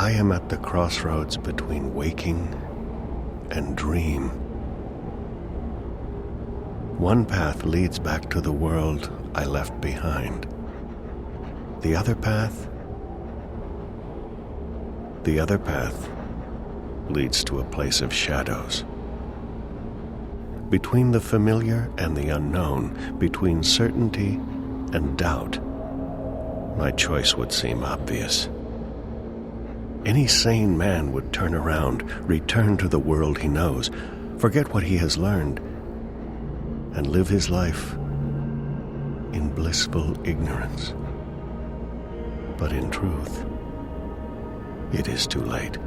I am at the crossroads between waking and dream. One path leads back to the world I left behind. The other path leads to a place of shadows. Between the familiar and the unknown, between certainty and doubt, my choice would seem obvious. Any sane man would turn around, return to the world he knows, forget what he has learned, and live his life in blissful ignorance. But in truth, it is too late.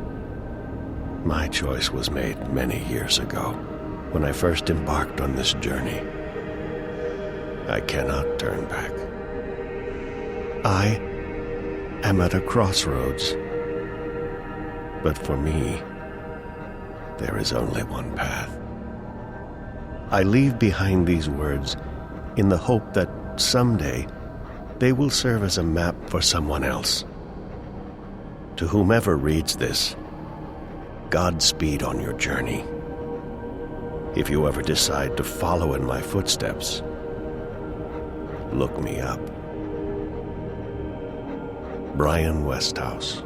My choice was made many years ago, when I first embarked on this journey. I cannot turn back. I am at a crossroads, but for me, there is only one path. I leave behind these words in the hope that someday they will serve as a map for someone else. To whomever reads this, Godspeed on your journey. If you ever decide to follow in my footsteps, look me up. Brian Westhouse.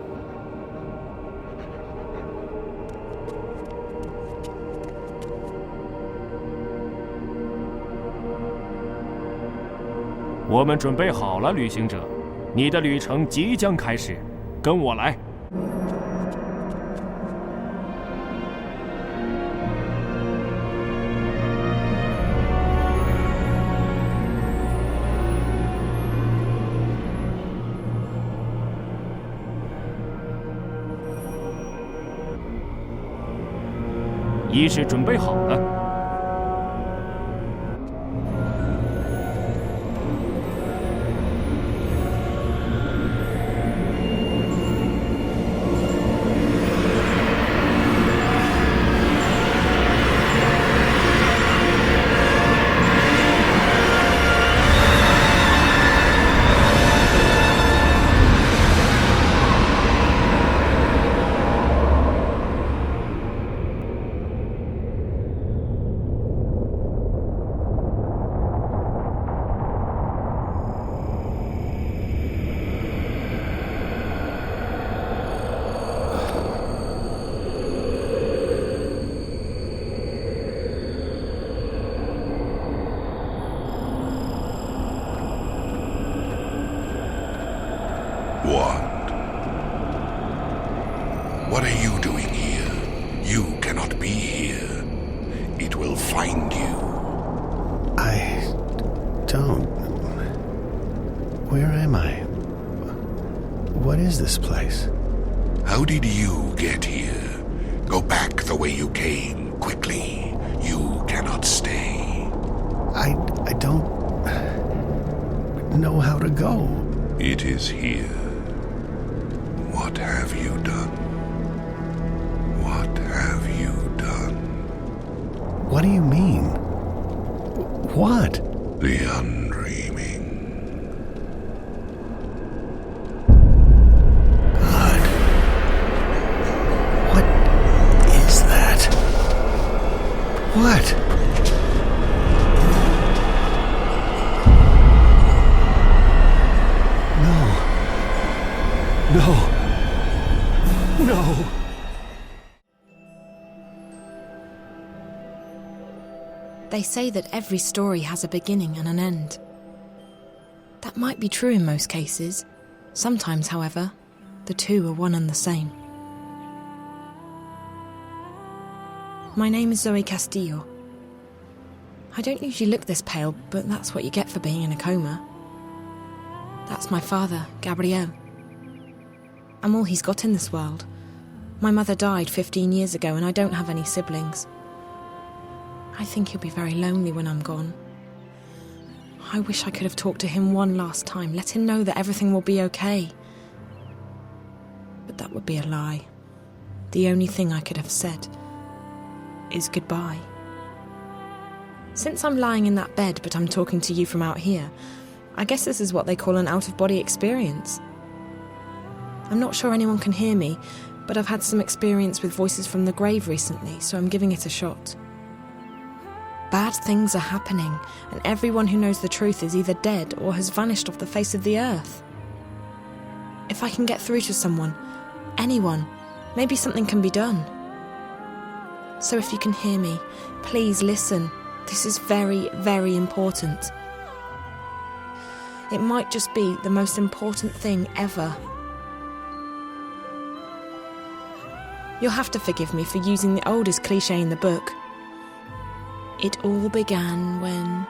我们准备好了，旅行者，你的旅程即将开始，跟我来。仪式准备好了。 What are you doing here? You cannot be here. It will find you. I don't... Where am I? What is this place? How did you get here? Go back the way you came, quickly. You cannot stay. I don't... know how to go. It is here. What have you done? What have you done? What do you mean? What? The undreaming. God. What is that? What? No. No. They say that every story has a beginning and an end. That might be true in most cases. Sometimes, however, the two are one and the same. My name is Zoe Castillo. I don't usually look this pale, but that's what you get for being in a coma. That's my father, Gabriel. I'm all he's got in this world. My mother died 15 years ago and I don't have any siblings. I think he'll be very lonely when I'm gone. I wish I could have talked to him one last time, let him know that everything will be okay. But that would be a lie. The only thing I could have said is goodbye. Since I'm lying in that bed but I'm talking to you from out here, I guess this is what they call an out-of-body experience. I'm not sure anyone can hear me, but I've had some experience with voices from the grave recently, so I'm giving it a shot. Bad things are happening, and everyone who knows the truth is either dead or has vanished off the face of the earth. If I can get through to someone, anyone, maybe something can be done. So if you can hear me, please listen. This is very, very important. It might just be the most important thing ever. You'll have to forgive me for using the oldest cliché in the book. It all began when...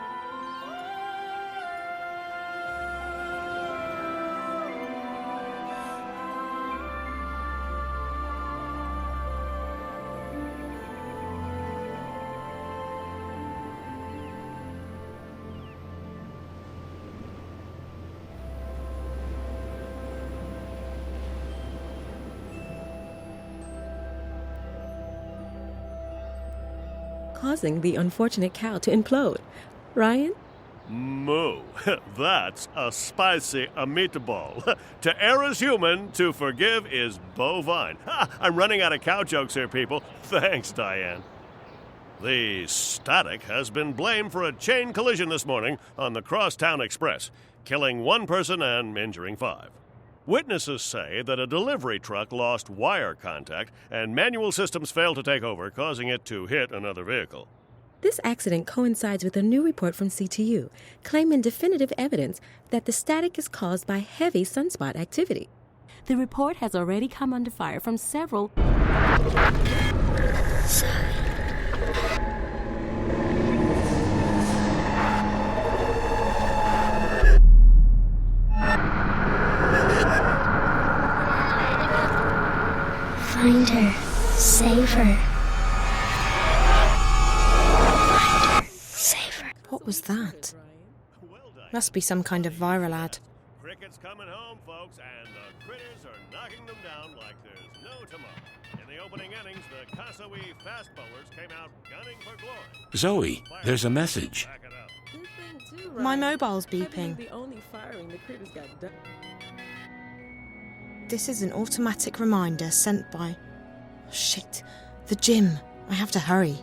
causing the unfortunate cow to implode. Ryan? Moo. That's a spicy meatball. To err is human, to forgive is bovine. I'm running out of cow jokes here, people. Thanks, Diane. The Static has been blamed for a chain collision this morning on the Crosstown Express, killing 1 person and injuring 5. Witnesses say that a delivery truck lost wire contact and manual systems failed to take over, causing it to hit another vehicle. This accident coincides with a new report from CTU, claiming definitive evidence that the static is caused by heavy sunspot activity. The report has already come under fire from several... Find her. Save her. Find her. Save her. What was that? Must be some kind of viral ad. Cricket's coming home, folks, and the critters are knocking them down like there's no tomorrow. In the opening innings, the Kasawee fast bowlers came out gunning for glory. Zoe, there's a message. Back it up. My mobile's beeping. The only firing the critters got done. This is an automatic reminder sent by... Shit, the gym. I have to hurry.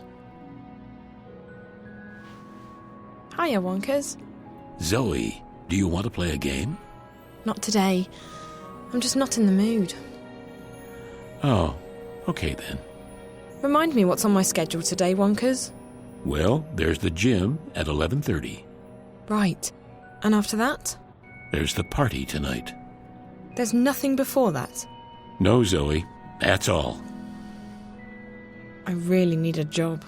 Hiya, Wonkers. Zoe, do you want to play a game? Not today. I'm just not in the mood. Oh, okay then. Remind me what's on my schedule today, Wonkers. Well, there's the gym at 11:30. Right. And after that? There's the party tonight. There's nothing before that. No, Zoe, that's all. I really need a job.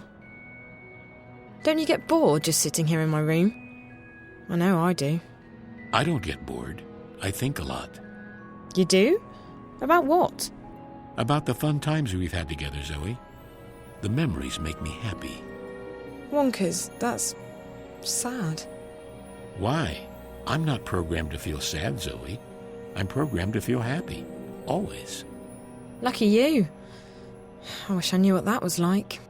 Don't you get bored just sitting here in my room? I know I do. I don't get bored. I think a lot. You do? About what? About the fun times we've had together, Zoe. The memories make me happy. Wonkers, that's... sad. Why? I'm not programmed to feel sad, Zoe. I'm programmed to feel happy. Always. Lucky you. I wish I knew what that was like.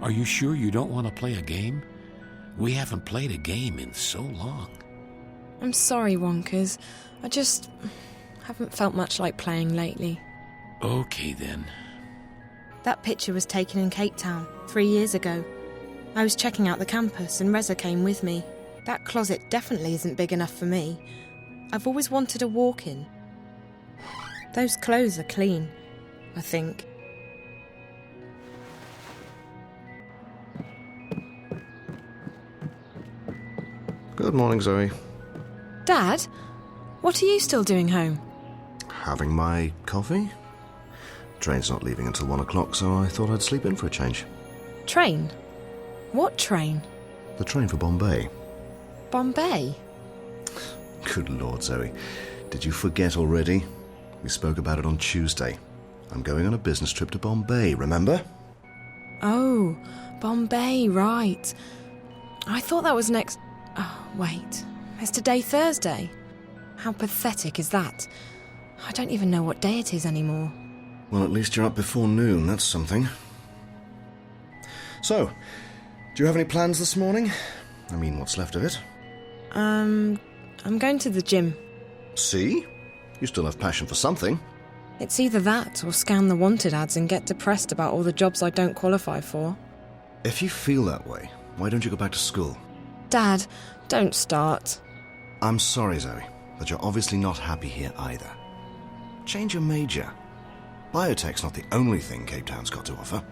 Are you sure you don't want to play a game? We haven't played a game in so long. I'm sorry, Wonkers. I just haven't felt much like playing lately. Okay, then. That picture was taken in Cape Town 3 years ago. I was checking out the campus and Reza came with me. That closet definitely isn't big enough for me. I've always wanted a walk-in. Those clothes are clean, I think. Good morning, Zoe. Dad, what are you still doing home? Having my coffee? Train's not leaving until 1 o'clock, so I thought I'd sleep in for a change. Train? What train? The train for Bombay. Bombay? Good Lord, Zoe. Did you forget already? We spoke about it on Tuesday. I'm going on a business trip to Bombay, remember? Oh, Bombay, right. I thought that was next... Oh, wait. Is today Thursday? How pathetic is that? I don't even know what day it is anymore. Well, at least you're up before noon, that's something. So, do you have any plans this morning? I mean, what's left of it? I'm going to the gym. See? You still have passion for something. It's either that or scan the wanted ads and get depressed about all the jobs I don't qualify for. If you feel that way, why don't you go back to school? Dad, don't start. I'm sorry, Zoe, but you're obviously not happy here either. Change your major. Biotech's not the only thing Cape Town's got to offer.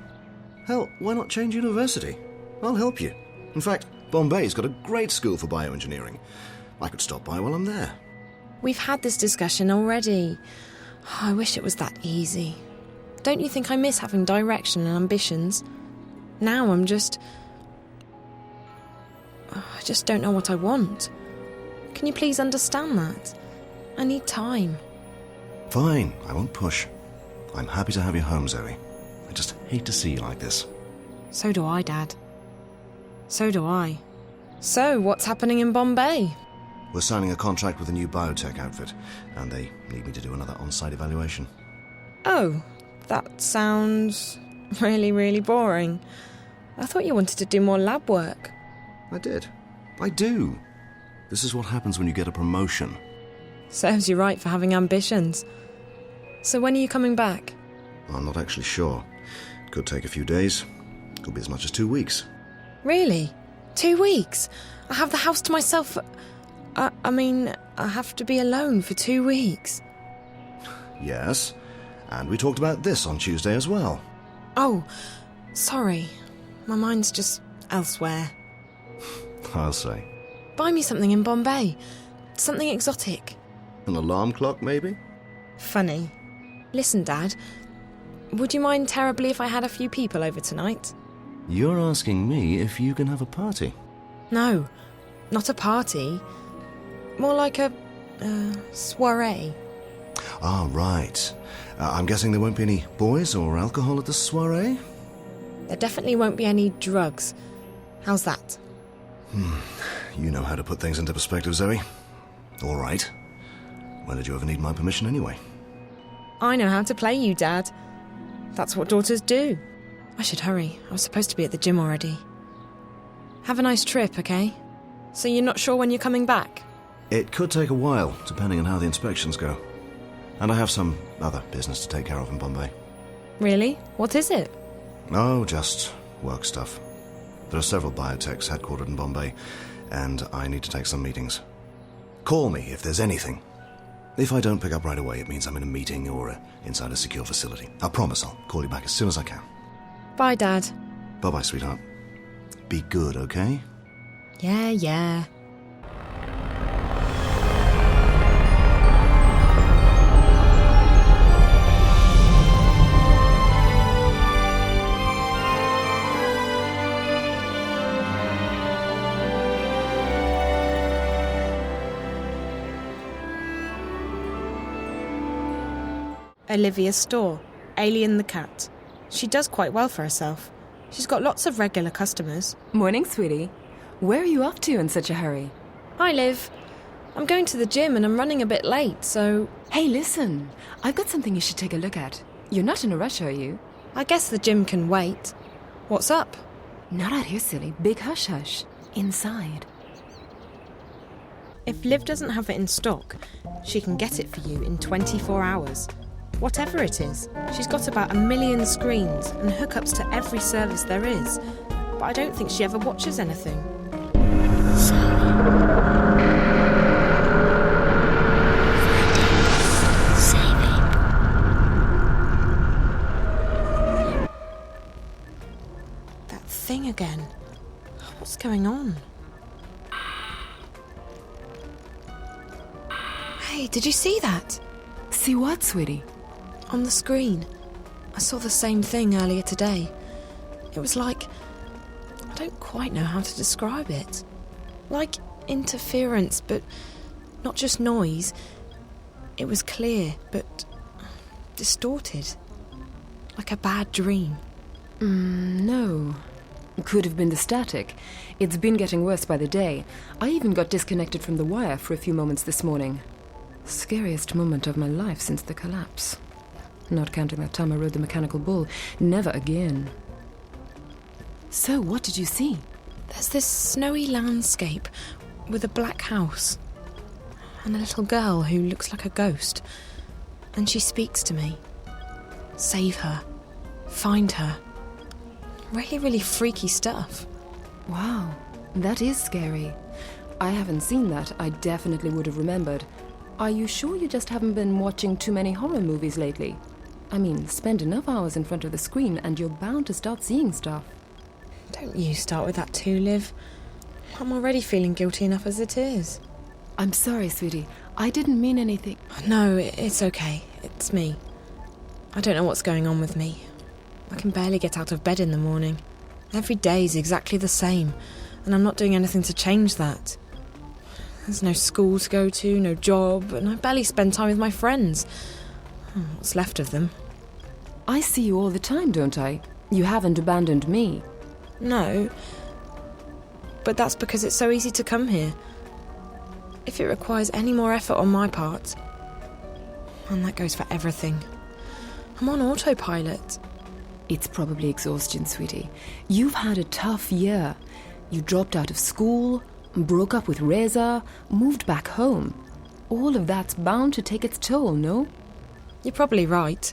Hell, why not change university? I'll help you. In fact, Bombay's got a great school for bioengineering. I could stop by while I'm there. We've had this discussion already. I wish it was that easy. Don't you think I miss having direction and ambitions? Now I just don't know what I want. Can you please understand that? I need time. Fine, I won't push. I'm happy to have you home, Zoe. I just hate to see you like this. So do I, Dad. So do I. So, what's happening in Bombay? We're signing a contract with a new biotech outfit, and they need me to do another on-site evaluation. Oh, that sounds really, really boring. I thought you wanted to do more lab work. I did. I do. This is what happens when you get a promotion. Serves you right for having ambitions. So when are you coming back? I'm not actually sure. Could take a few days. Could be as much as 2 weeks. Really? 2 weeks? I have the house to myself. I have to be alone for 2 weeks. Yes, and we talked about this on Tuesday as well. Oh, sorry. My mind's just elsewhere. I'll say. Buy me something in Bombay. Something exotic. An alarm clock, maybe? Funny. Listen, Dad. Would you mind terribly if I had a few people over tonight? You're asking me if you can have a party. No, not a party. More like a soiree. Ah, right. I'm guessing there won't be any boys or alcohol at the soiree? There definitely won't be any drugs. How's that? You know how to put things into perspective, Zoe. All right. When did you ever need my permission anyway? I know how to play you, Dad. That's what daughters do. I should hurry. I was supposed to be at the gym already. Have a nice trip, okay? So you're not sure when you're coming back? It could take a while, depending on how the inspections go. And I have some other business to take care of in Bombay. Really? What is it? Oh, just work stuff. There are several biotechs headquartered in Bombay, and I need to take some meetings. Call me if there's anything. If I don't pick up right away, it means I'm in a meeting or inside a secure facility. I promise I'll call you back as soon as I can. Bye, Dad. Bye-bye, sweetheart. Be good, okay? Yeah. Olivia's store, Alien the cat. She does quite well for herself. She's got lots of regular customers. Morning, sweetie. Where are you off to in such a hurry? Hi, Liv. I'm going to the gym and I'm running a bit late, so... Hey, listen. I've got something you should take a look at. You're not in a rush, are you? I guess the gym can wait. What's up? Not out here, silly. Big hush-hush. Inside. If Liv doesn't have it in stock, she can get it for you in 24 hours. Whatever it is, she's got about 1 million screens and hookups to every service there is. But I don't think she ever watches anything. That thing again. What's going on? Hey, did you see that? See what, sweetie? On the screen. I saw the same thing earlier today. It was like... I don't quite know how to describe it. Like interference, but not just noise. It was clear, but distorted. Like a bad dream. No. Could have been the static. It's been getting worse by the day. I even got disconnected from the wire for a few moments this morning. Scariest moment of my life since the collapse. Not counting that time I rode the mechanical bull. Never again. So, what did you see? There's this snowy landscape with a black house and a little girl who looks like a ghost. And she speaks to me. Save her. Find her. Really, really freaky stuff. Wow, that is scary. I haven't seen that. I definitely would have remembered. Are you sure you just haven't been watching too many horror movies lately? I mean, spend enough hours in front of the screen and you're bound to start seeing stuff. Don't you start with that too, Liv. I'm already feeling guilty enough as it is. I'm sorry, sweetie. I didn't mean anything. No, it's okay. It's me. I don't know what's going on with me. I can barely get out of bed in the morning. Every day is exactly the same, and I'm not doing anything to change that. There's no school to go to, no job, and I barely spend time with my friends. What's left of them. I see you all the time, don't I? You haven't abandoned me. No, but that's because it's so easy to come here. If it requires any more effort on my part, and that goes for everything, I'm on autopilot. It's probably exhaustion, sweetie. You've had a tough year. You dropped out of school, broke up with Reza, moved back home. All of that's bound to take its toll, no? You're probably right.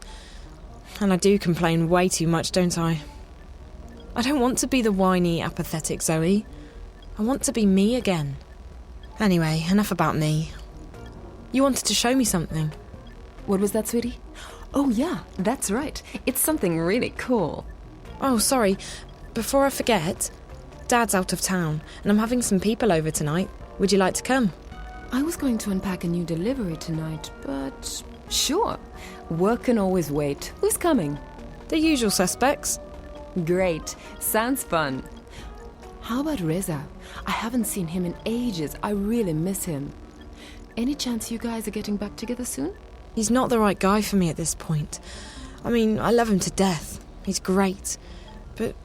And I do complain way too much, don't I? I don't want to be the whiny, apathetic Zoe. I want to be me again. Anyway, enough about me. You wanted to show me something. What was that, sweetie? Oh yeah, that's right. It's something really cool. Oh, sorry. Before I forget, Dad's out of town, and I'm having some people over tonight. Would you like to come? I was going to unpack a new delivery tonight, but sure. Work can always wait. Who's coming? The usual suspects. Great. Sounds fun. How about Reza? I haven't seen him in ages. I really miss him. Any chance you guys are getting back together soon? He's not the right guy for me at this point. I mean, I love him to death. He's great. But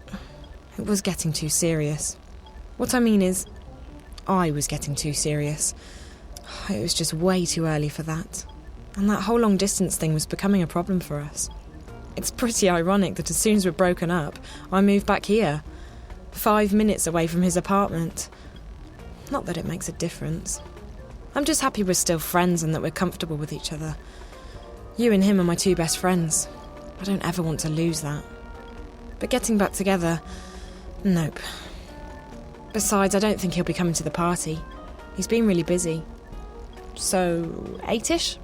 it was getting too serious. What I mean is, I was getting too serious. It was just way too early for that. And that whole long distance thing was becoming a problem for us. It's pretty ironic that as soon as we're broken up, I moved back here. 5 minutes away from his apartment. Not that it makes a difference. I'm just happy we're still friends and that we're comfortable with each other. You and him are my two best friends. I don't ever want to lose that. But getting back together, nope. Besides, I don't think he'll be coming to the party. He's been really busy. So, 8ish?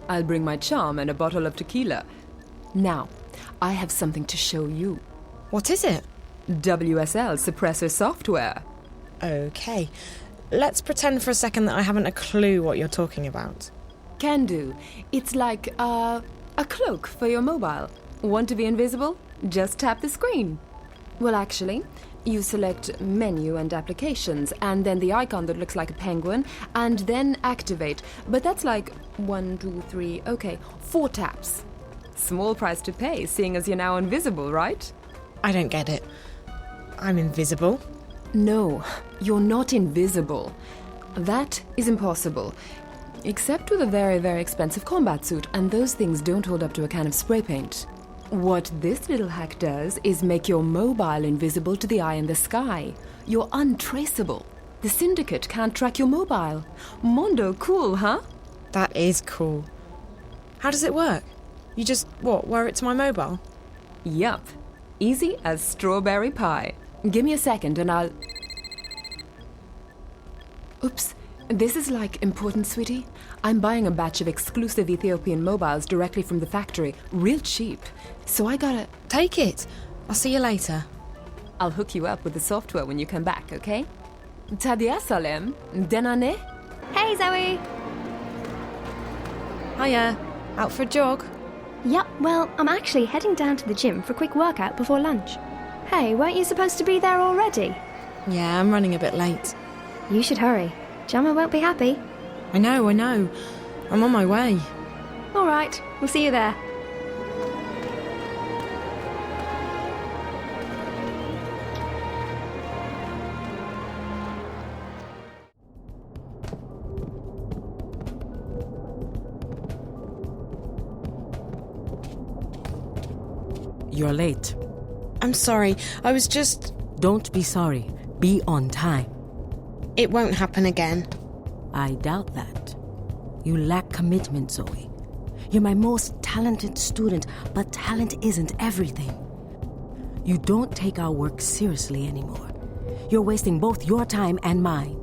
I'll bring my charm and a bottle of tequila. Now, I have something to show you. What is it? WSL suppressor software. Okay. Let's pretend for a second that I haven't a clue what you're talking about. Can do. It's like a cloak for your mobile. Want to be invisible? Just tap the screen. Well, actually, you select menu and applications, and then the icon that looks like a penguin, and then activate. But that's like 1, 2, 3, okay, 4 taps. Small price to pay, seeing as you're now invisible, right? I don't get it. I'm invisible? No, you're not invisible. That is impossible. Except with a very, very expensive combat suit, and those things don't hold up to a can of spray paint. What this little hack does is make your mobile invisible to the eye in the sky. You're untraceable. The Syndicate can't track your mobile. Mondo cool, huh? That is cool. How does it work? You just, wire it to my mobile? Yup. Easy as strawberry pie. Give me a second and I'll... Oops. This is important, sweetie. I'm buying a batch of exclusive Ethiopian mobiles directly from the factory. Real cheap. So I gotta... Take it. I'll see you later. I'll hook you up with the software when you come back, okay? Tadia Salem. Denane? Hey, Zoe! Hiya. Out for a jog? Yep, well, I'm actually heading down to the gym for a quick workout before lunch. Hey, weren't you supposed to be there already? Yeah, I'm running a bit late. You should hurry. Gemma won't be happy. I know. I'm on my way. All right, we'll see you there. You're late. I'm sorry, I was just... Don't be sorry. Be on time. It won't happen again. I doubt that. You lack commitment, Zoe. You're my most talented student, but talent isn't everything. You don't take our work seriously anymore. You're wasting both your time and mine.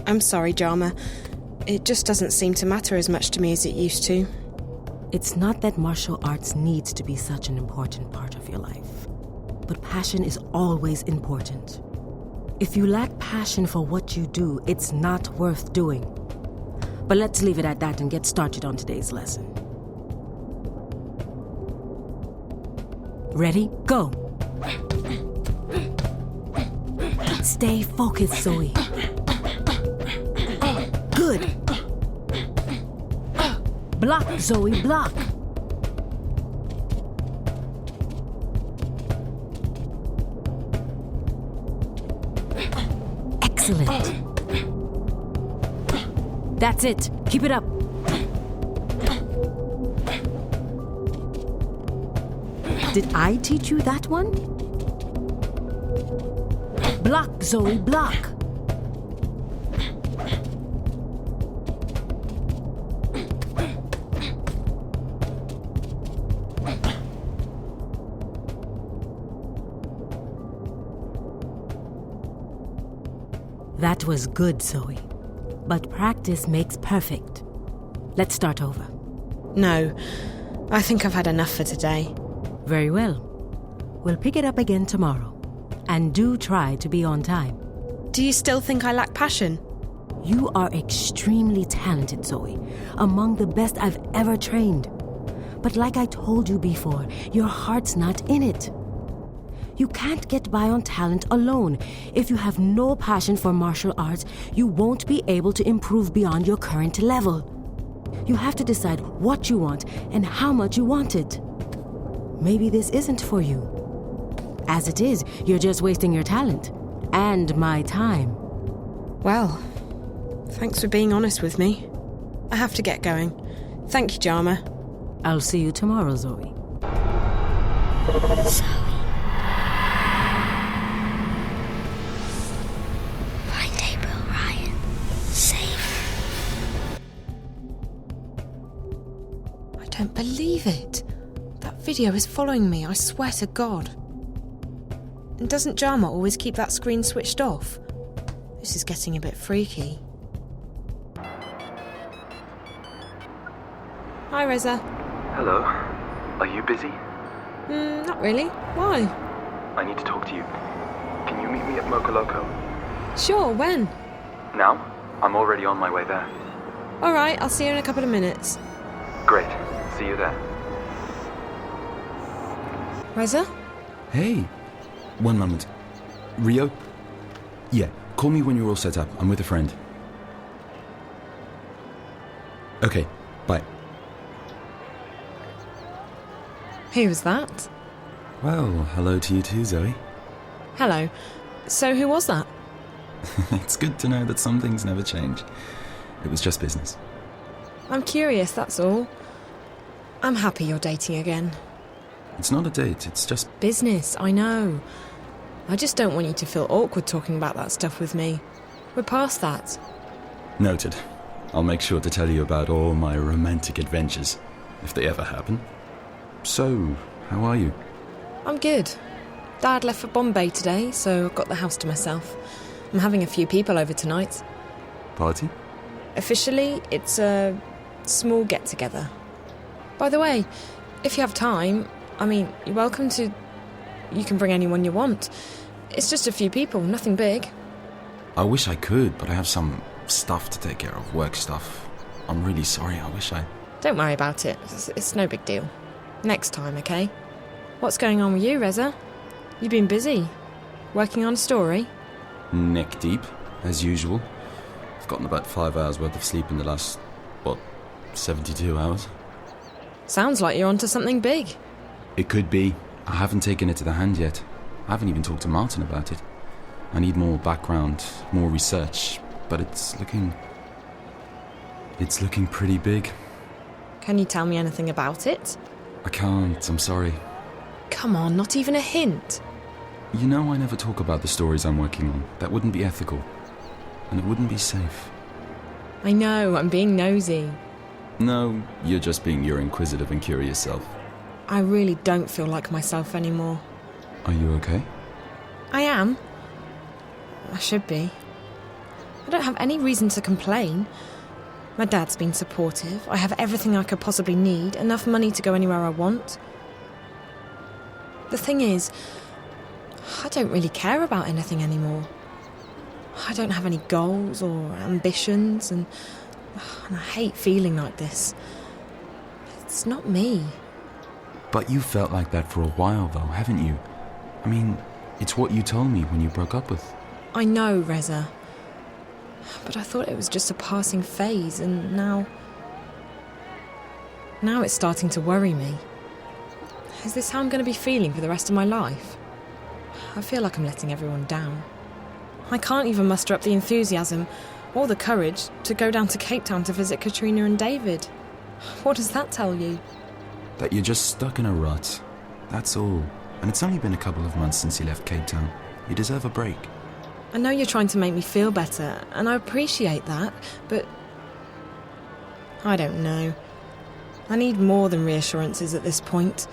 I'm sorry, Jama. It just doesn't seem to matter as much to me as it used to. It's not that martial arts needs to be such an important part of your life, but passion is always important. If you lack passion for what you do, it's not worth doing. But let's leave it at that and get started on today's lesson. Ready? Go! Stay focused, Zoe. Good. Block, Zoe, block. Excellent. That's it. Keep it up. Did I teach you that one? Block, Zoe, block. That was good, Zoe. But practice makes perfect. Let's start over. No, I think I've had enough for today. Very well. We'll pick it up again tomorrow. And do try to be on time. Do you still think I lack passion? You are extremely talented, Zoe. Among the best I've ever trained. But like I told you before, your heart's not in it. You can't get by on talent alone. If you have no passion for martial arts, you won't be able to improve beyond your current level. You have to decide what you want and how much you want it. Maybe this isn't for you. As it is, you're just wasting your talent. And my time. Well, thanks for being honest with me. I have to get going. Thank you, Jama. I'll see you tomorrow, Zoe. Zoe. Find April, Ryan. Save her. I don't believe it. That video is following me, I swear to God. And doesn't Jama always keep that screen switched off? This is getting a bit freaky. Hi, Reza. Hello. Are you busy? Not really. Why? I need to talk to you. Can you meet me at Mocha Loco? Sure, when? Now? I'm already on my way there. Alright, I'll see you in a couple of minutes. Great. See you there. Reza? Hey. One moment. Rio? Yeah, call me when you're all set up. I'm with a friend. Okay, bye. Who was that? Well, hello to you too, Zoe. Hello. So who was that? It's good to know that some things never change. It was just business. I'm curious, that's all. I'm happy you're dating again. It's not a date, it's just... Business, I know. I just don't want you to feel awkward talking about that stuff with me. We're past that. Noted. I'll make sure to tell you about all my romantic adventures, if they ever happen. So, how are you? I'm good. Dad left for Bombay today, so I've got the house to myself. I'm having a few people over tonight. Party? Officially, it's a small get-together. By the way, if you have time, you're welcome to... You can bring anyone you want. It's just a few people, nothing big. I wish I could, but I have some stuff to take care of, work stuff. I'm really sorry, I wish I... Don't worry about it. It's no big deal. Next time, okay? What's going on with you, Reza? You've been busy. Working on a story? Neck deep, as usual. I've gotten about 5 hours worth of sleep in the last, 72 hours. Sounds like you're onto something big. It could be. I haven't taken it to the hand yet. I haven't even talked to Martin about it. I need more background, more research, but it's looking pretty big. Can you tell me anything about it? I can't, I'm sorry. Come on, not even a hint. You know I never talk about the stories I'm working on. That wouldn't be ethical. And it wouldn't be safe. I know, I'm being nosy. No, you're just being your inquisitive and curious self. I really don't feel like myself anymore. Are you okay? I am. I should be. I don't have any reason to complain. My dad's been supportive. I have everything I could possibly need, enough money to go anywhere I want. The thing is, I don't really care about anything anymore. I don't have any goals or ambitions, and I hate feeling like this. It's not me. But you felt like that for a while, though, haven't you? I mean, it's what you told me when you broke up with... I know, Reza. But I thought it was just a passing phase, and now it's starting to worry me. Is this how I'm going to be feeling for the rest of my life? I feel like I'm letting everyone down. I can't even muster up the enthusiasm or the courage to go down to Cape Town to visit Katrina and David. What does that tell you? That you're just stuck in a rut. That's all. And it's only been a couple of months since you left Cape Town. You deserve a break. I know you're trying to make me feel better, and I appreciate that, but... I don't know. I need more than reassurances at this point.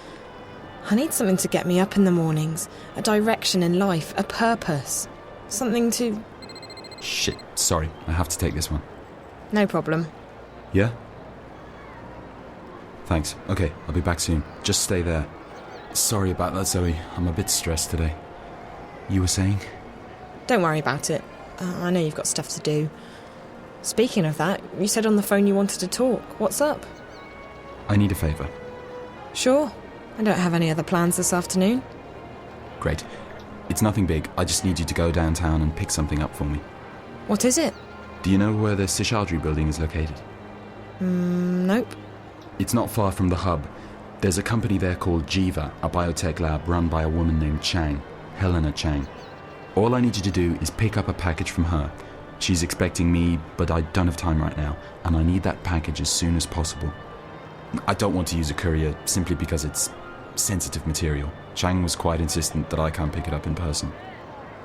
I need something to get me up in the mornings, a direction in life, a purpose. Something to... Shit, sorry, I have to take this one. No problem. Yeah? Thanks. Okay, I'll be back soon. Just stay there. Sorry about that, Zoe. I'm a bit stressed today. You were saying? Don't worry about it. I know you've got stuff to do. Speaking of that, you said on the phone you wanted to talk. What's up? I need a favour. Sure. I don't have any other plans this afternoon. Great. It's nothing big. I just need you to go downtown and pick something up for me. What is it? Do you know where the Seshadri building is located? Nope. It's not far from the hub. There's a company there called Jiva, a biotech lab run by a woman named Chang, Helena Chang. All I need you to do is pick up a package from her. She's expecting me, but I don't have time right now, and I need that package as soon as possible. I don't want to use a courier simply because it's sensitive material. Chang was quite insistent that I can't pick it up in person.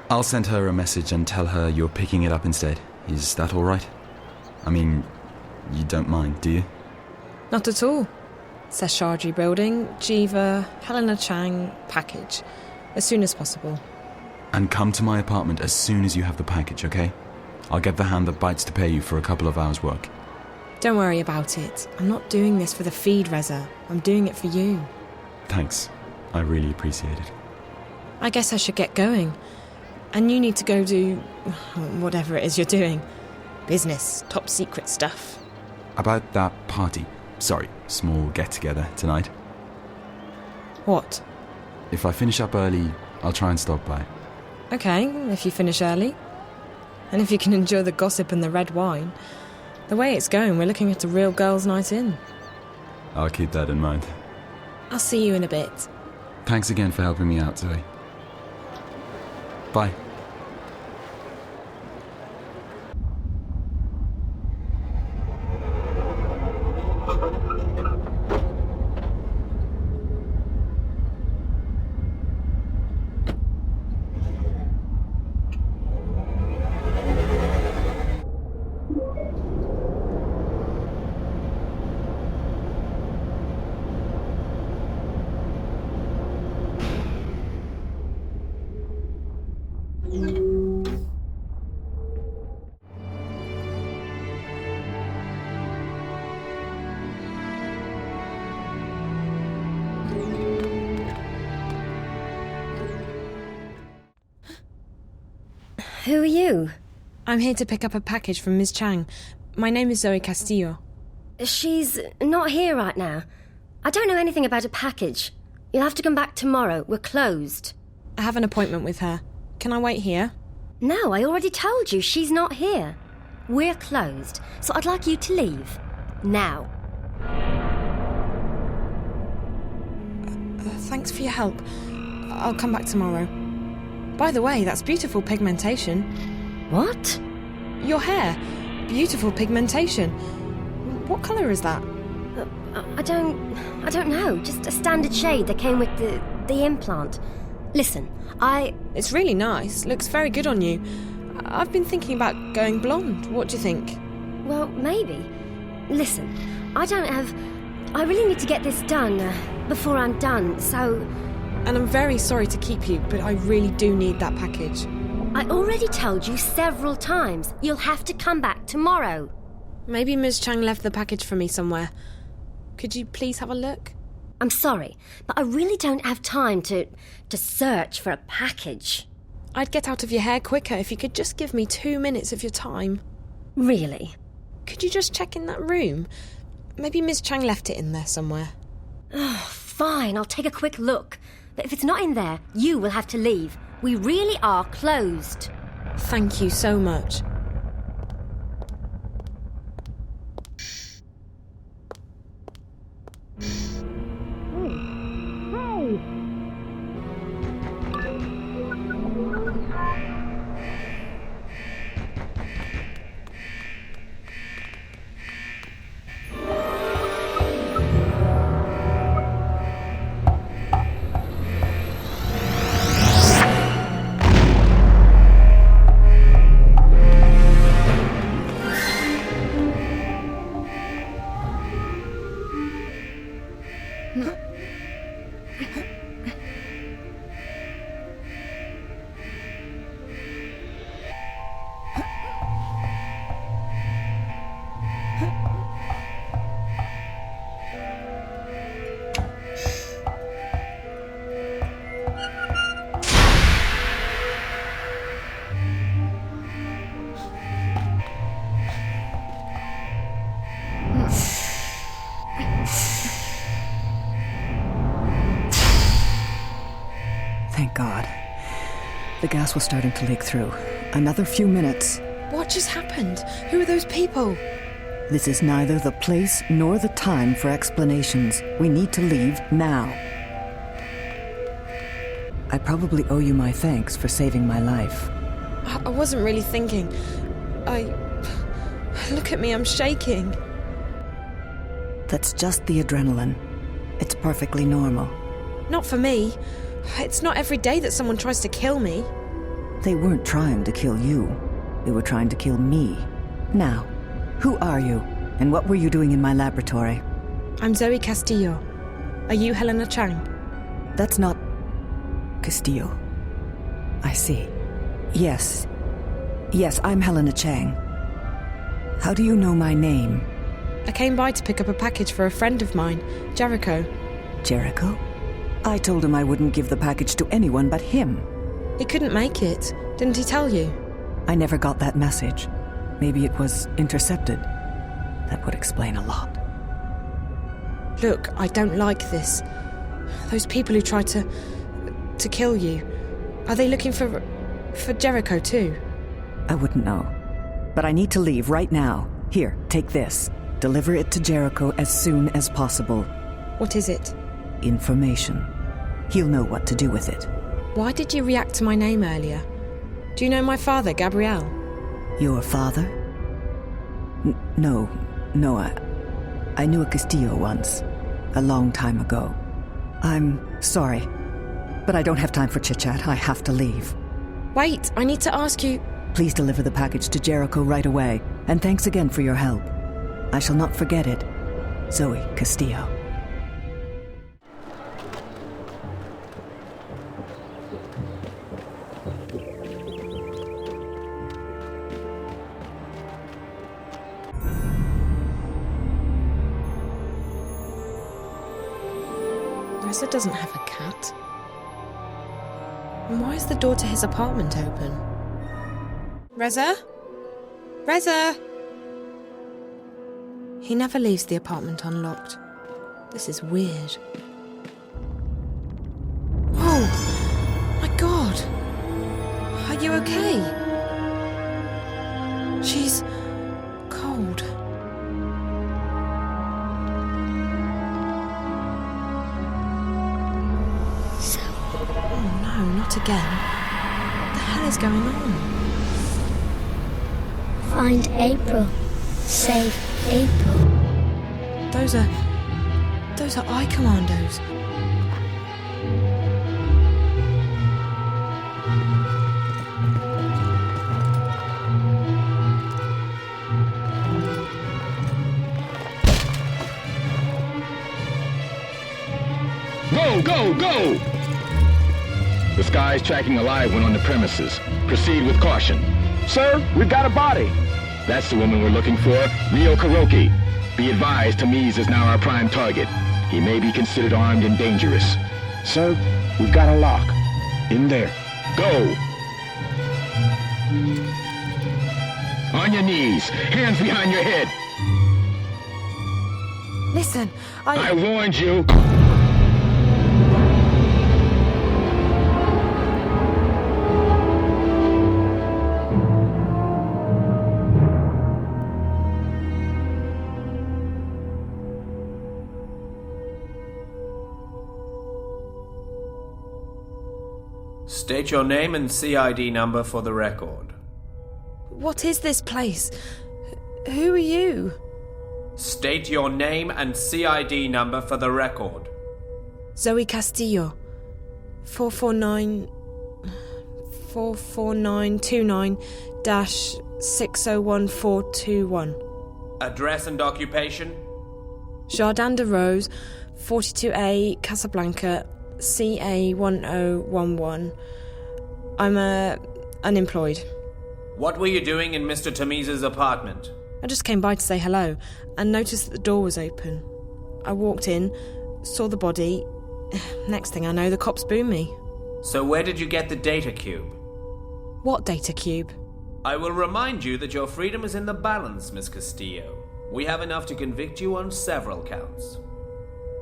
I'll send her a message and tell her you're picking it up instead. Is that all right? I mean, you don't mind, do you? Not at all. Seshadri building, Jiva, Helena Chang, package. As soon as possible. And come to my apartment as soon as you have the package, okay? I'll get the hand that bites to pay you for a couple of hours' work. Don't worry about it. I'm not doing this for the feed, Reza. I'm doing it for you. Thanks. I really appreciate it. I guess I should get going. And you need to go do... whatever it is you're doing. Business, top secret stuff. About that party. Sorry, small get-together tonight. What? If I finish up early, I'll try and stop by. Okay, if you finish early. And if you can enjoy the gossip and the red wine. The way it's going, we're looking at a real girls' night in. I'll keep that in mind. I'll see you in a bit. Thanks again for helping me out, Zoe. Bye. Who are you? I'm here to pick up a package from Ms. Chang. My name is Zoe Castillo. She's not here right now. I don't know anything about a package. You'll have to come back tomorrow. We're closed. I have an appointment with her. Can I wait here? No, I already told you she's not here. We're closed, so I'd like you to leave. Now. Thanks for your help. I'll come back tomorrow. By the way, that's beautiful pigmentation. What? Your hair. Beautiful pigmentation. What colour is that? I don't know. Just a standard shade that came with the implant. Listen, It's really nice. Looks very good on you. I've been thinking about going blonde. What do you think? Well, maybe. Listen, I really need to get this done before I'm done, so... And I'm very sorry to keep you, but I really do need that package. I already told you several times. You'll have to come back tomorrow. Maybe Ms. Chang left the package for me somewhere. Could you please have a look? I'm sorry, but I really don't have time to search for a package. I'd get out of your hair quicker if you could just give me 2 minutes of your time. Really? Could you just check in that room? Maybe Ms. Chang left it in there somewhere. Oh, fine, I'll take a quick look. But if it's not in there, you will have to leave. We really are closed. Thank you so much. Thank God. The gas was starting to leak through. Another few minutes. What just happened? Who are those people? This is neither the place nor the time for explanations. We need to leave now. I probably owe you my thanks for saving my life. I wasn't really thinking. Look at me, I'm shaking. That's just the adrenaline. It's perfectly normal. Not for me. It's not every day that someone tries to kill me. They weren't trying to kill you. They were trying to kill me. Now, who are you? And what were you doing in my laboratory? I'm Zoe Castillo. Are you Helena Chang? That's not... Castillo. I see. Yes. Yes, I'm Helena Chang. How do you know my name? I came by to pick up a package for a friend of mine, Jericho. Jericho? I told him I wouldn't give the package to anyone but him. He couldn't make it. Didn't he tell you? I never got that message. Maybe it was intercepted. That would explain a lot. Look, I don't like this. Those people who tried to kill you, are they looking for Jericho too? I wouldn't know. But I need to leave right now. Here, take this. Deliver it to Jericho as soon as possible. What is it? Information. He'll know what to do with it. Why did you react to my name earlier? Do you know my father, Gabriel? Your father? No, I knew a Castillo once. A long time ago. I'm sorry, but I don't have time for chit-chat. I have to leave. Wait, I need to ask you... Please deliver the package to Jericho right away, and thanks again for your help. I shall not forget it. Zoe Castillo. Reza doesn't have a cat. And why is the door to his apartment open? Reza? Reza! He never leaves the apartment unlocked. This is weird. Oh! My God! Are you okay? She's... cold. Oh no, not again. What the hell is going on? Find April. Save April. Those are eye commandos. Go, go, go! The Sky's tracking a live one on the premises. Proceed with caution. Sir, we've got a body. That's the woman we're looking for, Rio Kuroki. Be advised, Tamiz is now our prime target. He may be considered armed and dangerous. Sir, we've got a lock. In there. Go! On your knees, hands behind your head. Listen, I warned you. State your name and CID number for the record. What is this place? Who are you? State your name and CID number for the record. Zoe Castillo. 449-449-601421. Address and occupation? Jardin de Rose, 42A, Casablanca, CA1011. I'm unemployed. What were you doing in Mr. Tamiz's apartment? I just came by to say hello and noticed that the door was open. I walked in, saw the body. Next thing I know, the cops boomed me. So where did you get the data cube? What data cube? I will remind you that your freedom is in the balance, Miss Castillo. We have enough to convict you on several counts.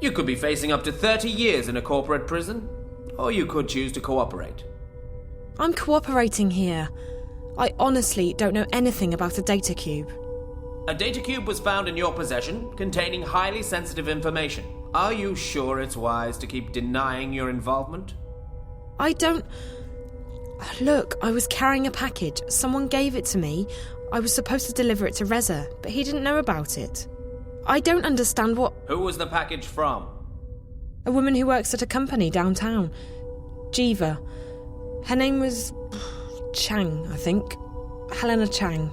You could be facing up to 30 years in a corporate prison, or you could choose to cooperate. I'm cooperating here. I honestly don't know anything about a data cube. A data cube was found in your possession, containing highly sensitive information. Are you sure it's wise to keep denying your involvement? I don't... Look, I was carrying a package. Someone gave it to me. I was supposed to deliver it to Reza, but he didn't know about it. I don't understand what... Who was the package from? A woman who works at a company downtown. Jiva. Her name was... Chang, I think. Helena Chang.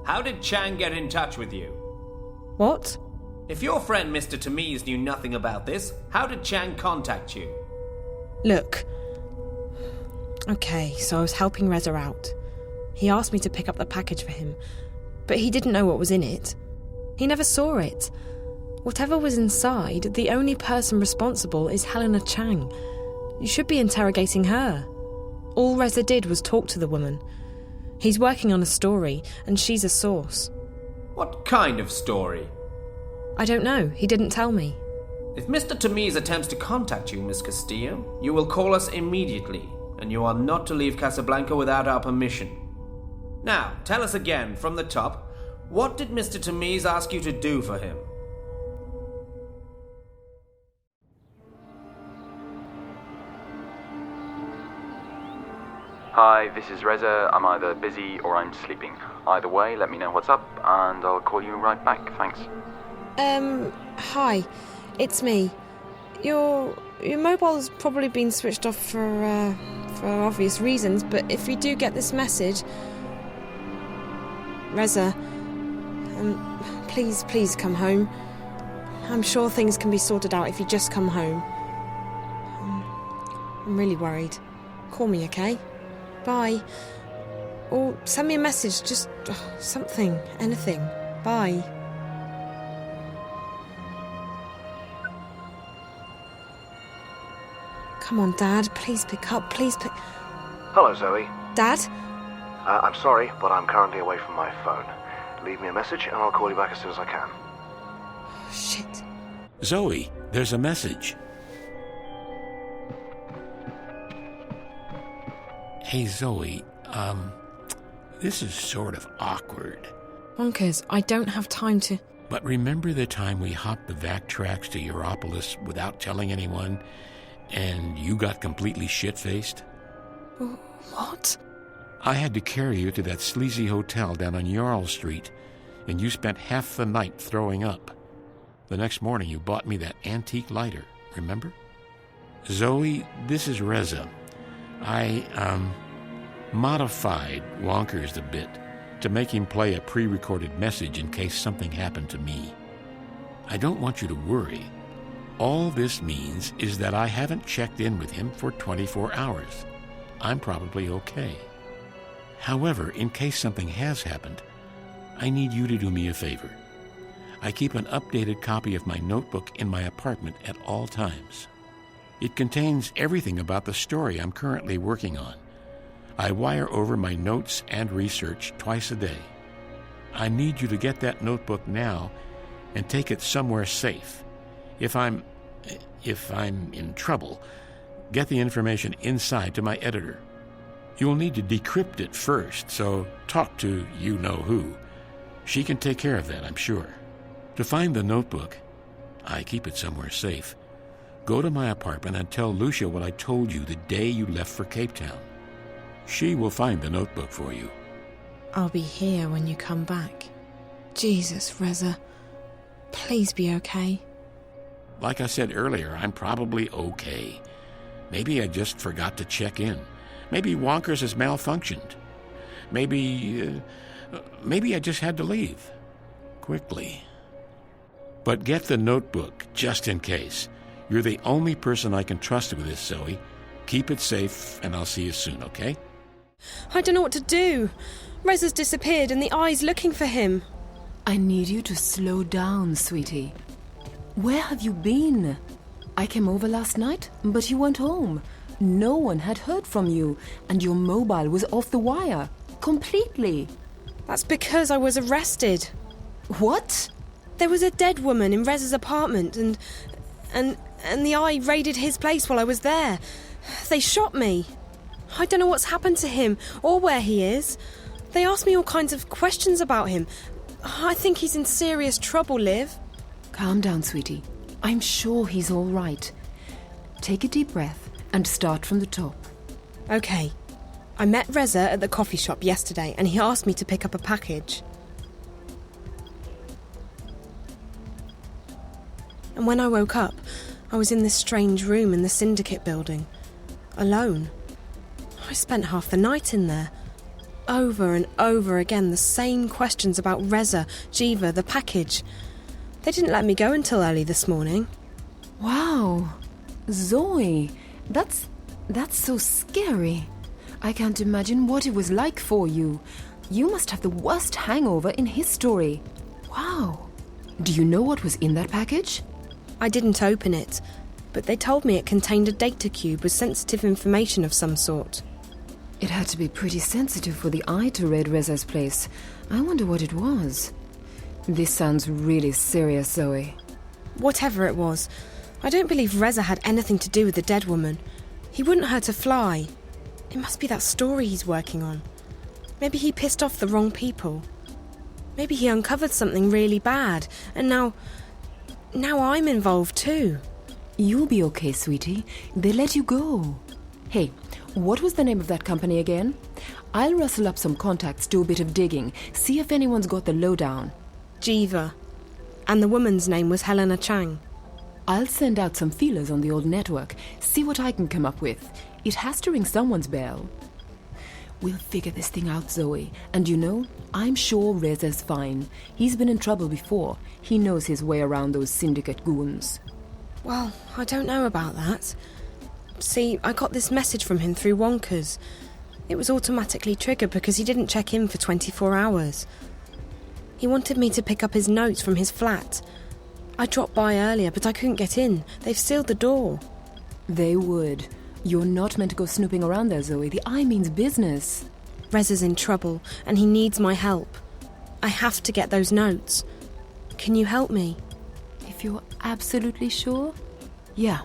How did Chang get in touch with you? What? If your friend Mr. Tamiz knew nothing about this, how did Chang contact you? Look. Okay, so I was helping Reza out. He asked me to pick up the package for him, but he didn't know what was in it. He never saw it. Whatever was inside, the only person responsible is Helena Chang. You should be interrogating her. All Reza did was talk to the woman. He's working on a story, and she's a source. What kind of story? I don't know. He didn't tell me. If Mr. Tamiz attempts to contact you, Miss Castillo, you will call us immediately, and you are not to leave Casablanca without our permission. Now, tell us again, from the top, what did Mr. Tamiz ask you to do for him? Hi, this is Reza. I'm either busy or I'm sleeping. Either way, let me know what's up, and I'll call you right back. Thanks. Hi. It's me. Your mobile's probably been switched off for obvious reasons, but if you do get this message... Reza, please come home. I'm sure things can be sorted out if you just come home. I'm really worried. Call me, okay? Bye. Or send me a message, just something, anything. Bye. Come on, Dad, please pick up, please pick... Hello, Zoe. Dad? I'm sorry, but I'm currently away from my phone. Leave me a message and I'll call you back as soon as I can. Shit. Zoe, there's a message. Hey, Zoe, this is sort of awkward. Bonkers, I don't have time to... But remember the time we hopped the vac tracks to Europolis without telling anyone, and you got completely shit-faced? What? I had to carry you to that sleazy hotel down on Jarl Street, and you spent half the night throwing up. The next morning you bought me that antique lighter, remember? Zoe, this is Reza. I, modified Wonkers a bit to make him play a pre-recorded message in case something happened to me. I don't want you to worry, All this means is that I haven't checked in with him for 24 hours. I'm probably okay. However, in case something has happened, I need you to do me a favor. I keep an updated copy of my notebook in my apartment at all times. It contains everything about the story I'm currently working on. I wire over my notes and research twice a day. I need you to get that notebook now and take it somewhere safe. If I'm in trouble, get the information inside to my editor. You'll need to decrypt it first, so talk to you-know-who. She can take care of that, I'm sure. To find the notebook, I keep it somewhere safe. Go to my apartment and tell Lucia what I told you the day you left for Cape Town. She will find the notebook for you. I'll be here when you come back. Jesus, Reza. Please be okay. Like I said earlier, I'm probably okay. Maybe I just forgot to check in. Maybe Wonkers has malfunctioned. Maybe I just had to leave. Quickly. But get the notebook, just in case. You're the only person I can trust with this, Zoe. Keep it safe, and I'll see you soon, okay? I don't know what to do. Reza's disappeared, and the eye's looking for him. I need you to slow down, sweetie. Where have you been? I came over last night, but you weren't home. No one had heard from you, and your mobile was off the wire. Completely. That's because I was arrested. What? There was a dead woman in Reza's apartment, and the eye raided his place while I was there. They shot me. I don't know what's happened to him, or where he is. They asked me all kinds of questions about him. I think he's in serious trouble, Liv. Calm down, sweetie. I'm sure he's all right. Take a deep breath and start from the top. Okay. I met Reza at the coffee shop yesterday, and he asked me to pick up a package. And when I woke up, I was in this strange room in the Syndicate building, alone. I spent half the night in there. Over and over again, the same questions about Reza, Jiva, the package. They didn't let me go until early this morning. Wow. Zoe, that's so scary. I can't imagine what it was like for you. You must have the worst hangover in history. Wow. Do you know what was in that package? I didn't open it, but they told me it contained a data cube with sensitive information of some sort. It had to be pretty sensitive for the eye to raid Reza's place. I wonder what it was. This sounds really serious, Zoe. Whatever it was, I don't believe Reza had anything to do with the dead woman. He wouldn't hurt a fly. It must be that story he's working on. Maybe he pissed off the wrong people. Maybe he uncovered something really bad, and now I'm involved too. You'll be okay, sweetie. They let you go. Hey, what was the name of that company again? I'll rustle up some contacts, do a bit of digging, see if anyone's got the lowdown. Jiva. And the woman's name was Helena Chang. I'll send out some feelers on the old network, see what I can come up with. It has to ring someone's bell. We'll figure this thing out, Zoe. And you know, I'm sure Reza's fine. He's been in trouble before. He knows his way around those Syndicate goons. Well, I don't know about that. See, I got this message from him through Wonkers. It was automatically triggered because he didn't check in for 24 hours. He wanted me to pick up his notes from his flat. I dropped by earlier, but I couldn't get in. They've sealed the door. They would. You're not meant to go snooping around there, Zoe. The eye means business. Reza's in trouble, and he needs my help. I have to get those notes. Can you help me? If you're absolutely sure? Yeah.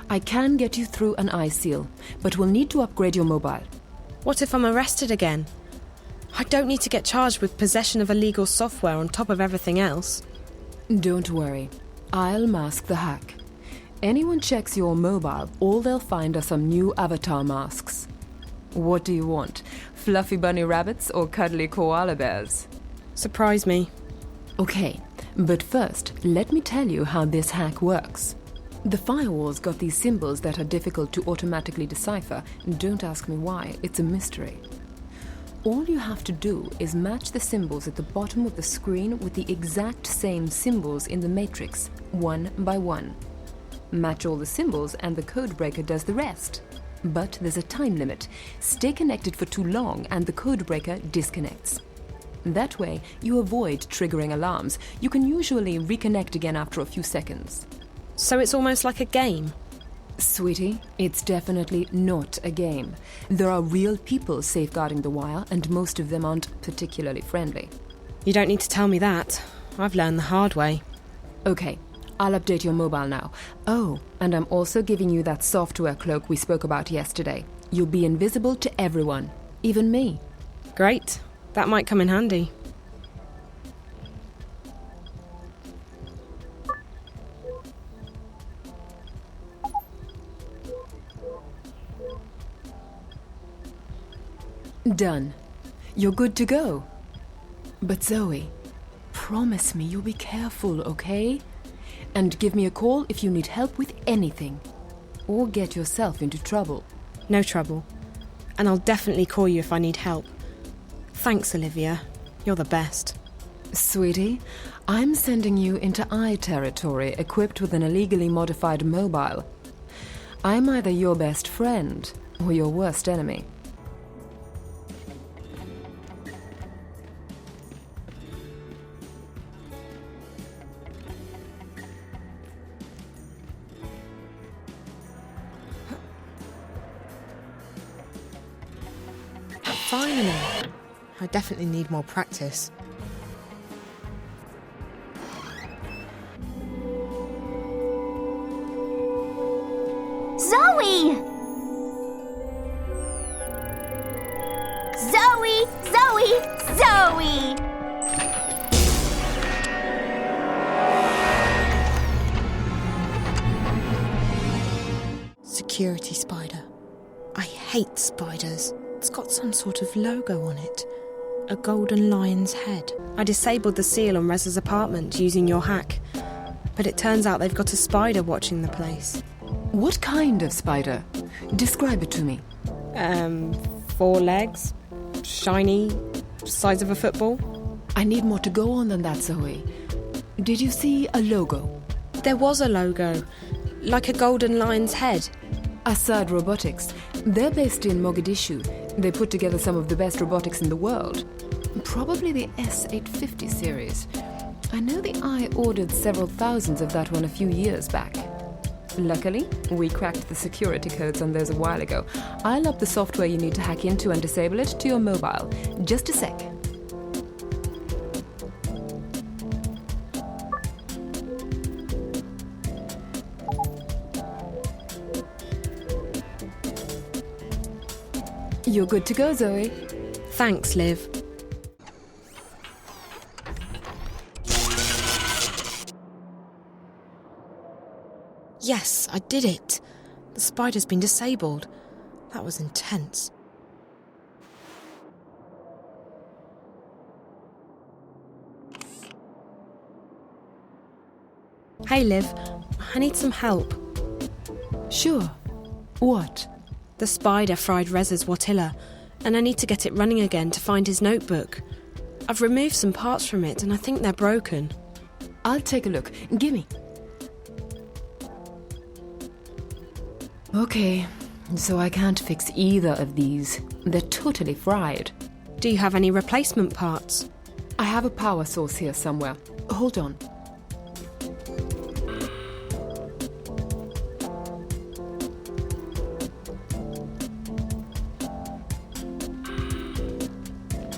I can get you through an eye seal, but we'll need to upgrade your mobile. What if I'm arrested again? I don't need to get charged with possession of illegal software on top of everything else. Don't worry. I'll mask the hack. Anyone checks your mobile, all they'll find are some new avatar masks. What do you want? Fluffy bunny rabbits or cuddly koala bears? Surprise me. Okay, but first, let me tell you how this hack works. The firewall's got these symbols that are difficult to automatically decipher. Don't ask me why, it's a mystery. All you have to do is match the symbols at the bottom of the screen with the exact same symbols in the matrix, one by one. Match all the symbols and the codebreaker does the rest. But there's a time limit. Stay connected for too long and the codebreaker disconnects. That way, you avoid triggering alarms. You can usually reconnect again after a few seconds. So it's almost like a game? Sweetie, it's definitely not a game. There are real people safeguarding the wire, and most of them aren't particularly friendly. You don't need to tell me that. I've learned the hard way. Okay, I'll update your mobile now. Oh, and I'm also giving you that software cloak we spoke about yesterday. You'll be invisible to everyone, even me. Great. That might come in handy. Done. You're good to go. But Zoe, promise me you'll be careful, okay? And give me a call if you need help with anything. Or get yourself into trouble. No trouble. And I'll definitely call you if I need help. Thanks, Olivia. You're the best. Sweetie, I'm sending you into I territory equipped with an illegally modified mobile. I'm either your best friend or your worst enemy. Finally! I definitely need more practice. Zoe! Zoe! Zoe! Zoe! Security spider. I hate spiders. It's got some sort of logo on it. A golden lion's head. I disabled the seal on Reza's apartment using your hack. But it turns out they've got a spider watching the place. What kind of spider? Describe it to me. 4 legs. Shiny. Size of a football. I need more to go on than that, Zoe. Did you see a logo? There was a logo. Like a golden lion's head. Assad Robotics. They're based in Mogadishu. They put together some of the best robotics in the world. Probably the S850 series. I know the Eye ordered several thousands of that one a few years back. Luckily, we cracked the security codes on those a while ago. I'll up the software you need to hack into and disable it to your mobile. Just a sec. You're good to go, Zoe. Thanks, Liv. Yes, I did it. The spider's been disabled. That was intense. Hey, Liv. I need some help. Sure. What? The spider fried Reza's Watilla, and I need to get it running again to find his notebook. I've removed some parts from it, and I think they're broken. I'll take a look. Gimme. Okay, so I can't fix either of these. They're totally fried. Do you have any replacement parts? I have a power source here somewhere. Hold on.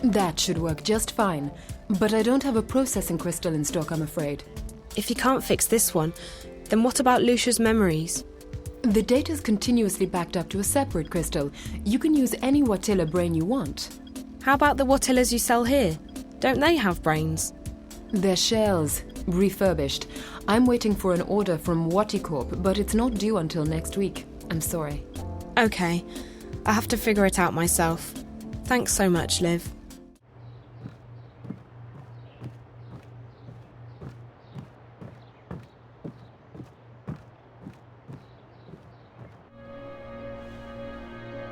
That should work just fine, but I don't have a processing crystal in stock, I'm afraid. If you can't fix this one, then what about Lucia's memories? The data's continuously backed up to a separate crystal. You can use any Watilla brain you want. How about the Watillas you sell here? Don't they have brains? They're shells, refurbished. I'm waiting for an order from Waticorp, but it's not due until next week. I'm sorry. Okay, I have to figure it out myself. Thanks so much, Liv.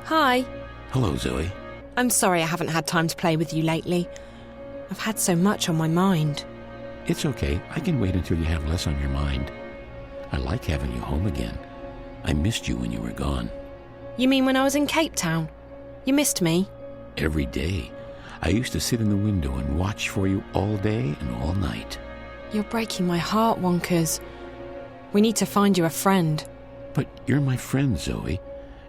Hi. Hello, Zoe. I'm sorry I haven't had time to play with you lately. I've had so much on my mind. It's okay. I can wait until you have less on your mind. I like having you home again. I missed you when you were gone. You mean when I was in Cape Town? You missed me? Every day. I used to sit in the window and watch for you all day and all night. You're breaking my heart, Wonkers. We need to find you a friend. But you're my friend, Zoe.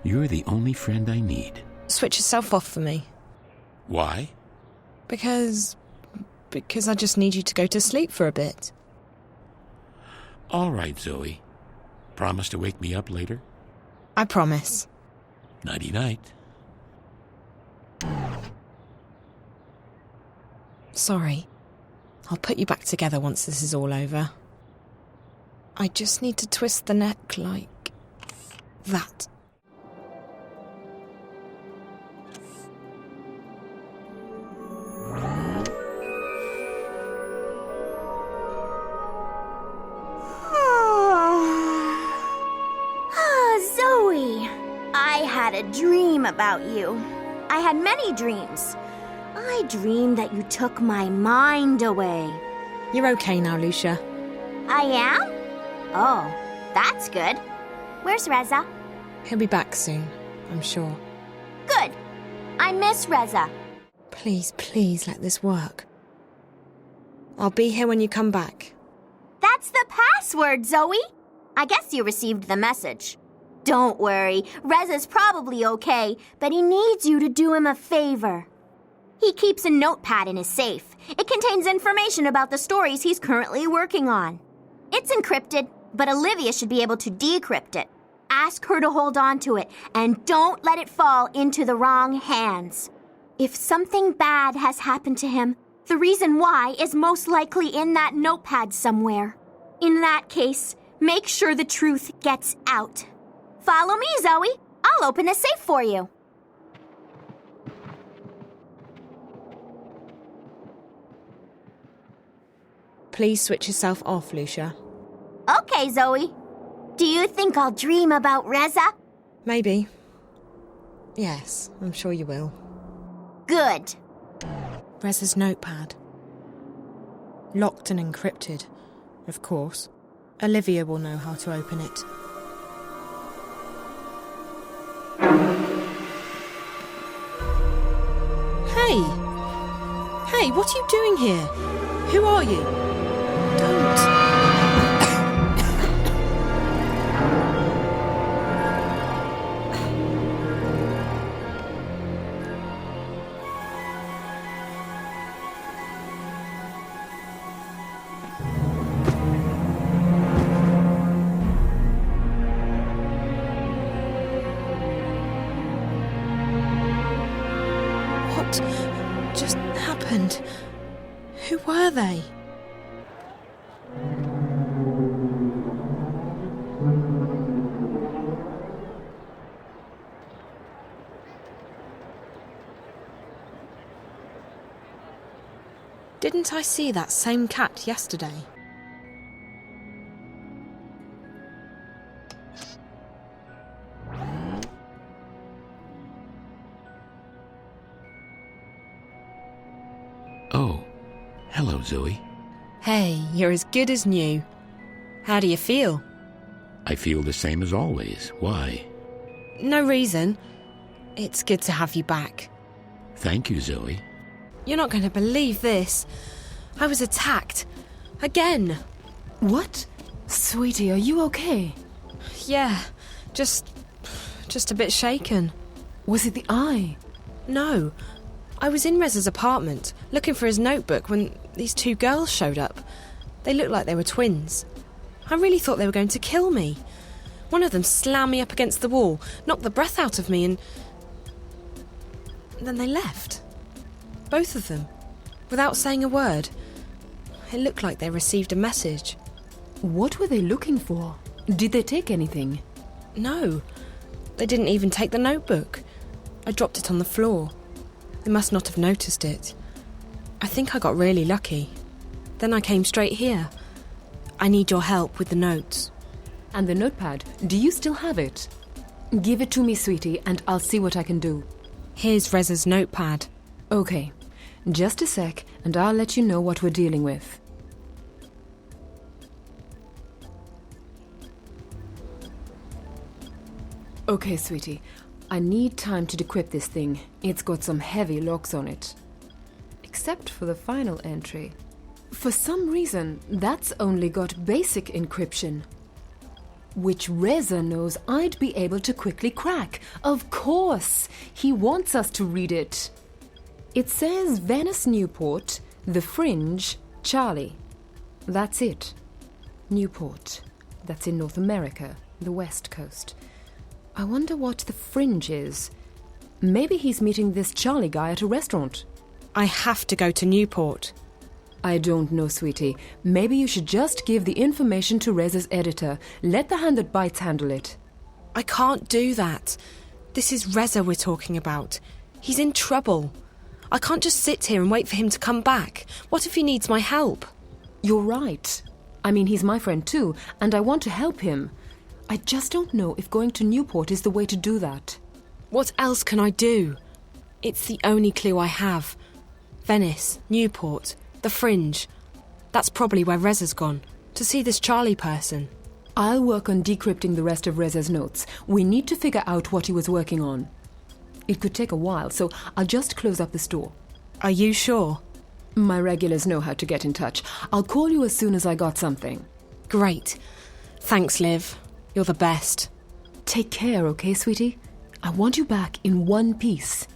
You're the only friend I need. Switch yourself off for me. Why? Because I just need you to go to sleep for a bit. All right, Zoe. Promise to wake me up later? I promise. Nighty-night. Sorry. I'll put you back together once this is all over. I just need to twist the neck like that. Zoe, I had a dream about you. I had many dreams. I dreamed that you took my mind away. You're okay now, Lucia. I am? Oh, that's good. Where's Reza? He'll be back soon, I'm sure. Good. I miss Reza. Please, please let this work. I'll be here when you come back. That's the password, Zoe. I guess you received the message. Don't worry, Reza's probably okay, but he needs you to do him a favor. He keeps a notepad in his safe. It contains information about the stories he's currently working on. It's encrypted, but Olivia should be able to decrypt it. Ask her to hold on to it, and don't let it fall into the wrong hands. If something bad has happened to him, the reason why is most likely in that notepad somewhere. In that case, make sure the truth gets out. Follow me, Zoe. I'll open the safe for you. Please switch yourself off, Lucia. Okay, Zoe. Do you think I'll dream about Reza? Maybe. Yes, I'm sure you will. Good. Reza's notepad. Locked and encrypted, of course. Olivia will know how to open it. Hey, what are you doing here? Who are you? Don't. What just happened? Who were they? Didn't I see that same cat yesterday? Oh, hello, Zoe. Hey, you're as good as new. How do you feel? I feel the same as always. Why? No reason. It's good to have you back. Thank you, Zoe. You're not going to believe this. I was attacked. Again. What? Sweetie, are you okay? Yeah, just a bit shaken. Was it the eye? No. I was in Reza's apartment, looking for his notebook when these two girls showed up. They looked like they were twins. I really thought they were going to kill me. One of them slammed me up against the wall, knocked the breath out of me, and then they left. Both of them, without saying a word. It looked like they received a message. What were they looking for? Did they take anything? No, they didn't even take the notebook. I dropped it on the floor. They must not have noticed it. I think I got really lucky. Then I came straight here. I need your help with the notes. And the notepad, do you still have it? Give it to me, sweetie, and I'll see what I can do. Here's Reza's notepad. Okay, just a sec, and I'll let you know what we're dealing with. Okay, sweetie. I need time to decrypt this thing. It's got some heavy locks on it. Except for the final entry. For some reason, that's only got basic encryption. Which Reza knows I'd be able to quickly crack. Of course! He wants us to read it. It says Venice Newport, The Fringe, Charlie. That's it. Newport. That's in North America, the West Coast. I wonder what The Fringe is. Maybe he's meeting this Charlie guy at a restaurant. I have to go to Newport. I don't know, sweetie. Maybe you should just give the information to Reza's editor. Let the hand that bites handle it. I can't do that. This is Reza we're talking about. He's in trouble. I can't just sit here and wait for him to come back. What if he needs my help? You're right. I mean, he's my friend too, and I want to help him. I just don't know if going to Newport is the way to do that. What else can I do? It's the only clue I have. Venice, Newport, The Fringe. That's probably where Reza's gone, to see this Charlie person. I'll work on decrypting the rest of Reza's notes. We need to figure out what he was working on. It could take a while, so I'll just close up the store. Are you sure? My regulars know how to get in touch. I'll call you as soon as I got something. Great. Thanks, Liv. You're the best. Take care, okay, sweetie? I want you back in one piece.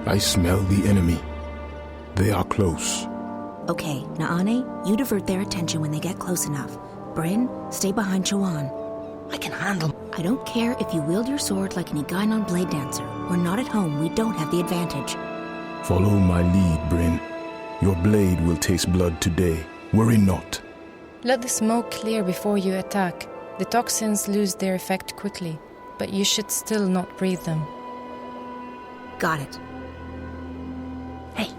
I smell the enemy. They are close. Okay, Naane, you divert their attention when they get close enough. Bryn, stay behind Chuan. I can handle. I don't care if you wield your sword like an Iganon blade dancer. We're not at home, we don't have the advantage. Follow my lead, Bryn. Your blade will taste blood today. Worry not. Let the smoke clear before you attack. The toxins lose their effect quickly, but you should still not breathe them. Got it. Hey,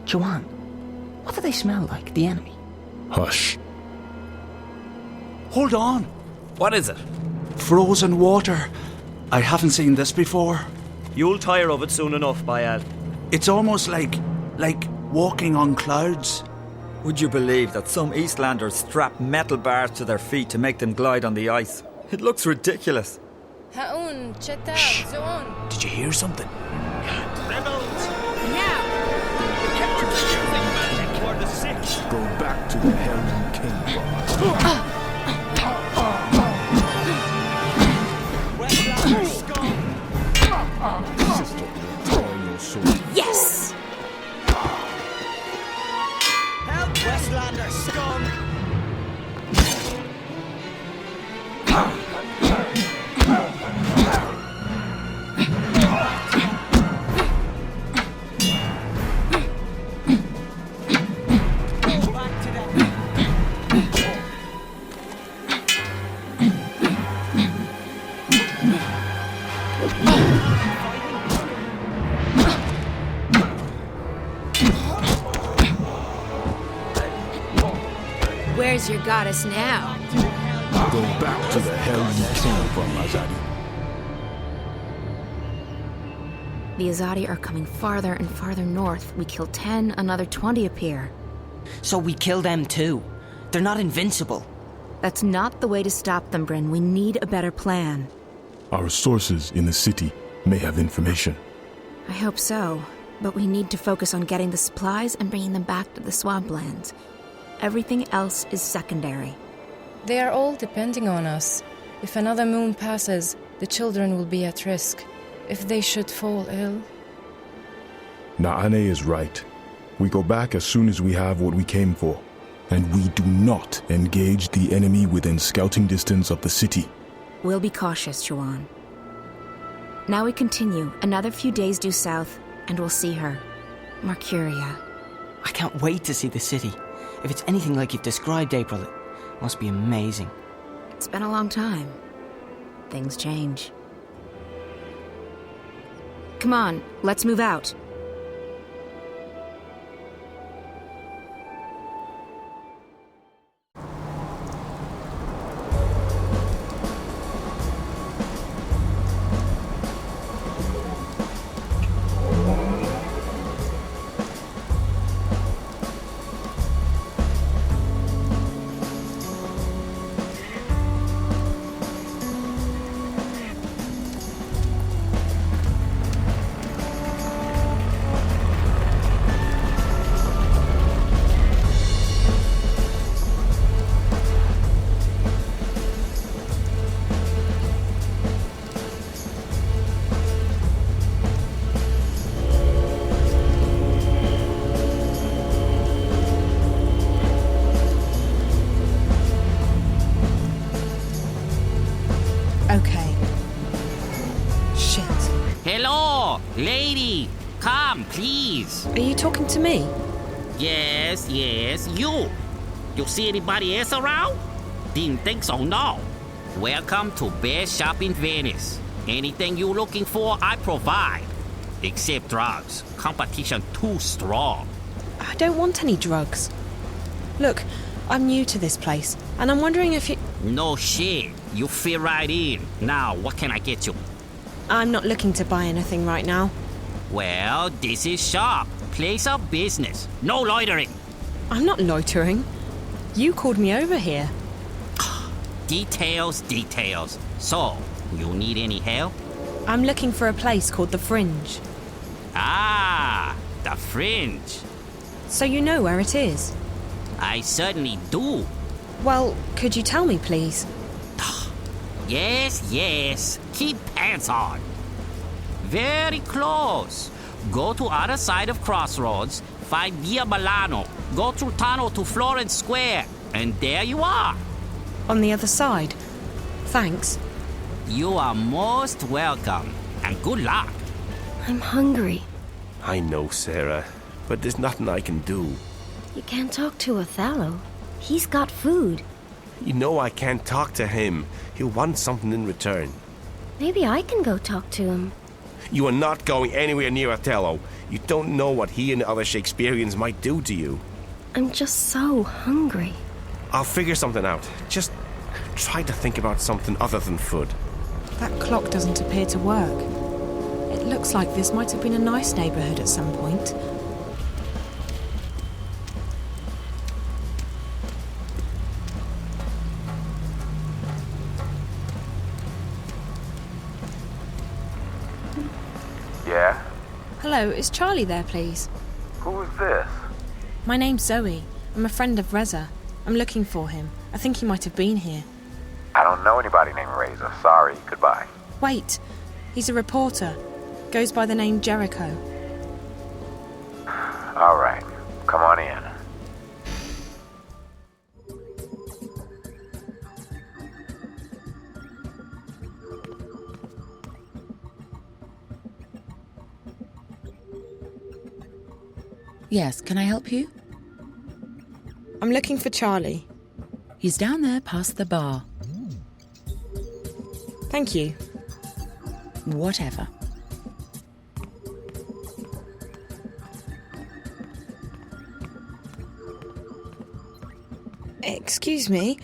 Chuan, what do they smell like, the enemy? Hush. Hold on. What is it? Frozen water. I haven't seen this before. You'll tire of it soon enough, Bayal. It's almost like walking on clouds. Would you believe that some Eastlanders strap metal bars to their feet to make them glide on the ice? It looks ridiculous. Haun, Cheta, Zoon. Did you hear something? Rebels! Now! The cowards are using magic for the sick. Go back to the Helm King. Sister, draw your sword. Yes! Help Westlander scum! Where's your goddess now? Go back to the hell you came from, Azadi. The Azadi are coming farther and farther north. We kill 10, another 20 appear. So we kill them too. They're not invincible. That's not the way to stop them, Bryn. We need a better plan. Our sources in the city may have information. I hope so. But we need to focus on getting the supplies and bringing them back to the swamplands. Everything else is secondary. They are all depending on us. If another moon passes, the children will be at risk. If they should fall ill... Naane is right. We go back as soon as we have what we came for. And we do not engage the enemy within scouting distance of the city. We'll be cautious, Chuan. Now we continue, another few days due south, and we'll see her. Mercuria. I can't wait to see the city. If it's anything like you've described, April, it must be amazing. It's been a long time. Things change. Come on, let's move out. Okay. Shit. Hello, lady. Come, please. Are you talking to me? Yes, you. You see anybody else around? Didn't think so, no. Welcome to Best Shop in Venice. Anything you're looking for, I provide. Except drugs. Competition too strong. I don't want any drugs. Look, I'm new to this place, and I'm wondering if you... No shit. You fit right in. Now, what can I get you? I'm not looking to buy anything right now. Well, this is shop. Place of business. No loitering. I'm not loitering. You called me over here. Details. So, you need any help? I'm looking for a place called The Fringe. Ah, The Fringe. So you know where it is? I certainly do. Well, could you tell me, please? Yes. Keep pants on. Very close. Go to other side of Crossroads, find Via Milano, go through tunnel to Florence Square, and there you are. On the other side. Thanks. You are most welcome, and good luck. I'm hungry. I know, Sarah, but there's nothing I can do. You can't talk to Othello. He's got food. You know I can't talk to him. He'll want something in return. Maybe I can go talk to him. You are not going anywhere near Othello. You don't know what he and the other Shakespeareans might do to you. I'm just so hungry. I'll figure something out. Just try to think about something other than food. That clock doesn't appear to work. It looks like this might have been a nice neighborhood at some point. Yeah? Hello, is Charlie there, please? Who's this? My name's Zoe. I'm a friend of Reza. I'm looking for him. I think he might have been here. I don't know anybody named Reza. Sorry, goodbye. Wait, he's a reporter. Goes by the name Jericho. All right, come on in. Yes, can I help you? I'm looking for Charlie. He's down there past the bar. Thank you. Whatever. Excuse me,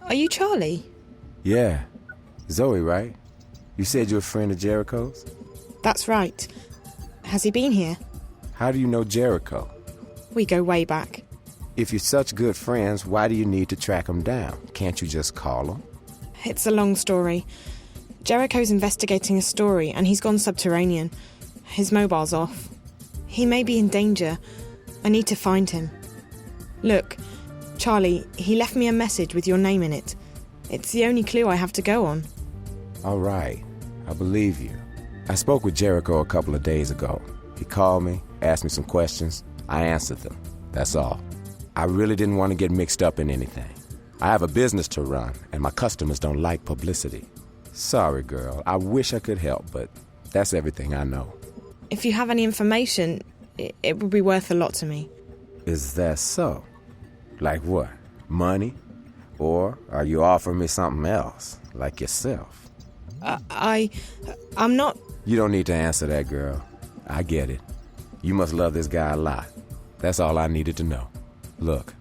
are you Charlie? Yeah. Zoe, right? You said you're a friend of Jericho's? That's right. Has he been here? How do you know Jericho? We go way back. If you're such good friends, why do you need to track him down? Can't you just call him? It's a long story. Jericho's investigating a story and he's gone subterranean. His mobile's off. He may be in danger. I need to find him. Look, Charlie, he left me a message with your name in it. It's the only clue I have to go on. All right, I believe you. I spoke with Jericho a couple of days ago. He called me, asked me some questions. I answered them. That's all. I really didn't want to get mixed up in anything. I have a business to run, and my customers don't like publicity. Sorry, girl. I wish I could help, but that's everything I know. If you have any information, it would be worth a lot to me. Is that so? Like what? Money? Or are you offering me something else, like yourself? I'm not... You don't need to answer that, girl. I get it. You must love this guy a lot. That's all I needed to know. Look,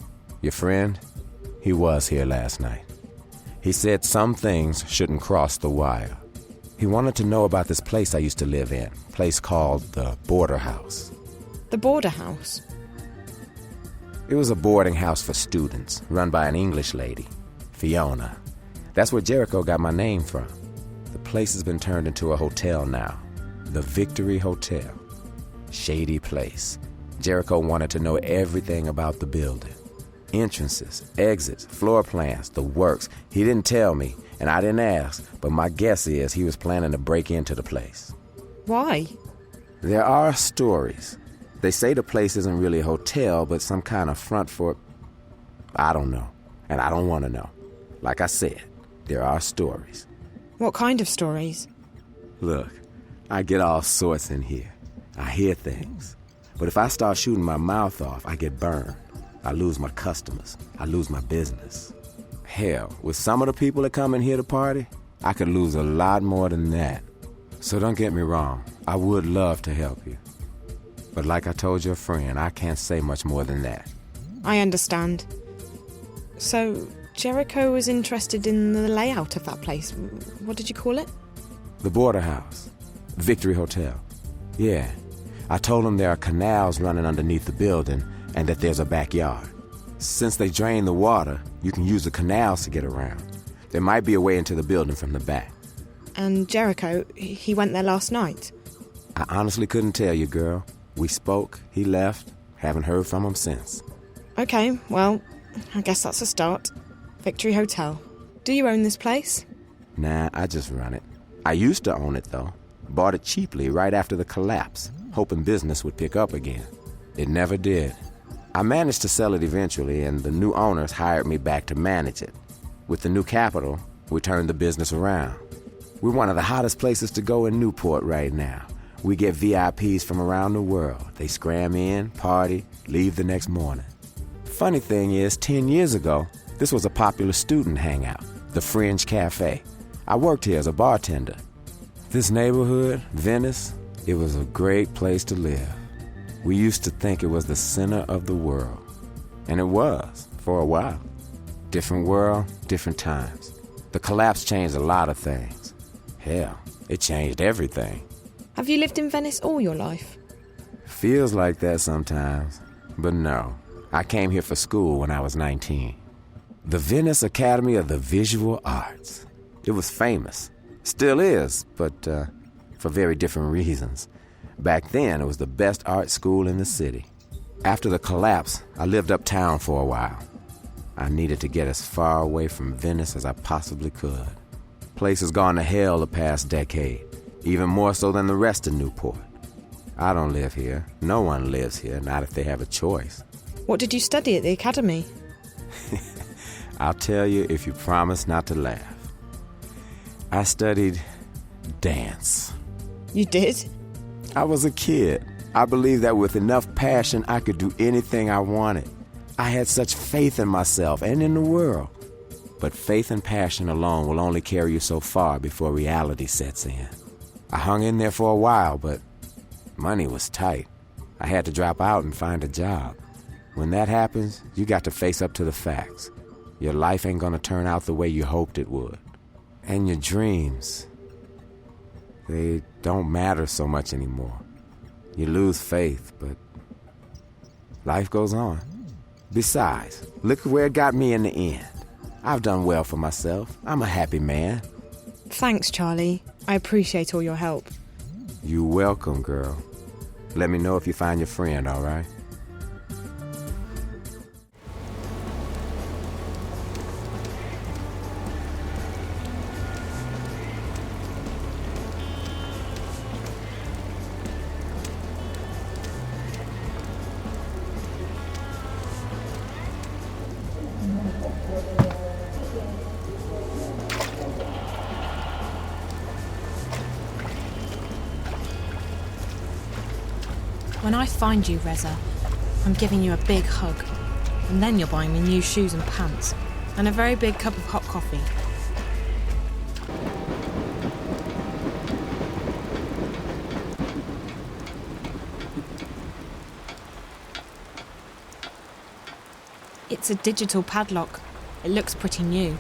your friend, he was here last night. He said some things shouldn't cross the wire. He wanted to know about this place I used to live in, a place called the Border House. The Border House? It was a boarding house for students, run by an English lady, Fiona. That's where Jericho got my name from. The place has been turned into a hotel now, the Victory Hotel. Shady place. Jericho wanted to know everything about the building. Entrances, exits, floor plans, the works. He didn't tell me, and I didn't ask, but my guess is he was planning to break into the place. Why? There are stories. They say the place isn't really a hotel, but some kind of front for... I don't know, and I don't want to know. Like I said, there are stories. What kind of stories? Look, I get all sorts in here. I hear things. But if I start shooting my mouth off, I get burned. I lose my customers. I lose my business. Hell, with some of the people that come in here to party, I could lose a lot more than that. So don't get me wrong. I would love to help you. But like I told your friend, I can't say much more than that. I understand. So, Jericho was interested in the layout of that place. What did you call it? The Border House. Victory Hotel. Yeah. I told him there are canals running underneath the building and that there's a backyard. Since they drain the water, you can use the canals to get around. There might be a way into the building from the back. And Jericho, he went there last night? I honestly couldn't tell you, girl. We spoke, he left, haven't heard from him since. Okay, well, I guess that's a start. Victory Hotel. Do you own this place? Nah, I just run it. I used to own it, though. Bought it cheaply right after the collapse, hoping business would pick up again. It never did. I managed to sell it eventually, and the new owners hired me back to manage it. With the new capital, we turned the business around. We're one of the hottest places to go in Newport right now. We get VIPs from around the world. They scram in, party, leave the next morning. Funny thing is, 10 years ago, this was a popular student hangout, the Fringe Cafe. I worked here as a bartender. This neighborhood, Venice, it was a great place to live. We used to think it was the center of the world. And it was, for a while. Different world, different times. The collapse changed a lot of things. Hell, it changed everything. Have you lived in Venice all your life? Feels like that sometimes. But no, I came here for school when I was 19. The Venice Academy of the Visual Arts. It was famous. Still is, but for very different reasons. Back then, it was the best art school in the city. After the collapse, I lived uptown for a while. I needed to get as far away from Venice as I possibly could. Place has gone to hell the past decade, even more so than the rest of Newport. I don't live here. No one lives here, not if they have a choice. What did you study at the academy? I'll tell you if you promise not to laugh. I studied dance. You did? I was a kid. I believed that with enough passion, I could do anything I wanted. I had such faith in myself and in the world. But faith and passion alone will only carry you so far before reality sets in. I hung in there for a while, but money was tight. I had to drop out and find a job. When that happens, you got to face up to the facts. Your life ain't gonna turn out the way you hoped it would. And your dreams, they don't matter so much anymore. You lose faith, but life goes on. Besides, look where it got me in the end. I've done well for myself. I'm a happy man. Thanks, Charlie. I appreciate all your help. You're welcome, girl. Let me know if you find your friend, all right? When I find you, Reza, I'm giving you a big hug. And then you're buying me new shoes and pants. And a very big cup of hot coffee. It's a digital padlock. It looks pretty new.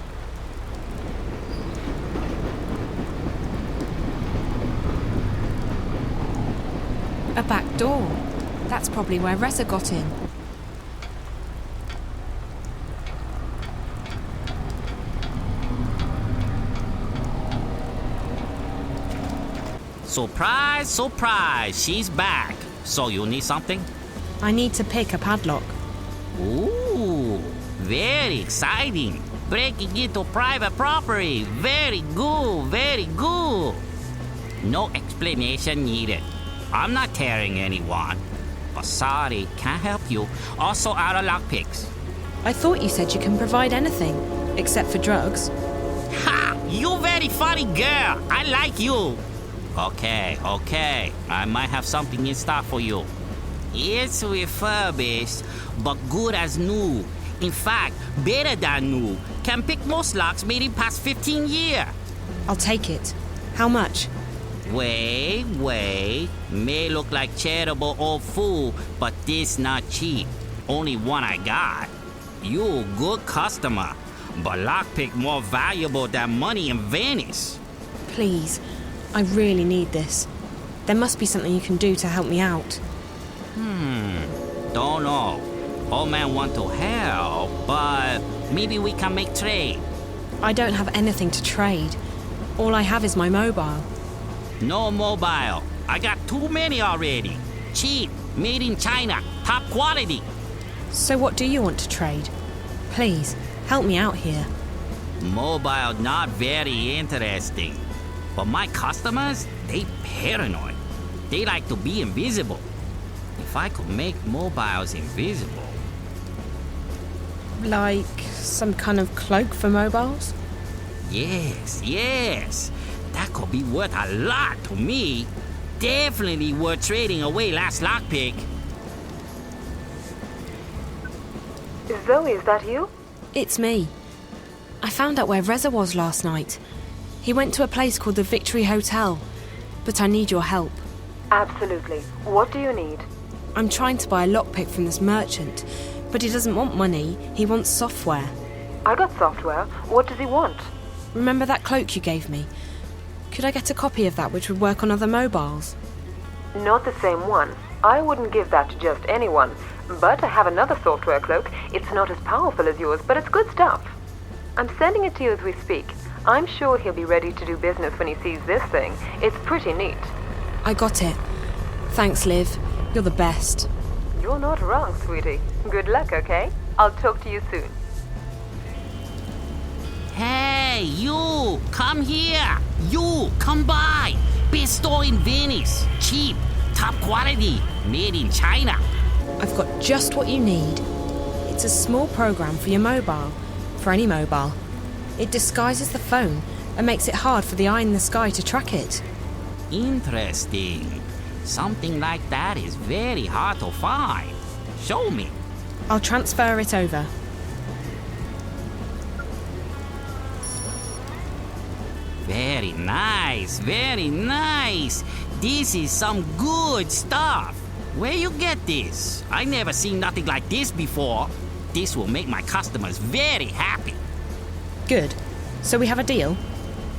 A back door. That's probably where Reza got in. Surprise, surprise, she's back. So you need something? I need to pick a padlock. Ooh, very exciting. Breaking into private property. Very good, very good. No explanation needed. I'm not tearing anyone. But sorry, can't help you. Also out of lockpicks. I thought you said you can provide anything, except for drugs. Ha! You very funny girl. I like you. Okay. I might have something in stock for you. It's refurbished, but good as new. In fact, better than new. Can pick most locks made in past 15 years. I'll take it. How much? Wait. May look like charitable old fool, but this not cheap. Only one I got. You good customer, but lockpick more valuable than money in Venice. Please, I really need this. There must be something you can do to help me out. Don't know. Old man want to help, but maybe we can make trade. I don't have anything to trade. All I have is my mobile. No mobile. I got too many already. Cheap, made in China, top quality. So what do you want to trade? Please, help me out here. Mobile not very interesting. But my customers, they paranoid. They like to be invisible. If I could make mobiles invisible. Like some kind of cloak for mobiles? Yes. That could be worth a lot to me. Definitely worth trading away last lockpick. Zoe, is that you? It's me. I found out where Reza was last night. He went to a place called the Victory Hotel. But I need your help. Absolutely. What do you need? I'm trying to buy a lockpick from this merchant, but he doesn't want money, he wants software. I got software. What does he want? Remember that cloak you gave me? Could I get a copy of that which would work on other mobiles? Not the same one. I wouldn't give that to just anyone. But I have another software cloak. It's not as powerful as yours, but it's good stuff. I'm sending it to you as we speak. I'm sure he'll be ready to do business when he sees this thing. It's pretty neat. I got it. Thanks, Liv. You're the best. You're not wrong, sweetie. Good luck, okay? I'll talk to you soon. Hey, you! Come here! You! Come by! Best store in Venice. Cheap, top quality, made in China. I've got just what you need. It's a small program for your mobile. For any mobile. It disguises the phone and makes it hard for the eye in the sky to track it. Interesting. Something like that is very hard to find. Show me. I'll transfer it over. Very nice, very nice. This is some good stuff. Where you get this? I never seen nothing like this before. This will make my customers very happy. Good. So we have a deal?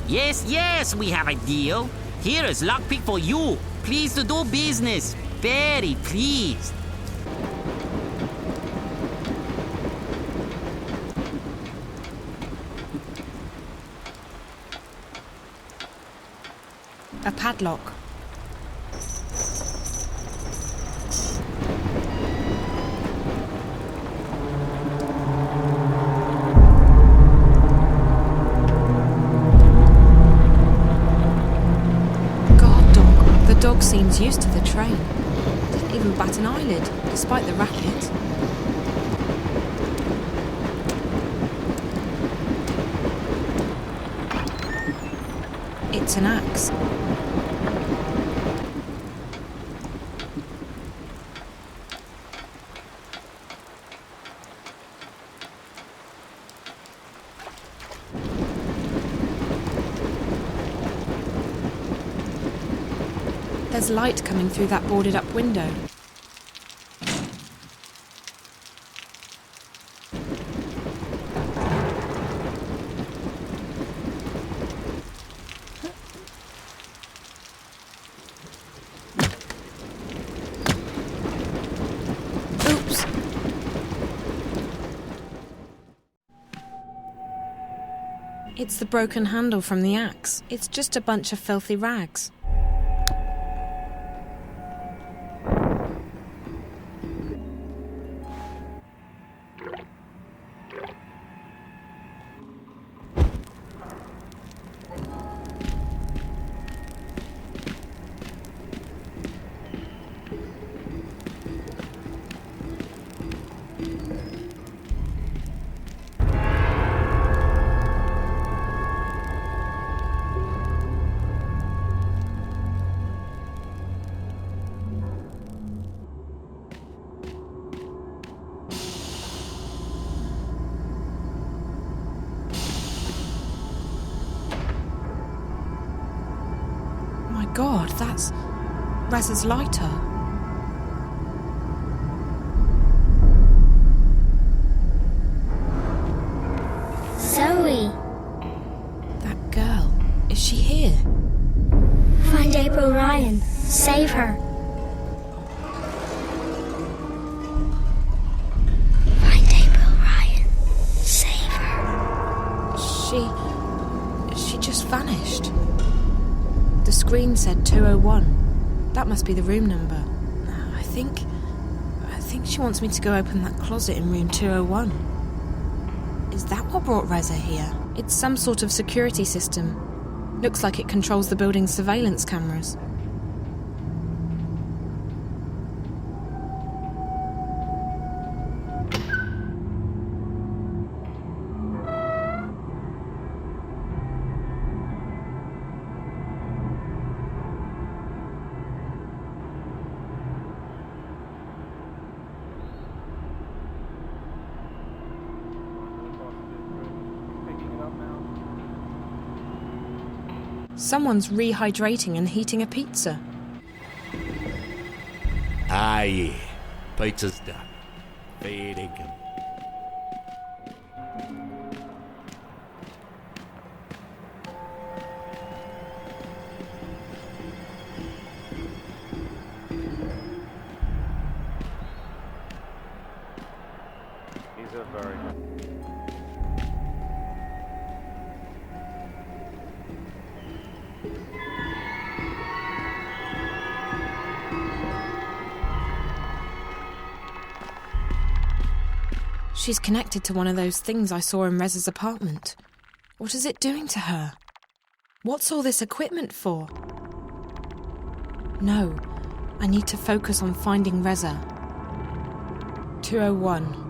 Yes, we have a deal. Here is lockpick for you. Pleased to do business. Very pleased. A padlock. dog seems used to the train. Didn't even bat an eyelid, despite the racket. It's an axe. There's light coming through that boarded-up window. Oops. It's the broken handle from the axe. It's just a bunch of filthy rags. God, that's Reza's lighter. Zoe! That girl, is she here? Find April Ryan. Save her. Find April Ryan. Save her. She just vanished. The screen said 201. That must be the room number. I think she wants me to go open that closet in room 201. Is that what brought Reza here? It's some sort of security system. Looks like it controls the building's surveillance cameras. Someone's rehydrating and heating a pizza. Ah, yeah. Pizza's done. Fair dinkum. He's a very good. She's connected to one of those things I saw in Reza's apartment. What is it doing to her? What's all this equipment for? No, I need to focus on finding Reza. 201.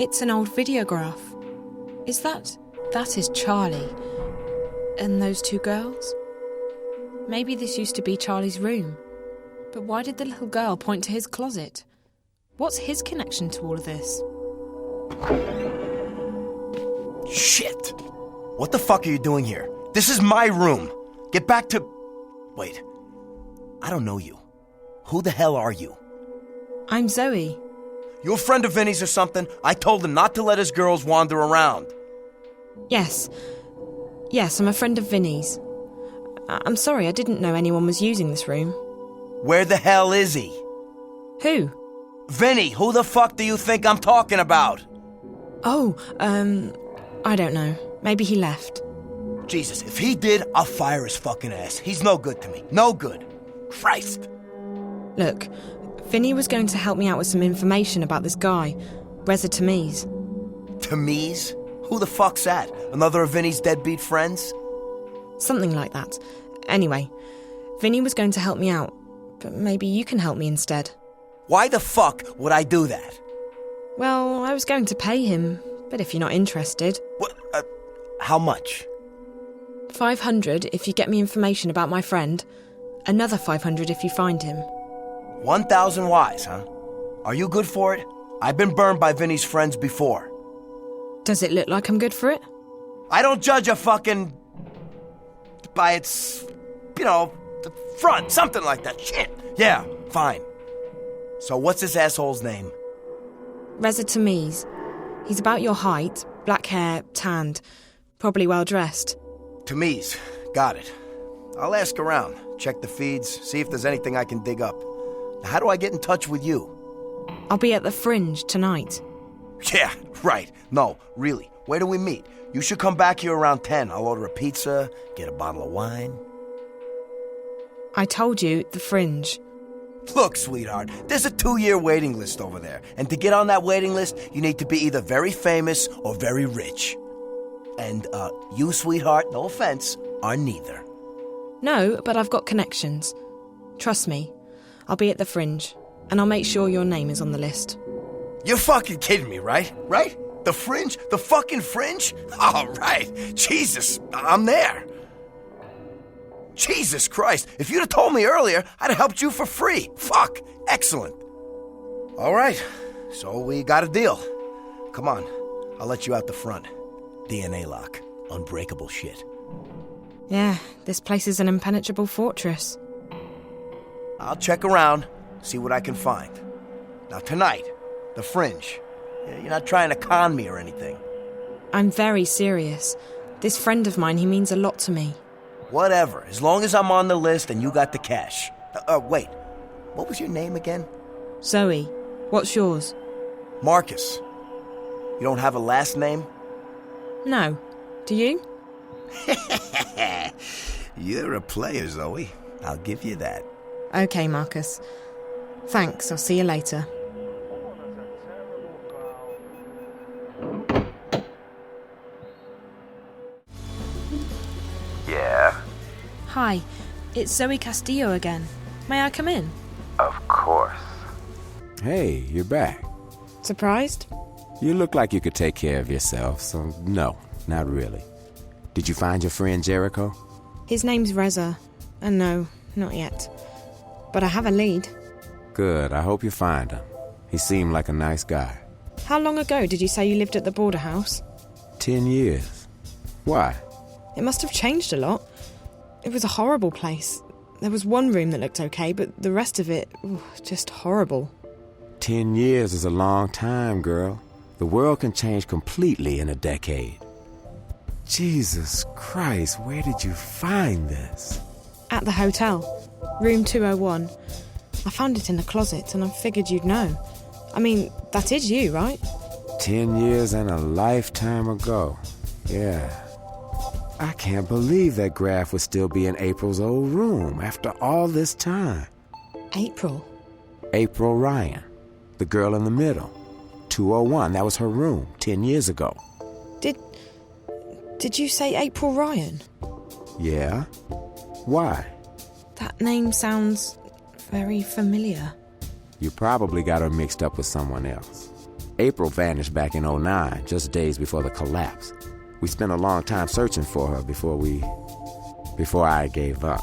It's an old videograph. Is that... That is Charlie. And those two girls? Maybe this used to be Charlie's room. But why did the little girl point to his closet? What's his connection to all of this? Shit! What the fuck are you doing here? This is my room! Get back to... Wait. I don't know you. Who the hell are you? I'm Zoe. You a friend of Vinny's or something? I told him not to let his girls wander around. Yes. Yes, I'm a friend of Vinny's. I'm sorry, I didn't know anyone was using this room. Where the hell is he? Who? Vinny, who the fuck do you think I'm talking about? Oh, I don't know. Maybe he left. Jesus, if he did, I'll fire his fucking ass. He's no good to me. No good. Christ. Look, Vinny was going to help me out with some information about this guy, Reza Tamiz. Tamiz? Who the fuck's that? Another of Vinny's deadbeat friends? Something like that. Anyway, Vinny was going to help me out, but maybe you can help me instead. Why the fuck would I do that? Well, I was going to pay him, but if you're not interested... What? How much? 500 if you get me information about my friend. Another 500 if you find him. 1,000 wise, huh? Are you good for it? I've been burned by Vinny's friends before. Does it look like I'm good for it? I don't judge a fucking... by its... the front, something like that. Shit. Yeah, fine. So what's this asshole's name? Reza Tamiz. He's about your height, black hair, tanned, probably well dressed. Tamiz. Got it. I'll ask around, check the feeds, see if there's anything I can dig up. Now, how do I get in touch with you? I'll be at the Fringe tonight. Yeah, right. No, really. Where do we meet? You should come back here around 10. I'll order a pizza, get a bottle of wine. I told you, the Fringe. Look, sweetheart, there's a 2-year waiting list over there. And to get on that waiting list, you need to be either very famous or very rich. And, you, sweetheart, no offense, are neither. No, but I've got connections. Trust me. I'll be at the Fringe, and I'll make sure your name is on the list. You're fucking kidding me, right? Right? The Fringe? The fucking Fringe? All right. Jesus, I'm there. Jesus Christ, if you'd have told me earlier, I'd have helped you for free. Fuck, excellent. All right, so we got a deal. Come on, I'll let you out the front. DNA lock, unbreakable shit. Yeah, this place is an impenetrable fortress. I'll check around, see what I can find. Now tonight, the Fringe. You're not trying to con me or anything. I'm very serious. This friend of mine, he means a lot to me. Whatever, as long as I'm on the list and you got the cash. Wait, what was your name again? Zoe. What's yours? Marcus. You don't have a last name? No. Do you? You're a player, Zoe. I'll give you that. Okay, Marcus. Thanks, I'll see you later. Yeah? Hi, it's Zoe Castillo again. May I come in? Of course. Hey, you're back. Surprised? You look like you could take care of yourself, so no, not really. Did you find your friend Jericho? His name's Reza. And no, not yet. But I have a lead. Good, I hope you find him. He seemed like a nice guy. How long ago did you say you lived at the border house? 10 years. Why? It must have changed a lot. It was a horrible place. There was one room that looked okay, but the rest of it, just horrible. 10 years is a long time, girl. The world can change completely in a decade. Jesus Christ, where did you find this? At the hotel. Room 201. I found it in the closet, and I figured you'd know. I mean, that is you, right? 10 years and a lifetime ago. Yeah. I can't believe that graph would still be in April's old room after all this time. April? April Ryan. The girl in the middle. 201, that was her room 10 years ago. Did you say April Ryan? Yeah. Why? That name sounds very familiar. You probably got her mixed up with someone else. April vanished back in '09, just days before the collapse. We spent a long time searching for her before I gave up.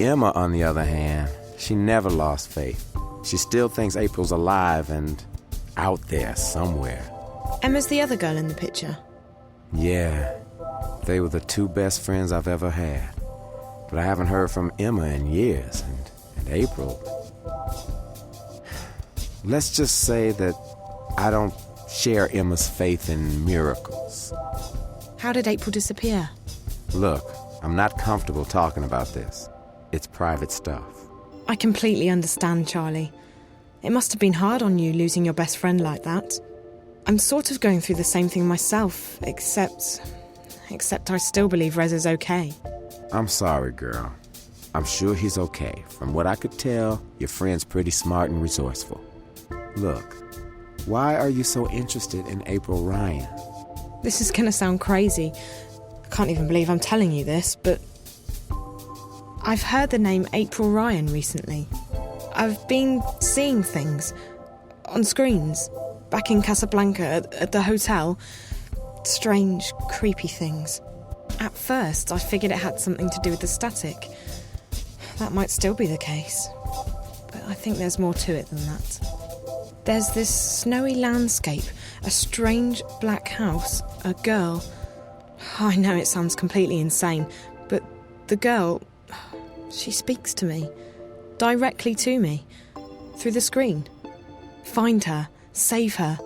Emma, on the other hand, she never lost faith. She still thinks April's alive and out there somewhere. Emma's the other girl in the picture. Yeah, they were the two best friends I've ever had. But I haven't heard from Emma in years, and April. Let's just say that I don't share Emma's faith in miracles. How did April disappear? Look, I'm not comfortable talking about this. It's private stuff. I completely understand, Charlie. It must have been hard on you losing your best friend like that. I'm sort of going through the same thing myself, except I still believe Rez is okay. I'm sorry, girl. I'm sure he's okay. From what I could tell, your friend's pretty smart and resourceful. Look, why are you so interested in April Ryan? This is gonna sound crazy. I can't even believe I'm telling you this, but I've heard the name April Ryan recently. I've been seeing things on screens, back in Casablanca at the hotel. Strange, creepy things. At first, I figured it had something to do with the static. That might still be the case, but I think there's more to it than that. There's this snowy landscape, a strange black house, a girl. I know it sounds completely insane, but the girl, she speaks to me, directly to me, through the screen. Find her, save her.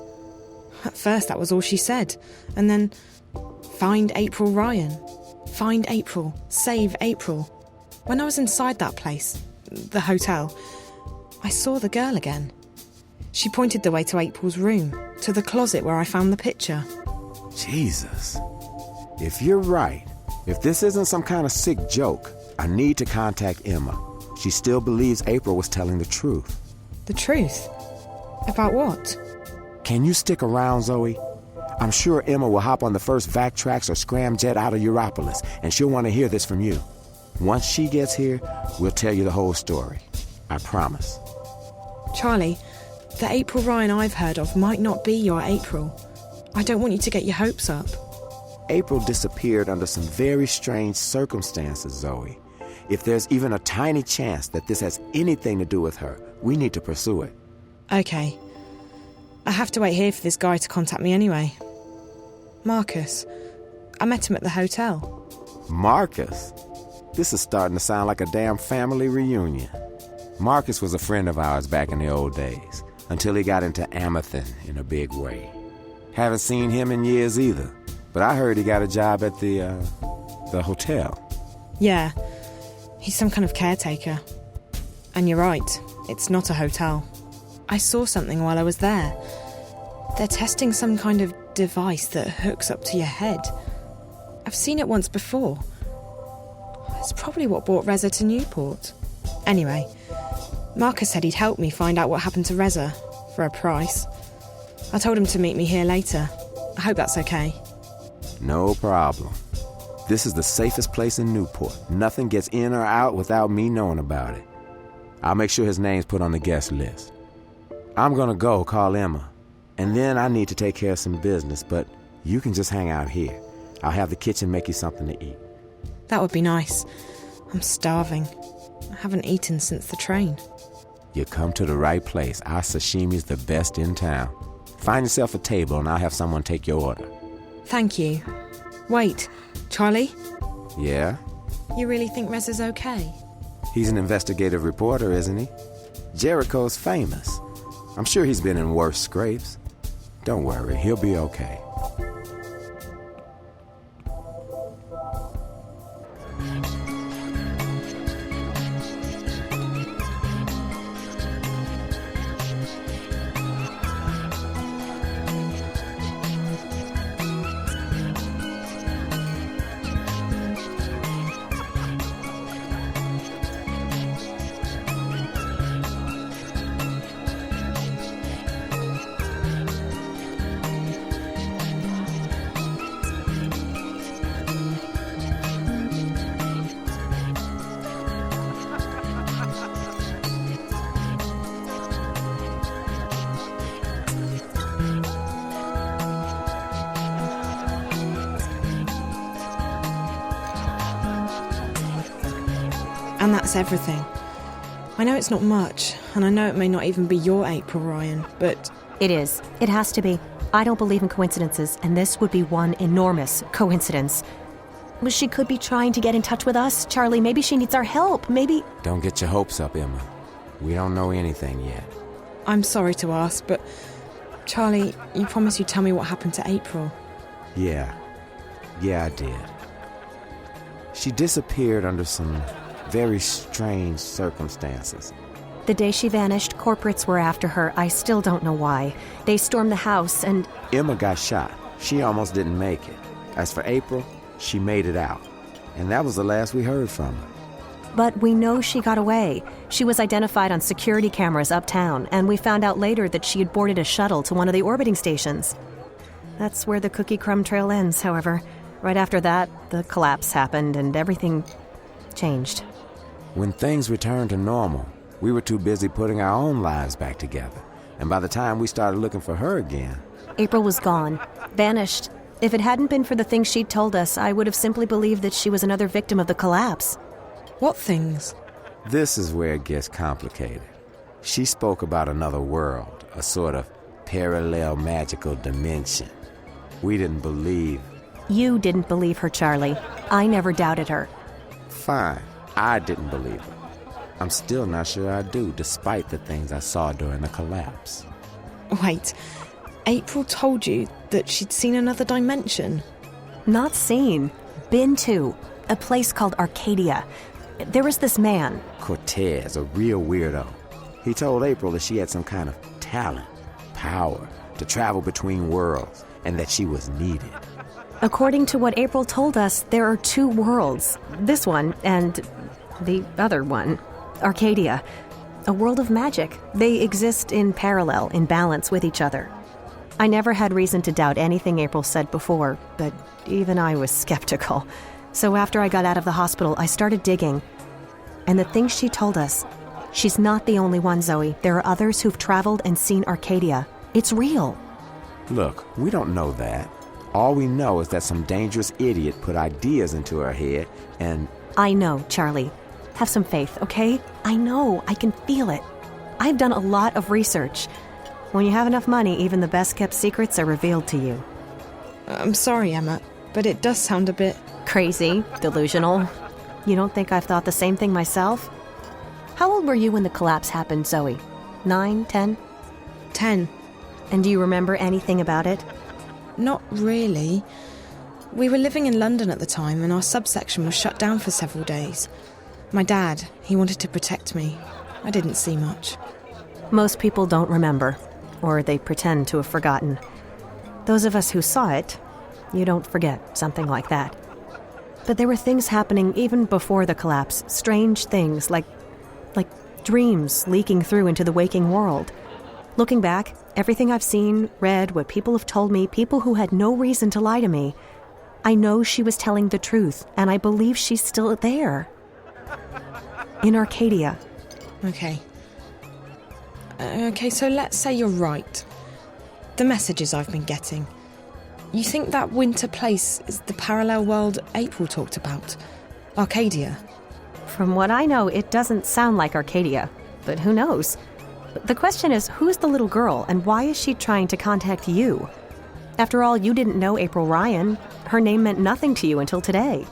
At first that was all she said, and then, find April Ryan. Find April, save April. When I was inside that place, the hotel, I saw the girl again. She pointed the way to April's room, to the closet where I found the picture. Jesus. If you're right, if this isn't some kind of sick joke, I need to contact Emma. She still believes April was telling the truth. The truth? About what? Can you stick around, Zoe? I'm sure Emma will hop on the first Vactrax or scramjet out of Europolis, and she'll want to hear this from you. Once she gets here, we'll tell you the whole story. I promise. Charlie, the April Ryan I've heard of might not be your April. I don't want you to get your hopes up. April disappeared under some very strange circumstances, Zoe. If there's even a tiny chance that this has anything to do with her, we need to pursue it. Okay. I have to wait here for this guy to contact me anyway. Marcus. I met him at the hotel. Marcus? This is starting to sound like a damn family reunion. Marcus was a friend of ours back in the old days, until he got into Amethyst in a big way. Haven't seen him in years either, but I heard he got a job at the hotel. Yeah, he's some kind of caretaker. And you're right, it's not a hotel. I saw something while I was there. They're testing some kind of device that hooks up to your head. I've seen it once before. It's probably what brought Reza to Newport. Anyway, Marcus said he'd help me find out what happened to Reza, for a price. I told him to meet me here later. I hope that's okay. No problem. This is the safest place in Newport. Nothing gets in or out without me knowing about it. I'll make sure his name's put on the guest list. I'm gonna go call Emma, and then I need to take care of some business, but you can just hang out here. I'll have the kitchen make you something to eat. That would be nice. I'm starving. I haven't eaten since the train. You come to the right place. Our sashimi's the best in town. Find yourself a table and I'll have someone take your order. Thank you. Wait, Charlie? Yeah? You really think Reza's okay? He's an investigative reporter, isn't he? Jericho's famous. I'm sure he's been in worse scrapes. Don't worry, he'll be okay. And that's everything. I know it's not much, and I know it may not even be your April, Ryan, but... It is. It has to be. I don't believe in coincidences, and this would be one enormous coincidence. She could be trying to get in touch with us. Charlie, maybe she needs our help. Maybe... Don't get your hopes up, Emma. We don't know anything yet. I'm sorry to ask, but... Charlie, you promised you'd tell me what happened to April. Yeah, I did. She disappeared under some very strange circumstances. The day she vanished, corporates were after her. I still don't know why. They stormed the house and... Emma got shot. She almost didn't make it. As for April, she made it out. And that was the last we heard from her. But we know she got away. She was identified on security cameras uptown, and we found out later that she had boarded a shuttle to one of the orbiting stations. That's where the cookie crumb trail ends, however. Right after that, the collapse happened and everything changed. When things returned to normal, we were too busy putting our own lives back together. And by the time we started looking for her again... April was gone. Vanished. If it hadn't been for the things she'd told us, I would have simply believed that she was another victim of the collapse. What things? This is where it gets complicated. She spoke about another world, a sort of parallel magical dimension. We didn't believe. You didn't believe her, Charlie. I never doubted her. Fine. I didn't believe her. I'm still not sure I do, despite the things I saw during the collapse. Wait, April told you that she'd seen another dimension? Not seen. Been to. A place called Arcadia. There was this man. Cortez, a real weirdo. He told April that she had some kind of talent, power, to travel between worlds, and that she was needed. According to what April told us, there are two worlds. This one and the other one. Arcadia. A world of magic. They exist in parallel, in balance with each other. I never had reason to doubt anything April said before, but even I was skeptical. So after I got out of the hospital, I started digging. And the things she told us, she's not the only one, Zoe. There are others who've traveled and seen Arcadia. It's real. Look, we don't know that. All we know is that some dangerous idiot put ideas into her head and... I know, Charlie. Have some faith, okay? I know. I can feel it. I've done a lot of research. When you have enough money, even the best-kept secrets are revealed to you. I'm sorry, Emma, but it does sound a bit... Crazy, delusional. You don't think I've thought the same thing myself? How old were you when the collapse happened, Zoe? 9, 10? 10. And do you remember anything about it? Not really. We were living in London at the time, and our subsection was shut down for several days. My dad, he wanted to protect me. I didn't see much. Most people don't remember, or they pretend to have forgotten. Those of us who saw it, you don't forget something like that. But there were things happening even before the collapse, strange things like dreams leaking through into the waking world. Looking back, everything I've seen, read, what people have told me, people who had no reason to lie to me, I know she was telling the truth, and I believe she's still there. In Arcadia. Okay. Okay, so let's say you're right. The messages I've been getting. You think that winter place is the parallel world April talked about? Arcadia? From what I know, it doesn't sound like Arcadia, but who knows? The question is, who's the little girl, and why is she trying to contact you? After all, you didn't know April Ryan. Her name meant nothing to you until today.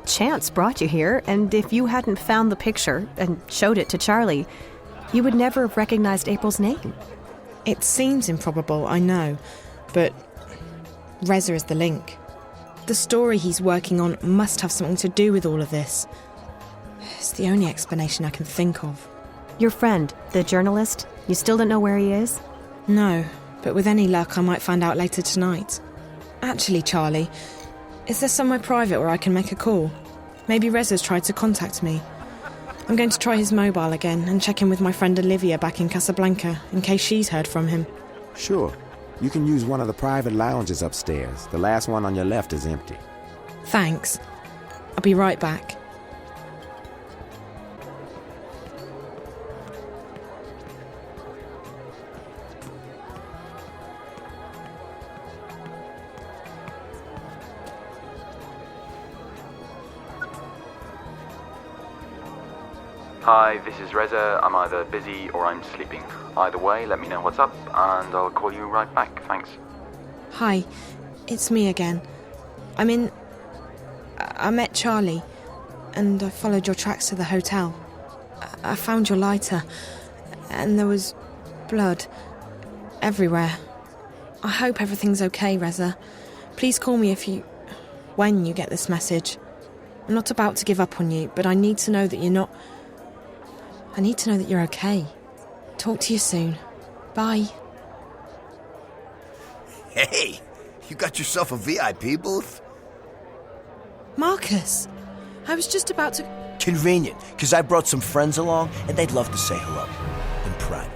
Chance brought you here, and if you hadn't found the picture and showed it to Charlie, you would never have recognized April's name. It seems improbable, I know, but Reza is the link. The story he's working on must have something to do with all of this. It's the only explanation I can think of. Your friend, the journalist, you still don't know where he is? No, but with any luck I might find out later tonight. Actually, Charlie, is there somewhere private where I can make a call? Maybe Reza's tried to contact me. I'm going to try his mobile again and check in with my friend Olivia back in Casablanca, in case she's heard from him. Sure. You can use one of the private lounges upstairs. The last one on your left is empty. Thanks. I'll be right back. Hi, this is Reza. I'm either busy or I'm sleeping. Either way, let me know what's up, and I'll call you right back. Thanks. Hi, it's me again. I met Charlie, and I followed your tracks to the hotel. I found your lighter, and there was blood everywhere. I hope everything's okay, Reza. Please call me when you get this message. I'm not about to give up on you, but I need to know that you're not... I need to know that you're okay. Talk to you soon. Bye. Hey, you got yourself a VIP booth? Marcus, I was just about to... Convenient, because I brought some friends along, and they'd love to say hello. In private.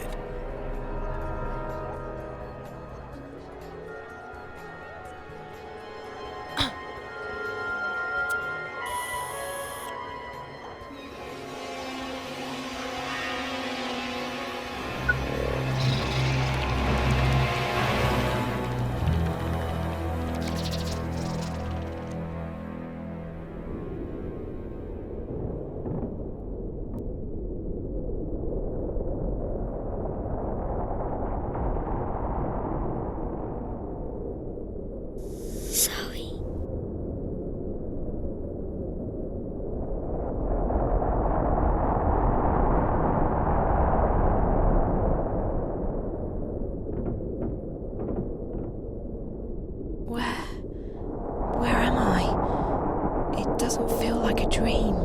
Where am I? It doesn't feel like a dream.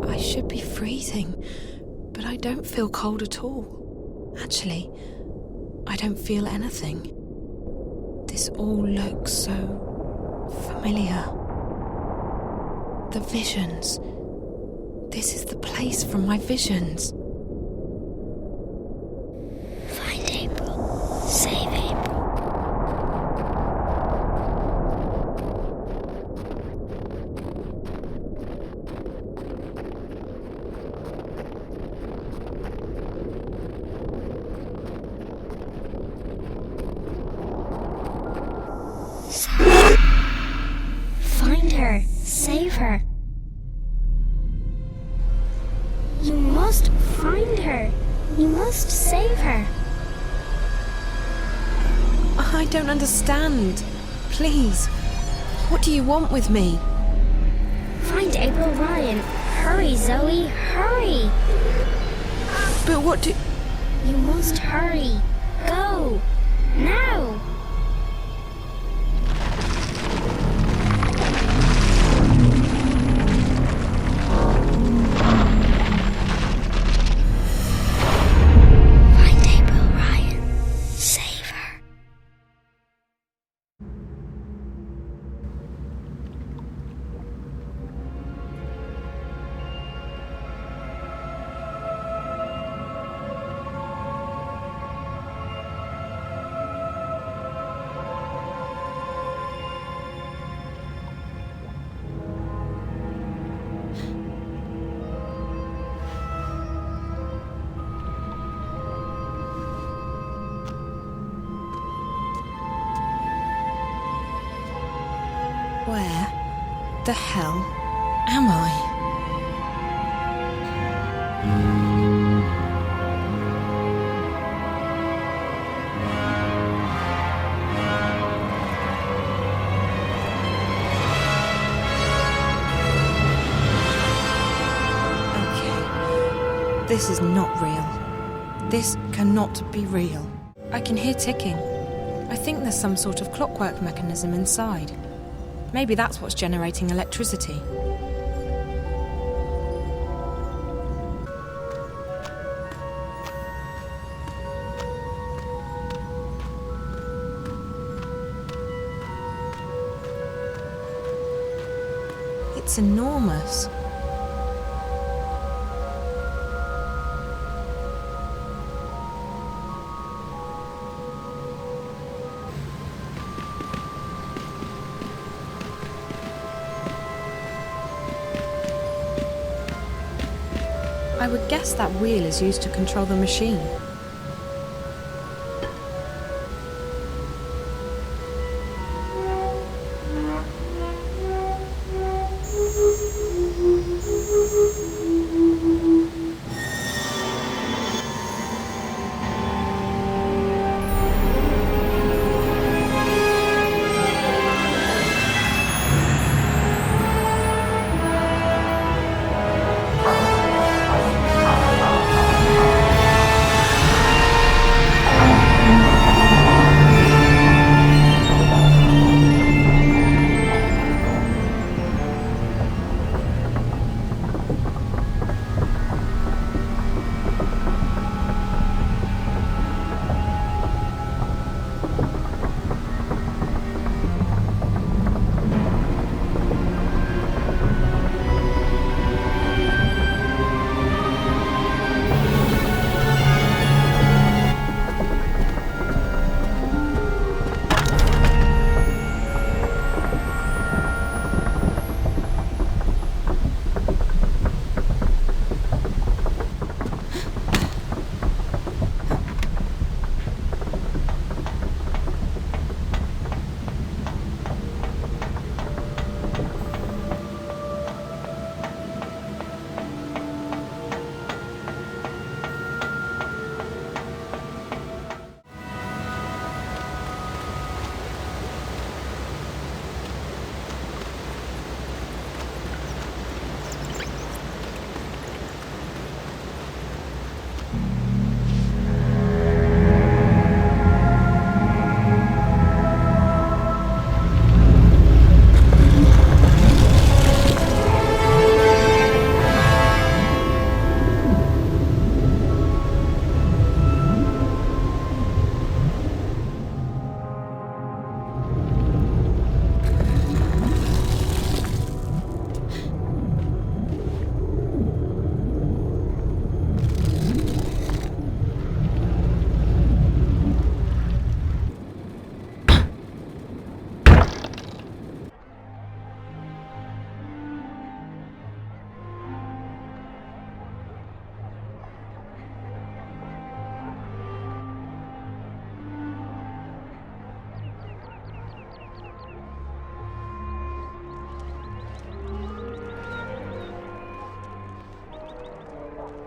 I should be freezing, but I don't feel cold at all. Actually, I don't feel anything. This all looks so familiar. The visions. This is the place from my visions. Find April. Save April. Find her. Save her. You must find her. You must save her. I don't understand. Please, what do you want with me? Find April Ryan. Hurry, Zoe, hurry. But what do... You must hurry. Go. Now. Find April Ryan. Save her. Where the hell am I? Okay, this is not real. This cannot be real. I can hear ticking. I think there's some sort of clockwork mechanism inside. Maybe that's what's generating electricity. It's enormous. I would guess that wheel is used to control the machine.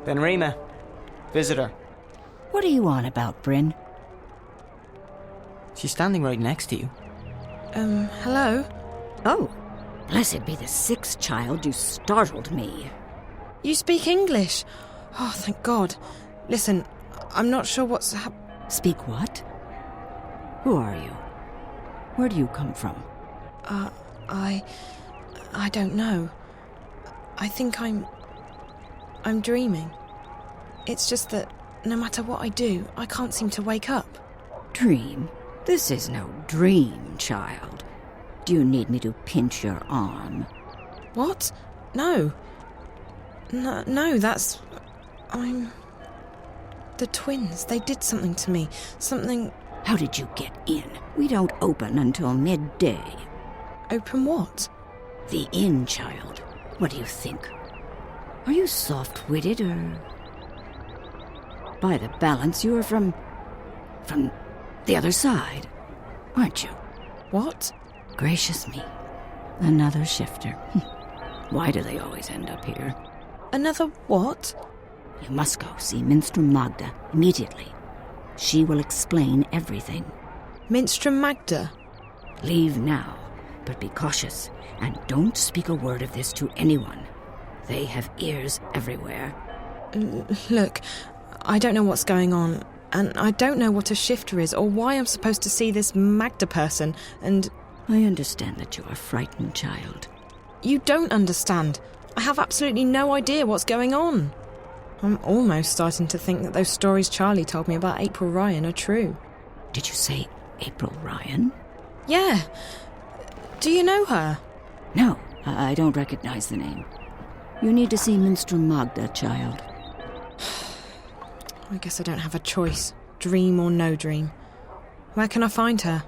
Benrima. Visitor. What are you on about, Bryn? She's standing right next to you. Hello? Oh, blessed be the sixth child, you startled me. You speak English? Oh, thank God. Listen, I'm not sure what's Speak what? Who are you? Where do you come from? I don't know. I think I'm dreaming. It's just that no matter what I do, I can't seem to wake up. Dream? This is no dream, child. Do you need me to pinch your arm? What? No. No, that's... The twins, they did something to me. Something... How did you get in? We don't open until midday. Open what? The inn, child. What do you think? Are you soft-witted, or... By the balance, you are from the other side, aren't you? What? Gracious me. Another shifter. Why do they always end up here? Another what? You must go see Minstrel Magda immediately. She will explain everything. Minstrel Magda? Leave now, but be cautious, and don't speak a word of this to anyone. They have ears everywhere. Look, I don't know what's going on, and I don't know what a shifter is or why I'm supposed to see this Magda person, and... I understand that you are frightened, child. You don't understand. I have absolutely no idea what's going on. I'm almost starting to think that those stories Charlie told me about April Ryan are true. Did you say April Ryan? Yeah. Do you know her? No, I don't recognize the name. You need to see Minstrel Magda, child. I guess I don't have a choice, dream or no dream. Where can I find her?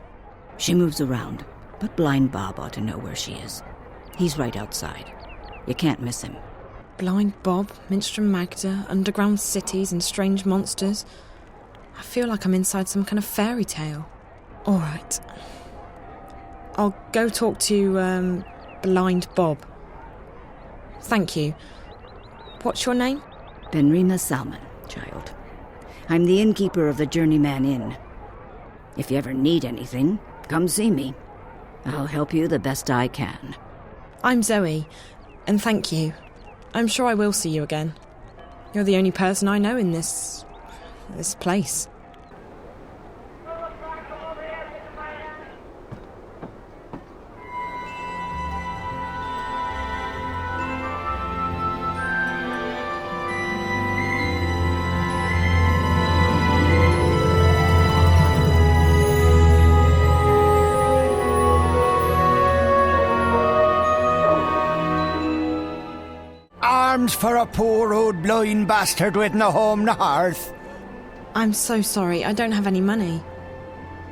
She moves around, but Blind Bob ought to know where she is. He's right outside. You can't miss him. Blind Bob, Minstrel Magda, underground cities and strange monsters. I feel like I'm inside some kind of fairy tale. All right. I'll go talk to, Blind Bob. Thank you. What's your name? Benrima Salmon, child. I'm the innkeeper of the Journeyman Inn. If you ever need anything, come see me. I'll help you the best I can. I'm Zoe, and thank you. I'm sure I will see you again. You're the only person I know in this place. Arms for a poor old blind bastard with no home no hearth. I'm so sorry, I don't have any money.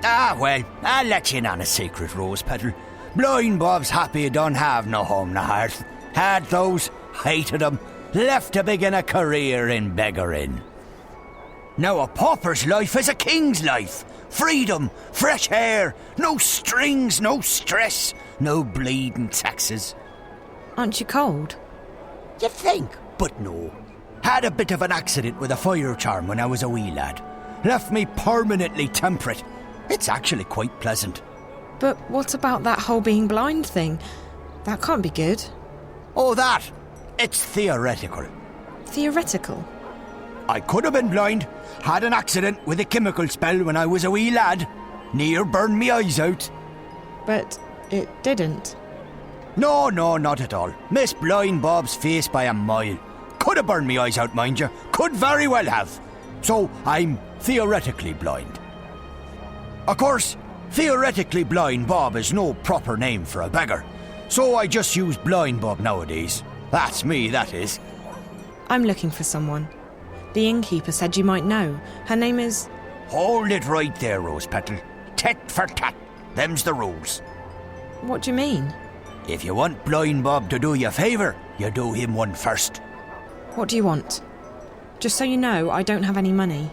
Ah, well, I'll let you in on a secret, Rose Petal. Blind Bob's happy he don't have no home no hearth. Had those, hated them, left to begin a career in beggaring. Now a pauper's life is a king's life. Freedom, fresh air, no strings, no stress, no bleeding taxes. Aren't you cold? You'd think, but no. Had a bit of an accident with a fire charm when I was a wee lad. Left me permanently temperate. It's actually quite pleasant. But what about that whole being blind thing? That can't be good. Oh, that? It's theoretical. Theoretical? I could have been blind. Had an accident with a chemical spell when I was a wee lad. Near burned me eyes out. But it didn't. No, not at all. Missed Blind Bob's face by a mile. Could have burned me eyes out, mind you. Could very well have. So I'm theoretically blind. Of course, theoretically Blind Bob is no proper name for a beggar. So I just use Blind Bob nowadays. That's me, that is. I'm looking for someone. The innkeeper said you might know. Her name is... Hold it right there, Rose Petal. Tit for tat. Them's the rules. What do you mean? If you want Blind Bob to do you a favour, you do him one first. What do you want? Just so you know, I don't have any money.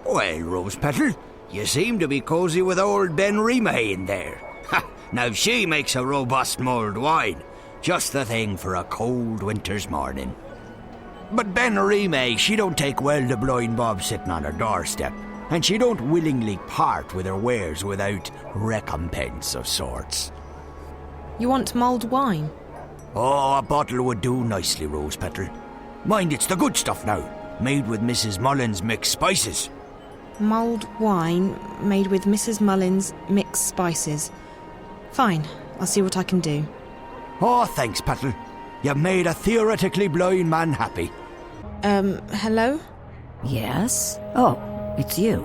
Well, Rose Petal, you seem to be cosy with old Benrima in there. Ha! Now she makes a robust mulled wine. Just the thing for a cold winter's morning. But Ben Rime, she don't take well to blind Bob sitting on her doorstep, and she don't willingly part with her wares without recompense of sorts. You want mulled wine? Oh, a bottle would do nicely, Rose Petal. Mind, it's the good stuff now, made with Mrs. Mullins' mixed spices. Mulled wine made with Mrs. Mullins' mixed spices. Fine, I'll see what I can do. Oh, thanks, Petal. You've made a theoretically blind man happy. Hello? Yes? Oh, it's you.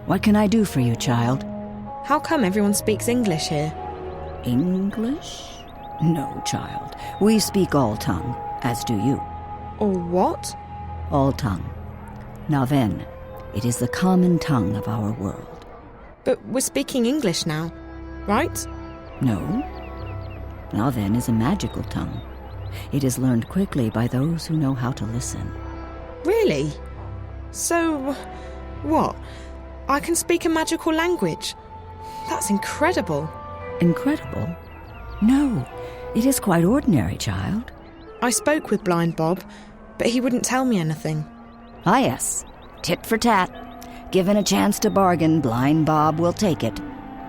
What can I do for you, child? How come everyone speaks English here? English? No, child. We speak all tongue, as do you. Or what? All tongue. Now then, it is the common tongue of our world. But we're speaking English now, right? No. Now then is a magical tongue. It is learned quickly by those who know how to listen. Really? So, what? I can speak a magical language? That's incredible. Incredible? No, it is quite ordinary, child. I spoke with Blind Bob, but he wouldn't tell me anything. Ah, yes. Tit for tat. Given a chance to bargain, Blind Bob will take it.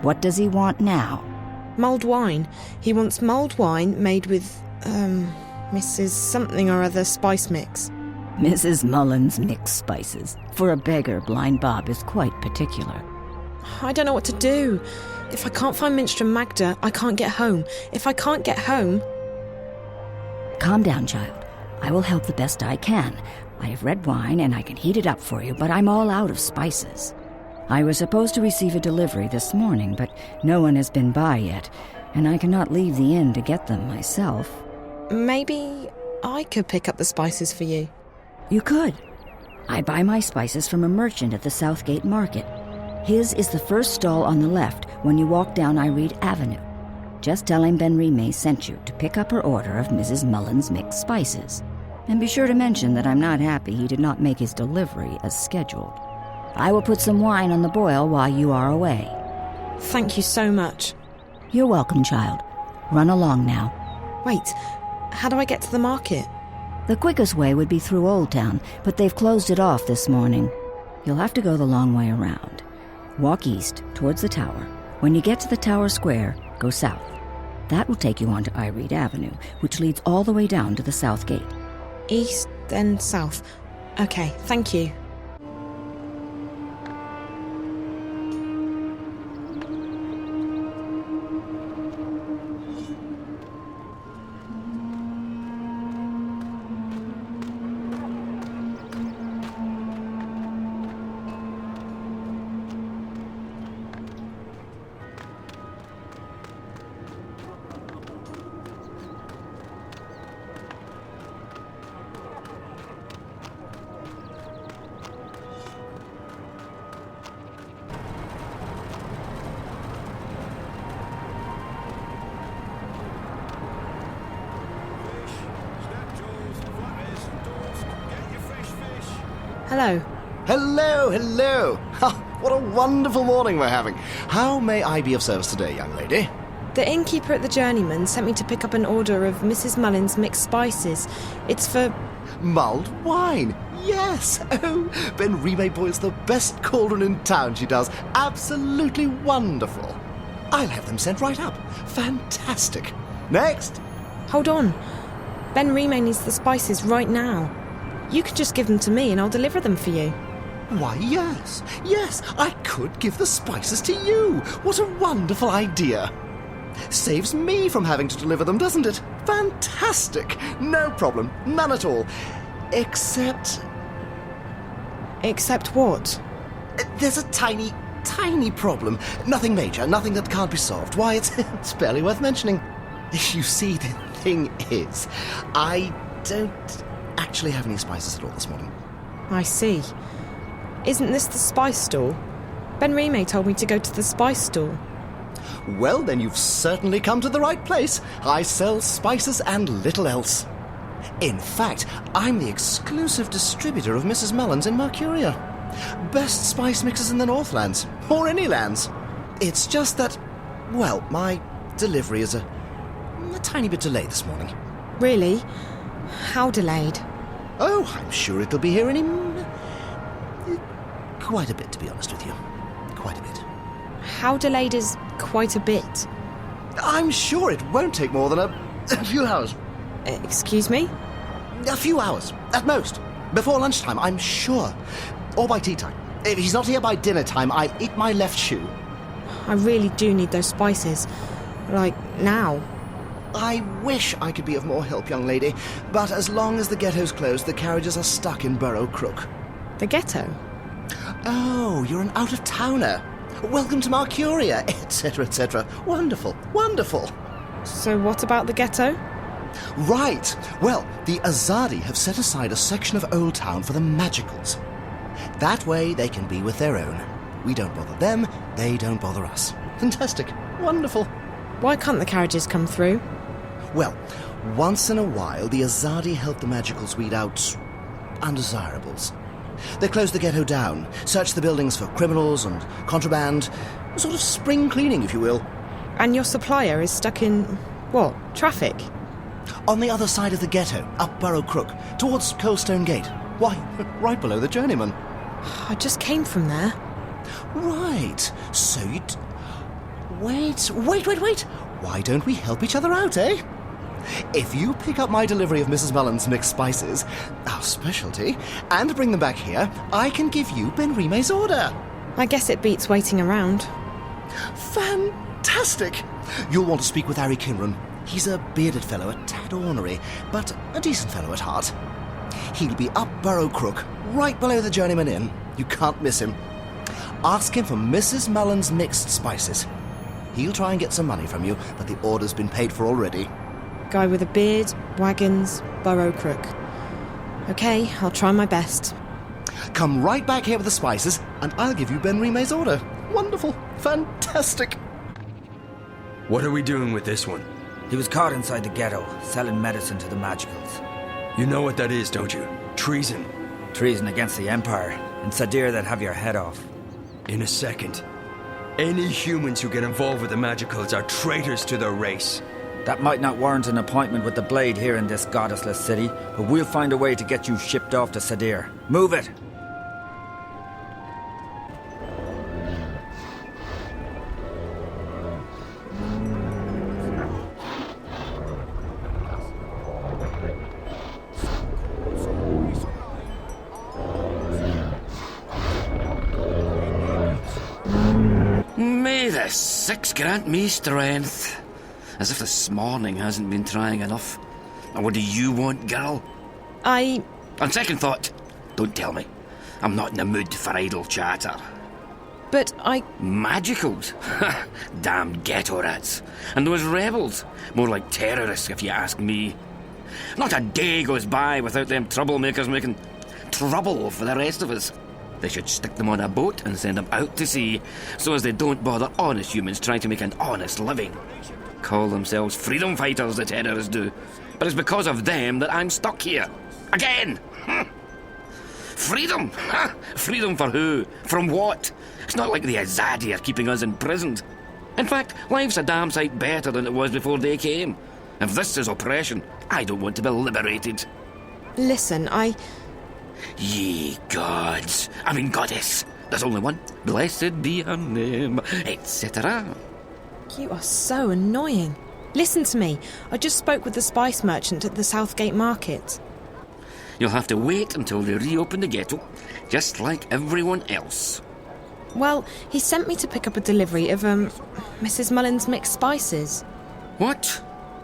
What does he want now? Mulled wine. He wants mulled wine made with, Mrs. Something or other spice mix. Mrs. Mullins' mixed spices. For a beggar, Blind Bob is quite particular. I don't know what to do. If I can't find Minstrom Magda, I can't get home. If I can't get home... Calm down, child. I will help the best I can. I have red wine and I can heat it up for you, but I'm all out of spices. I was supposed to receive a delivery this morning, but no one has been by yet, and I cannot leave the inn to get them myself. Maybe I could pick up the spices for you. You could. I buy my spices from a merchant at the Southgate Market. His is the first stall on the left when you walk down Iread Avenue. Just tell him Ben Rime sent you to pick up her order of Mrs. Mullins' mixed spices. And be sure to mention that I'm not happy he did not make his delivery as scheduled. I will put some wine on the boil while you are away. Thank you so much. You're welcome, child. Run along now. Wait, how do I get to the market? The quickest way would be through Old Town, but they've closed it off this morning. You'll have to go the long way around. Walk east, towards the tower. When you get to the tower square, go south. That will take you onto Iread Avenue, which leads all the way down to the South Gate. East, then south. Okay, thank you. Hello. Hello, hello. What a wonderful morning we're having. How may I be of service today, young lady? The innkeeper at the Journeyman sent me to pick up an order of Mrs. Mullins' mixed spices. It's for... Mulled wine. Yes. Oh, Ben Rime boils the best cauldron in town, she does. Absolutely wonderful. I'll have them sent right up. Fantastic. Next. Hold on. Ben Rime needs the spices right now. You could just give them to me and I'll deliver them for you. Why, yes. Yes, I could give the spices to you. What a wonderful idea. Saves me from having to deliver them, doesn't it? Fantastic. No problem. None at all. Except... Except what? There's a tiny problem. Nothing major, nothing that can't be solved. Why, it's barely worth mentioning. You see, the thing is, I don't actually have any spices at all this morning. I see. Isn't this the spice store? Ben Rime told me to go to the spice store. Well, then you've certainly come to the right place. I sell spices and little else. In fact, I'm the exclusive distributor of Mrs. Mullins in Mercuria. Best spice mixers in the Northlands, or any lands. It's just that, well, my delivery is a tiny bit delayed this morning. Really? How delayed? Oh, I'm sure it'll be here any... quite a bit, to be honest with you. Quite a bit. How delayed is quite a bit? I'm sure it won't take more than a few hours. Excuse me? A few hours, at most. Before lunchtime, I'm sure. Or by tea time. If he's not here by dinner time, I'll eat my left shoe. I really do need those spices. Like, now. I wish I could be of more help, young lady, but as long as the ghetto's closed, the carriages are stuck in Burrow Crook. The ghetto? Oh, you're an out-of-towner. Welcome to Mercuria, etc., etc. Wonderful, wonderful. So what about the ghetto? Right. Well, the Azadi have set aside a section of Old Town for the Magicals. That way they can be with their own. We don't bother them, they don't bother us. Fantastic. Wonderful. Why can't the carriages come through? Well, once in a while, the Azadi help the Magicals weed out undesirables. They close the ghetto down, search the buildings for criminals and contraband, a sort of spring cleaning, if you will. And your supplier is stuck in, what, traffic? On the other side of the ghetto, up Burrow Crook, towards Coldstone Gate. Why, right below the Journeyman. I just came from there. Right, so you'd... Wait. Why don't we help each other out, eh? If you pick up my delivery of Mrs. Mullen's mixed spices, our specialty, and bring them back here, I can give you Ben Rime's order. I guess it beats waiting around. Fantastic! You'll want to speak with Harry Kinran. He's a bearded fellow, a tad ornery, but a decent fellow at heart. He'll be up Burrow Crook, right below the Journeyman Inn. You can't miss him. Ask him for Mrs. Mullen's mixed spices. He'll try and get some money from you, but the order's been paid for already. Guy with a beard, wagons, Burrow Crook. Okay, I'll try my best. Come right back here with the spices, and I'll give you Ben Rime's order. Wonderful. Fantastic. What are we doing with this one? He was caught inside the ghetto, selling medicine to the Magicals. You know what that is, don't you? Treason. Treason against the Empire. In Sadir, they'd have your head off. In a second. Any humans who get involved with the Magicals are traitors to their race. That might not warrant an appointment with the Blade here in this goddessless city, but we'll find a way to get you shipped off to Sadir. Move it! May the six grant me strength. As if this morning hasn't been trying enough. And what do you want, girl? On second thought, don't tell me. I'm not in the mood for idle chatter. But Magicals? Damn ghetto rats. And those rebels? More like terrorists, if you ask me. Not a day goes by without them troublemakers making trouble for the rest of us. They should stick them on a boat and send them out to sea, so as they don't bother honest humans trying to make an honest living. Call themselves freedom fighters, the terrorists do. But it's because of them that I'm stuck here. Again! Freedom? Freedom for who? From what? It's not like the Azadi are keeping us imprisoned. In fact, life's a damn sight better than it was before they came. If this is oppression, I don't want to be liberated. Listen, Ye gods, goddess. There's only one. Blessed be her name, etc. You are so annoying. Listen to me. I just spoke with the spice merchant at the Southgate Market. You'll have to wait until they reopen the ghetto, just like everyone else. Well, he sent me to pick up a delivery of, Mrs. Mullen's mixed spices. What?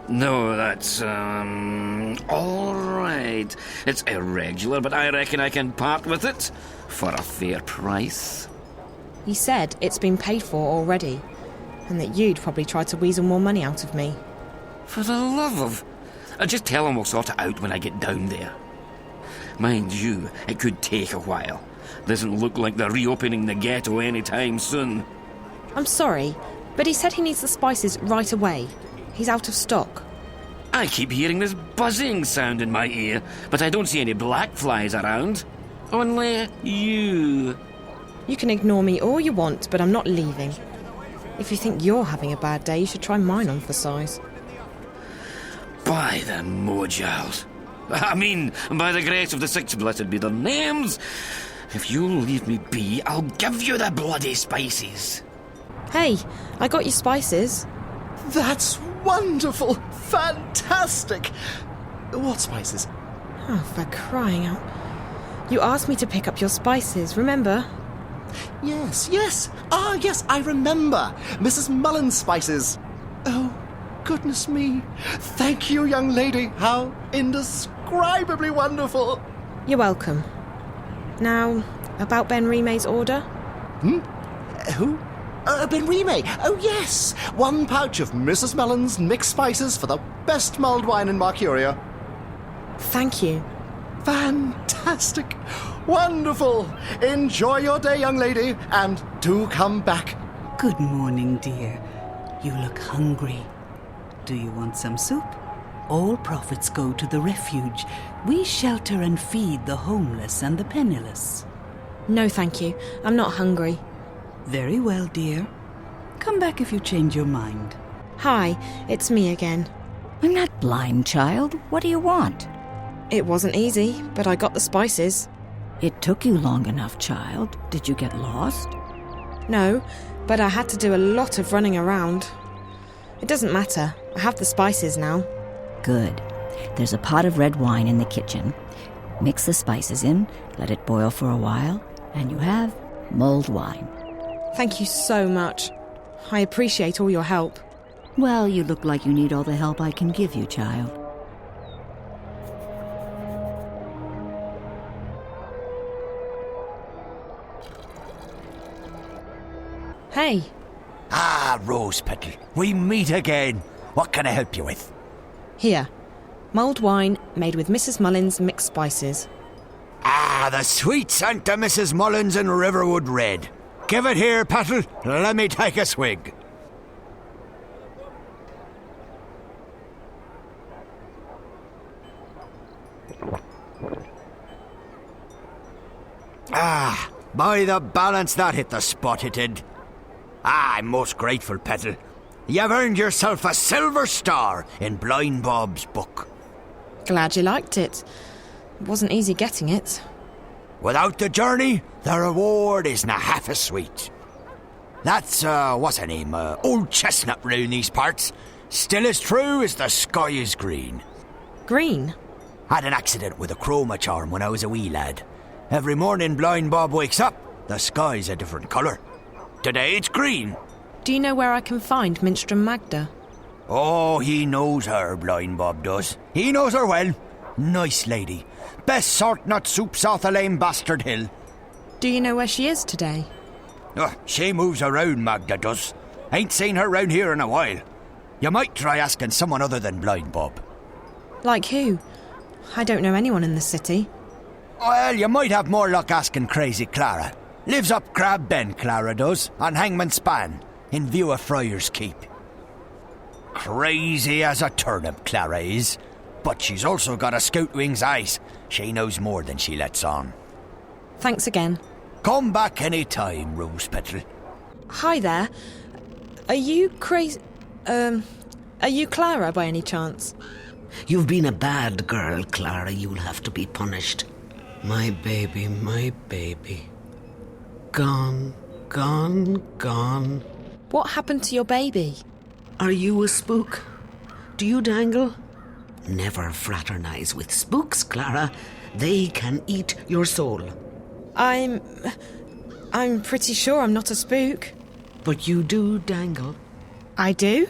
No, that's, all right. It's irregular, but I reckon I can part with it for a fair price. He said it's been paid for already, and that you'd probably try to weasel more money out of me. For the love of... just tell him we'll sort it out when I get down there. Mind you, it could take a while. Doesn't look like they're reopening the ghetto anytime soon. I'm sorry, but he said he needs the spices right away. He's out of stock. I keep hearing this buzzing sound in my ear, but I don't see any black flies around. Only you. You can ignore me all you want, but I'm not leaving. If you think you're having a bad day, you should try mine on for size. By the Mojals. I mean, by the grace of the six blessed be their names, if you'll leave me be, I'll give you the bloody spices. Hey, I got you spices. That's wonderful! Fantastic! What spices? Oh, for crying out. You asked me to pick up your spices, remember? Yes. Ah, yes, I remember. Mrs. Mullen's spices. Oh, goodness me. Thank you, young lady. How indescribably wonderful. You're welcome. Now, about Ben Rime's order? Who? Ben Rime. Oh, yes. 1 pouch of Mrs. Mullen's mixed spices for the best mulled wine in Mercuria. Thank you. Fantastic. Wonderful. Enjoy your day, young lady, and do come back. Good morning, dear. You look hungry. Do you want some soup? All profits go to the refuge. We shelter and feed the homeless and the penniless. No, thank you. I'm not hungry. Very well, dear. Come back if you change your mind. Hi, it's me again. I'm not blind, child. What do you want? It wasn't easy, but I got the spices. It took you long enough, child. Did you get lost? No, but I had to do a lot of running around. It doesn't matter. I have the spices now. Good. There's a pot of red wine in the kitchen. Mix the spices in, let it boil for a while, and you have mulled wine. Thank you so much. I appreciate all your help. Well, you look like you need all the help I can give you, child. Hey. Ah, Rose Petal, we meet again. What can I help you with? Here. Mulled wine made with Mrs. Mullen's mixed spices. Ah, the sweet scent of Mrs. Mullins and Riverwood Red. Give it here, Petal. Let me take a swig. Ah, by the balance, that hit the spot, it did. Ah, I'm most grateful, Petal. You've earned yourself a silver star in Blind Bob's book. Glad you liked it. It wasn't easy getting it. Without the journey, the reward isn't half as sweet. That's, what's her name, Old Chestnut round these parts. Still as true as the sky is green. Green? Had an accident with a chroma charm when I was a wee lad. Every morning Blind Bob wakes up, the sky's a different colour. Today it's green. Do you know where I can find Minstrom Magda? Oh, he knows her, Blind Bob does. He knows her well. Nice lady. Best sort nut soup south of Lame Bastard Hill. Do you know where she is today? Oh, she moves around, Magda does. Ain't seen her round here in a while. You might try asking someone other than Blind Bob. Like who? I don't know anyone in the city. Well, you might have more luck asking Crazy Clara. Lives up Crab Bend, Clara does, on Hangman Span, in view of Friar's Keep. Crazy as a turnip, Clara is. But she's also got a scout wing's eyes. She knows more than she lets on. Thanks again. Come back any time, Rose Petal. Hi there. Are you are you Clara by any chance? You've been a bad girl, Clara. You'll have to be punished. My baby, my baby. Gone, gone, gone. What happened to your baby? Are you a spook? Do you dangle? Never fraternize with spooks, Clara. They can eat your soul. I'm pretty sure I'm not a spook. But you do dangle. I do?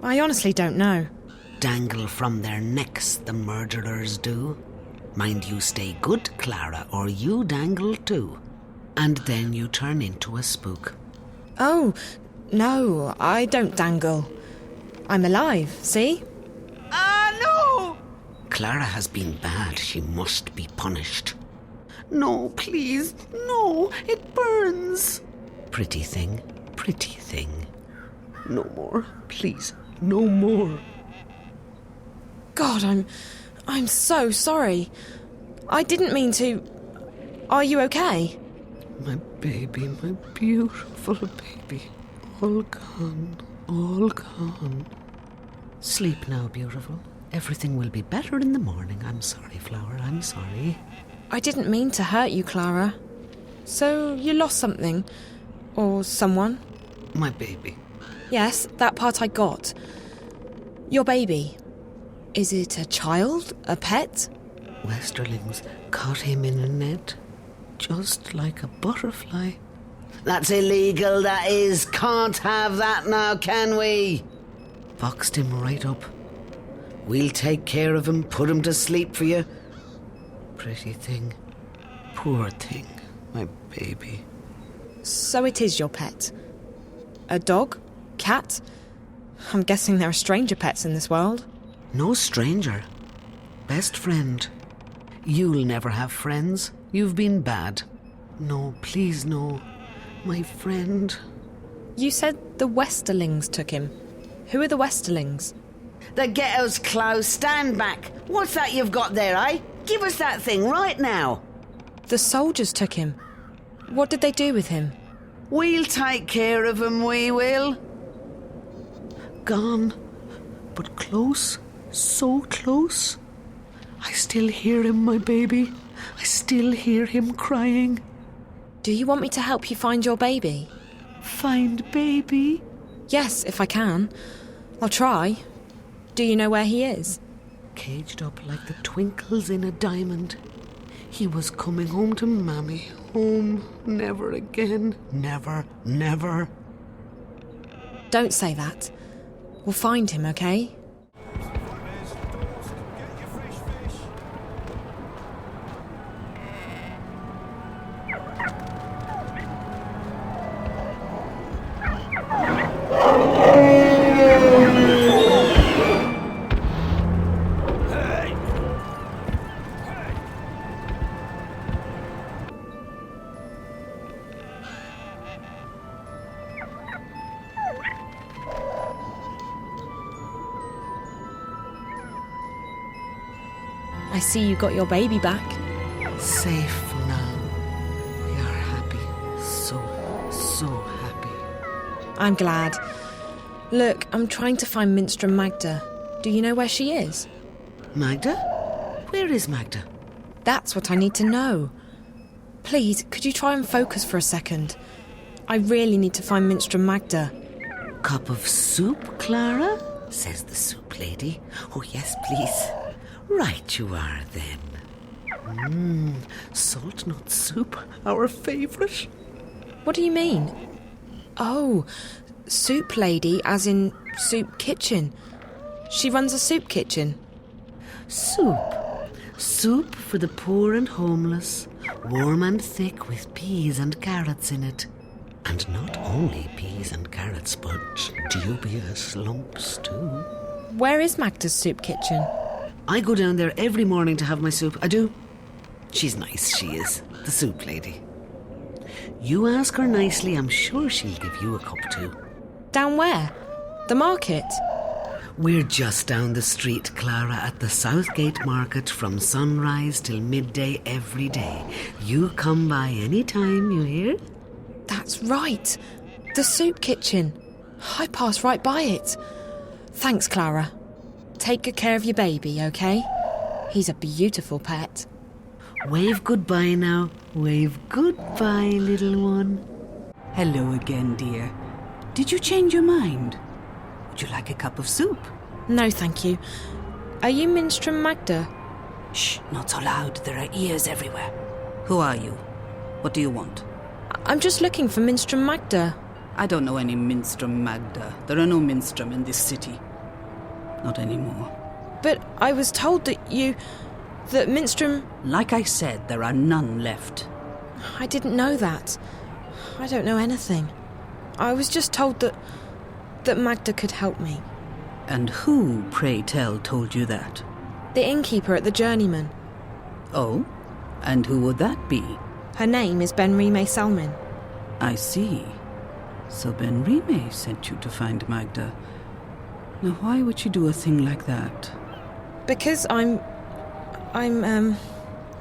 I honestly don't know. Dangle from their necks, the murderers do. Mind you stay good, Clara, or you dangle too. And then you turn into a spook. Oh, no, I don't dangle. I'm alive, see? No! Clara has been bad. She must be punished. No, please, no, it burns. Pretty thing, pretty thing. No more, please, no more. God, I'm so sorry. I didn't mean to... Are you okay? My baby, my beautiful baby. All gone, all gone. Sleep now, beautiful. Everything will be better in the morning. I'm sorry, Flower, I'm sorry. I didn't mean to hurt you, Clara. So you lost something? Or someone? My baby. Yes, that part I got. Your baby. Is it a child? A pet? Westerlings caught him in a net, just like a butterfly. That's illegal, that is. Can't have that now, can we? Boxed him right up. We'll take care of him, put him to sleep for you. Pretty thing. Poor thing. My baby. So it is your pet? A dog? Cat? I'm guessing there are stranger pets in this world. No stranger. Best friend. You'll never have friends. You've been bad. No, please no. My friend. You said the Westerlings took him. Who are the Westerlings? The ghetto's closed. Stand back. What's that you've got there, eh? Give us that thing right now. The soldiers took him. What did they do with him? We'll take care of him, we will. Gone. But close. So close. I still hear him, my baby. I still hear him crying. Do you want me to help you find your baby? Find baby? Yes, if I can. I'll try. Do you know where he is? Caged up like the twinkles in a diamond. He was coming home to Mammy. Home. Never again. Never, never. Don't say that. We'll find him, okay? I see you got your baby back. Safe now. We are happy. So happy. I'm glad. Look, I'm trying to find Minstrel Magda. Do you know where she is? Magda? Where is Magda? That's what I need to know. Please, could you try and focus for a second? I really need to find Minstrel Magda. Cup of soup, Clara? Says the soup lady. Oh, yes, please. Right you are, then. Salt nut soup, our favourite. What do you mean? Oh, soup lady, as in soup kitchen. She runs a soup kitchen. Soup. Soup for the poor and homeless. Warm and thick with peas and carrots in it. And not only peas and carrots, but dubious lumps too. Where is Magda's soup kitchen? I go down there every morning to have my soup. I do. She's nice, she is. The soup lady. You ask her nicely, I'm sure she'll give you a cup too. Down where? The market? We're just down the street, Clara, at the Southgate Market from sunrise till midday every day. You come by any time, you hear? That's right. The soup kitchen. I pass right by it. Thanks, Clara. Take good care of your baby, okay? He's a beautiful pet. Wave goodbye now. Wave goodbye, little one. Hello again, dear. Did you change your mind? Would you like a cup of soup? No, thank you. Are you Minstrel Magda? Shh, not so loud. There are ears everywhere. Who are you? What do you want? I'm just looking for Minstrel Magda. I don't know any Minstrel Magda. There are no Minstrel in this city. Not anymore. But I was told that Minstrel... Like I said, there are none left. I didn't know that. I don't know anything. I was just told that Magda could help me. And who, pray tell, told you that? The innkeeper at the Journeyman. Oh? And who would that be? Her name is Benrime Selmin. I see. So Benrime sent you to find Magda. Now why would she do a thing like that? Because I'm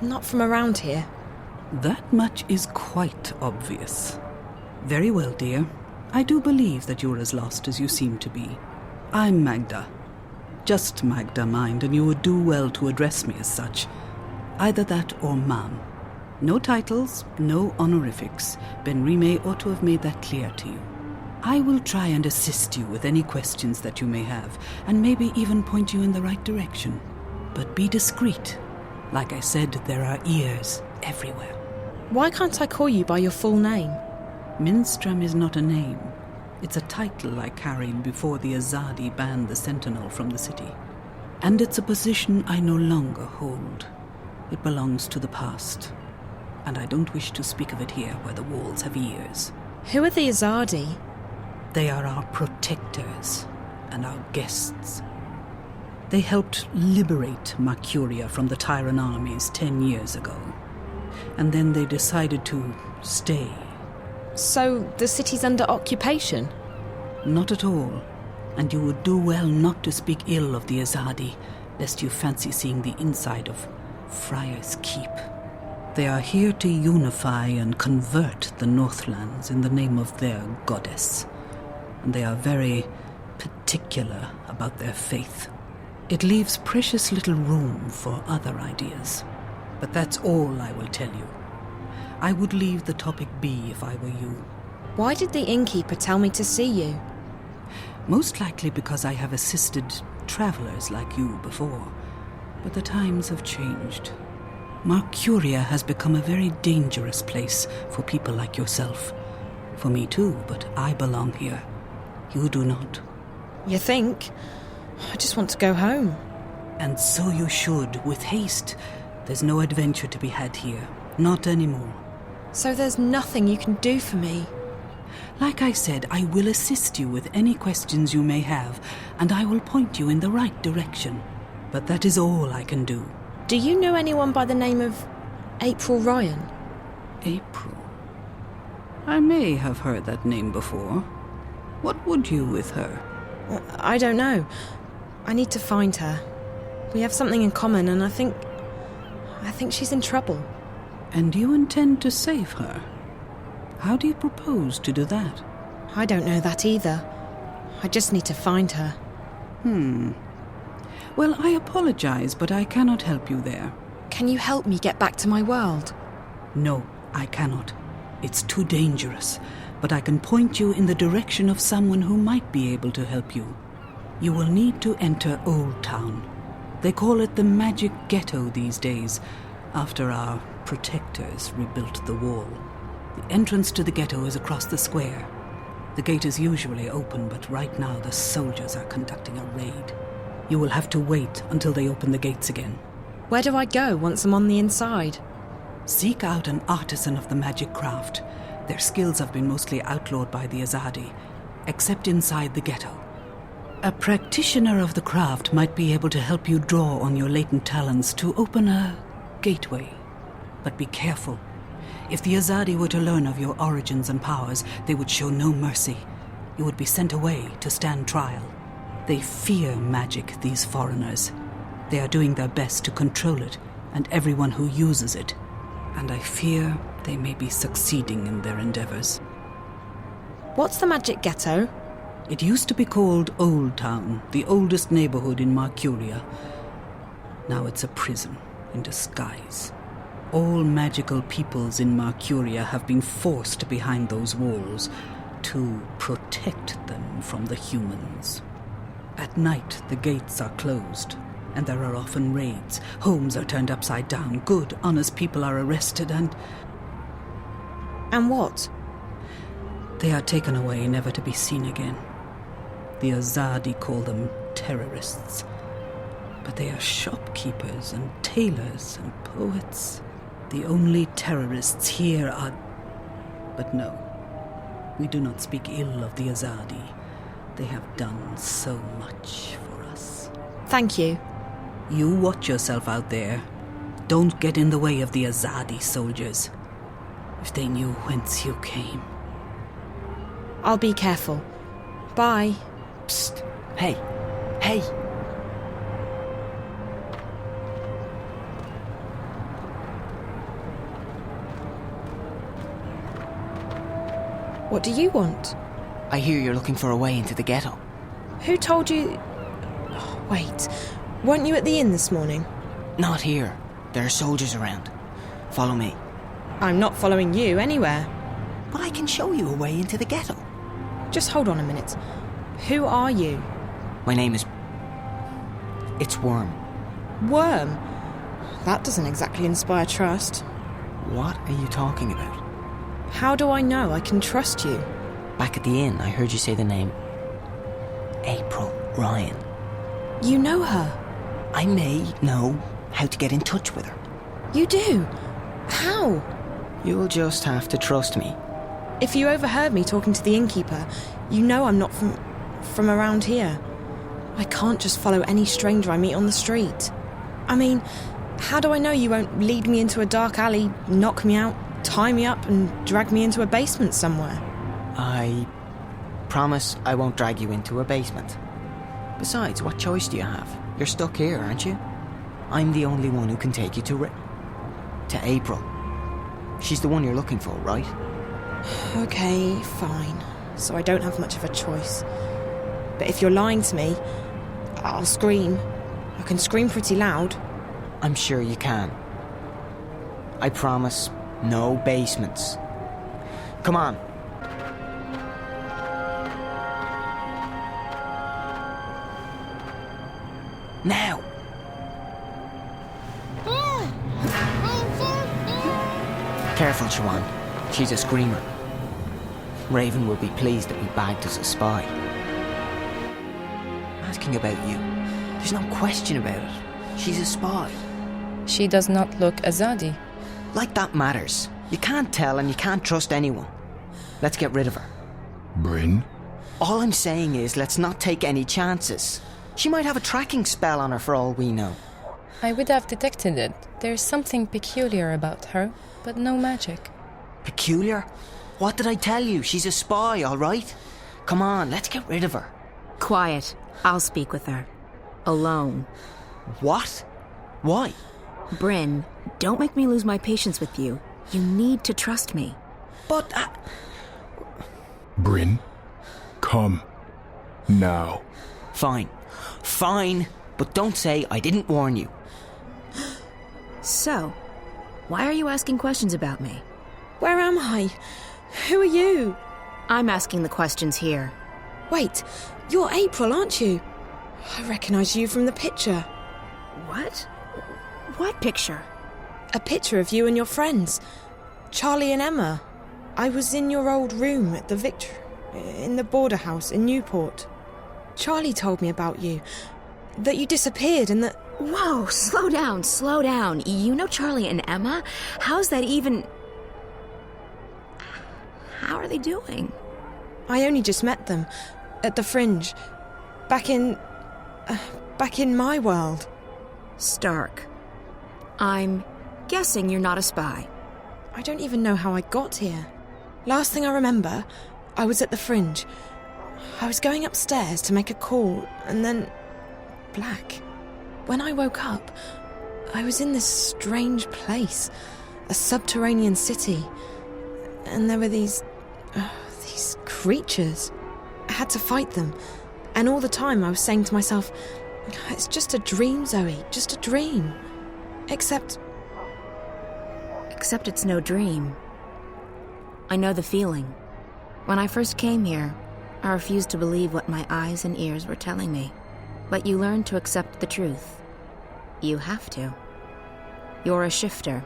not from around here. That much is quite obvious. Very well, dear. I do believe that you're as lost as you seem to be. I'm Magda. Just Magda, mind, and you would do well to address me as such. Either that or ma'am. No titles, no honorifics. Benrime ought to have made that clear to you. I will try and assist you with any questions that you may have, and maybe even point you in the right direction. But be discreet. Like I said, there are ears everywhere. Why can't I call you by your full name? Minstrom is not a name. It's a title I carried before the Azadi banned the Sentinel from the city. And it's a position I no longer hold. It belongs to the past. And I don't wish to speak of it here where the walls have ears. Who are the Azadi? They are our protectors and our guests. They helped liberate Mercuria from the Tyran armies 10 years ago. And then they decided to stay. So the city's under occupation? Not at all. And you would do well not to speak ill of the Azadi, lest you fancy seeing the inside of Friar's Keep. They are here to unify and convert the Northlands in the name of their goddess. And they are very particular about their faith. It leaves precious little room for other ideas. But that's all I will tell you. I would leave the topic be if I were you. Why did the innkeeper tell me to see you? Most likely because I have assisted travelers like you before. But the times have changed. Mercuria has become a very dangerous place for people like yourself. For me too, but I belong here. You do not. You think? I just want to go home. And so you should, with haste. There's no adventure to be had here. Not anymore. So there's nothing you can do for me? Like I said, I will assist you with any questions you may have, and I will point you in the right direction. But that is all I can do. Do you know anyone by the name of April Ryan? April? I may have heard that name before. What would you with her? I don't know. I need to find her. We have something in common, and I think she's in trouble. And you intend to save her? How do you propose to do that? I don't know that either. I just need to find her. Well, I apologize, but I cannot help you there. Can you help me get back to my world? No, I cannot. It's too dangerous. But I can point you in the direction of someone who might be able to help you. You will need to enter Old Town. They call it the Magic Ghetto these days, after our protectors rebuilt the wall. The entrance to the ghetto is across the square. The gate is usually open, but right now the soldiers are conducting a raid. You will have to wait until they open the gates again. Where do I go once I'm on the inside? Seek out an artisan of the magic craft. Their skills have been mostly outlawed by the Azadi, except inside the ghetto. A practitioner of the craft might be able to help you draw on your latent talents to open a gateway. But be careful. If the Azadi were to learn of your origins and powers, they would show no mercy. You would be sent away to stand trial. They fear magic, these foreigners. They are doing their best to control it, and everyone who uses it. And I fear they may be succeeding in their endeavors. What's the Magic Ghetto? It used to be called Old Town, the oldest neighborhood in Mercuria. Now it's a prison in disguise. All magical peoples in Mercuria have been forced behind those walls to protect them from the humans. At night, the gates are closed, and there are often raids. Homes are turned upside down. Good, honest people are arrested and... And what? They are taken away, never to be seen again. The Azadi call them terrorists. But they are shopkeepers and tailors and poets. The only terrorists here are... But no, we do not speak ill of the Azadi. They have done so much for us. Thank you. You watch yourself out there. Don't get in the way of the Azadi soldiers. If they knew whence you came. I'll be careful. Bye. Psst. Hey. Hey. What do you want? I hear you're looking for a way into the ghetto. Who told you... Wait, weren't you at the inn this morning? Not here. There are soldiers around. Follow me. I'm not following you anywhere. But I can show you a way into the ghetto. Just hold on a minute. Who are you? My name is... It's Worm. Worm? That doesn't exactly inspire trust. What are you talking about? How do I know I can trust you? Back at the inn, I heard you say the name... April Ryan. You know her? I may know how to get in touch with her. You do? How? You'll just have to trust me. If you overheard me talking to the innkeeper, you know I'm not from around here. I can't just follow any stranger I meet on the street. I mean, how do I know you won't lead me into a dark alley, knock me out, tie me up and drag me into a basement somewhere? I promise I won't drag you into a basement. Besides, what choice do you have? You're stuck here, aren't you? I'm the only one who can take you to April. She's the one you're looking for, right? Okay, fine. So I don't have much of a choice. But if you're lying to me, I'll scream. I can scream pretty loud. I'm sure you can. I promise, no basements. Come on. Now! Careful, Siobhan. She's a screamer. Raven will be pleased that we bagged us a spy. Asking about you. There's no question about it. She's a spy. She does not look Azadi. Like that matters. You can't tell and you can't trust anyone. Let's get rid of her. Bryn? All I'm saying is let's not take any chances. She might have a tracking spell on her for all we know. I would have detected it. There's something peculiar about her, but no magic. Peculiar? What did I tell you? She's a spy, all right? Come on, let's get rid of her. Quiet. I'll speak with her. Alone. What? Why? Bryn, don't make me lose my patience with you. You need to trust me. But... Bryn, come. Now. Fine. Fine. But don't say I didn't warn you. So, why are you asking questions about me? Where am I? Who are you? I'm asking the questions here. Wait, you're April, aren't you? I recognise you from the picture. What? What picture? A picture of you and your friends. Charlie and Emma. I was in your old room at the Victor... in the border house in Newport. Charlie told me about you. That you disappeared and that... Whoa, slow down, slow down. You know Charlie and Emma? How's that even... How are they doing? I only just met them. At the Fringe. Back in my world. Stark. I'm guessing you're not a spy. I don't even know how I got here. Last thing I remember, I was at the Fringe. I was going upstairs to make a call, and then... black. When I woke up, I was in this strange place. A subterranean city. And there were these creatures. I had to fight them. And all the time I was saying to myself, it's just a dream, Zoe, just a dream. Except it's no dream. I know the feeling. When I first came here, I refused to believe what my eyes and ears were telling me. But you learn to accept the truth. You have to. You're a shifter.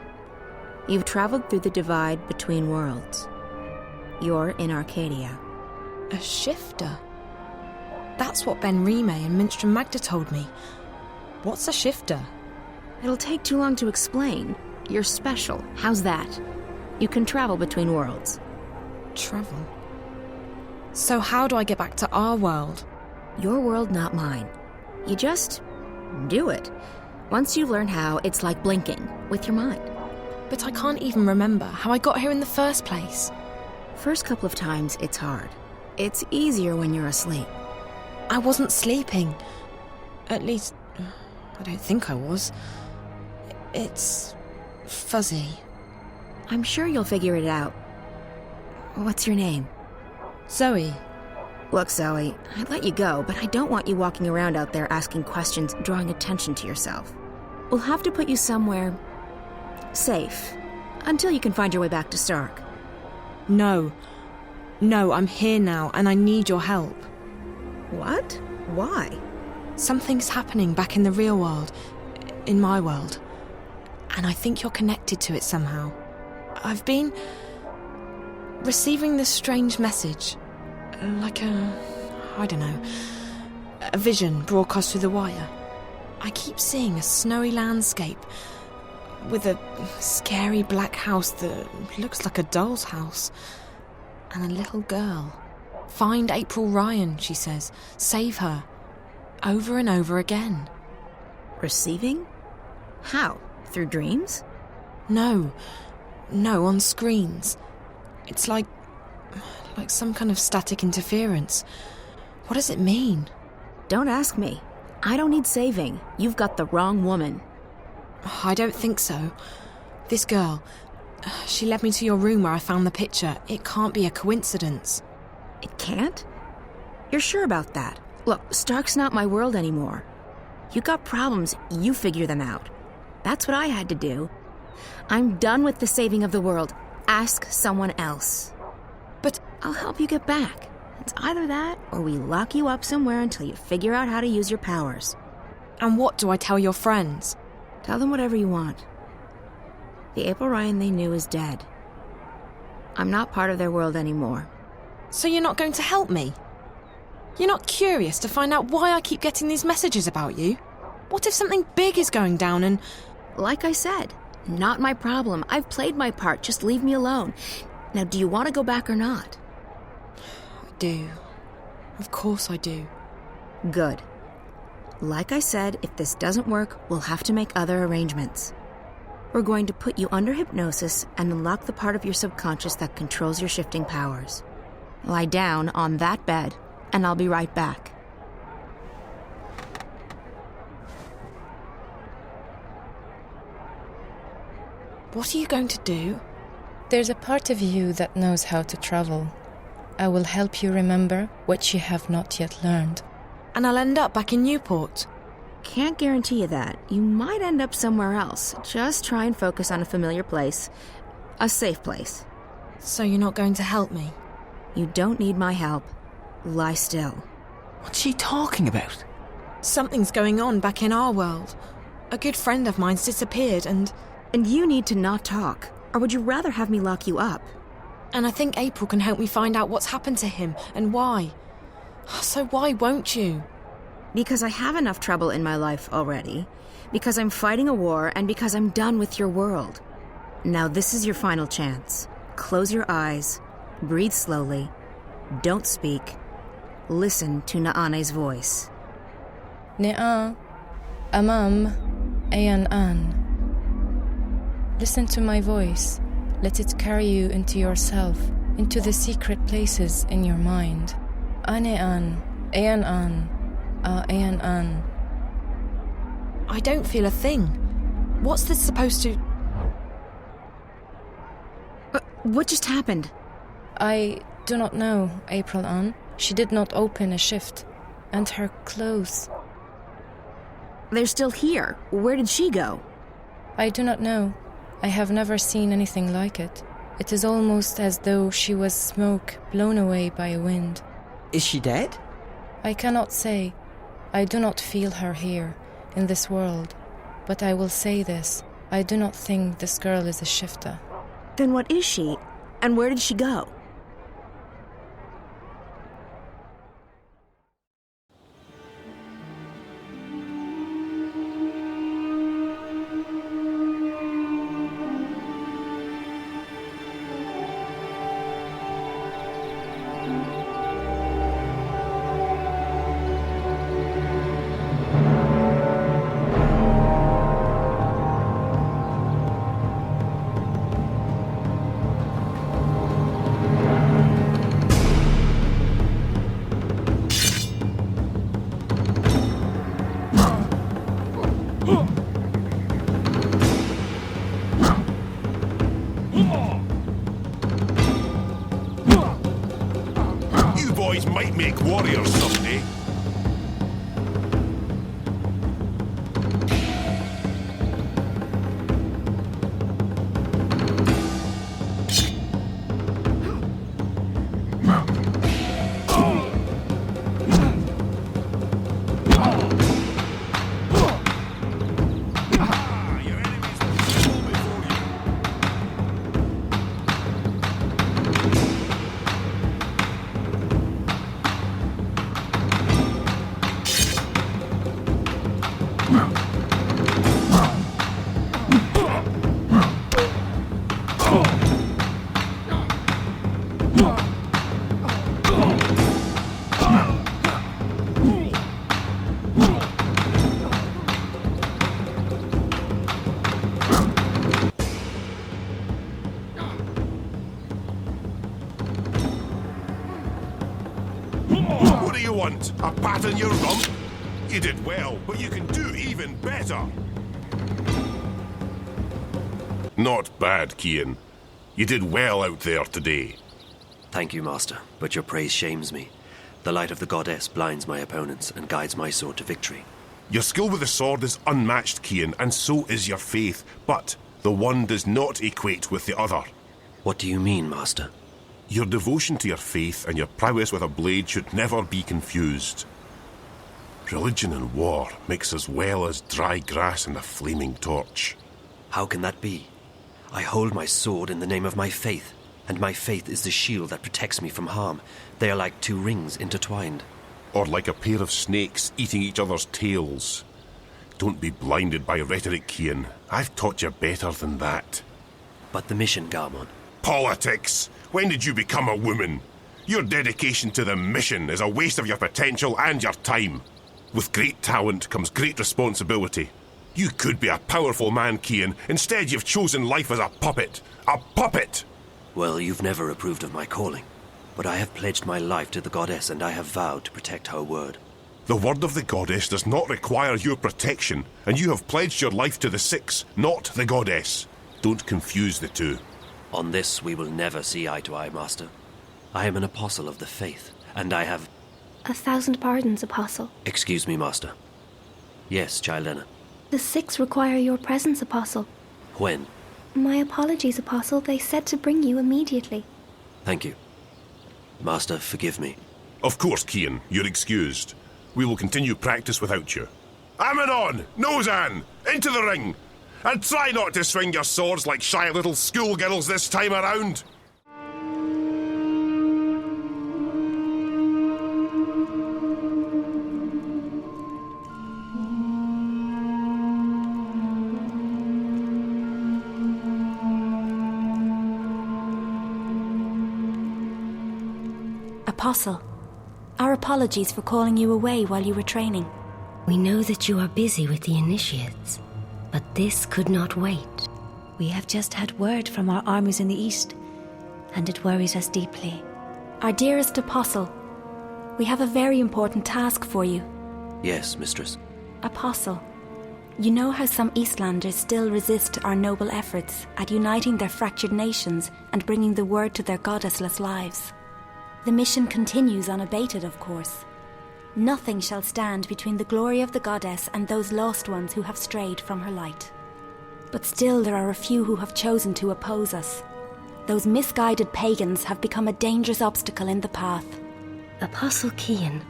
You've traveled through the divide between worlds. You're in Arcadia. A shifter? That's what Ben Rime and Minstrom Magda told me. What's a shifter? It'll take too long to explain. You're special. How's that? You can travel between worlds. Travel? So how do I get back to our world? Your world, not mine. You just do it. Once you learn how, it's like blinking with your mind. But I can't even remember how I got here in the first place. First couple of times, it's hard. It's easier when you're asleep. I wasn't sleeping. At least, I don't think I was. It's fuzzy. I'm sure you'll figure it out. What's your name? Zoe. Look, Zoe, I'd let you go, but I don't want you walking around out there asking questions, drawing attention to yourself. We'll have to put you somewhere safe until you can find your way back to Stark. No. No, I'm here now, and I need your help. What? Why? Something's happening back in the real world, in my world, and I think you're connected to it somehow. I've been receiving this strange message, like I don't know, a vision broadcast through the wire. I keep seeing a snowy landscape with a scary black house that looks like a doll's house, and a little girl. Find April Ryan, she says. Save her. Over and over again. Receiving? How? Through dreams? No, on screens. It's like some kind of static interference. What does it mean? Don't ask me. I don't need saving. You've got the wrong woman. I don't think so. This girl, she led me to your room where I found the picture. It can't be a coincidence. It can't? You're sure about that? Look, Stark's not my world anymore. You got problems, you figure them out. That's what I had to do. I'm done with the saving of the world. Ask someone else. But I'll help you get back. It's either that, or we lock you up somewhere until you figure out how to use your powers. And what do I tell your friends? Tell them whatever you want. The April Ryan they knew is dead. I'm not part of their world anymore. So you're not going to help me? You're not curious to find out why I keep getting these messages about you? What if something big is going down and... Like I said, not my problem. I've played my part. Just leave me alone. Now, do you want to go back or not? I do. Of course I do. Good. Like I said, if this doesn't work, we'll have to make other arrangements. We're going to put you under hypnosis and unlock the part of your subconscious that controls your shifting powers. Lie down on that bed, and I'll be right back. What are you going to do? There's a part of you that knows how to travel. I will help you remember what you have not yet learned. And I'll end up back in Newport. Can't guarantee you that. You might end up somewhere else. Just try and focus on a familiar place. A safe place. So you're not going to help me? You don't need my help. Lie still. What's she talking about? Something's going on back in our world. A good friend of mine's disappeared and... And you need to not talk. Or would you rather have me lock you up? And I think April can help me find out what's happened to him and why. So why won't you? Because I have enough trouble in my life already. Because I'm fighting a war and because I'm done with your world. Now this is your final chance. Close your eyes. Breathe slowly. Don't speak. Listen to Naane's voice. Ne'a, Amam, Ayan An. Listen to my voice. Let it carry you into yourself, into the secret places in your mind. Ane An, Ayan An, Ayan An. I don't feel a thing. What's this supposed to... What just happened? I do not know, April An. She did not open a shift. And her clothes... They're still here. Where did she go? I do not know. I have never seen anything like it. It is almost as though she was smoke blown away by a wind. Is she dead? I cannot say. I do not feel her here, in this world. But I will say this. I do not think this girl is a shifter. Then what is she? And where did she go? boys might make warriors someday. What do you want? A pat on your rump? You did well, but you can do even better. Not bad, Kian. You did well out there today. Thank you, Master, but your praise shames me. The light of the goddess blinds my opponents and guides my sword to victory. Your skill with the sword is unmatched, Kian, and so is your faith, but the one does not equate with the other. What do you mean, Master? Your devotion to your faith and your prowess with a blade should never be confused. Religion and war mix as well as dry grass and a flaming torch. How can that be? I hold my sword in the name of my faith, and my faith is the shield that protects me from harm. They are like two rings intertwined. Or like a pair of snakes eating each other's tails. Don't be blinded by rhetoric, Kian. I've taught you better than that. But the mission, Garmon. Politics! When did you become a woman? Your dedication to the mission is a waste of your potential and your time. With great talent comes great responsibility. You could be a powerful man, Kian. Instead, you've chosen life as a puppet. A puppet! Well, you've never approved of my calling. But I have pledged my life to the goddess, and I have vowed to protect her word. The word of the goddess does not require your protection, and you have pledged your life to the Six, not the goddess. Don't confuse the two. On this, we will never see eye to eye, Master. I am an apostle of the faith, and I have... 1,000 pardons, Apostle. Excuse me, Master. Yes, Childena. The Six require your presence, Apostle. When? My apologies, Apostle. They said to bring you immediately. Thank you. Master, forgive me. Of course, Kian. You're excused. We will continue practice without you. Ammonon! Nozan! Into the ring! And try not to swing your swords like shy little schoolgirls this time around! Apostle, our apologies for calling you away while you were training. We know that you are busy with the initiates, but this could not wait. We have just had word from our armies in the east, and it worries us deeply. Our dearest Apostle, we have a very important task for you. Yes, Mistress. Apostle, you know how some Eastlanders still resist our noble efforts at uniting their fractured nations and bringing the word to their goddessless lives. The mission continues unabated, of course. Nothing shall stand between the glory of the goddess and those lost ones who have strayed from her light. But still there are a few who have chosen to oppose us. Those misguided pagans have become a dangerous obstacle in the path. Apostle Kian,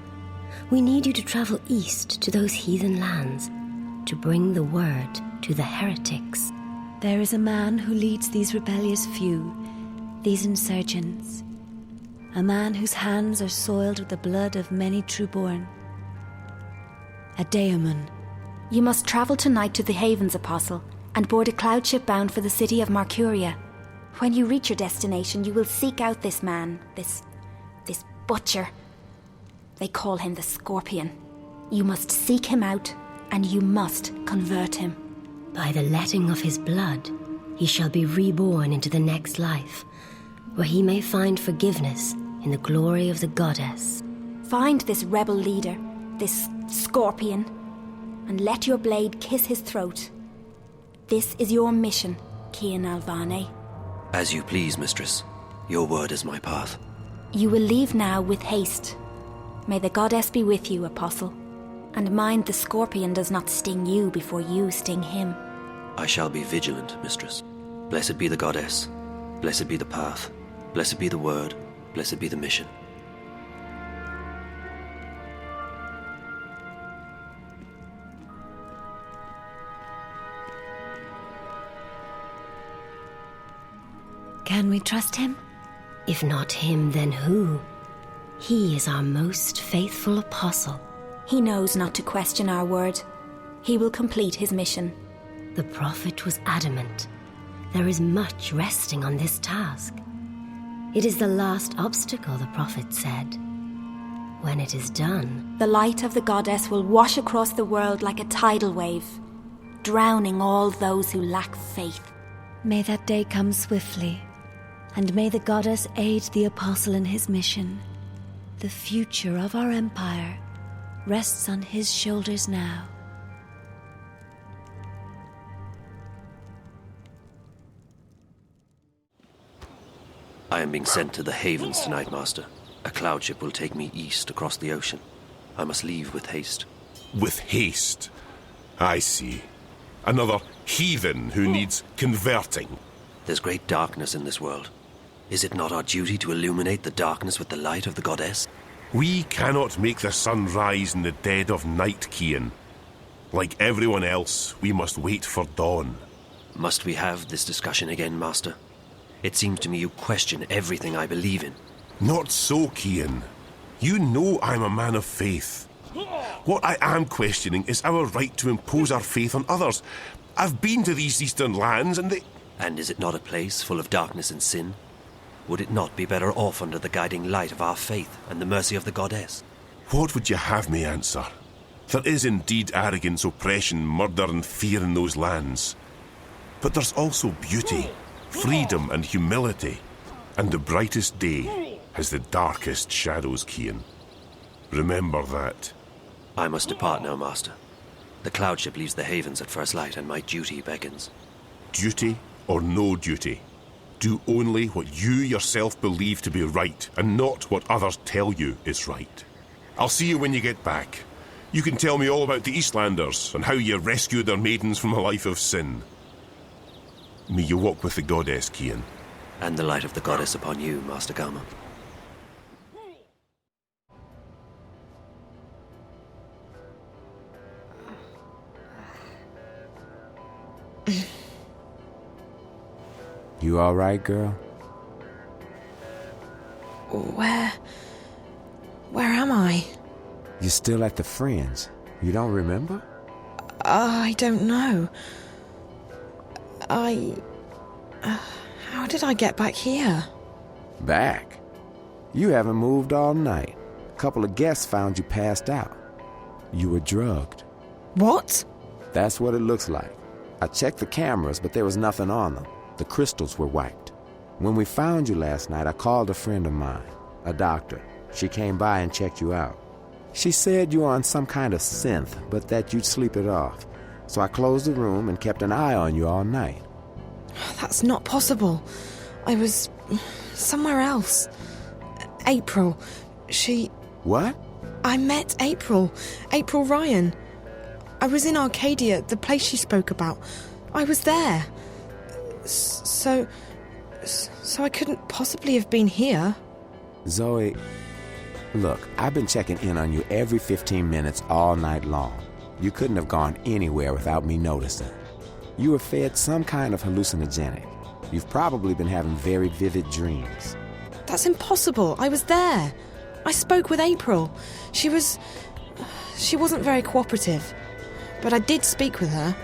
we need you to travel east to those heathen lands, to bring the word to the heretics. There is a man who leads these rebellious few, these insurgents. A man whose hands are soiled with the blood of many trueborn. A daemon. You must travel tonight to the Havens, Apostle, and board a cloud ship bound for the city of Marcuria. When you reach your destination, you will seek out this man, this butcher. They call him the Scorpion. You must seek him out, and you must convert him. By the letting of his blood, he shall be reborn into the next life, where he may find forgiveness in the glory of the goddess. Find this rebel leader, this Scorpion, and let your blade kiss his throat. This is your mission, Kian Alvane. As you please, Mistress. Your word is my path. You will leave now with haste. May the goddess be with you, Apostle. And mind the scorpion does not sting you before you sting him. I shall be vigilant, mistress. Blessed be the goddess. Blessed be the path. Blessed be the word. Blessed be the mission. Can we trust him? If not him, then who? He is our most faithful apostle. He knows not to question our word. He will complete his mission. The prophet was adamant. There is much resting on this task. It is the last obstacle, the prophet said. When it is done, the light of the goddess will wash across the world like a tidal wave, drowning all those who lack faith. May that day come swiftly, and may the goddess aid the apostle in his mission. The future of our empire rests on his shoulders now. I am being sent to the Havens tonight, Master. A cloud ship will take me east across the ocean. I must leave with haste. With haste? I see. Another heathen who needs converting. There's great darkness in this world. Is it not our duty to illuminate the darkness with the light of the goddess? We cannot make the sun rise in the dead of night, Cian. Like everyone else, we must wait for dawn. Must we have this discussion again, Master? It seems to me you question everything I believe in. Not so, Cian. You know I'm a man of faith. What I am questioning is our right to impose our faith on others. I've been to these eastern lands and they... And is it not a place full of darkness and sin? Would it not be better off under the guiding light of our faith and the mercy of the goddess? What would you have me answer? There is indeed arrogance, oppression, murder and fear in those lands. But there's also beauty, freedom and humility. And the brightest day has the darkest shadows, Cian. Remember that. I must depart now, Master. The cloud ship leaves the Havens at first light and my duty beckons. Duty or no duty? Do only what you yourself believe to be right and not what others tell you is right. I'll see you when you get back. You can tell me all about the Eastlanders and how you rescued their maidens from a life of sin. May you walk with the goddess, Cian. And the light of the goddess upon you, Master Gama. You all right, girl? Where am I? You're still at the Fringe. You don't remember? I don't know. How did I get back here? Back? You haven't moved all night. A couple of guests found you passed out. You were drugged. What? That's what it looks like. I checked the cameras, but there was nothing on them. The crystals were wiped. When we found you last night, I called a friend of mine, a doctor. She came by and checked you out. She said you were on some kind of synth, but that you'd sleep it off. So I closed the room and kept an eye on you all night. That's not possible. I was somewhere else. April, she... What? I met April Ryan. I was in Arcadia, the place she spoke about. I was there. So I couldn't possibly have been here. Zoe, look, I've been checking in on you every 15 minutes all night long. You couldn't have gone anywhere without me noticing. You were fed some kind of hallucinogenic. You've probably been having very vivid dreams. That's impossible. I was there. I spoke with April. She wasn't very cooperative. But I did speak with her.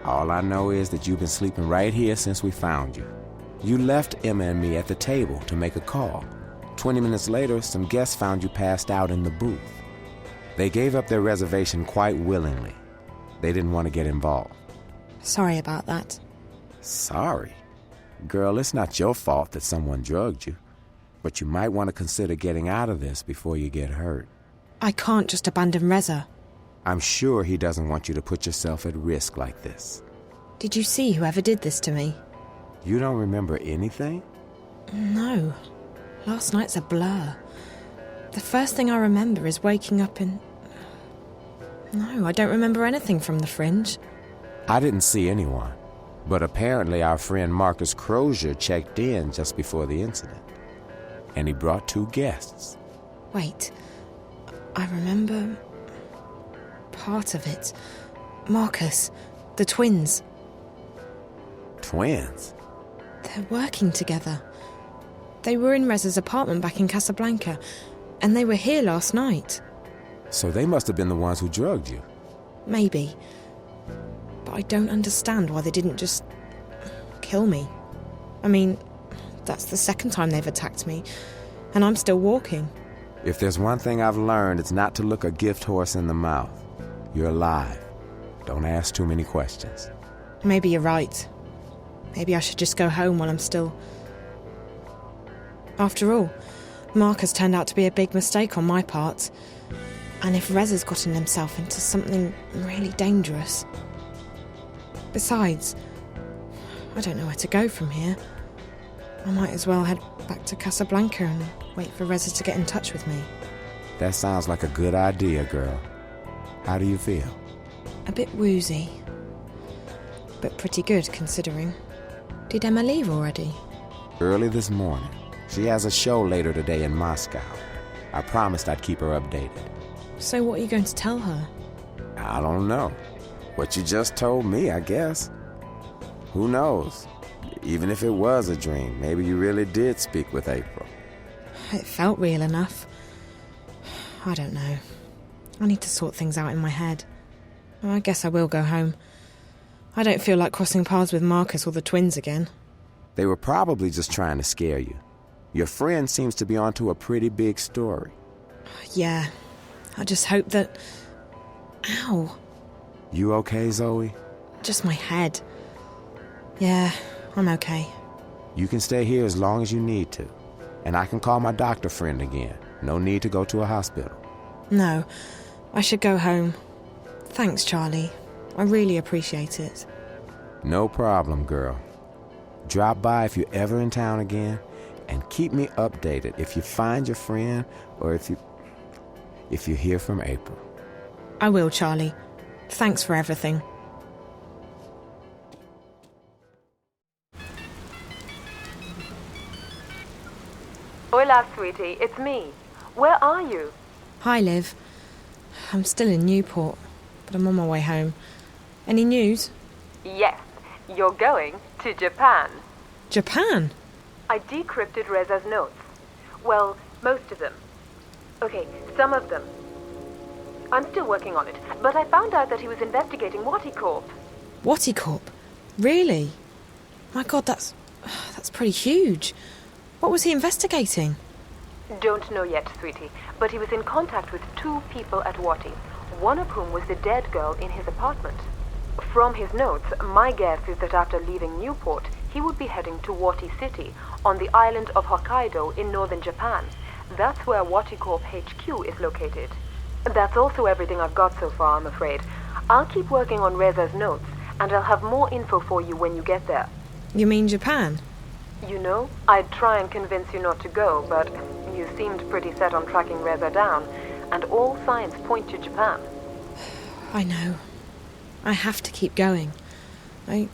All I know is that you've been sleeping right here since we found you. You left Emma and me at the table to make a call. 20 minutes later, some guests found you passed out in the booth. They gave up their reservation quite willingly. They didn't want to get involved. Sorry about that. Sorry? Girl, it's not your fault that someone drugged you. But you might want to consider getting out of this before you get hurt. I can't just abandon Reza. I'm sure he doesn't want you to put yourself at risk like this. Did you see whoever did this to me? You don't remember anything? No. Last night's a blur. The first thing I remember is waking up in... No, I don't remember anything from the Fringe. I didn't see anyone, but apparently our friend Marcus Crozier checked in just before the incident. And he brought 2 guests. Wait, I remember... part of it. Marcus, the twins. Twins? They're working together. They were in Rez's apartment back in Casablanca, and they were here last night. So they must have been the ones who drugged you. Maybe. But I don't understand why they didn't just... kill me. I mean, that's the second time they've attacked me, and I'm still walking. If there's one thing I've learned, it's not to look a gift horse in the mouth. You're alive. Don't ask too many questions. Maybe you're right. Maybe I should just go home while I'm still... After all, Marcus turned out to be a big mistake on my part. And if Rez has gotten himself into something really dangerous... Besides, I don't know where to go from here. I might as well head back to Casablanca and wait for Reza to get in touch with me. That sounds like a good idea, girl. How do you feel? A bit woozy. But pretty good, considering. Did Emma leave already? Early this morning. She has a show later today in Moscow. I promised I'd keep her updated. So what are you going to tell her? I don't know. What you just told me, I guess. Who knows? Even if it was a dream, maybe you really did speak with April. It felt real enough. I don't know. I need to sort things out in my head. I guess I will go home. I don't feel like crossing paths with Marcus or the twins again. They were probably just trying to scare you. Your friend seems to be onto a pretty big story. Yeah. I just hope that... Ow. You okay, Zoe? Just my head. Yeah, I'm okay. You can stay here as long as you need to. And I can call my doctor friend again. No need to go to a hospital. No, I should go home. Thanks, Charlie. I really appreciate it. No problem, girl. Drop by if you're ever in town again, and keep me updated if you find your friend or if you hear from April. I will, Charlie. Thanks for everything. Hola, sweetie. It's me. Where are you? Hi, Liv. I'm still in Newport, but I'm on my way home. Any news? Yes. You're going to Japan. Japan? I decrypted Reza's notes. Well, most of them. Okay, some of them. I'm still working on it, but I found out that he was investigating Watticorp. Watticorp? Really? My God, that's pretty huge. What was he investigating? Don't know yet, sweetie, but he was in contact with 2 people at Watti, one of whom was the dead girl in his apartment. From his notes, my guess is that after leaving Newport, he would be heading to Watti City, on the island of Hokkaido in northern Japan. That's where Watticorp HQ is located. That's also everything I've got so far, I'm afraid. I'll keep working on Reza's notes, and I'll have more info for you when you get there. You mean Japan? You know, I'd try and convince you not to go, but you seemed pretty set on tracking Reza down, and all signs point to Japan. I know. I have to keep going. I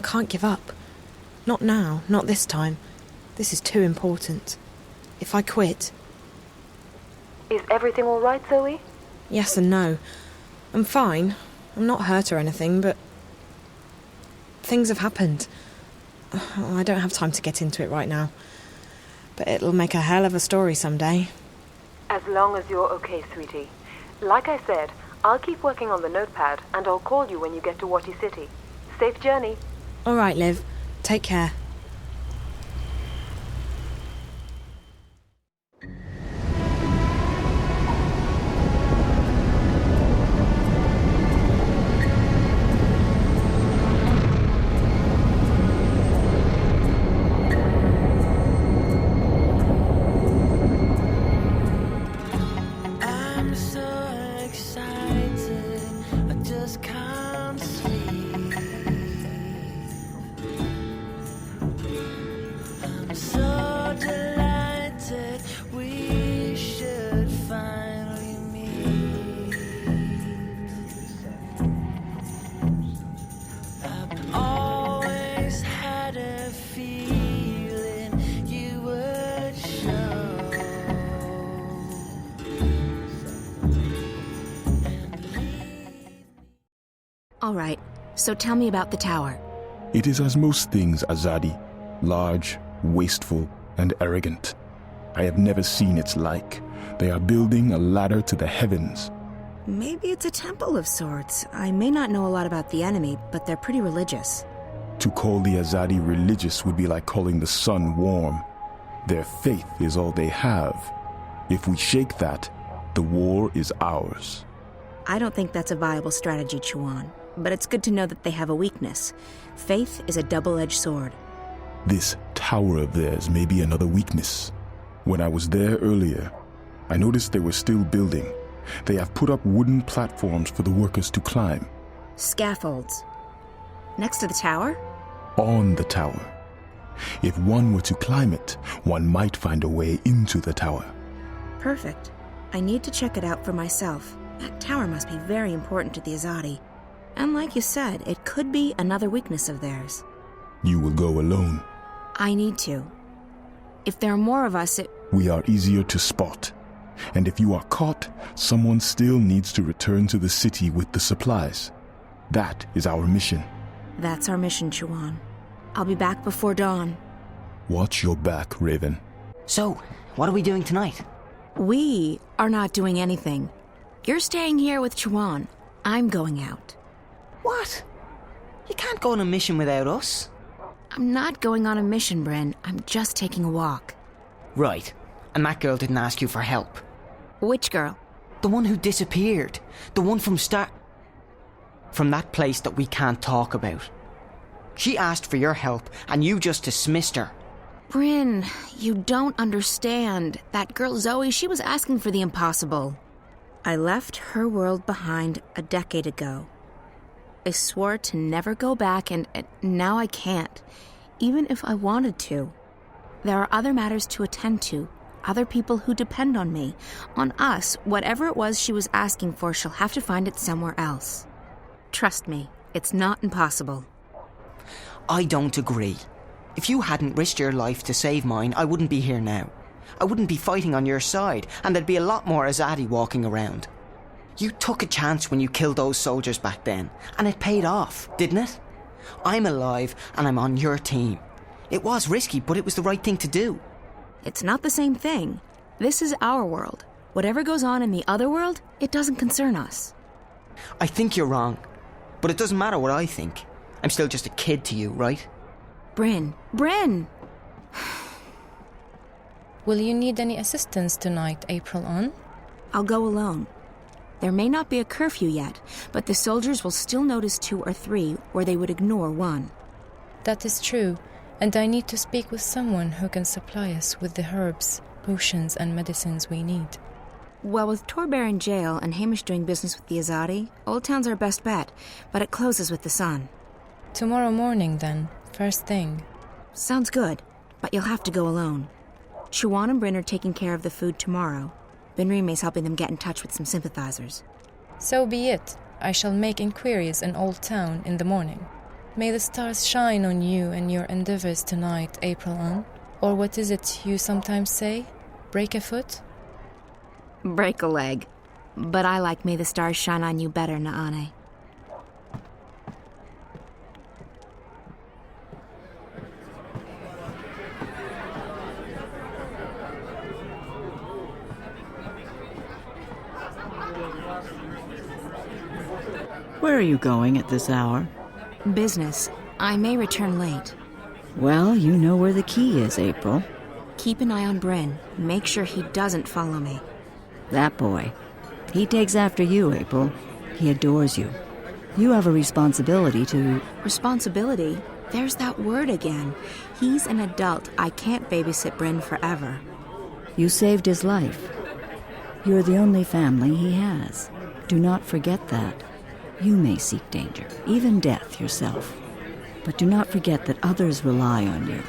can't give up. Not now, not this time. This is too important. If I quit... Is everything all right, Zoe? Yes and no. I'm fine. I'm not hurt or anything, but... things have happened. I don't have time to get into it right now. But it'll make a hell of a story someday. As long as you're okay, sweetie. Like I said, I'll keep working on the notepad, and I'll call you when you get to Watti City. Safe journey. All right, Liv. Take care. So delighted. feeling you would show. All right, so tell me about the tower. It is as most things Azadi, large, wasteful, and arrogant. I have never seen its like. They are building a ladder to the heavens. Maybe it's a temple of sorts. I may not know a lot about the enemy, but they're pretty religious. To call the Azadi religious would be like calling the sun warm. Their faith is all they have. If we shake that, the war is ours. I don't think that's a viable strategy, Chuan, but it's good to know that they have a weakness. Faith is a double-edged sword. This tower of theirs may be another weakness. When I was there earlier, I noticed they were still building. They have put up wooden platforms for the workers to climb. Scaffolds. Next to the tower? On the tower. If one were to climb it, one might find a way into the tower. Perfect. I need to check it out for myself. That tower must be very important to the Azadi. And like you said, it could be another weakness of theirs. You will go alone. I need to. If there are more of us, We are easier to spot. And if you are caught, someone still needs to return to the city with the supplies. That is our mission. That's our mission, Chuan. I'll be back before dawn. Watch your back, Raven. So, what are we doing tonight? We are not doing anything. You're staying here with Chuan. I'm going out. What? You can't go on a mission without us. I'm not going on a mission, Bryn. I'm just taking a walk. Right. And that girl didn't ask you for help. Which girl? The one who disappeared. The one from that place that we can't talk about. She asked for your help, and you just dismissed her. Bryn, you don't understand. That girl Zoe, she was asking for the impossible. I left her world behind a decade ago. I swore to never go back, and now I can't, even if I wanted to. There are other matters to attend to, other people who depend on me, on us. Whatever it was she was asking for, she'll have to find it somewhere else. Trust me, it's not impossible. I don't agree. If you hadn't risked your life to save mine, I wouldn't be here now. I wouldn't be fighting on your side, and there'd be a lot more Azadi walking around. You took a chance when you killed those soldiers back then, and it paid off, didn't it? I'm alive, and I'm on your team. It was risky, but it was the right thing to do. It's not the same thing. This is our world. Whatever goes on in the other world, it doesn't concern us. I think you're wrong, but it doesn't matter what I think. I'm still just a kid to you, right? Bryn! Will you need any assistance tonight, April on? I'll go alone. There may not be a curfew yet, but the soldiers will still notice 2 or 3 where they would ignore 1. That is true, and I need to speak with someone who can supply us with the herbs, potions, and medicines we need. Well, with Torbear in jail and Hamish doing business with the Azadi, Old Town's our best bet, but it closes with the sun. Tomorrow morning, then, first thing. Sounds good, but you'll have to go alone. Chuan and Bryn are taking care of the food tomorrow. Benrime's helping them get in touch with some sympathizers. So be it. I shall make inquiries in Old Town in the morning. May the stars shine on you and your endeavors tonight, April on. Or what is it you sometimes say? Break a foot? Break a leg. But I like May the stars shine on you better, Naane. Where are you going at this hour? Business. I may return late. Well, you know where the key is, April. Keep an eye on Bryn. Make sure he doesn't follow me. That boy. He takes after you, April. He adores you. You have a responsibility to... Responsibility? There's that word again. He's an adult. I can't babysit Bryn forever. You saved his life. You're the only family he has. Do not forget that. You may seek danger, even death yourself. But do not forget that others rely on you.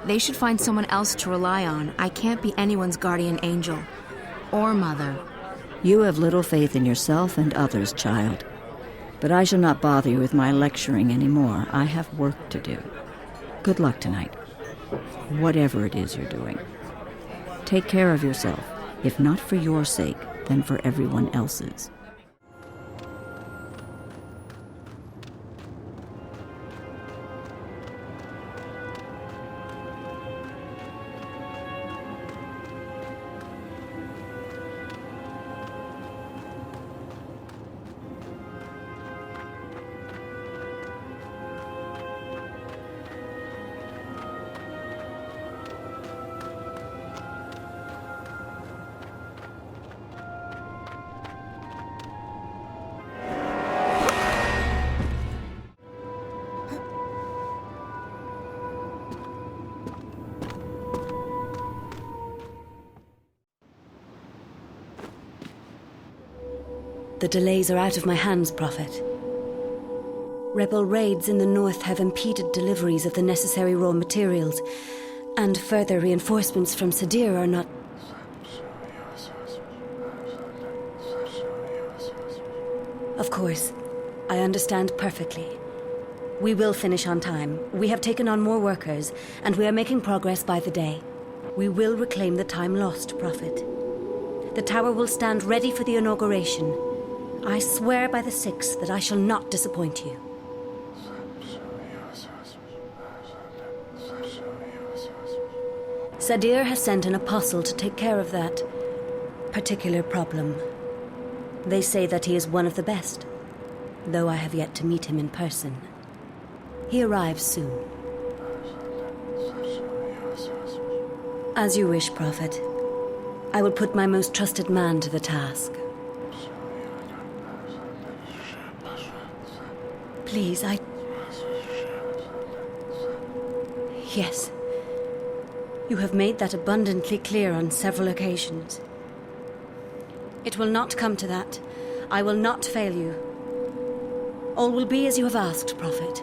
They should find someone else to rely on. I can't be anyone's guardian angel. Or mother. You have little faith in yourself and others, child. But I shall not bother you with my lecturing anymore. I have work to do. Good luck tonight. Whatever it is you're doing. Take care of yourself, if not for your sake, then for everyone else's. The delays are out of my hands, Prophet. Rebel raids in the north have impeded deliveries of the necessary raw materials, and further reinforcements from Sadir are not... Of course, I understand perfectly. We will finish on time. We have taken on more workers, and we are making progress by the day. We will reclaim the time lost, Prophet. The tower will stand ready for the inauguration. I swear by the Six that I shall not disappoint you. Sadir has sent an apostle to take care of that particular problem. They say that he is one of the best, though I have yet to meet him in person. He arrives soon. As you wish, Prophet. I will put my most trusted man to the task. Please, Yes. You have made that abundantly clear on several occasions. It will not come to that. I will not fail you. All will be as you have asked, Prophet.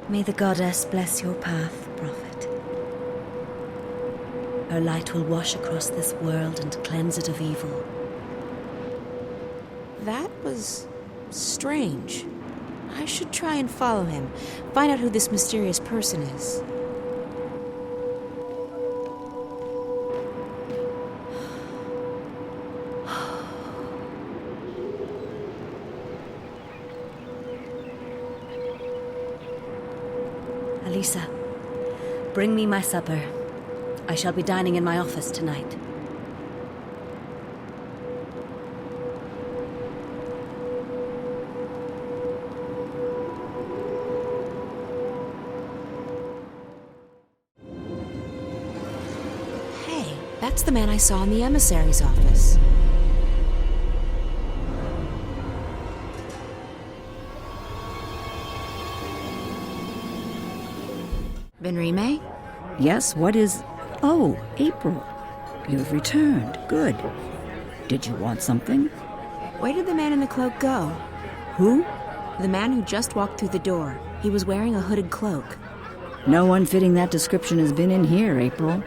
May the goddess bless your path, Prophet. Her light will wash across this world and cleanse it of evil. That was strange. I should try and follow him, find out who this mysterious person is. Alisa, bring me my supper. I shall be dining in my office tonight. Hey, that's the man I saw in the emissary's office. Benrime? Yes, what is... Oh, April. You've returned. Good. Did you want something? Where did the man in the cloak go? Who? The man who just walked through the door. He was wearing a hooded cloak. No one fitting that description has been in here, April.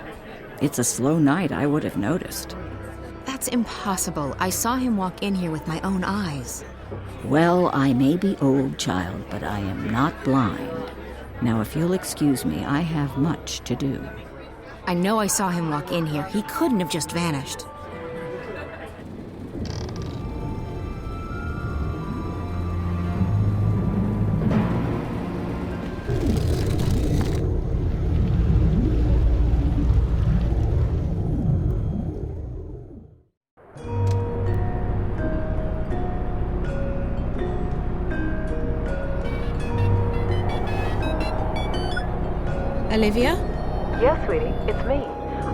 It's a slow night, I would have noticed. That's impossible. I saw him walk in here with my own eyes. Well, I may be old, child, but I am not blind. Now, if you'll excuse me, I have much to do. I know I saw him walk in here. He couldn't have just vanished. Olivia? Yes, sweetie, it's me.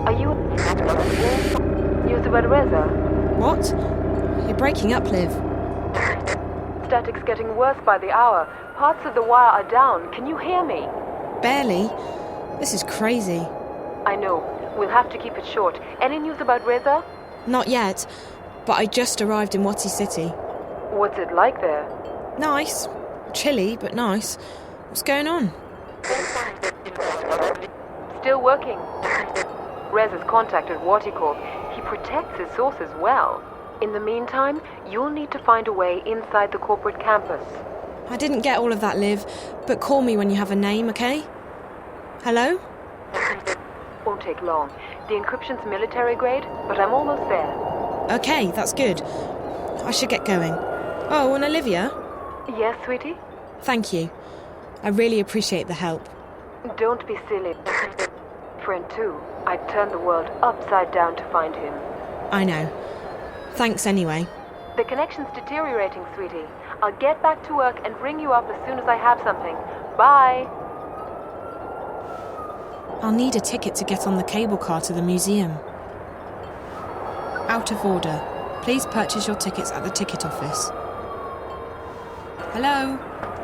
Are you... News about Reza? What? You're breaking up, Liv. Static's getting worse by the hour. Parts of the wire are down. Can you hear me? Barely. This is crazy. I know. We'll have to keep it short. Any news about Reza? Not yet, but I just arrived in Wati City. What's it like there? Nice. Chilly, but nice. What's going on? Still working. Reza's contacted Watikov. He protects his sources well. In the meantime, you'll need to find a way inside the corporate campus. I didn't get all of that, Liv, but call me when you have a name, okay? Hello? Won't take long. The encryption's military grade, but I'm almost there. Okay, that's good. I should get going. Oh, and Olivia? Yes, sweetie? Thank you. I really appreciate the help. Don't be silly. Friend too. I'd turn the world upside down to find him. I know. Thanks anyway. The connection's deteriorating, sweetie. I'll get back to work and ring you up as soon as I have something. Bye! I'll need a ticket to get on the cable car to the museum. Out of order. Please purchase your tickets at the ticket office. Hello?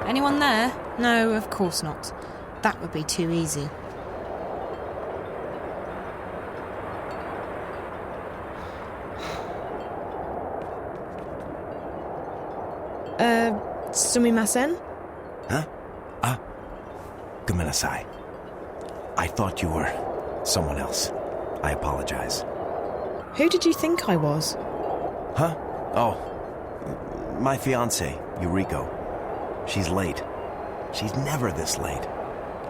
Anyone there? No, of course not. That would be too easy. Sumimasen? Huh? Gomenasai. I thought you were someone else. I apologize. Who did you think I was? Huh? Oh, my fiancée, Yuriko. She's late. She's never this late.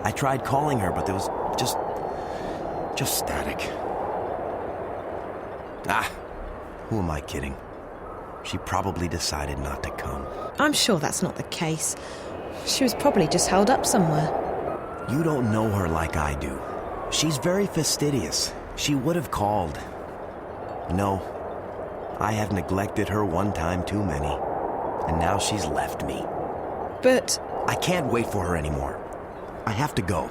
I tried calling her, but there was just static. Who am I kidding? She probably decided not to come. I'm sure that's not the case. She was probably just held up somewhere. You don't know her like I do. She's very fastidious. She would have called. No, I have neglected her one time too many. And now she's left me. But... I can't wait for her anymore. I have to go.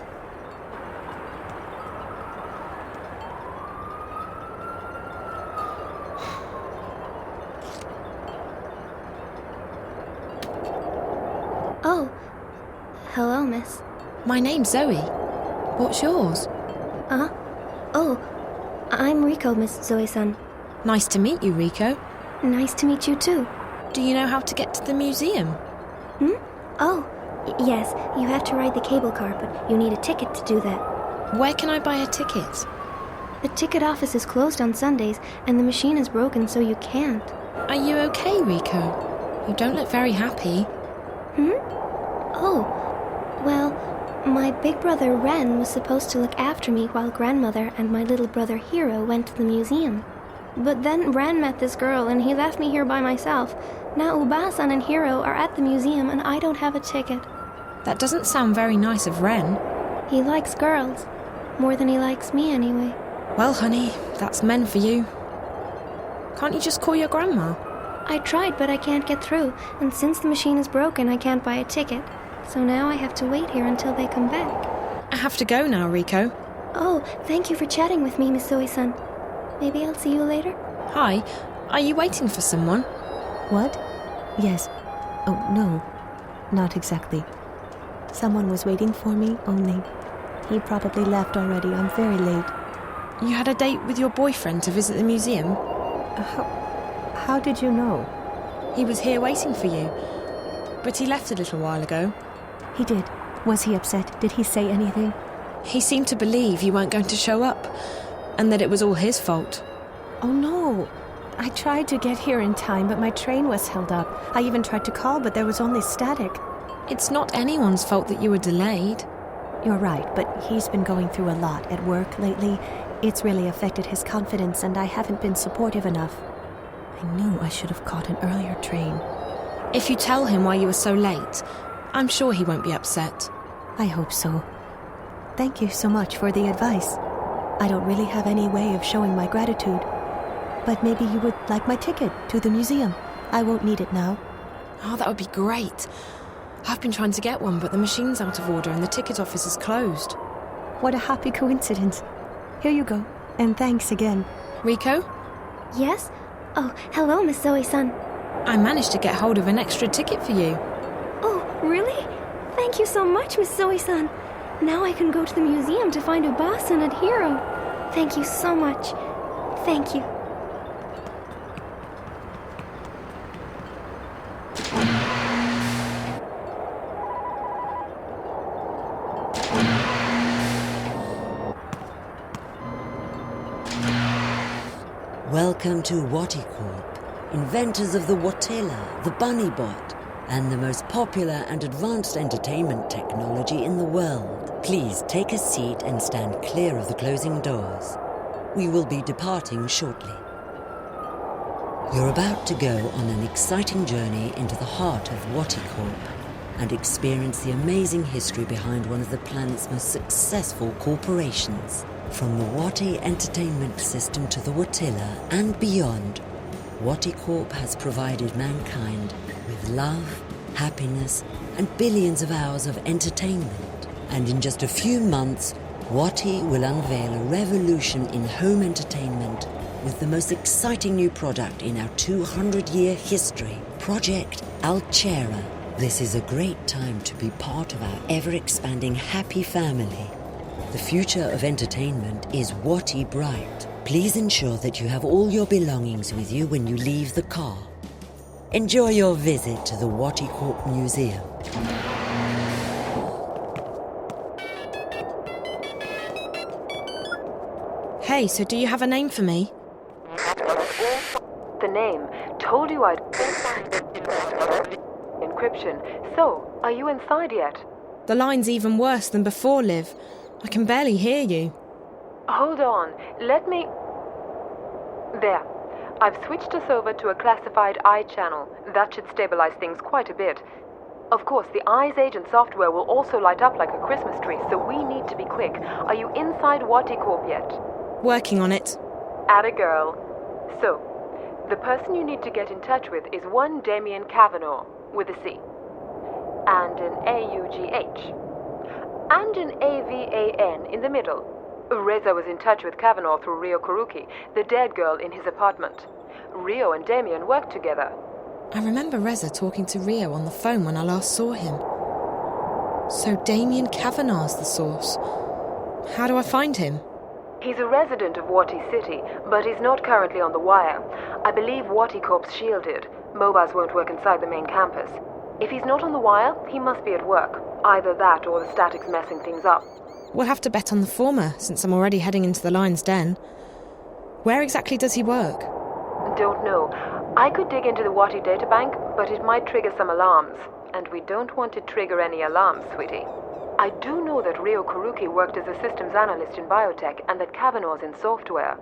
Oh, hello, miss. My name's Zoe. What's yours? Oh, I'm Rico, Miss Zoe-san. Nice to meet you, Rico. Nice to meet you too. Do you know how to get to the museum? Oh, yes, you have to ride the cable car, but you need a ticket to do that. Where can I buy a ticket? The ticket office is closed on Sundays, and the machine is broken, so you can't. Are you okay, Rico? You don't look very happy. Oh, well, my big brother Ren was supposed to look after me while grandmother and my little brother Hiro went to the museum. But then Ren met this girl and he left me here by myself. Now Uba-san and Hiro are at the museum and I don't have a ticket. That doesn't sound very nice of Ren. He likes girls. More than he likes me anyway. Well, honey, that's men for you. Can't you just call your grandma? I tried, but I can't get through. And since the machine is broken, I can't buy a ticket. So now I have to wait here until they come back. I have to go now, Rico. Oh, thank you for chatting with me, Miss Zoe-san. Maybe I'll see you later? Hi, are you waiting for someone? What? Yes. Oh, no. Not exactly. Someone was waiting for me, only he probably left already. I'm very late. You had a date with your boyfriend to visit the museum? How did you know? He was here waiting for you, but he left a little while ago. He did. Was he upset? Did he say anything? He seemed to believe you weren't going to show up, and that it was all his fault. Oh no. I tried to get here in time, but my train was held up. I even tried to call, but there was only static. It's not anyone's fault that you were delayed. You're right, but he's been going through a lot at work lately. It's really affected his confidence, and I haven't been supportive enough. I knew I should have caught an earlier train. If you tell him why you were so late, I'm sure he won't be upset. I hope so. Thank you so much for the advice. I don't really have any way of showing my gratitude. But maybe you would like my ticket to the museum. I won't need it now. Oh, that would be great. I've been trying to get one, but the machine's out of order and the ticket office is closed. What a happy coincidence. Here you go. And thanks again. Rico? Yes? Oh, hello, Miss Zoe-san. I managed to get hold of an extra ticket for you. Oh, really? Thank you so much, Miss Zoe-san. Now I can go to the museum to find Uba-san and Hiro. Thank you so much. Thank you. Welcome to Waticorp. inventors of the Watilla, the Bunny Bot, and the most popular and advanced entertainment technology in the world. Please take a seat and stand clear of the closing doors. We will be departing shortly. You're about to go on an exciting journey into the heart of Watticorp and experience the amazing history behind one of the planet's most successful corporations. From the Watti entertainment system to the Watilla and beyond, Watticorp has provided mankind with love, happiness, and billions of hours of entertainment. And in just a few months, Watti will unveil a revolution in home entertainment with the most exciting new product in our 200-year history, Project Altera. This is a great time to be part of our ever-expanding happy family. The future of entertainment is Watti bright. Please ensure that you have all your belongings with you when you leave the car. Enjoy your visit to the Watticorp Museum. Hey, so do you have a name for me? The name. Told you I'd... Encryption. So, are you inside yet? The line's even worse than before, Liv. I can barely hear you. Hold on. Let me... There. I've switched us over to a classified eye channel. That should stabilize things quite a bit. Of course, the Eyes Agent software will also light up like a Christmas tree, so we need to be quick. Are you inside Watticorp yet? Working on it. Atta girl. So, the person you need to get in touch with is one Damien Kavanaugh, with a C. And an A-U-G-H. And an A-V-A-N in the middle. Reza was in touch with Kavanaugh through Rio Kuruki, the dead girl in his apartment. Rio and Damien worked together. I remember Reza talking to Rio on the phone when I last saw him. So Damien Kavanaugh's the source. How do I find him? He's a resident of Watti City, but he's not currently on the wire. I believe Watticorp's shielded. Mobiles won't work inside the main campus. If he's not on the wire, he must be at work. Either that or the static's messing things up. We'll have to bet on the former, since I'm already heading into the lion's den. Where exactly does he work? Don't know. I could dig into the Watti databank, but it might trigger some alarms. And we don't want to trigger any alarms, sweetie. I do know that Rio Kuruki worked as a systems analyst in biotech and that Kavanaugh's in software.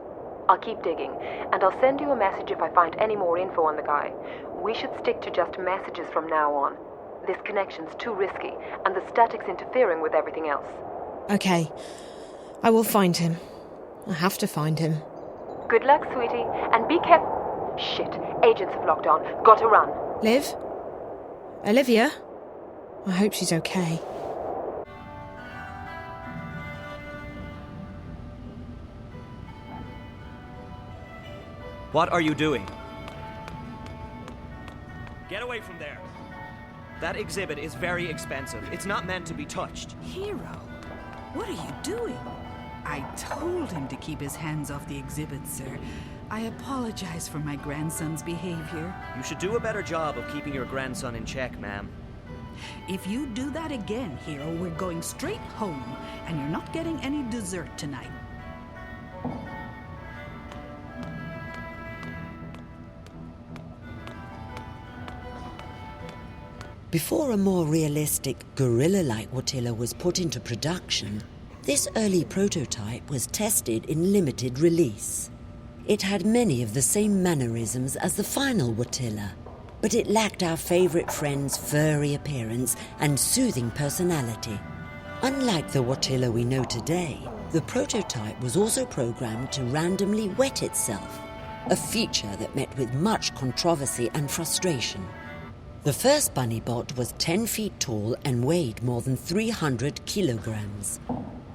I'll keep digging, and I'll send you a message if I find any more info on the guy. We should stick to just messages from now on. This connection's too risky, and the static's interfering with everything else. Okay. I will find him. I have to find him. Good luck, sweetie, and be careful. Shit, agents have locked on. Gotta run. Liv? Olivia? I hope she's okay. What are you doing? Get away from there. That exhibit is very expensive. It's not meant to be touched. Hero, what are you doing? I told him to keep his hands off the exhibit, sir. I apologize for my grandson's behavior. You should do a better job of keeping your grandson in check, ma'am. If you do that again, Hero, we're going straight home, and you're not getting any dessert tonight. Before a more realistic, gorilla-like Watilla was put into production, this early prototype was tested in limited release. It had many of the same mannerisms as the final Watilla, but it lacked our favorite friend's furry appearance and soothing personality. Unlike the Watilla we know today, the prototype was also programmed to randomly wet itself, a feature that met with much controversy and frustration. The first bunny bot was 10 feet tall and weighed more than 300 kilograms.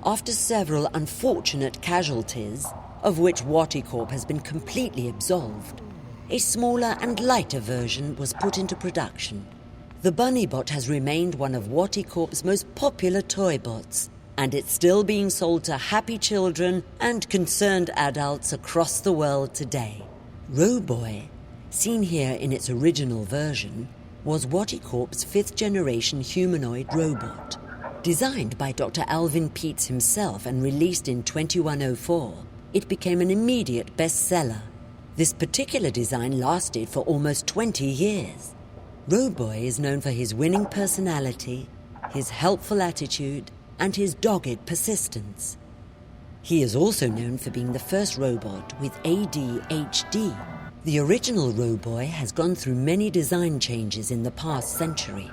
After several unfortunate casualties, of which Watticorp has been completely absolved, a smaller and lighter version was put into production. The bunny bot has remained one of Watticorp's most popular toy bots, and it's still being sold to happy children and concerned adults across the world today. Roboy, seen here in its original version, was Watticorp's fifth-generation humanoid robot. Designed by Dr. Alvin Peets himself and released in 2104, it became an immediate bestseller. This particular design lasted for almost 20 years. Roboy is known for his winning personality, his helpful attitude, and his dogged persistence. He is also known for being the first robot with ADHD. The original Roboy has gone through many design changes in the past century.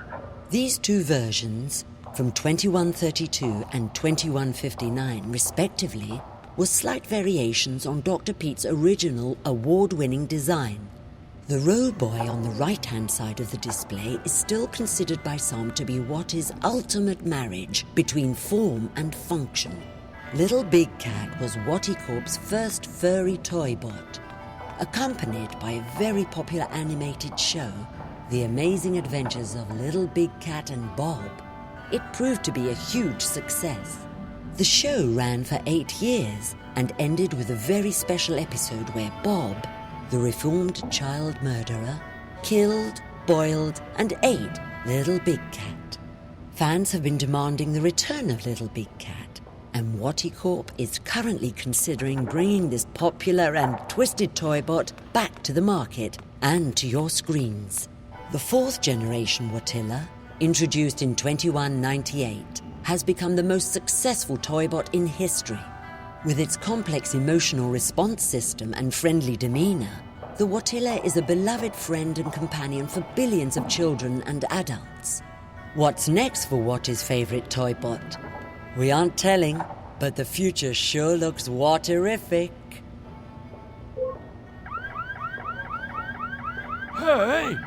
These two versions, from 2132 and 2159 respectively, were slight variations on Dr. Pete's original award-winning design. The Roboy on the right-hand side of the display is still considered by some to be what is ultimate marriage between form and function. Little Big Cat was Watty Corp's first furry toy bot. Accompanied by a very popular animated show, The Amazing Adventures of Little Big Cat and Bob, it proved to be a huge success. The show ran for 8 years and ended with a very special episode where Bob, the reformed child murderer, killed, boiled, and ate Little Big Cat. Fans have been demanding the return of Little Big Cat, and Watty Corp is currently considering bringing this popular and twisted toy bot back to the market and to your screens. The 4th generation Wattilla, introduced in 2198, has become the most successful toy bot in history. With its complex emotional response system and friendly demeanor, the Wattilla is a beloved friend and companion for billions of children and adults. What's next for Watty's favorite toy bot? We aren't telling, but the future sure looks Watterific. Hey!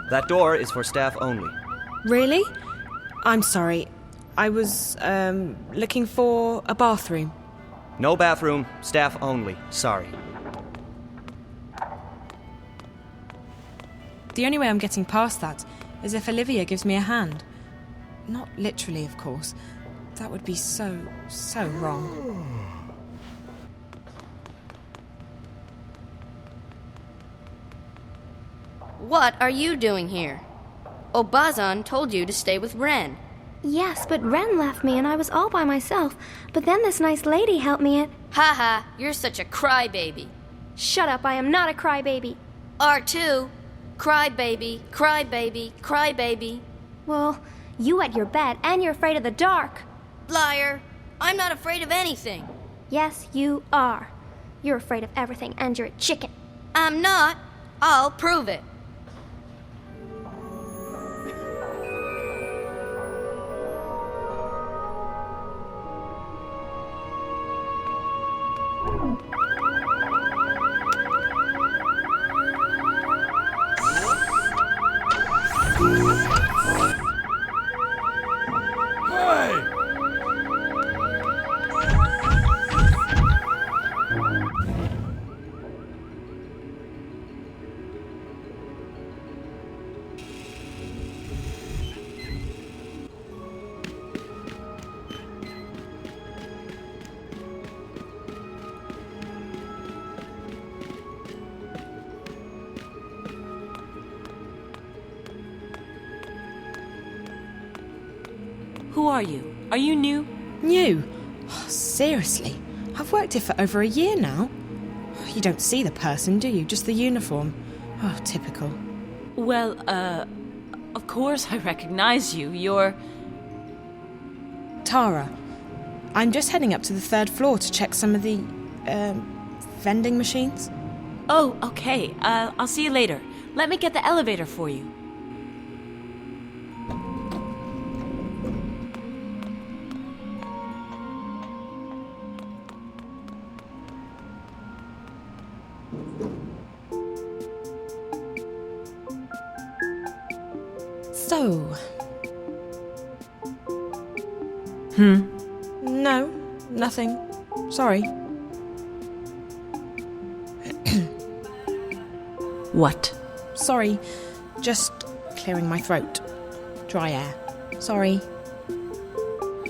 That door is for staff only. Really? I'm sorry. I was, looking for a bathroom. No bathroom, staff only. Sorry. The only way I'm getting past that is if Olivia gives me a hand. Not literally, of course. That would be so wrong. What are you doing here? Obazan told you to stay with Ren. Yes, but Ren left me and I was all by myself. But then this nice lady helped me Haha, you're such a crybaby. Shut up, I am not a crybaby. R2. Crybaby, crybaby, crybaby. Well, you wet your bed and you're afraid of the dark. Liar. I'm not afraid of anything. Yes, you are. You're afraid of everything and you're a chicken. I'm not. I'll prove it. Who are you? Are you new? New? Seriously? I've worked here for over a year now. You don't see the person, do you? Just the uniform. Oh, typical. Well, of course I recognize you. You're... Tara. I'm just heading up to the 3rd floor to check some of the, vending machines. Oh, okay. I'll see you later. Let me get the elevator for you. So... No, nothing. Sorry. What? Sorry. Just clearing my throat. Dry air. Sorry.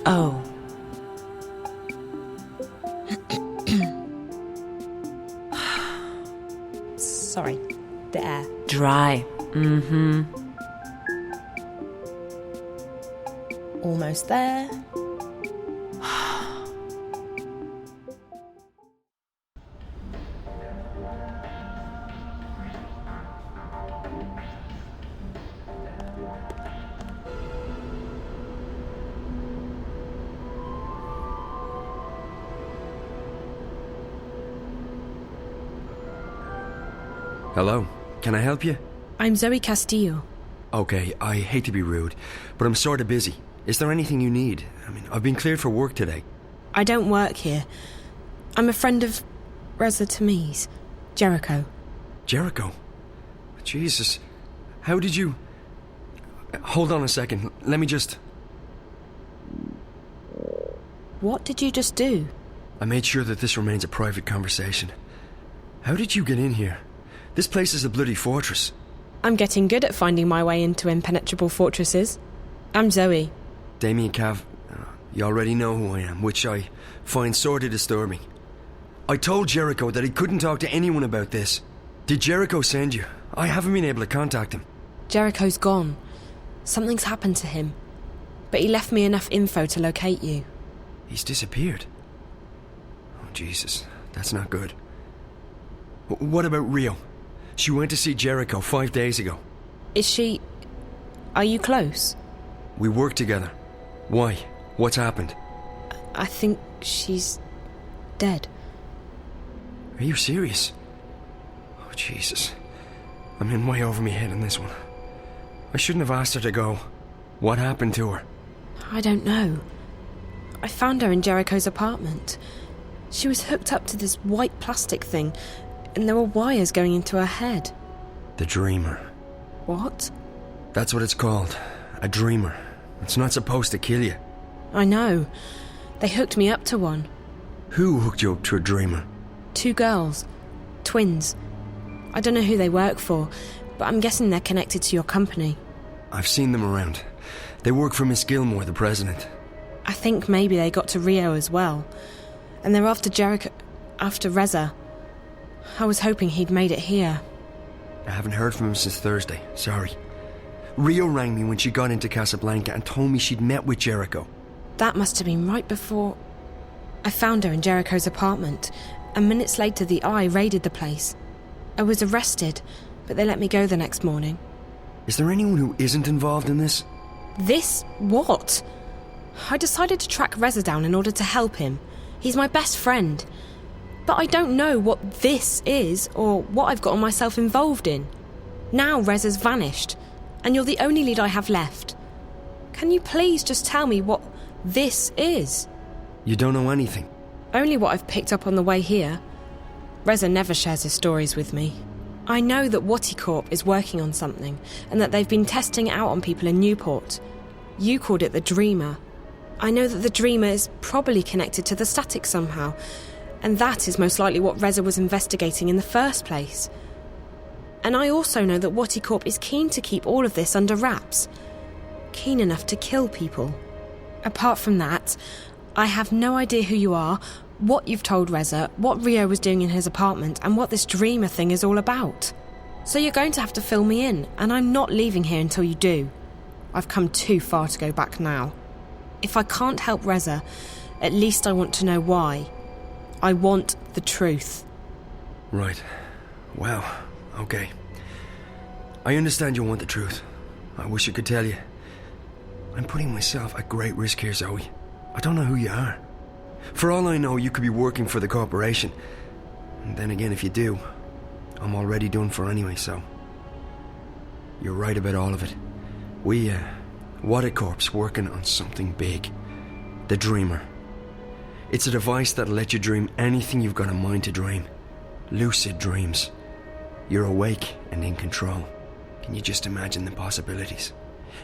Oh. Sorry. The air. Dry. Mm-hmm. Almost there. Hello, can I help you? I'm Zoe Castillo. Okay, I hate to be rude, but I'm sort of busy. Is there anything you need? I mean, I've been cleared for work today. I don't work here. I'm a friend of Reza Tamiz, Jericho. Jericho? Jesus, how did you... Hold on a second, let me just... What did you just do? I made sure that this remains a private conversation. How did you get in here? This place is a bloody fortress. I'm getting good at finding my way into impenetrable fortresses. I'm Zoe. Damien Cav, you already know who I am, which I find sort of disturbing. I told Jericho that he couldn't talk to anyone about this. Did Jericho send you? I haven't been able to contact him. Jericho's gone. Something's happened to him. But he left me enough info to locate you. He's disappeared. Oh, Jesus, that's not good. What about Rio? She went to see Jericho 5 days ago. Is she... Are you close? We work together. Why? What's happened? I think she's... dead. Are you serious? Oh, Jesus. I'm in way over my head on this one. I shouldn't have asked her to go. What happened to her? I don't know. I found her in Jericho's apartment. She was hooked up to this white plastic thing, and there were wires going into her head. The Dreamer. What? That's what it's called. A Dreamer. It's not supposed to kill you. I know. They hooked me up to one. Who hooked you up to a Dreamer? 2 girls. Twins. I don't know who they work for, but I'm guessing they're connected to your company. I've seen them around. They work for Miss Gilmore, the president. I think maybe they got to Rio as well. And they're after Jericho... after Reza. I was hoping he'd made it here. I haven't heard from him since Thursday. Sorry. Rio rang me when she got into Casablanca and told me she'd met with Jericho. That must have been right before... I found her in Jericho's apartment, and minutes later the Eye raided the place. I was arrested, but they let me go the next morning. Is there anyone who isn't involved in this? This? What? I decided to track Reza down in order to help him. He's my best friend. But I don't know what this is, or what I've gotten myself involved in. Now Reza's vanished, and you're the only lead I have left. Can you please just tell me what this is? You don't know anything? Only what I've picked up on the way here. Reza never shares his stories with me. I know that Watty Corp is working on something, and that they've been testing it out on people in Newport. You called it the Dreamer. I know that the Dreamer is probably connected to the static somehow, and that is most likely what Reza was investigating in the first place. And I also know that Watty Corp is keen to keep all of this under wraps. Keen enough to kill people. Apart from that, I have no idea who you are, what you've told Reza, what Rio was doing in his apartment, and what this Dreamer thing is all about. So you're going to have to fill me in, and I'm not leaving here until you do. I've come too far to go back now. If I can't help Reza, at least I want to know why. I want the truth. Right. Well, okay. I understand you want the truth. I wish I could tell you. I'm putting myself at great risk here, Zoe. I don't know who you are. For all I know, you could be working for the corporation. And then again, if you do, I'm already done for anyway, so... You're right about all of it. We, Watty Corp's working on something big. The Dreamer. It's a device that'll let you dream anything you've got a mind to dream. Lucid dreams. You're awake and in control. Can you just imagine the possibilities?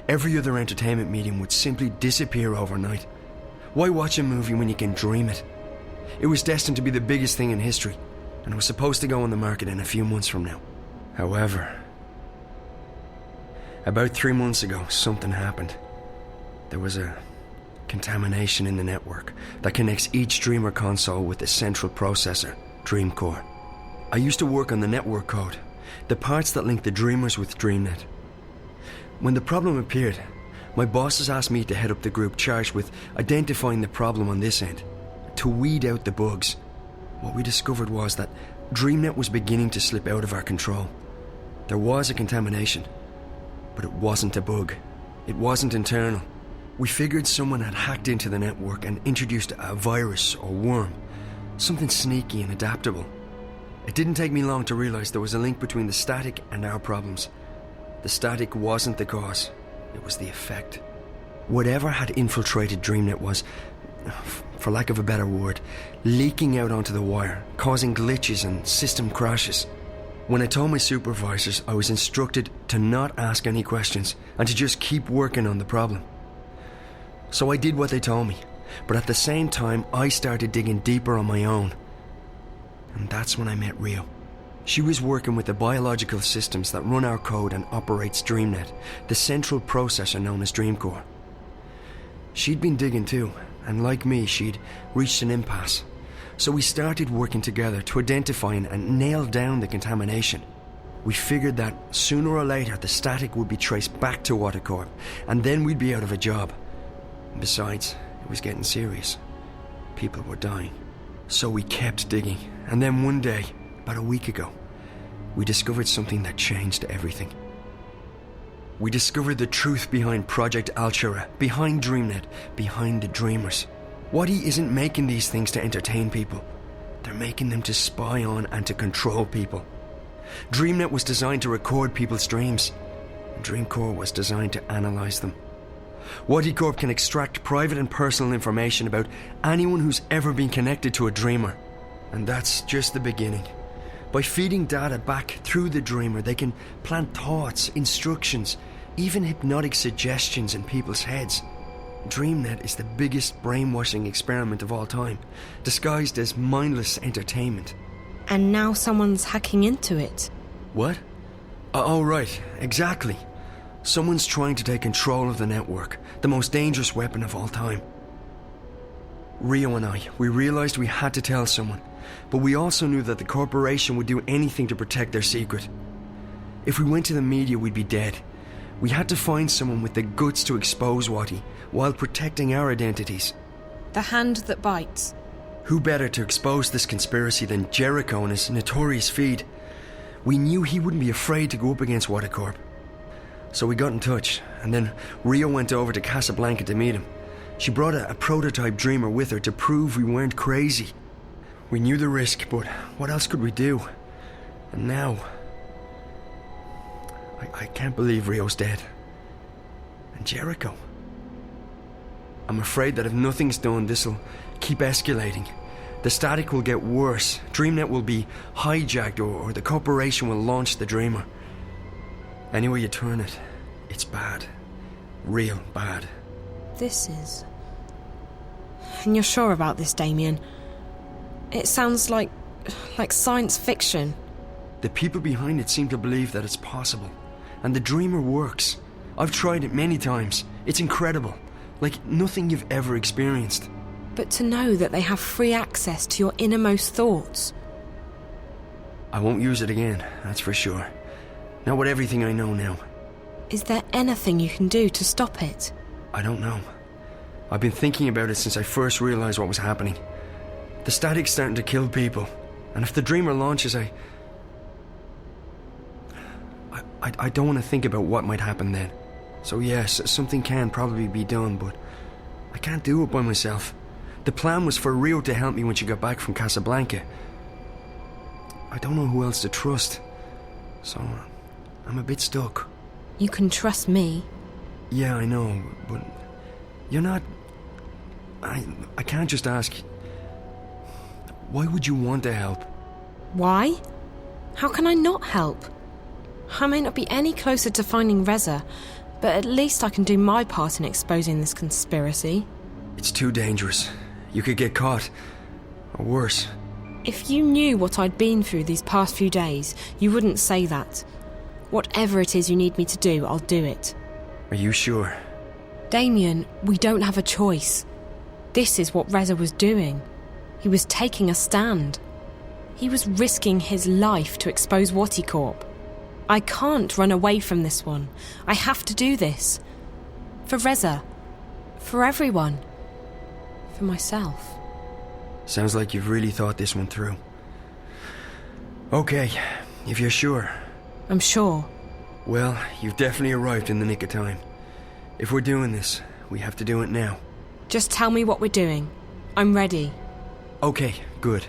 Every other entertainment medium would simply disappear overnight. Why watch a movie when you can dream it? It was destined to be the biggest thing in history, and it was supposed to go on the market in a few months from now. However, about 3 months ago, something happened. There was a contamination in the network that connects each Dreamer console with the central processor, Dream Core. I used to work on the network code, the parts that link the Dreamers with DreamNet. When the problem appeared, my bosses asked me to head up the group charged with identifying the problem on this end, to weed out the bugs. What we discovered was that DreamNet was beginning to slip out of our control. There was a contamination, but it wasn't a bug. It wasn't internal. We figured someone had hacked into the network and introduced a virus or worm, something sneaky and adaptable. It didn't take me long to realize there was a link between the static and our problems. The static wasn't the cause, it was the effect. Whatever had infiltrated DreamNet was, for lack of a better word, leaking out onto the wire, causing glitches and system crashes. When I told my supervisors, I was instructed to not ask any questions and to just keep working on the problem. So I did what they told me, but at the same time I started digging deeper on my own. And that's when I met Rio. She was working with the biological systems that run our code and operates DreamNet, the central processor known as Dreamcore. She'd been digging too, and like me, she'd reached an impasse. So we started working together to identify and nail down the contamination. We figured that sooner or later the static would be traced back to Watercorp, and then we'd be out of a job. Besides, it was getting serious. People were dying. So we kept digging, and then one day, about a week ago, we discovered something that changed everything. We discovered the truth behind Project Altura, behind DreamNet, behind the Dreamers. Wadi isn't making these things to entertain people. They're making them to spy on and to control people. DreamNet was designed to record people's dreams. And Dreamcore was designed to analyze them. Wadi Corp can extract private and personal information about anyone who's ever been connected to a dreamer. And that's just the beginning. By feeding data back through the dreamer, they can plant thoughts, instructions, even hypnotic suggestions in people's heads. DreamNet is the biggest brainwashing experiment of all time, disguised as mindless entertainment. And now someone's hacking into it. What? Oh, right, exactly. Someone's trying to take control of the network, the most dangerous weapon of all time. Rio and I, we realized we had to tell someone, but we also knew that the corporation would do anything to protect their secret. If we went to the media, we'd be dead. We had to find someone with the guts to expose Wadi, while protecting our identities. The hand that bites. Who better to expose this conspiracy than Jericho and his notorious feed? We knew he wouldn't be afraid to go up against Watercorp. So we got in touch, and then Rio went over to Casablanca to meet him. She brought a prototype dreamer with her to prove we weren't crazy. We knew the risk, but what else could we do? And now... I can't believe Rio's dead. And Jericho. I'm afraid that if nothing's done, this'll keep escalating. The static will get worse. DreamNet will be hijacked, or the corporation will launch the Dreamer. Any way you turn it, it's bad. Real bad. This is... And you're sure about this, Damien? It sounds like science fiction. The people behind it seem to believe that it's possible. And the Dreamer works. I've tried it many times. It's incredible. Like nothing you've ever experienced. But to know that they have free access to your innermost thoughts. I won't use it again, that's for sure. Not with everything I know now. Is there anything you can do to stop it? I don't know. I've been thinking about it since I first realized what was happening. The static's starting to kill people. And if the Dreamer launches, I don't want to think about what might happen then. So yes, something can probably be done, but I can't do it by myself. The plan was for Rio to help me when she got back from Casablanca. I don't know who else to trust. So I'm a bit stuck. You can trust me. Yeah, I know, but you're not... I can't just ask... Why would you want to help? Why? How can I not help? I may not be any closer to finding Reza, but at least I can do my part in exposing this conspiracy. It's too dangerous. You could get caught. Or worse. If you knew what I'd been through these past few days, you wouldn't say that. Whatever it is you need me to do, I'll do it. Are you sure? Damien, we don't have a choice. This is what Reza was doing. He was taking a stand. He was risking his life to expose Waticorp. I can't run away from this one. I have to do this. For Reza. For everyone. For myself. Sounds like you've really thought this one through. Okay, if you're sure. I'm sure. Well, you've definitely arrived in the nick of time. If we're doing this, we have to do it now. Just tell me what we're doing. I'm ready. Okay, good.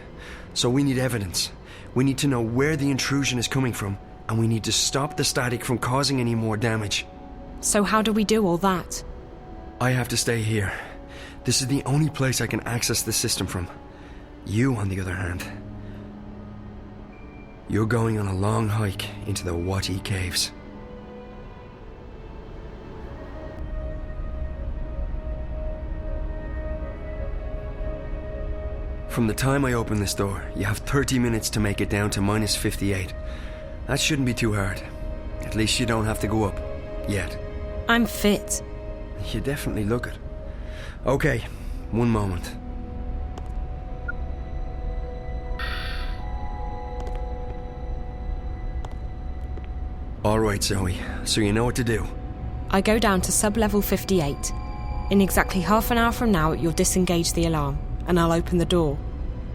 So we need evidence. We need to know where the intrusion is coming from, and we need to stop the static from causing any more damage. So how do we do all that? I have to stay here. This is the only place I can access the system from. You, on the other hand, you're going on a long hike into the Wati Caves. From the time I open this door, you have 30 minutes to make it down to minus 58. That shouldn't be too hard. At least you don't have to go up. Yet. I'm fit. You definitely look it. Okay, one moment. Alright, Zoe, so you know what to do. I go down to sub-level 58. In exactly half an hour from now, you'll disengage the alarm, and I'll open the door.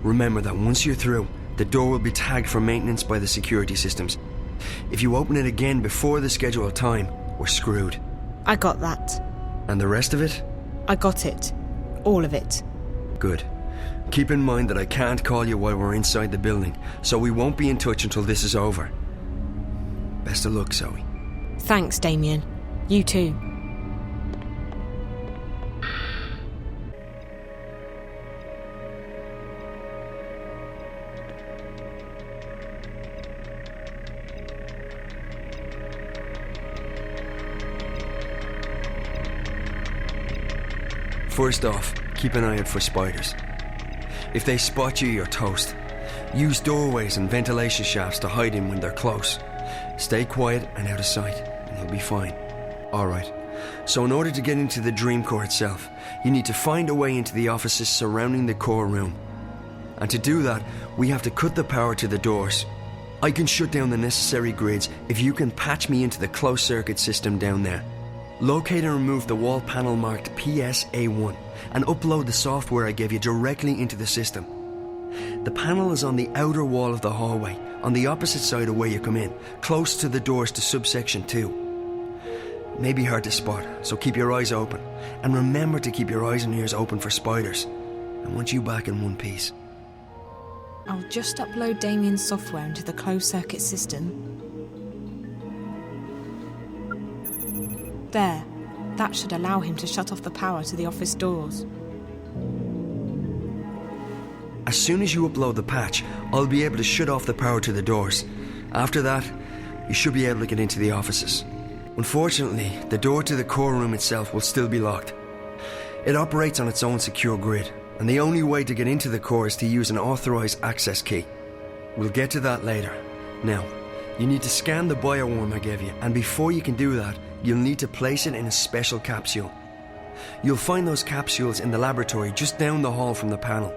Remember that once you're through, the door will be tagged for maintenance by the security systems. If you open it again before the scheduled time, we're screwed. I got that. And the rest of it? I got it. All of it. Good. Keep in mind that I can't call you while we're inside the building, so we won't be in touch until this is over. Best of luck, Zoe. Thanks, Damien. You too. First off, keep an eye out for spiders. If they spot you, you're toast. Use doorways and ventilation shafts to hide in when they're close. Stay quiet and out of sight, and you'll be fine. Alright, so in order to get into the Dream Core itself, you need to find a way into the offices surrounding the core room. And to do that, we have to cut the power to the doors. I can shut down the necessary grids if you can patch me into the closed circuit system down there. Locate and remove the wall panel marked PSA1 and upload the software I gave you directly into the system. The panel is on the outer wall of the hallway, on the opposite side of where you come in, close to the doors to subsection 2. It may be hard to spot, so keep your eyes open. And remember to keep your eyes and ears open for spiders. I want you back in one piece. I'll just upload Damien's software into the closed circuit system. There. That should allow him to shut off the power to the office doors. As soon as you upload the patch, I'll be able to shut off the power to the doors. After that, you should be able to get into the offices. Unfortunately, the door to the core room itself will still be locked. It operates on its own secure grid, and the only way to get into the core is to use an authorized access key. We'll get to that later. Now, you need to scan the bioworm I gave you, and before you can do that, you'll need to place it in a special capsule. You'll find those capsules in the laboratory just down the hall from the panel.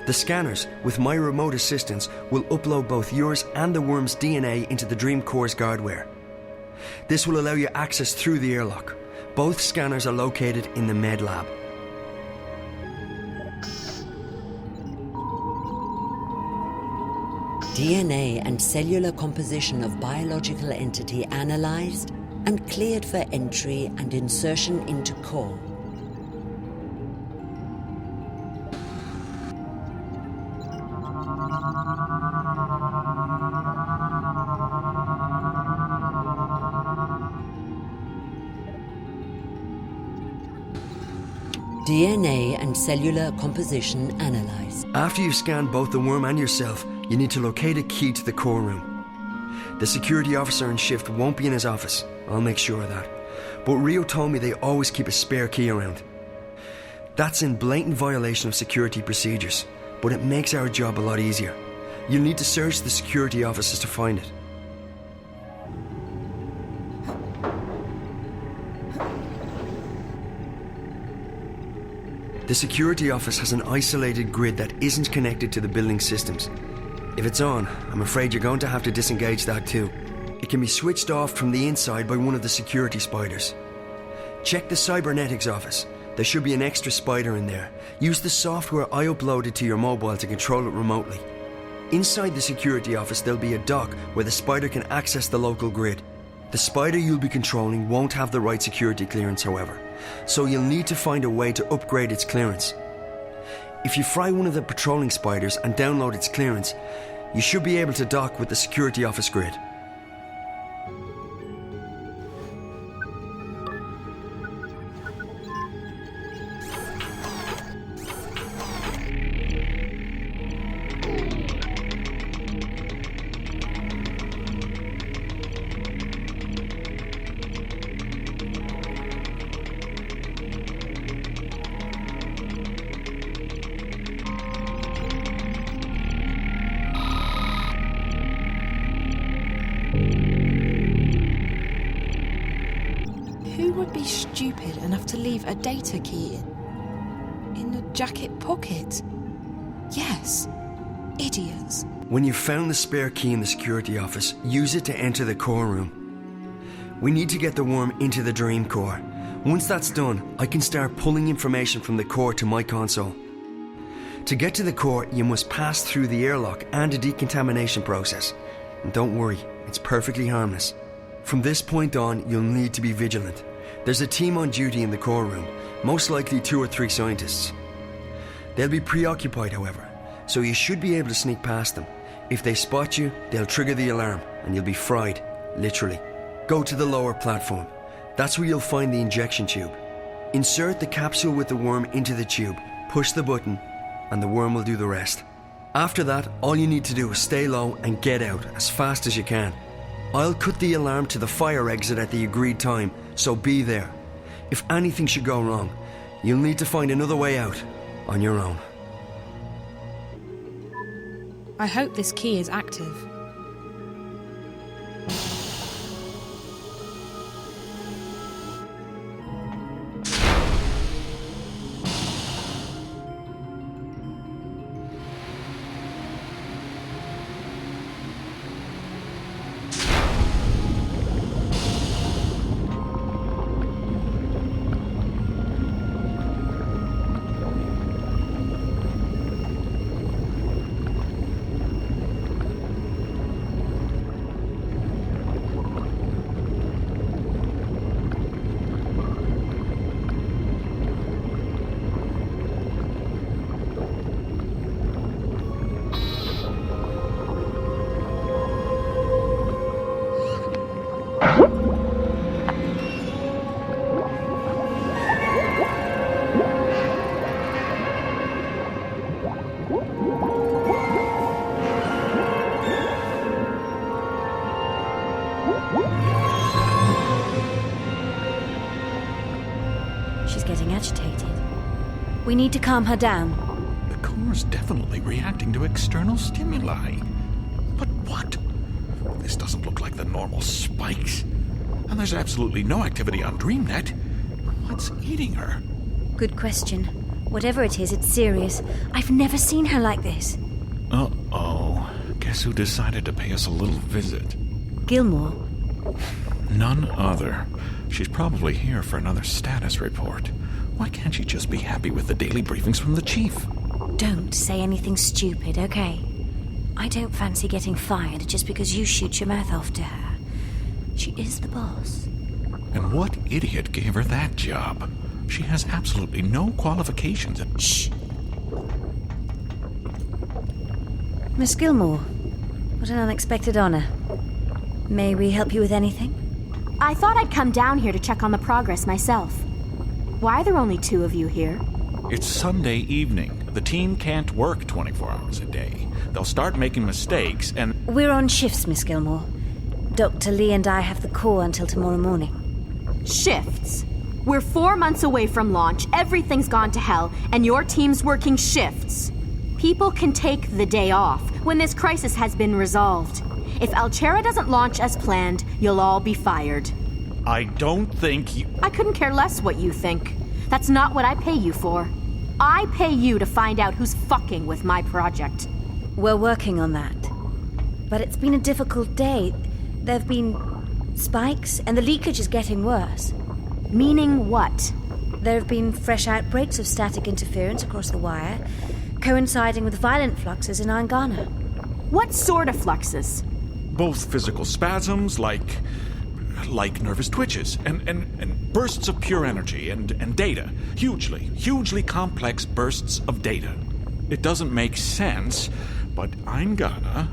The scanners, with my remote assistance, will upload both yours and the worm's DNA into the Dream Core's guardware. This will allow you access through the airlock. Both scanners are located in the med lab. DNA and cellular composition of biological entity analyzed and cleared for entry and insertion into core. DNA and cellular composition analyzed. After you've scanned both the worm and yourself, you need to locate a key to the core room. The security officer in shift won't be in his office. I'll make sure of that. But Rio told me they always keep a spare key around. That's in blatant violation of security procedures, but it makes our job a lot easier. You'll need to search the security offices to find it. The security office has an isolated grid that isn't connected to the building systems. If it's on, I'm afraid you're going to have to disengage that too. It can be switched off from the inside by one of the security spiders. Check the cybernetics office. There should be an extra spider in there. Use the software I uploaded to your mobile to control it remotely. Inside the security office there'll be a dock where the spider can access the local grid. The spider you'll be controlling won't have the right security clearance, however, so you'll need to find a way to upgrade its clearance. If you fry one of the patrolling spiders and download its clearance, you should be able to dock with the security office grid. Who would be stupid enough to leave a data key in a jacket pocket? Yes, idiots. When you've found the spare key in the security office, use it to enter the core room. We need to get the worm into the dream core. Once that's done, I can start pulling information from the core to my console. To get to the core, you must pass through the airlock and a decontamination process. And don't worry, it's perfectly harmless. From this point on, you'll need to be vigilant. There's a team on duty in the core room, most likely 2 or 3 scientists. They'll be preoccupied, however, so you should be able to sneak past them. If they spot you, they'll trigger the alarm and you'll be fried, literally. Go to the lower platform. That's where you'll find the injection tube. Insert the capsule with the worm into the tube, push the button, and the worm will do the rest. After that, all you need to do is stay low and get out as fast as you can. I'll cut the alarm to the fire exit at the agreed time, so be there. If anything should go wrong, you'll need to find another way out on your own. I hope this key is active. She's getting agitated. We need to calm her down. The core's definitely reacting to external stimuli. But what? This doesn't look like the normal spikes. And there's absolutely no activity on DreamNet. What's eating her? Good question. Whatever it is, it's serious. I've never seen her like this. Uh-oh. Guess who decided to pay us a little visit? Gilmore. None other. She's probably here for another status report. Why can't she just be happy with the daily briefings from the chief? Don't say anything stupid, okay? I don't fancy getting fired just because you shoot your mouth off to her. She is the boss. And what idiot gave her that job? She has absolutely no qualifications. Shh. Miss Gilmore, what an unexpected honor. May we help you with anything? I thought I'd come down here to check on the progress myself. Why are there only 2 of you here? It's Sunday evening. The team can't work 24 hours a day. They'll start making mistakes and... We're on shifts, Miss Gilmore. Dr. Lee and I have the core until tomorrow morning. Shifts? We're 4 months away from launch, everything's gone to hell, and your team's working shifts. People can take the day off when this crisis has been resolved. If Altera doesn't launch as planned, you'll all be fired. I don't think you... I couldn't care less what you think. That's not what I pay you for. I pay you to find out who's fucking with my project. We're working on that. But it's been a difficult day. There have been spikes, and the leakage is getting worse. Meaning what? There have been fresh outbreaks of static interference across the wire, coinciding with violent fluxes in Angana. What sort of fluxes? Both physical spasms, like nervous twitches, and bursts of pure energy and data. Hugely complex bursts of data. It doesn't make sense, but Angana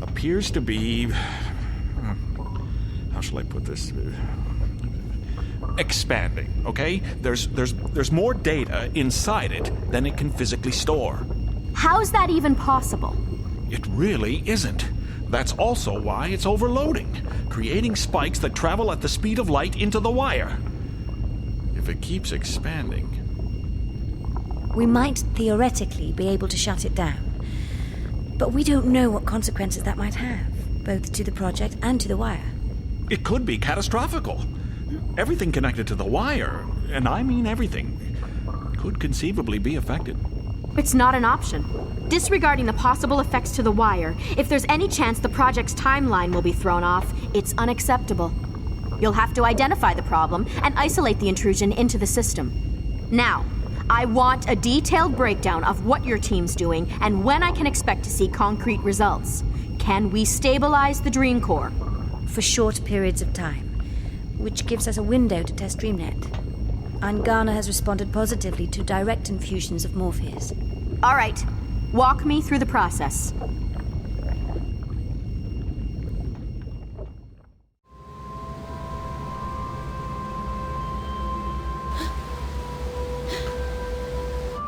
appears to be... how shall I put this? Expanding, okay? There's more data inside it than it can physically store. How's that even possible? It really isn't. That's also why it's overloading, creating spikes that travel at the speed of light into the wire. If it keeps expanding... We might theoretically be able to shut it down, but we don't know what consequences that might have, both to the project and to the wire. It could be catastrophical. Everything connected to the wire, and I mean everything, could conceivably be affected. It's not an option. Disregarding the possible effects to the wire, if there's any chance the project's timeline will be thrown off, it's unacceptable. You'll have to identify the problem and isolate the intrusion into the system. Now, I want a detailed breakdown of what your team's doing and when I can expect to see concrete results. Can we stabilize the Dream Core? For short periods of time, which gives us a window to test DreamNet. Angana has responded positively to direct infusions of Morpheus. All right. Walk me through the process.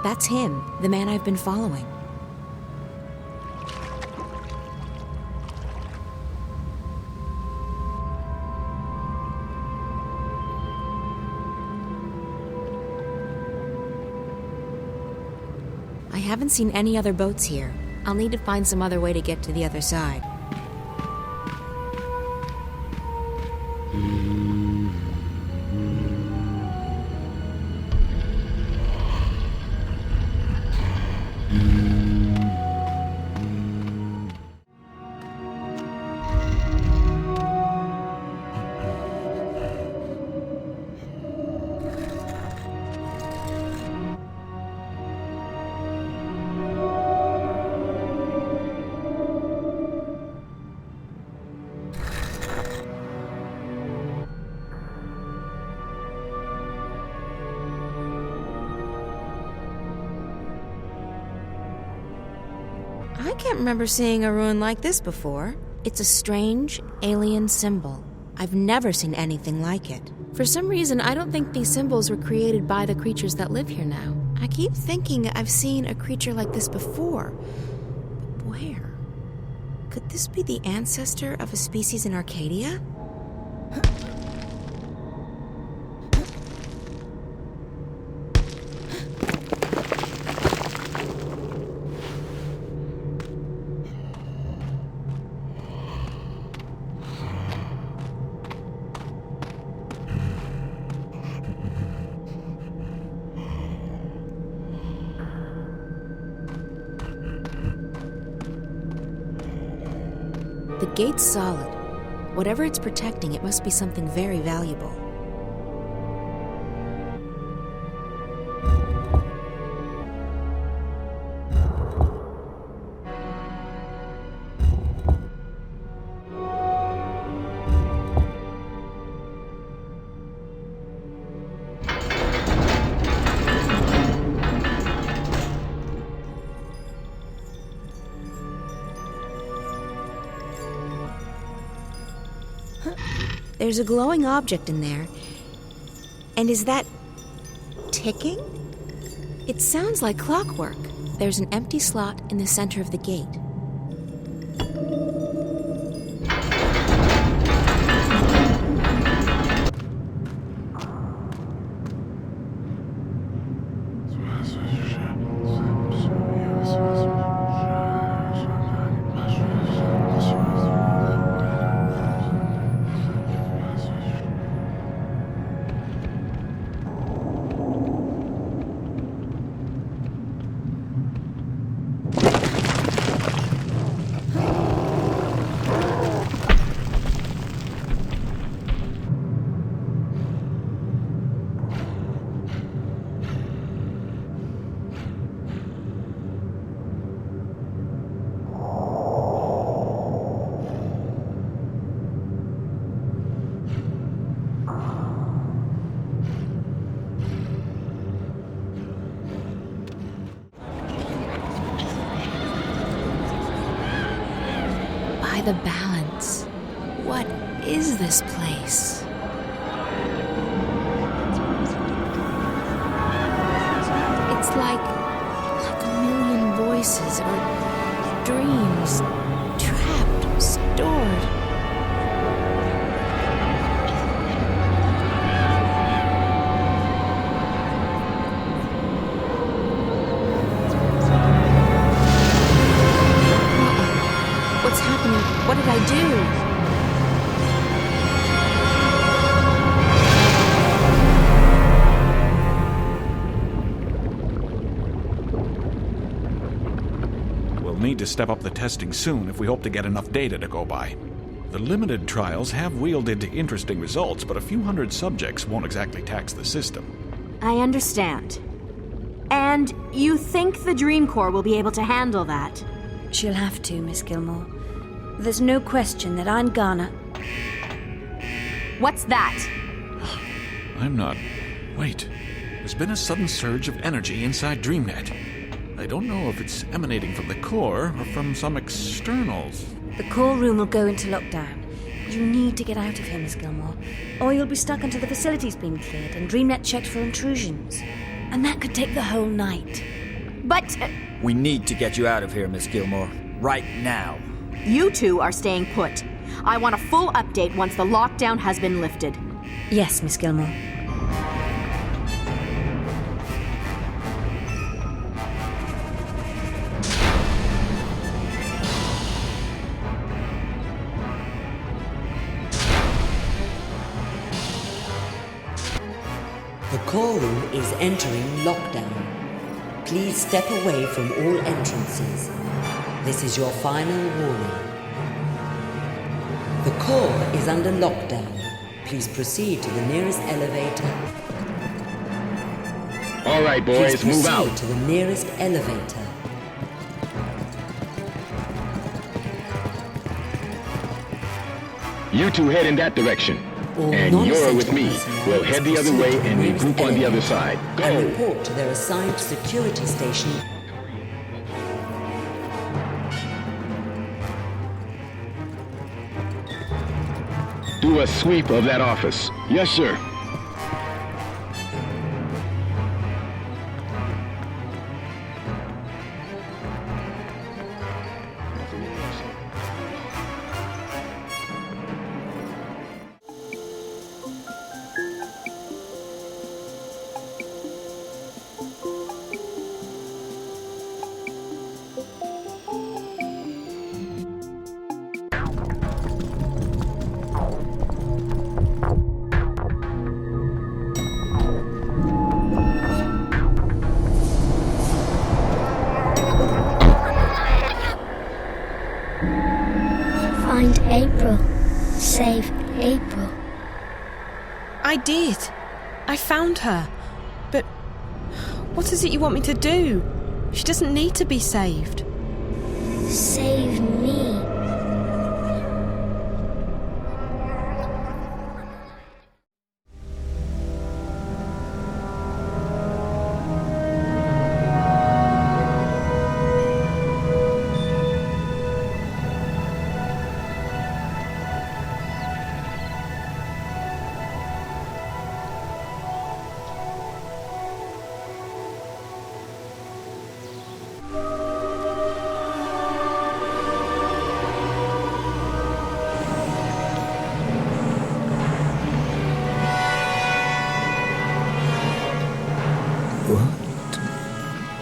That's him, the man I've been following. I haven't seen any other boats here. I'll need to find some other way to get to the other side. I can't remember seeing a ruin like this before. It's a strange, alien symbol. I've never seen anything like it. For some reason, I don't think these symbols were created by the creatures that live here now. I keep thinking I've seen a creature like this before. But where? Could this be the ancestor of a species in Arcadia? The gate's solid. Whatever it's protecting, it must be something very valuable. There's a glowing object in there. And is that ticking? It sounds like clockwork. There's an empty slot in the center of the gate. the balance. What is this place? It's like a million voices or dreams, trapped, stored. What's happening? What did I do? Need to step up the testing soon if we hope to get enough data to go by. The limited trials have wielded interesting results, but a few hundred subjects won't exactly tax the system. I understand. And you think the Dream Corps will be able to handle that? She'll have to, Miss Gilmore. There's no question that I'm gonna... What's that? I'm not... Wait. There's been a sudden surge of energy inside DreamNet. I don't know if it's emanating from the core or from some externals. The core room will go into lockdown. You need to get out of here, Miss Gilmore, or you'll be stuck until the facility's been cleared and DreamNet checked for intrusions. And that could take the whole night. But... We need to get you out of here, Miss Gilmore. Right now. You two are staying put. I want a full update once the lockdown has been lifted. Yes, Miss Gilmore. The core room is entering lockdown. Please step away from all entrances. This is your final warning. The core is under lockdown. Please proceed to the nearest elevator. All right, boys, Please move out. proceed to the nearest elevator. You two head in that direction. All And you're non-essential with me. personnel We'll head the other proceed way to the and nearest regroup on the other elevator side. Go! And report to their assigned security station. Do a sweep of that office. Yes, sir. Find April. Save April. I did. I found her. But what is it you want me to do? She doesn't need to be saved. Save me.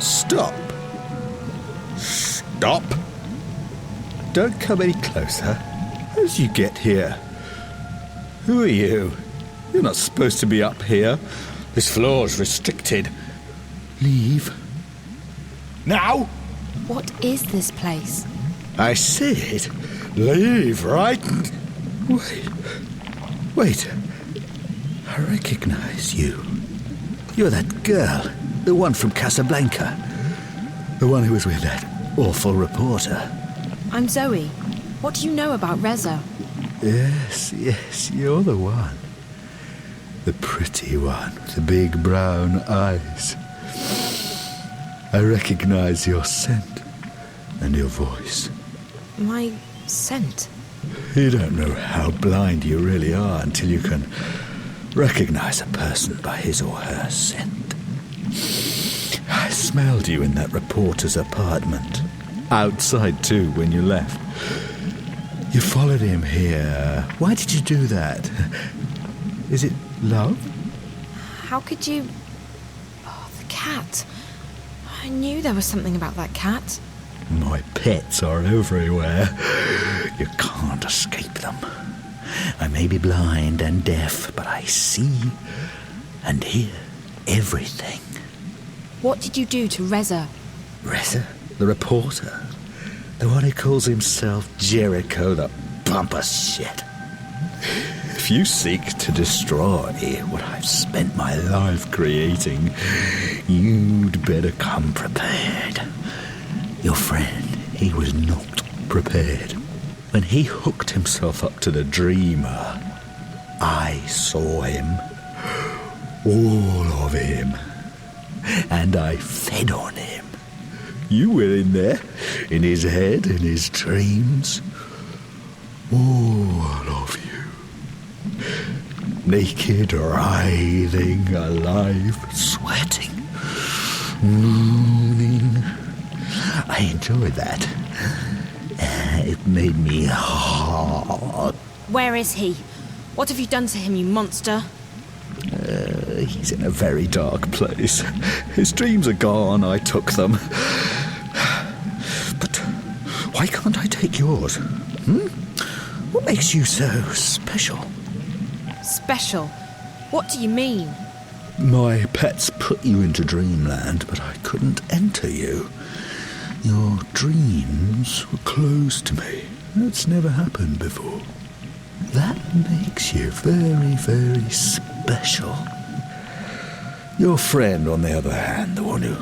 Stop. Stop. Don't come any closer. How did you get here? Who are you? You're not supposed to be up here. This floor's restricted. Leave. Now! What is this place? I said, leave, right? Wait. I recognize you. You're that girl, the one from Casablanca. The one who was with that awful reporter. I'm Zoe. What do you know about Reza? Yes, you're the one. The pretty one with the big brown eyes. I recognize your scent and your voice. My scent? You don't know how blind you really are until you can recognize a person by his or her scent. I smelled you in that reporter's apartment. Outside, too, when you left. You followed him here. Why did you do that? Is it love? How could you... Oh, the cat. I knew there was something about that cat. My pets are everywhere. You can't escape them. I may be blind and deaf, but I see and hear everything. What did you do to Reza? Reza? The reporter? The one who calls himself Jericho, the bumper shit. If you seek to destroy what I've spent my life creating, you'd better come prepared. Your friend, he was not prepared. When he hooked himself up to the dreamer, I saw him. All of him. And I fed on him. You were in there, in his head, in his dreams. All of you. Naked, writhing, alive, sweating, mooning. I enjoyed that. It made me hard. Where is he? What have you done to him, you monster? He's in a very dark place. His dreams are gone, I took them. But why can't I take yours? What makes you so special? Special? What do you mean? My pets put you into dreamland, but I couldn't enter you. Your dreams were closed to me. That's never happened before. That makes you very, very special. Your friend, on the other hand, the one who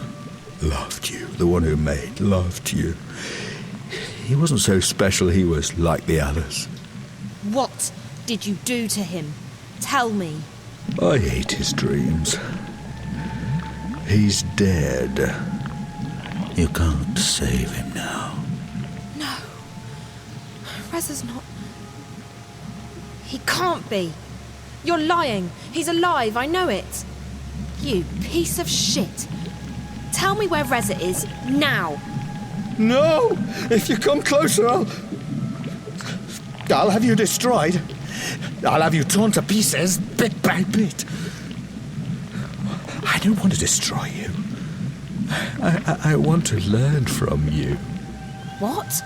loved you, the one who made love to you, he wasn't so special, he was like the others. What did you do to him? Tell me. I ate his dreams. He's dead. You can't save him now. No. Reza's not... He can't be. You're lying. He's alive, I know it. You piece of shit. Tell me where Reza is, now. No! If you come closer, I'll have you destroyed. I'll have you torn to pieces, bit by bit. I don't want to destroy you. I want to learn from you. What?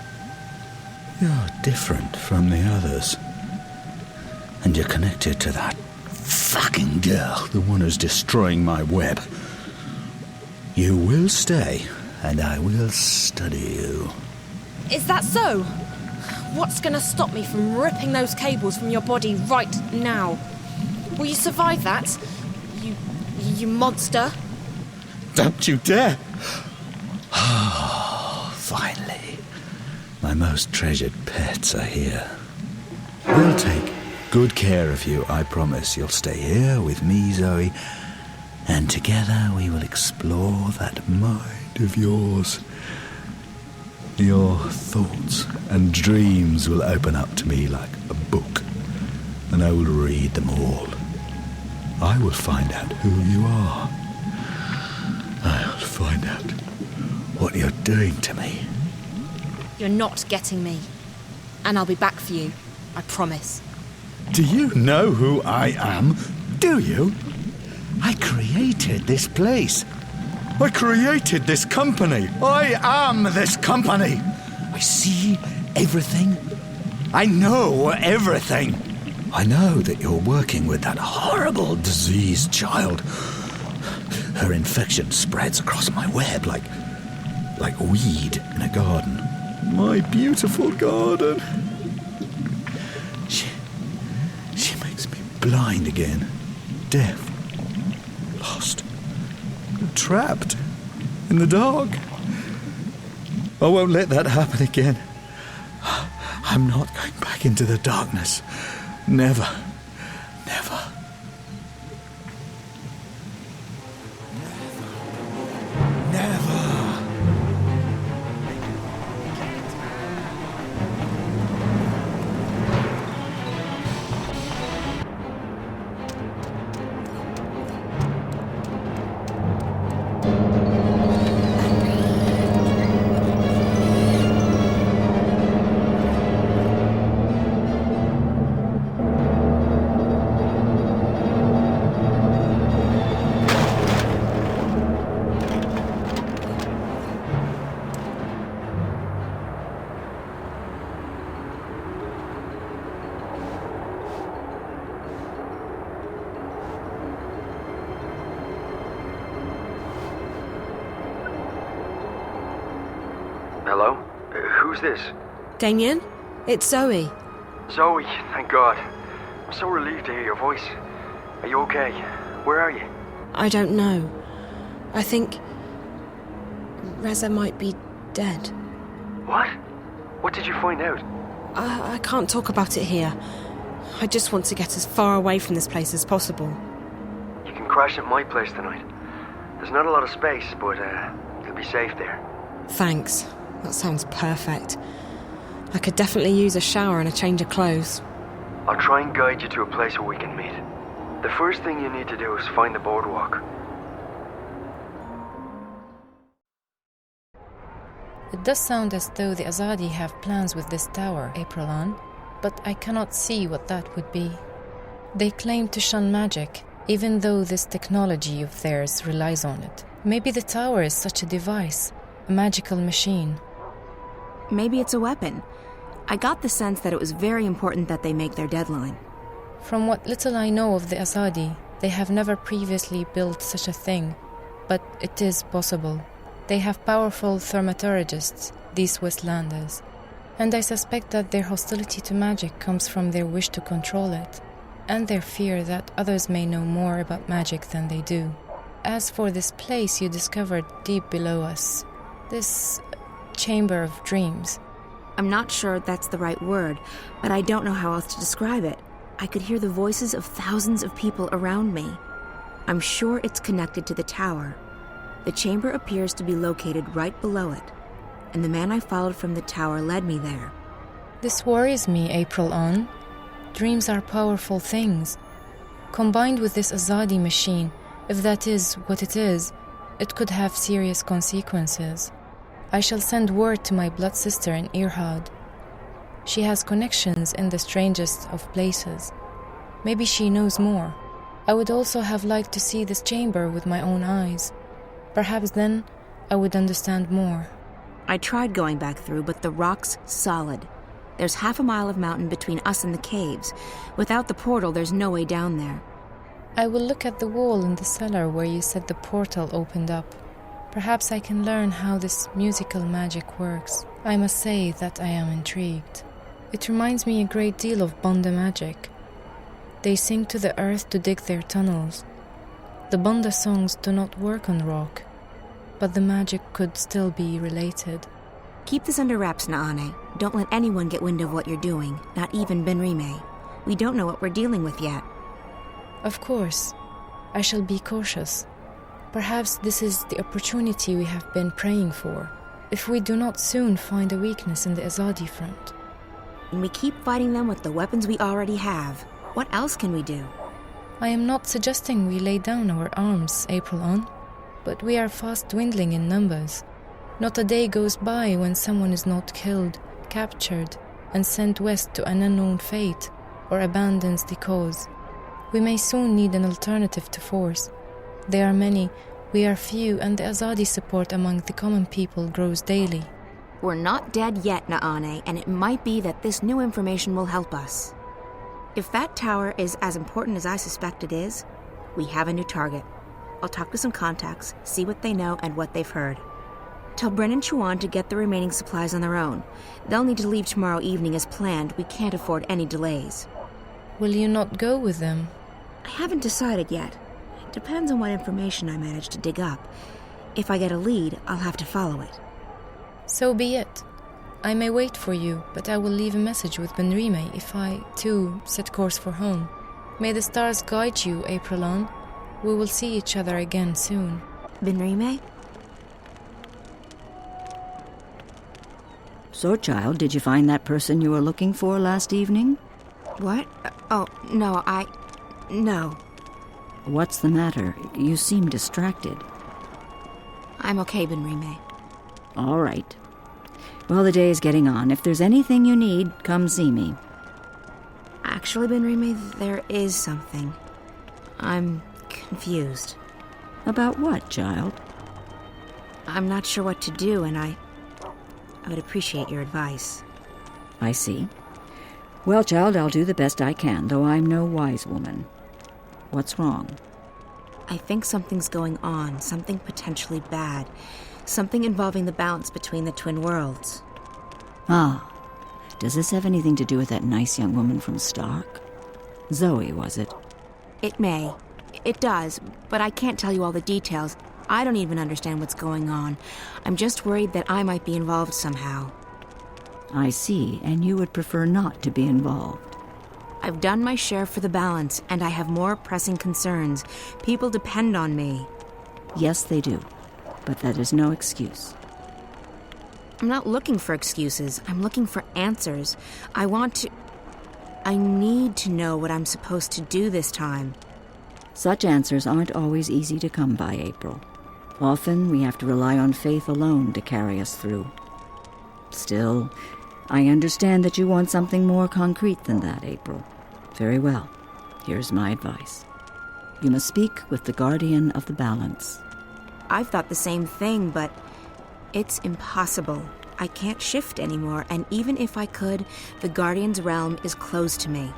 You're different from the others. And you're connected to that fucking girl, the one who's destroying my web. You will stay, and I will study you. Is that so? What's gonna stop me from ripping those cables from your body right now? Will you survive that? You monster? Don't you dare! Finally. My most treasured pets are here. They'll take good care of you, I promise. You'll stay here with me, Zoe, and together we will explore that mind of yours. Your thoughts and dreams will open up to me like a book, and I will read them all. I will find out who you are. I'll find out what you're doing to me. You're not getting me. And I'll be back for you, I promise. Do you know who I am? Do you? I created this place. I created this company. I am this company. I see everything. I know everything. I know that you're working with that horrible diseased child. Her infection spreads across my web like weed in a garden. My beautiful garden. She makes me blind again, deaf, lost, trapped in the dark. I won't let that happen again. I'm not going back into the darkness. Never. Never. Hello? Who's this? Damien? It's Zoe. Zoe, thank God. I'm so relieved to hear your voice. Are you okay? Where are you? I don't know. I think Reza might be dead. What? What did you find out? I can't talk about it here. I just want to get as far away from this place as possible. You can crash at my place tonight. There's not a lot of space, but you'll be safe there. Thanks. That sounds perfect. I could definitely use a shower and a change of clothes. I'll try and guide you to a place where we can meet. The first thing you need to do is find the boardwalk. It does sound as though the Azadi have plans with this tower, Aprilon, but I cannot see what that would be. They claim to shun magic, even though this technology of theirs relies on it. Maybe the tower is such a device, a magical machine. Maybe it's a weapon. I got the sense that it was very important that they make their deadline. From what little I know of the Azadi, they have never previously built such a thing, but it is possible. They have powerful thaumaturgists, these Westlanders, and I suspect that their hostility to magic comes from their wish to control it, and their fear that others may know more about magic than they do. As for this place you discovered deep below us, this chamber of dreams. I'm not sure that's the right word, but I don't know how else to describe it. I could hear the voices of thousands of people around me. I'm sure it's connected to the tower. The chamber appears to be located right below it, and the man I followed from the tower led me there. This worries me, Aprilon. Dreams are powerful things. Combined with this Azadi machine, if that is what it is, it could have serious consequences. I shall send word to my blood sister in Irhad. She has connections in the strangest of places. Maybe she knows more. I would also have liked to see this chamber with my own eyes. Perhaps then I would understand more. I tried going back through, but the rock's solid. There's half a mile of mountain between us and the caves. Without the portal, there's no way down there. I will look at the wall in the cellar where you said the portal opened up. Perhaps I can learn how this musical magic works. I must say that I am intrigued. It reminds me a great deal of Banda magic. They sing to the earth to dig their tunnels. The Banda songs do not work on rock, but the magic could still be related. Keep this under wraps, Naane. Don't let anyone get wind of what you're doing, not even Benrime. We don't know what we're dealing with yet. Of course. I shall be cautious. Perhaps this is the opportunity we have been praying for, if we do not soon find a weakness in the Azadi front. And we keep fighting them with the weapons we already have. What else can we do? I am not suggesting we lay down our arms, Aprilon, but we are fast dwindling in numbers. Not a day goes by when someone is not killed, captured, and sent west to an unknown fate, or abandons the cause. We may soon need an alternative to force. They are many, we are few, and the Azadi support among the common people grows daily. We're not dead yet, Naane, and it might be that this new information will help us. If that tower is as important as I suspect it is, we have a new target. I'll talk to some contacts, see what they know and what they've heard. Tell Bren and Chuan to get the remaining supplies on their own. They'll need to leave tomorrow evening as planned. We can't afford any delays. Will you not go with them? I haven't decided yet. It depends on what information I manage to dig up. If I get a lead, I'll have to follow it. So be it. I may wait for you, but I will leave a message with Benrime if I, too, set course for home. May the stars guide you, Aprilon. We will see each other again soon. Benrime? So, child, did you find that person you were looking for last evening? What? Oh, no, No. What's the matter? You seem distracted. I'm okay, Benrime. All right. Well, the day is getting on. If there's anything you need, come see me. Actually, Benrime, there is something. I'm confused. About what, child? I'm not sure what to do, and I would appreciate your advice. I see. Well, child, I'll do the best I can, though I'm no wise woman. What's wrong? I think something's going on, something potentially bad. Something involving the balance between the twin worlds. Ah, does this have anything to do with that nice young woman from Stark? Zoe, was it? It may. It does, but I can't tell you all the details. I don't even understand what's going on. I'm just worried that I might be involved somehow. I see, and you would prefer not to be involved. I've done my share for the balance, and I have more pressing concerns. People depend on me. Yes, they do, but that is no excuse. I'm not looking for excuses. I'm looking for answers. I need to know what I'm supposed to do this time. Such answers aren't always easy to come by, April. Often we have to rely on faith alone to carry us through. Still, I understand that you want something more concrete than that, April. Very well. Here's my advice. You must speak with the Guardian of the Balance. I've thought the same thing, but it's impossible. I can't shift anymore, and even if I could, the Guardian's realm is closed to me.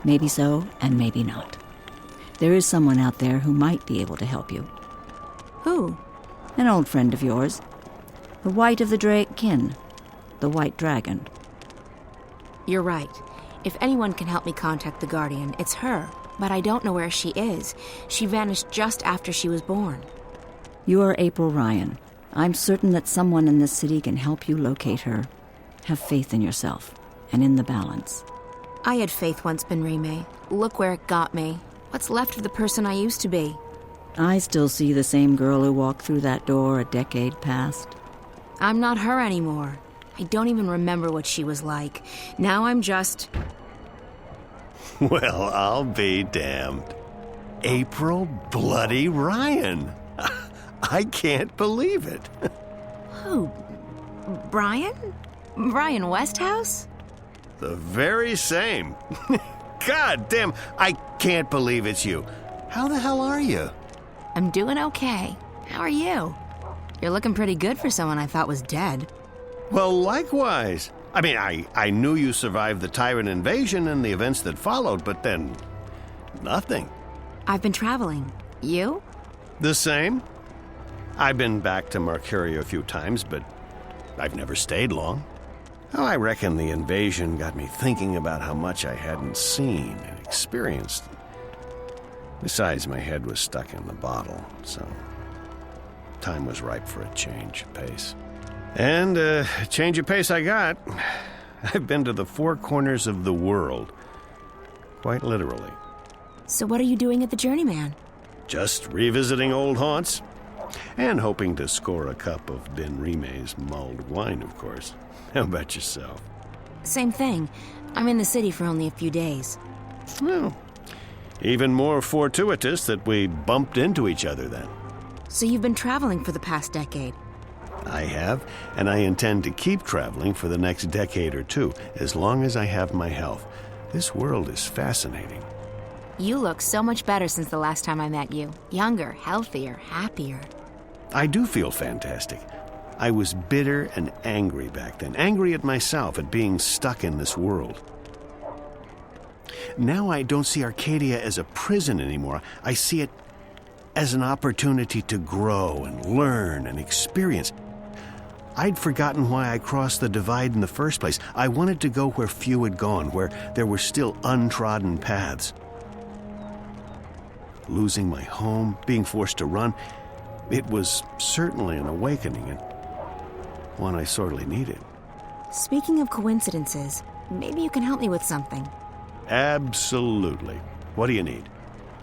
Maybe so, and maybe not. There is someone out there who might be able to help you. Who? An old friend of yours. The White of the Kin. The White Dragon. You're right. If anyone can help me contact the Guardian, it's her. But I don't know where she is. She vanished just after she was born. You are April Ryan. I'm certain that someone in this city can help you locate her. Have faith in yourself, and in the balance. I had faith once, Benrime. Look where it got me. What's left of the person I used to be? I still see the same girl who walked through that door a decade past. I'm not her anymore. I don't even remember what she was like. Now I'm just... Well, I'll be damned. April bloody Ryan. I can't believe it. Who? Brian? Brian Westhouse? The very same. God damn, I can't believe it's you. How the hell are you? I'm doing okay. How are you? You're looking pretty good for someone I thought was dead. Well, likewise. I mean, I knew you survived the Tyrant invasion and the events that followed, but then... nothing. I've been traveling. You? The same. I've been back to Marcuria a few times, but I've never stayed long. Oh, I reckon the invasion got me thinking about how much I hadn't seen and experienced. Besides, my head was stuck in the bottle, so time was ripe for a change of pace. And a change of pace I got. I've been to the four corners of the world. Quite literally. So what are you doing at the Journeyman? Just revisiting old haunts. And hoping to score a cup of Benrime's mulled wine, of course. How about yourself? Same thing. I'm in the city for only a few days. Well, even more fortuitous that we bumped into each other then. So you've been traveling for the past decade? I have, and I intend to keep traveling for the next decade or two, as long as I have my health. This world is fascinating. You look so much better since the last time I met you. Younger, healthier, happier. I do feel fantastic. I was bitter and angry back then, angry at myself at being stuck in this world. Now I don't see Arcadia as a prison anymore. I see it as an opportunity to grow and learn and experience. I'd forgotten why I crossed the divide in the first place. I wanted to go where few had gone, where there were still untrodden paths. Losing my home, being forced to run, it was certainly an awakening, and one I sorely needed. Speaking of coincidences, maybe you can help me with something. Absolutely. What do you need?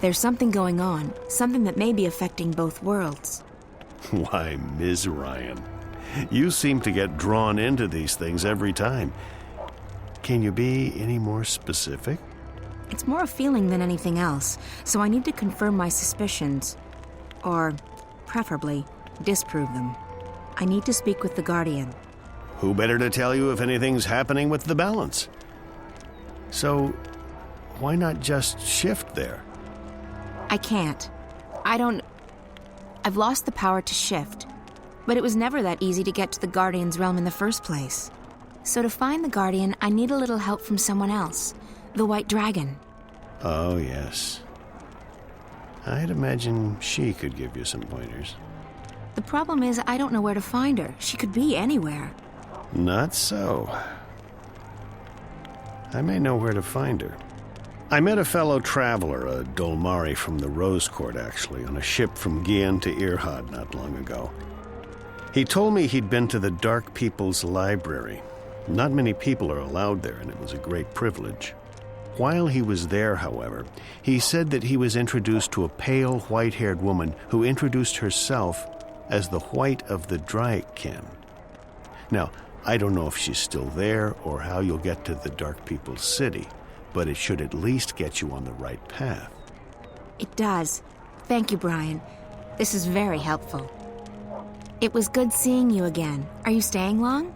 There's something going on, something that may be affecting both worlds. Why, Ms. Ryan, you seem to get drawn into these things every time. Can you be any more specific? It's more a feeling than anything else, so I need to confirm my suspicions. Or, preferably, disprove them. I need to speak with the Guardian. Who better to tell you if anything's happening with the balance? So, why not just shift there? I can't. I've lost the power to shift. But it was never that easy to get to the Guardian's realm in the first place. So to find the Guardian, I need a little help from someone else. The White Dragon. Oh, yes. I'd imagine she could give you some pointers. The problem is, I don't know where to find her. She could be anywhere. Not so. I may know where to find her. I met a fellow traveler, a Dolmari from the Rose Court, actually, on a ship from Gien to Irhad not long ago. He told me he'd been to the Dark People's Library. Not many people are allowed there, and it was a great privilege. While he was there, however, he said that he was introduced to a pale, white-haired woman who introduced herself as the White of the Dryken. Now, I don't know if she's still there or how you'll get to the Dark People's City, but it should at least get you on the right path. It does. Thank you, Brian. This is very helpful. It was good seeing you again. Are you staying long?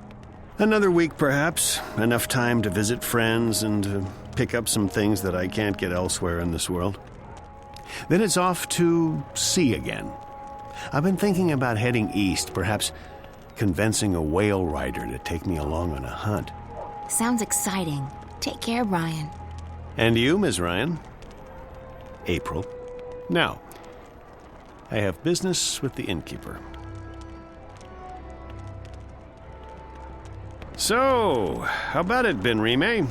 Another week, perhaps. Enough time to visit friends and to pick up some things that I can't get elsewhere in this world. Then it's off to sea again. I've been thinking about heading east, perhaps convincing a whale rider to take me along on a hunt. Sounds exciting. Take care, Brian. And you, Ms. Ryan? April. Now, I have business with the innkeeper. So, how about it, Benrime?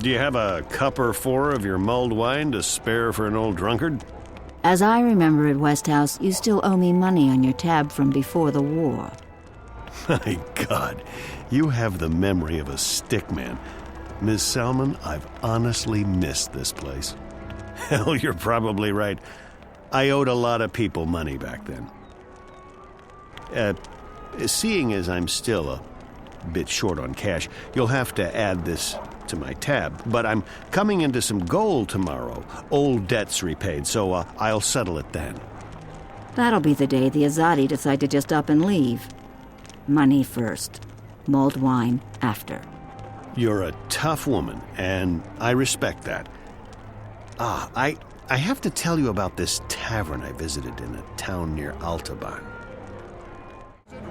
Do you have a cup or four of your mulled wine to spare for an old drunkard? As I remember it, Westhouse, you still owe me money on your tab from before the war. My God, you have the memory of a stickman. Ms. Selman, I've honestly missed this place. Hell, you're probably right. I owed a lot of people money back then. Seeing as I'm still a bit short on cash, you'll have to add this to my tab. But I'm coming into some gold tomorrow. Old debts repaid, so I'll settle it then. That'll be the day the Azadi decide to just up and leave. Money first. Mulled wine after. You're a tough woman, and I respect that. I have to tell you about this tavern I visited in a town near Altaban.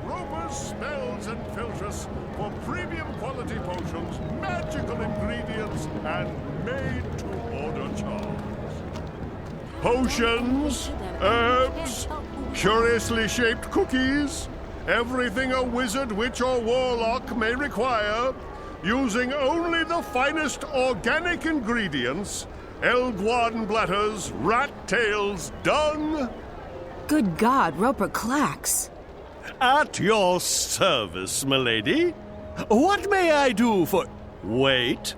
Ropers, spells, and filters for premium quality potions, magical ingredients, and made-to-order charms. Potions, herbs, curiously shaped cookies, everything a wizard, witch, or warlock may require, using only the finest organic ingredients, Elguan bladders, rat tails, dung. Good God, Roper Clacks. At your service, milady. What may I do for... Wait.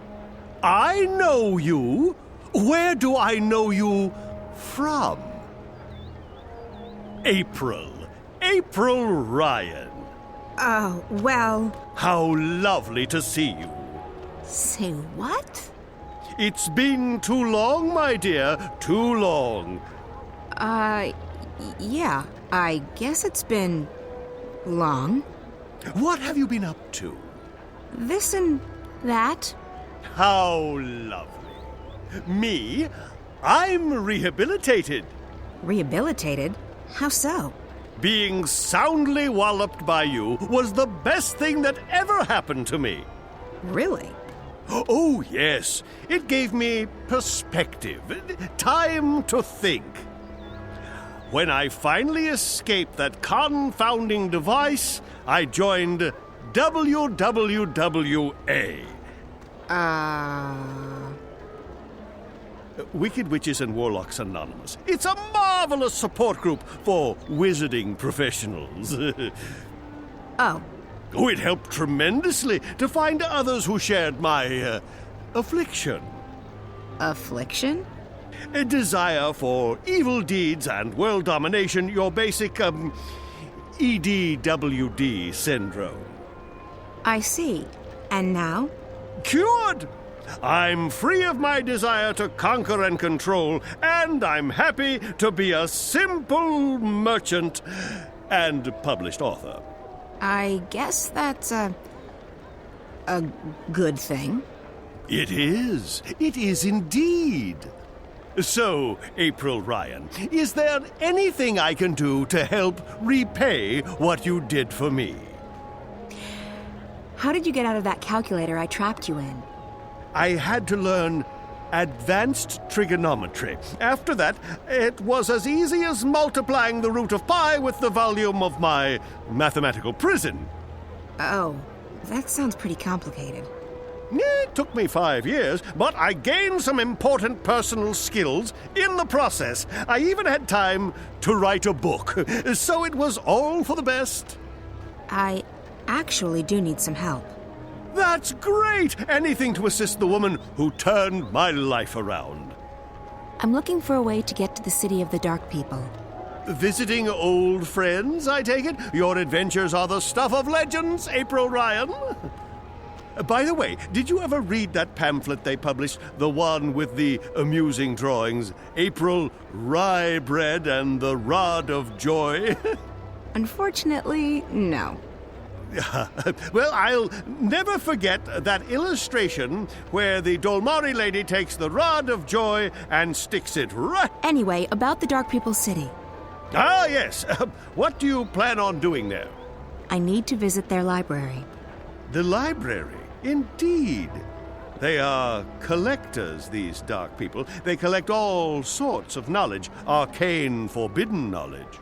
I know you. Where do I know you from? April Ryan. Oh, well... How lovely to see you. Say what? It's been too long, my dear. Too long. Yeah. I guess it's been... long. What have you been up to? This and that. How lovely. Me? I'm rehabilitated. Rehabilitated? How so? Being soundly walloped by you was the best thing that ever happened to me. Really? Oh, yes. It gave me perspective, time to think. When I finally escaped that confounding device, I joined WWWA. Wicked Witches and Warlocks Anonymous. It's a marvelous support group for wizarding professionals. Oh, it helped tremendously to find others who shared my affliction. Affliction? A desire for evil deeds and world domination, your basic, EDWD syndrome. I see. And now? Cured! I'm free of my desire to conquer and control, and I'm happy to be a simple merchant and published author. I guess that's a good thing. It is. It is indeed. So, April Ryan, is there anything I can do to help repay what you did for me? How did you get out of that calculator I trapped you in? I had to learn advanced trigonometry. After that, it was as easy as multiplying the root of pi with the volume of my mathematical prison. Oh, that sounds pretty complicated. It took me 5 years, but I gained some important personal skills in the process. I even had time to write a book, so it was all for the best. I actually do need some help. That's great! Anything to assist the woman who turned my life around. I'm looking for a way to get to the City of the Dark People. Visiting old friends, I take it? Your adventures are the stuff of legends, April Ryan. By the way, did you ever read that pamphlet they published? The one with the amusing drawings? April Rye Bread and the Rod of Joy? Unfortunately, no. Well, I'll never forget that illustration where the Dolmari lady takes the Rod of Joy and sticks it right... Anyway, about the Dark People City. Ah, yes. What do you plan on doing there? I need to visit their library. The library? Indeed. They are collectors, these dark people. They collect all sorts of knowledge, arcane, forbidden knowledge.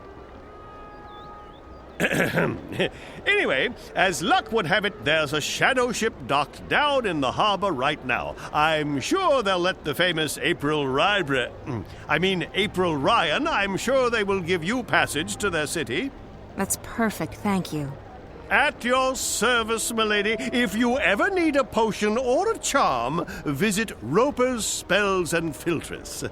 Anyway, as luck would have it, there's a shadow ship docked down in the harbor right now. I'm sure they'll let the famous April Ryan, I'm sure they will give you passage to their city. That's perfect, thank you. At your service, milady. If you ever need a potion or a charm, visit Roper's Spells and Philtres.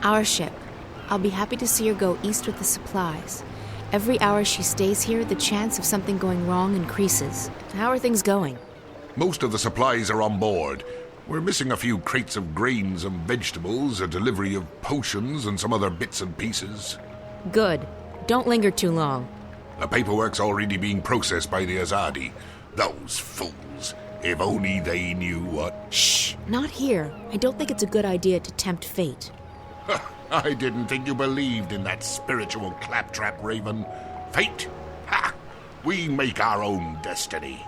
Our ship. I'll be happy to see her go east with the supplies. Every hour she stays here, the chance of something going wrong increases. How are things going? Most of the supplies are on board. We're missing a few crates of grains and vegetables, a delivery of potions, and some other bits and pieces. Good. Don't linger too long. The paperwork's already being processed by the Azadi. Those fools. If only they knew what... Shh! Not here. I don't think it's a good idea to tempt fate. I didn't think you believed in that spiritual claptrap, Raven. Fate? Ha! We make our own destiny.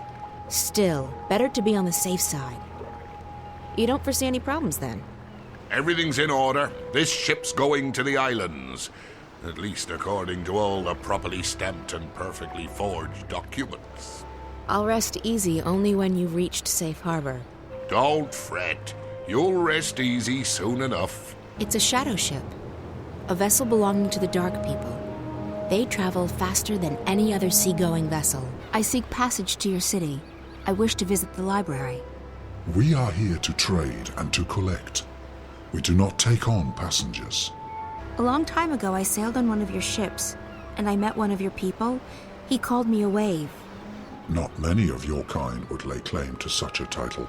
Still, better to be on the safe side. You don't foresee any problems, then? Everything's in order. This ship's going to the islands. At least according to all the properly stamped and perfectly forged documents. I'll rest easy only when you've reached safe harbor. Don't fret. You'll rest easy soon enough. It's a shadow ship. A vessel belonging to the Dark People. They travel faster than any other seagoing vessel. I seek passage to your city. I wish to visit the library. We are here to trade and to collect. We do not take on passengers. A long time ago, I sailed on one of your ships, and I met one of your people. He called me a wave. Not many of your kind would lay claim to such a title.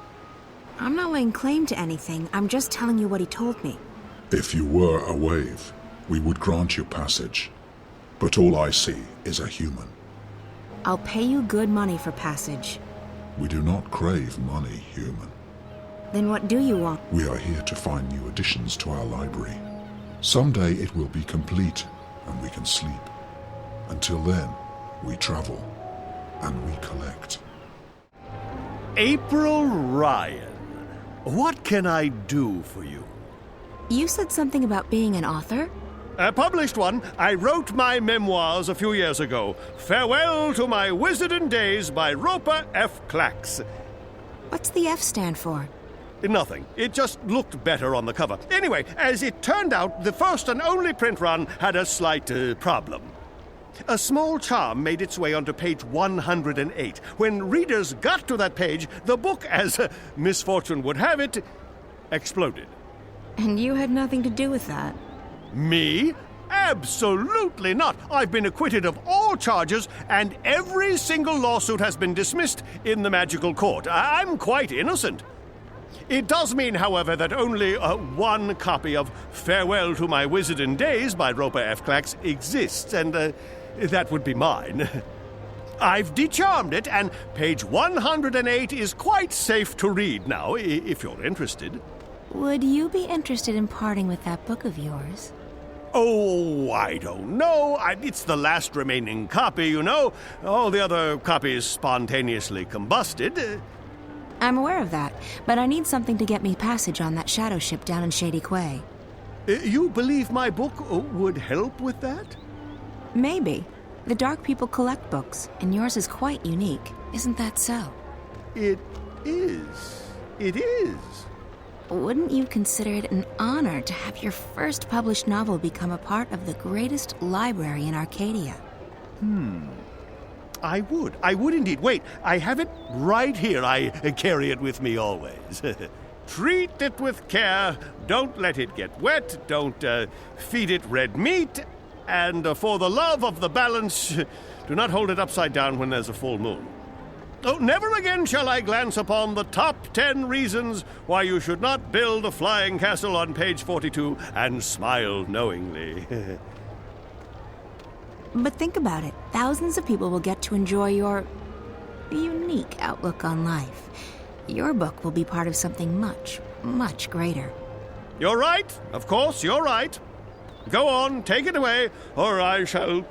I'm not laying claim to anything. I'm just telling you what he told me. If you were a wave, we would grant you passage. But all I see is a human. I'll pay you good money for passage. We do not crave money, human. Then what do you want? We are here to find new additions to our library. Someday it will be complete, and we can sleep. Until then, we travel, and we collect. April Ryan, what can I do for you? You said something about being an author? I published one. I wrote my memoirs a few years ago. Farewell to My Wizarding Days by Roper F. Clax. What's the F stand for? Nothing. It just looked better on the cover. Anyway, as it turned out, the first and only print run had a slight problem. A small charm made its way onto page 108. When readers got to that page, the book, as misfortune would have it, exploded. And you had nothing to do with that. Me? Absolutely not. I've been acquitted of all charges, and every single lawsuit has been dismissed in the magical court. I'm quite innocent. It does mean, however, that only one copy of Farewell to My Wizarding Days by Roper F. Clax exists, and that would be mine. I've decharmed it, and page 108 is quite safe to read now, if you're interested. Would you be interested in parting with that book of yours? Oh, I don't know. It's the last remaining copy, you know. All the other copies spontaneously combusted. I'm aware of that, but I need something to get me passage on that shadow ship down in Shady Quay. You believe my book would help with that? Maybe. The Dark People collect books, and yours is quite unique. Isn't that so? It is. It is. Wouldn't you consider it an honor to have your first published novel become a part of the greatest library in Arcadia? I would. I would indeed. Wait, I have it right here. I carry it with me always. Treat it with care. Don't let it get wet. Don't feed it red meat. And for the love of the balance, do not hold it upside down when there's a full moon. Oh, never again shall I glance upon the top 10 reasons why you should not build a flying castle on page 42 and smile knowingly. But think about it. Thousands of people will get to enjoy your unique outlook on life. Your book will be part of something much, much greater. You're right. Of course, you're right. Go on, take it away, or I shall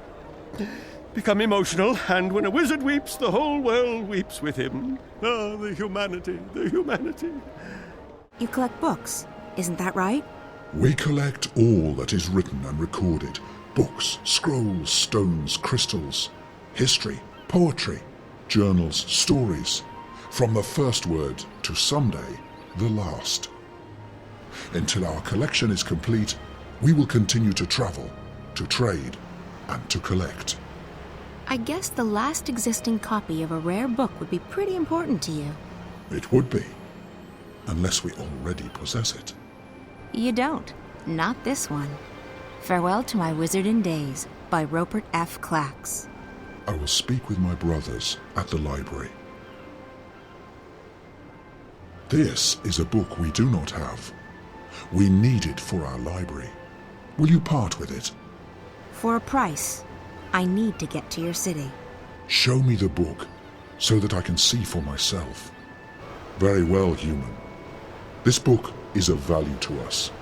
become emotional, and when a wizard weeps, the whole world weeps with him. Ah, the humanity, the humanity. You collect books, isn't that right? We collect all that is written and recorded. Books, scrolls, stones, crystals, history, poetry, journals, stories. From the first word to someday, the last. Until our collection is complete, we will continue to travel, to trade, and to collect. I guess the last existing copy of a rare book would be pretty important to you. It would be, unless we already possess it. You don't. Not this one. Farewell to My Wizarding Days by Roper F. Clax. I will speak with my brothers at the library. This is a book we do not have. We need it for our library. Will you part with it? For a price. I need to get to your city. Show me the book, so that I can see for myself. Very well, human. This book is of value to us.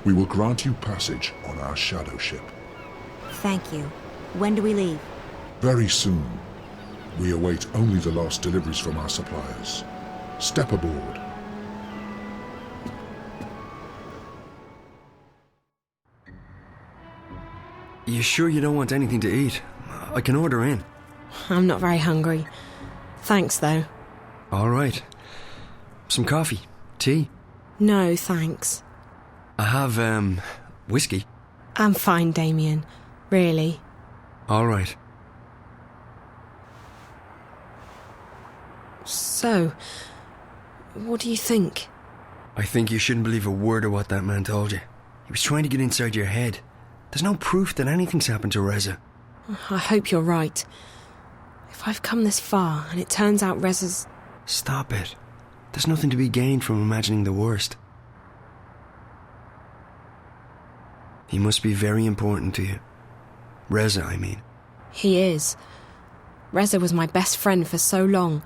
We will grant you passage on our shadow ship. Thank you. When do we leave? Very soon. We await only the last deliveries from our suppliers. Step aboard. You sure you don't want anything to eat? I can order in. I'm not very hungry. Thanks, though. All right. Some coffee? Tea? No, thanks. I have, whiskey. I'm fine, Damien. Really. All right. So, what do you think? I think you shouldn't believe a word of what that man told you. He was trying to get inside your head. There's no proof that anything's happened to Reza. I hope you're right. If I've come this far and it turns out Reza's... Stop it. There's nothing to be gained from imagining the worst. He must be very important to you. Reza, I mean. He is. Reza was my best friend for so long,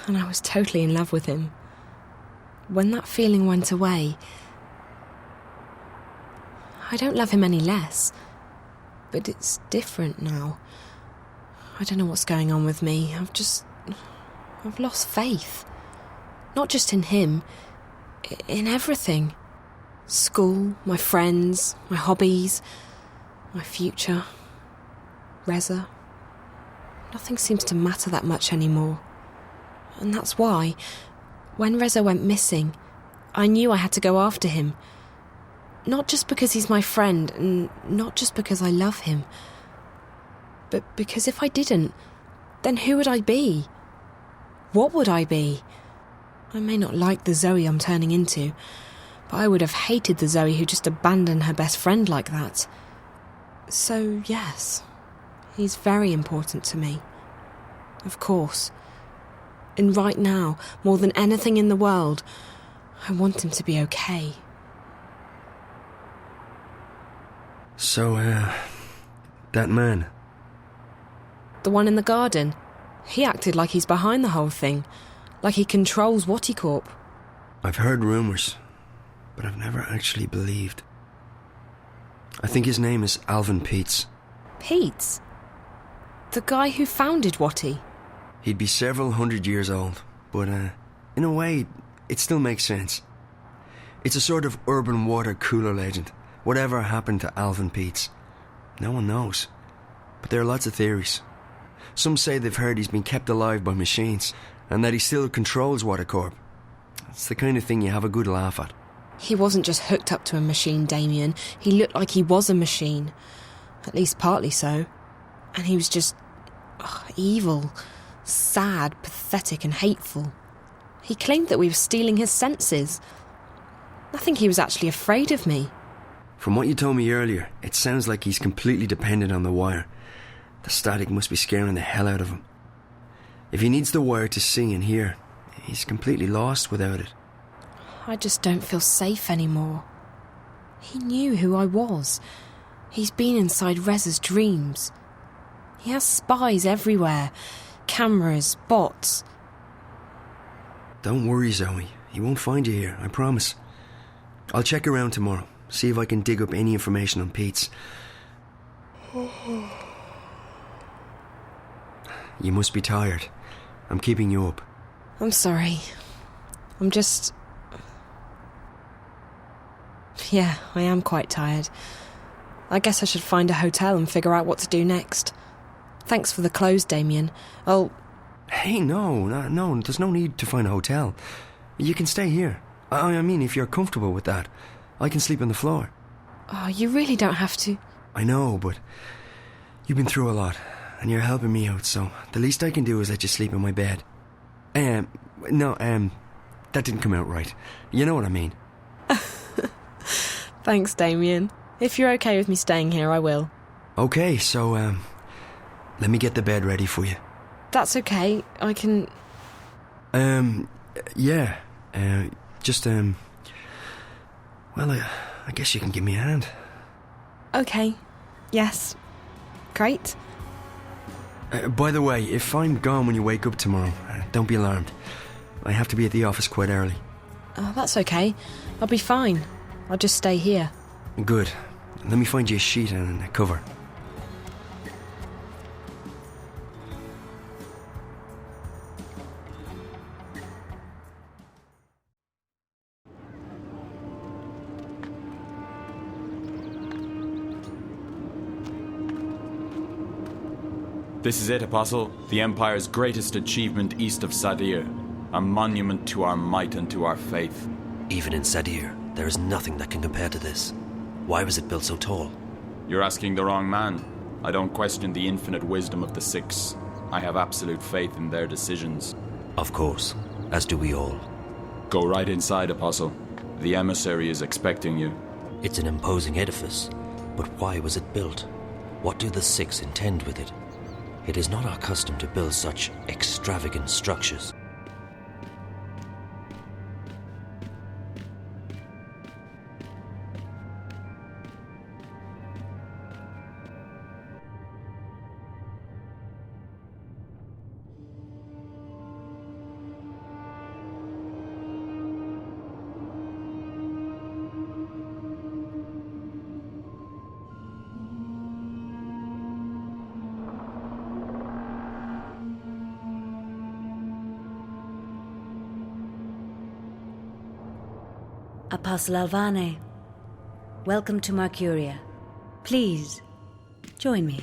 and I was totally in love with him. When that feeling went away, I don't love him any less, but it's different now. I don't know what's going on with me. I've lost faith. Not just in him, in everything. School, my friends, my hobbies, my future, Reza. Nothing seems to matter that much anymore. And that's why, when Reza went missing, I knew I had to go after him. Not just because he's my friend, and not just because I love him, but because if I didn't, then who would I be? What would I be? I may not like the Zoe I'm turning into, but I would have hated the Zoe who just abandoned her best friend like that. So, yes, he's very important to me. Of course. And right now, more than anything in the world, I want him to be okay. So, that man. The one in the garden. He acted like he's behind the whole thing. Like he controls Waticorp. I've heard rumours, but I've never actually believed. I think his name is Alvin Peets. Peets? The guy who founded Wati? He'd be several hundred years old, but in a way, it still makes sense. It's a sort of urban water cooler legend. Whatever happened to Alvin Peets? No one knows. But there are lots of theories. Some say they've heard he's been kept alive by machines, and that he still controls Waticorp. It's the kind of thing you have a good laugh at. He wasn't just hooked up to a machine, Damien. He looked like he was a machine. At least partly so. And he was just evil, sad, pathetic and hateful. He claimed that we were stealing his senses. I think he was actually afraid of me. From what you told me earlier, it sounds like he's completely dependent on the wire. The static must be scaring the hell out of him. If he needs the wire to see and hear, he's completely lost without it. I just don't feel safe anymore. He knew who I was. He's been inside Reza's dreams. He has spies everywhere. Cameras, bots. Don't worry, Zoe. He won't find you here, I promise. I'll check around tomorrow, see if I can dig up any information on Peets. You must be tired. I'm keeping you up. I'm sorry. I'm just... Yeah, I am quite tired. I guess I should find a hotel and figure out what to do next. Thanks for the clothes, Damien. Hey, no, there's no need to find a hotel. You can stay here. I mean, if you're comfortable with that. I can sleep on the floor. Oh, you really don't have to. I know, but you've been through a lot, and you're helping me out, so the least I can do is let you sleep in my bed. That didn't come out right. You know what I mean. Thanks, Damien. If you're okay with me staying here, I will. Okay, so, let me get the bed ready for you. That's okay. I can... Yeah. Well, I guess you can give me a hand. Okay. Yes. Great. By the way, if I'm gone when you wake up tomorrow, don't be alarmed. I have to be at the office quite early. That's okay. I'll be fine. I'll just stay here. Good. Let me find you a sheet and a cover. This is it, Apostle. The Empire's greatest achievement east of Sadir. A monument to our might and to our faith. Even in Sadir, there is nothing that can compare to this. Why was it built so tall? You're asking the wrong man. I don't question the infinite wisdom of the Six. I have absolute faith in their decisions. Of course, as do we all. Go right inside, Apostle. The emissary is expecting you. It's an imposing edifice, but why was it built? What do the Six intend with it? It is not our custom to build such extravagant structures. Apostle Alvane, welcome to Mercuria. Please, join me.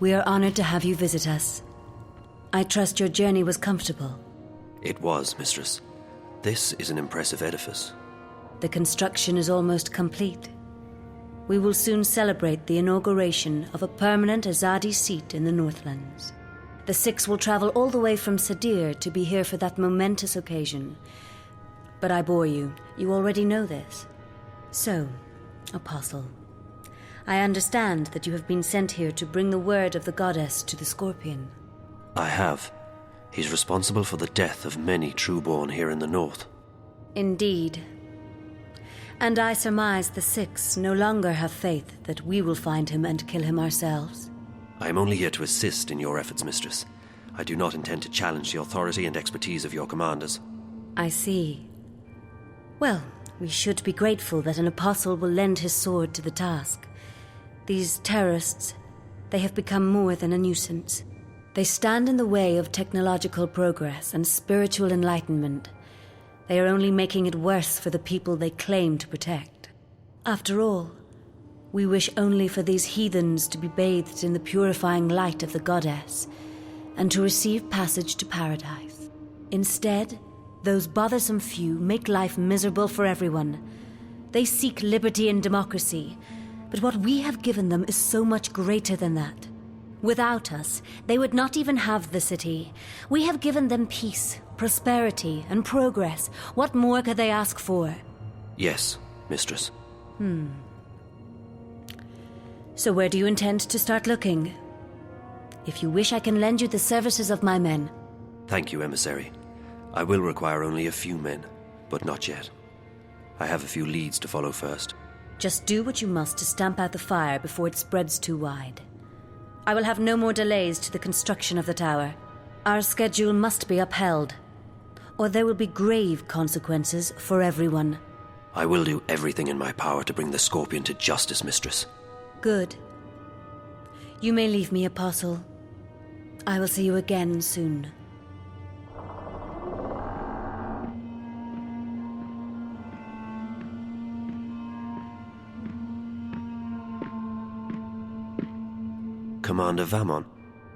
We are honored to have you visit us. I trust your journey was comfortable. It was, Mistress. This is an impressive edifice. The construction is almost complete. We will soon celebrate the inauguration of a permanent Azadi seat in the Northlands. The Six will travel all the way from Sadir to be here for that momentous occasion. But I bore you. You already know this. So, Apostle, I understand that you have been sent here to bring the word of the goddess to the Scorpion. I have. He's responsible for the death of many trueborn here in the north. Indeed. And I surmise the Six no longer have faith that we will find him and kill him ourselves. I am only here to assist in your efforts, mistress. I do not intend to challenge the authority and expertise of your commanders. I see. Well, we should be grateful that an apostle will lend his sword to the task. These terrorists, they have become more than a nuisance. They stand in the way of technological progress and spiritual enlightenment. They are only making it worse for the people they claim to protect. After all, we wish only for these heathens to be bathed in the purifying light of the goddess and to receive passage to paradise. Instead, those bothersome few make life miserable for everyone. They seek liberty and democracy, but what we have given them is so much greater than that. Without us, they would not even have the city. We have given them peace, prosperity, and progress. What more could they ask for? Yes, mistress. So where do you intend to start looking? If you wish, I can lend you the services of my men. Thank you, emissary. I will require only a few men, but not yet. I have a few leads to follow first. Just do what you must to stamp out the fire before it spreads too wide. I will have no more delays to the construction of the tower. Our schedule must be upheld, or there will be grave consequences for everyone. I will do everything in my power to bring the Scorpion to justice, mistress. Good. You may leave me, Apostle. I will see you again soon. Commander Vamon.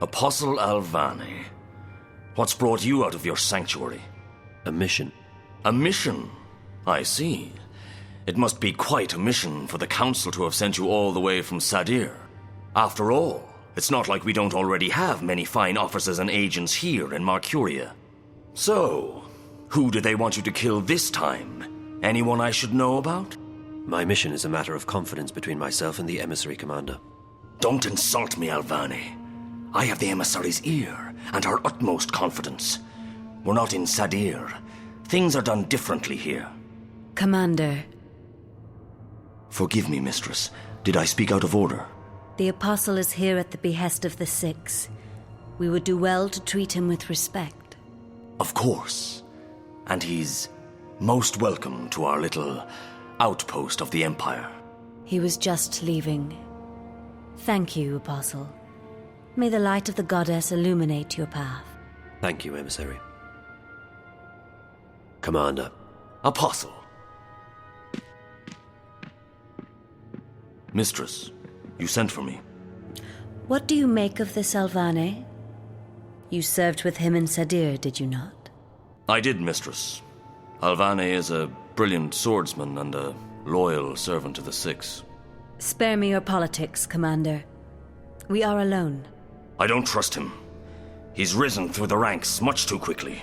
Apostle Alvani. What's brought you out of your sanctuary? A mission. A mission? I see. It must be quite a mission for the Council to have sent you all the way from Sadir. After all, it's not like we don't already have many fine officers and agents here in Marcuria. So, who do they want you to kill this time? Anyone I should know about? My mission is a matter of confidence between myself and the emissary, Commander. Don't insult me, Alvani. I have the emissary's ear and her utmost confidence. We're not in Sadir. Things are done differently here. Commander. Forgive me, mistress. Did I speak out of order? The Apostle is here at the behest of the Six. We would do well to treat him with respect. Of course. And he's most welcome to our little outpost of the Empire. He was just leaving. Thank you, Apostle. May the light of the goddess illuminate your path. Thank you, emissary. Commander. Apostle. Mistress, you sent for me. What do you make of this Alvane? You served with him in Sadir, did you not? I did, mistress. Alvane is a brilliant swordsman and a loyal servant to the Six. Spare me your politics, Commander. We are alone. I don't trust him. He's risen through the ranks much too quickly.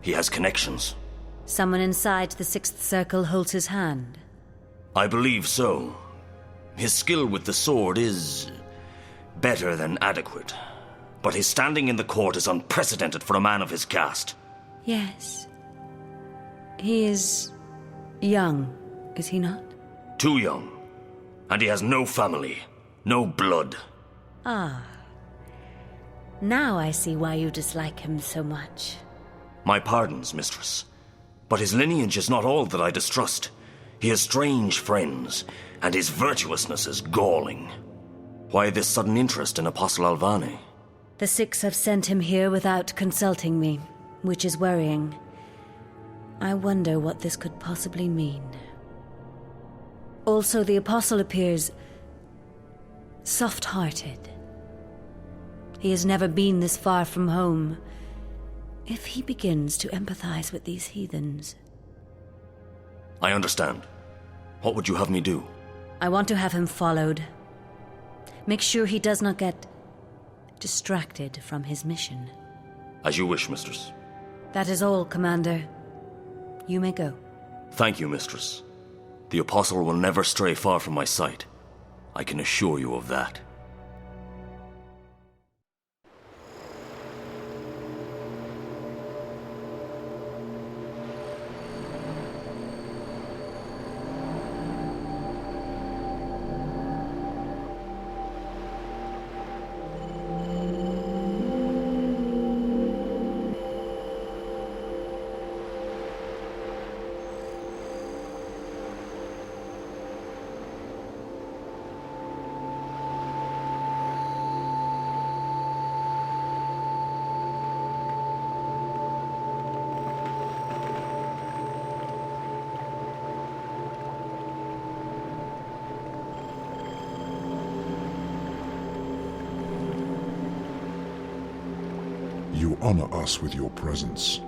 He has connections. Someone inside the Sixth Circle holds his hand. I believe so. His skill with the sword is better than adequate. But his standing in the court is unprecedented for a man of his caste. Yes. He is young, is he not? Too young. And he has no family, no blood. Ah. Now I see why you dislike him so much. My pardons, mistress. But his lineage is not all that I distrust. He has strange friends, and his virtuousness is galling. Why this sudden interest in Apostle Alvani? The Six have sent him here without consulting me, which is worrying. I wonder what this could possibly mean. Also, the Apostle appears soft-hearted. He has never been this far from home. If he begins to empathize with these heathens... I understand. What would you have me do? I want to have him followed. Make sure he does not get distracted from his mission. As you wish, mistress. That is all, Commander. You may go. Thank you, mistress. The Apostle will never stray far from my sight. I can assure you of that. You honor us with your presence.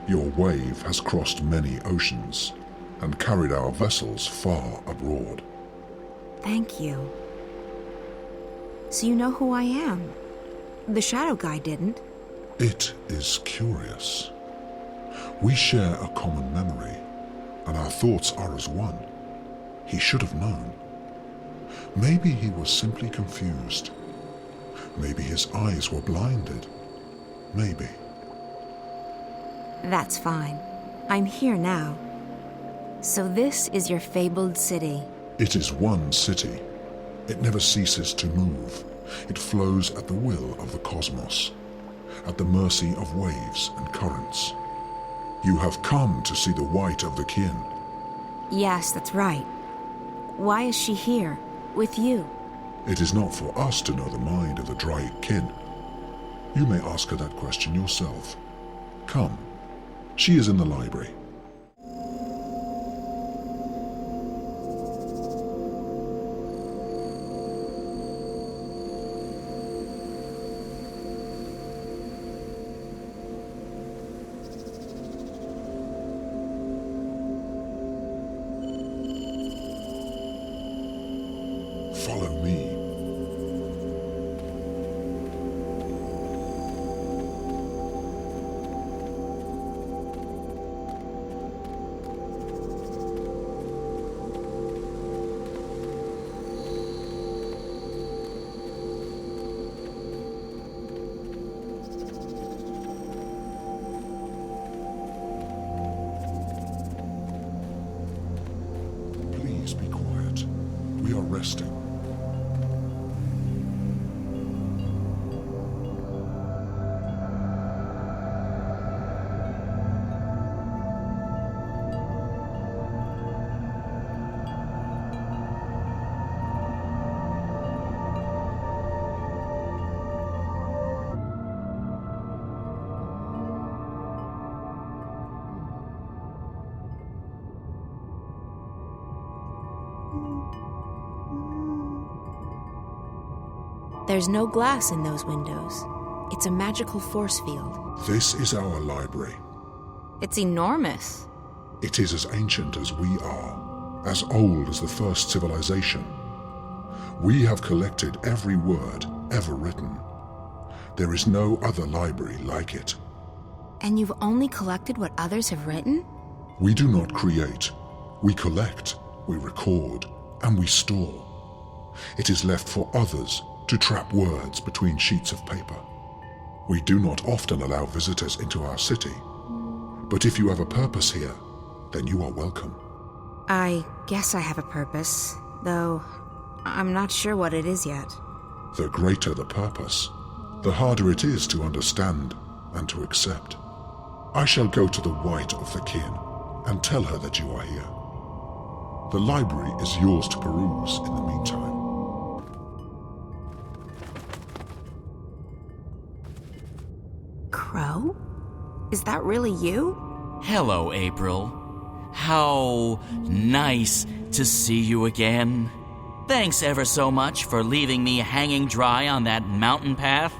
Your wave has crossed many oceans and carried our vessels far abroad. Thank you. So you know who I am? The Shadow Guy didn't. It is curious. We share a common memory, and our thoughts are as one. He should have known. Maybe he was simply confused. Maybe his eyes were blinded. Maybe. That's fine. I'm here now. So this is your fabled city. It is one city. It never ceases to move. It flows at the will of the cosmos, at the mercy of waves and currents. You have come to see the white of the kin. Yes, that's right. Why is she here, with you? It is not for us to know the mind of the Draic kin. You may ask her that question yourself. Come. She is in the library. Follow me. Please be quiet. We are resting. There's no glass in those windows. It's a magical force field. This is our library. It's enormous. It is as ancient as we are, as old as the first civilization. We have collected every word ever written. There is no other library like it. And you've only collected what others have written? We do not create. We collect, we record, and we store. It is left for others to trap words between sheets of paper. We do not often allow visitors into our city, but if you have a purpose here, then you are welcome. I guess I have a purpose, though I'm not sure what it is yet. The greater the purpose, the harder it is to understand and to accept. I shall go to the white of the kin and tell her that you are here. The library is yours to peruse in the meantime. Crow? Is that really you? Hello, April. How nice to see you again. Thanks ever so much for leaving me hanging dry on that mountain path.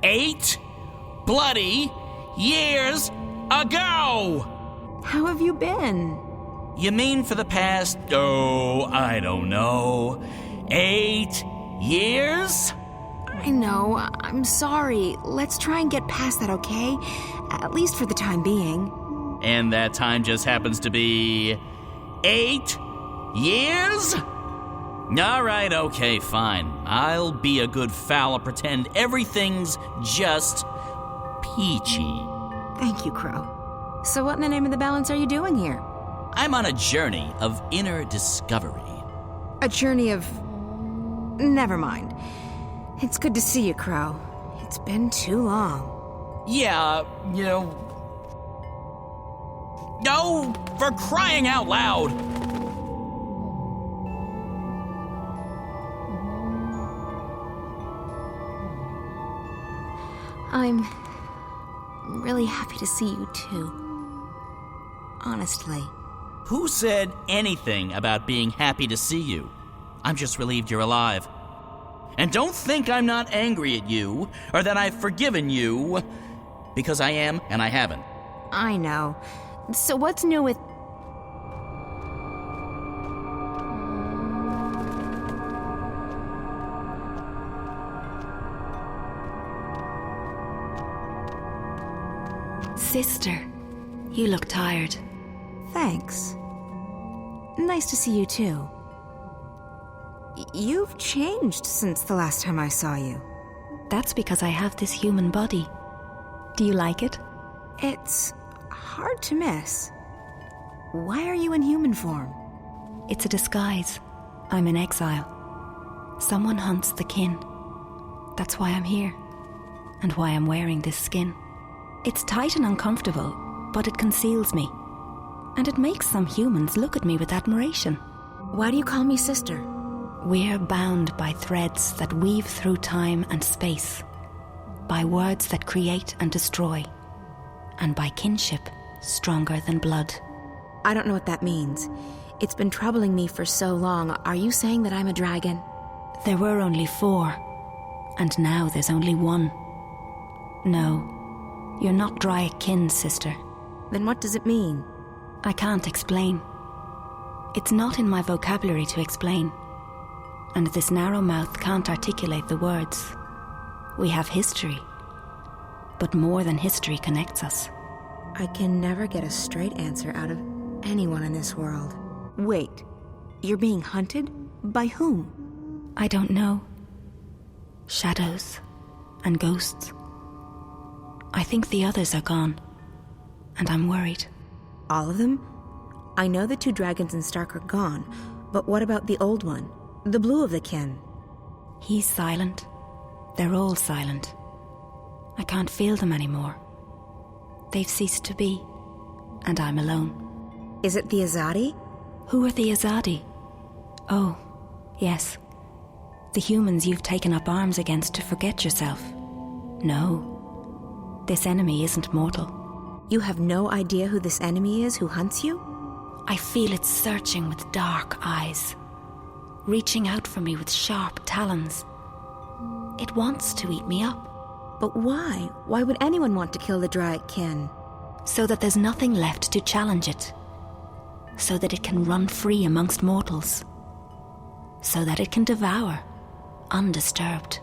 8 bloody years ago! How have you been? You mean for the past, I don't know, 8 years? I know. I'm sorry. Let's try and get past that, okay? At least for the time being. And that time just happens to be 8 years? All right, okay, fine. I'll be a good fowl and pretend everything's just peachy. Thank you, Crow. So what in the name of the balance are you doing here? I'm on a journey of inner discovery. A journey of... Never mind. It's good to see you, Crow. It's been too long. Yeah, you know... No, for crying out loud! I'm really happy to see you, too. Honestly. Who said anything about being happy to see you? I'm just relieved you're alive. And don't think I'm not angry at you, or that I've forgiven you, because I am and I haven't. I know. So what's new with... Sister, you look tired. Thanks. Nice to see you too. You've changed since the last time I saw you. That's because I have this human body. Do you like it? It's hard to miss. Why are you in human form? It's a disguise. I'm in exile. Someone hunts the kin. That's why I'm here. And why I'm wearing this skin. It's tight and uncomfortable, but it conceals me. And it makes some humans look at me with admiration. Why do you call me sister? We're bound by threads that weave through time and space, by words that create and destroy, and by kinship stronger than blood. I don't know what that means. It's been troubling me for so long. Are you saying that I'm a dragon? There were only 4, and now there's only 1. No, you're not dry kin, sister. Then what does it mean? I can't explain. It's not in my vocabulary to explain. And this narrow mouth can't articulate the words. We have history. But more than history connects us. I can never get a straight answer out of anyone in this world. Wait, you're being hunted? By whom? I don't know. Shadows and ghosts. I think the others are gone. And I'm worried. All of them? I know the 2 dragons in Stark are gone, but what about the old one? The blue of the kin? He's silent. They're all silent. I can't feel them anymore. They've ceased to be. And I'm alone. Is it the Azadi? Who are the Azadi? Oh, yes. The humans you've taken up arms against to forget yourself. No. This enemy isn't mortal. You have no idea who this enemy is who hunts you? I feel it searching with dark eyes, reaching out for me with sharp talons. It wants to eat me up. But why? Why would anyone want to kill the Dryad kin? So that there's nothing left to challenge it. So that it can run free amongst mortals. So that it can devour, undisturbed.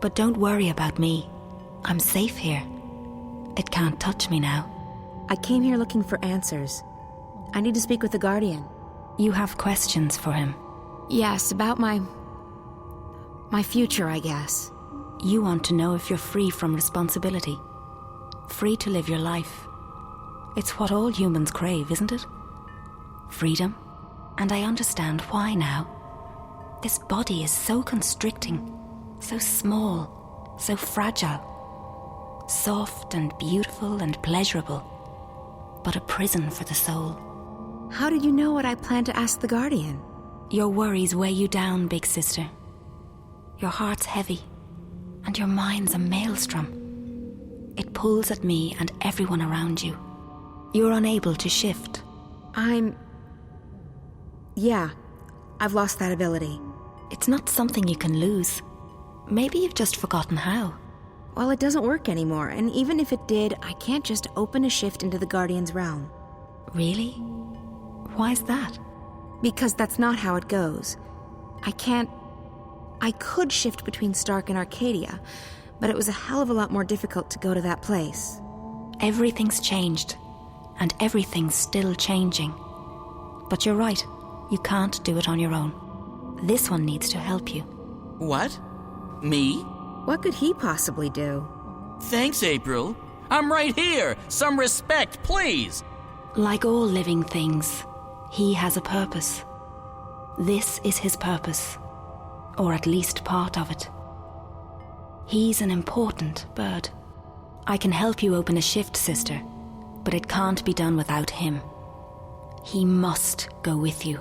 But don't worry about me. I'm safe here. It can't touch me now. I came here looking for answers. I need to speak with the Guardian. You have questions for him? Yes, about my future, I guess. You want to know if you're free from responsibility. Free to live your life. It's what all humans crave, isn't it? Freedom. And I understand why now. This body is so constricting, so small, so fragile. Soft and beautiful and pleasurable, but a prison for the soul. How did you know what I planned to ask the Guardian? Your worries weigh you down, big sister. Your heart's heavy, and your mind's a maelstrom. It pulls at me and everyone around you. You're unable to shift. Yeah, I've lost that ability. It's not something you can lose. Maybe you've just forgotten how. Well, it doesn't work anymore, and even if it did, I can't just open a shift into the Guardian's realm. Really? Why's that? Because that's not how it goes. I could shift between Stark and Arcadia, but it was a hell of a lot more difficult to go to that place. Everything's changed, and everything's still changing. But you're right, you can't do it on your own. This one needs to help you. What? Me? What could he possibly do? Thanks, April. I'm right here. Some respect, please. Like all living things, he has a purpose. This is his purpose, or at least part of it. He's an important bird. I can help you open a shift, sister, but it can't be done without him. He must go with you.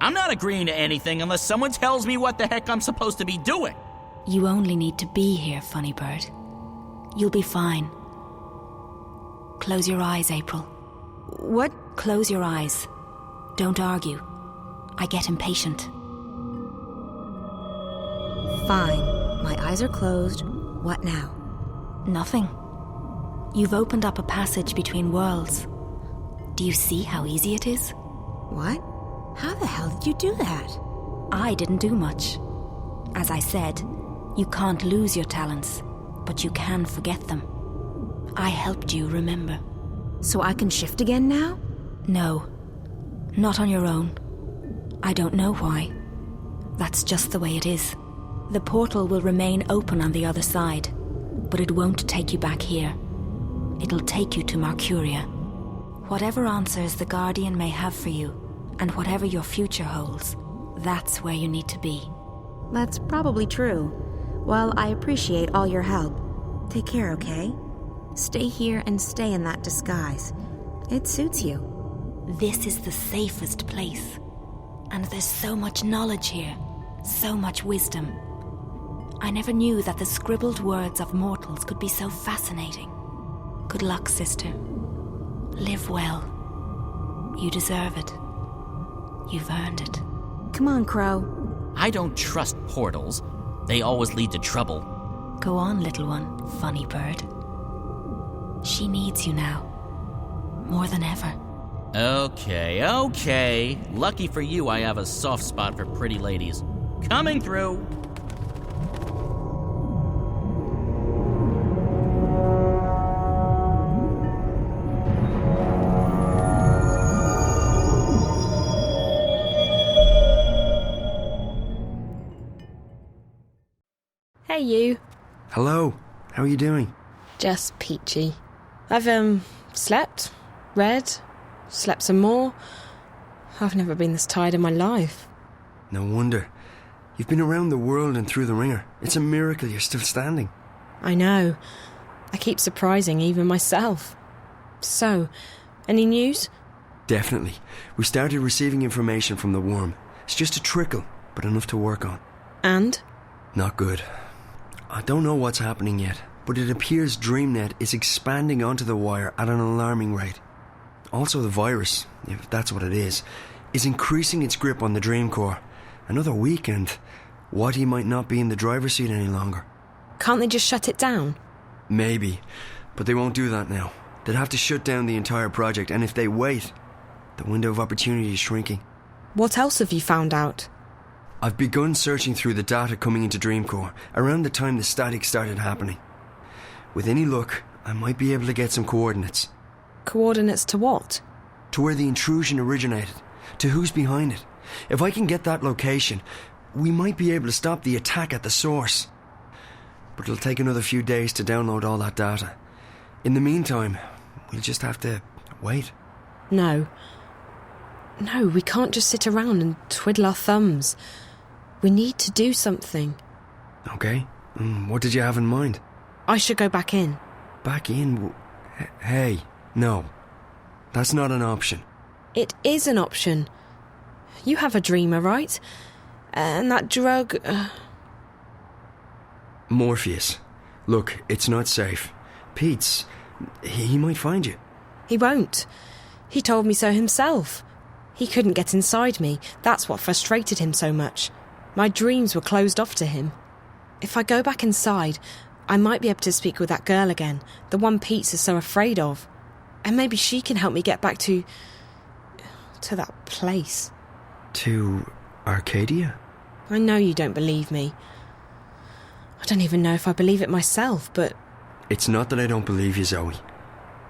I'm not agreeing to anything unless someone tells me what the heck I'm supposed to be doing. You only need to be here, funny bird. You'll be fine. Close your eyes, April. What? Close your eyes. Don't argue. I get impatient. Fine. My eyes are closed. What now? Nothing. You've opened up a passage between worlds. Do you see how easy it is? What? How the hell did you do that? I didn't do much. As I said, you can't lose your talents, but you can forget them. I helped you remember. So I can shift again now? No. Not on your own. I don't know why. That's just the way it is. The portal will remain open on the other side, but it won't take you back here. It'll take you to Mercuria. Whatever answers the Guardian may have for you, and whatever your future holds, that's where you need to be. That's probably true. Well, I appreciate all your help. Take care, okay? Stay here and stay in that disguise. It suits you. This is the safest place. And there's so much knowledge here, so much wisdom. I never knew that the scribbled words of mortals could be so fascinating. Good luck, sister. Live well. You deserve it. You've earned it. Come on, Crow. I don't trust portals. They always lead to trouble. Go on, little one, funny bird. She needs you now. More than ever. Okay. Lucky for you, I have a soft spot for pretty ladies. Coming through. Hey, you. Hello. How are you doing? Just peachy. I've, slept, read, slept some more. I've never been this tired in my life. No wonder. You've been around the world and through the ringer. It's a miracle you're still standing. I know. I keep surprising even myself. So, any news? Definitely. We started receiving information from the worm. It's just a trickle, but enough to work on. And? Not good. I don't know what's happening yet, but it appears DreamNet is expanding onto the wire at an alarming rate. Also, the virus, if that's what it is increasing its grip on the Dream Core. Another week and Whitey might not be in the driver's seat any longer. Can't they just shut it down? Maybe, but they won't do that now. They'd have to shut down the entire project, and if they wait, the window of opportunity is shrinking. What else have you found out? I've begun searching through the data coming into Dreamcore around the time the static started happening. With any luck, I might be able to get some coordinates. Coordinates to what? To where the intrusion originated, to who's behind it. If I can get that location, we might be able to stop the attack at the source. But it'll take another few days to download all that data. In the meantime, we'll just have to wait. No, we can't just sit around and twiddle our thumbs. We need to do something. Okay. What did you have in mind? I should go back in. Back in? Hey, no. That's not an option. It is an option. You have a dreamer, right? And that drug... Morpheus. Look, it's not safe. Pete's... He might find you. He won't. He told me so himself. He couldn't get inside me. That's what frustrated him so much. My dreams were closed off to him. If I go back inside, I might be able to speak with that girl again, the one Pete is so afraid of. And maybe she can help me get back to that place. To Arcadia? I know you don't believe me. I don't even know if I believe it myself, but... It's not that I don't believe you, Zoe.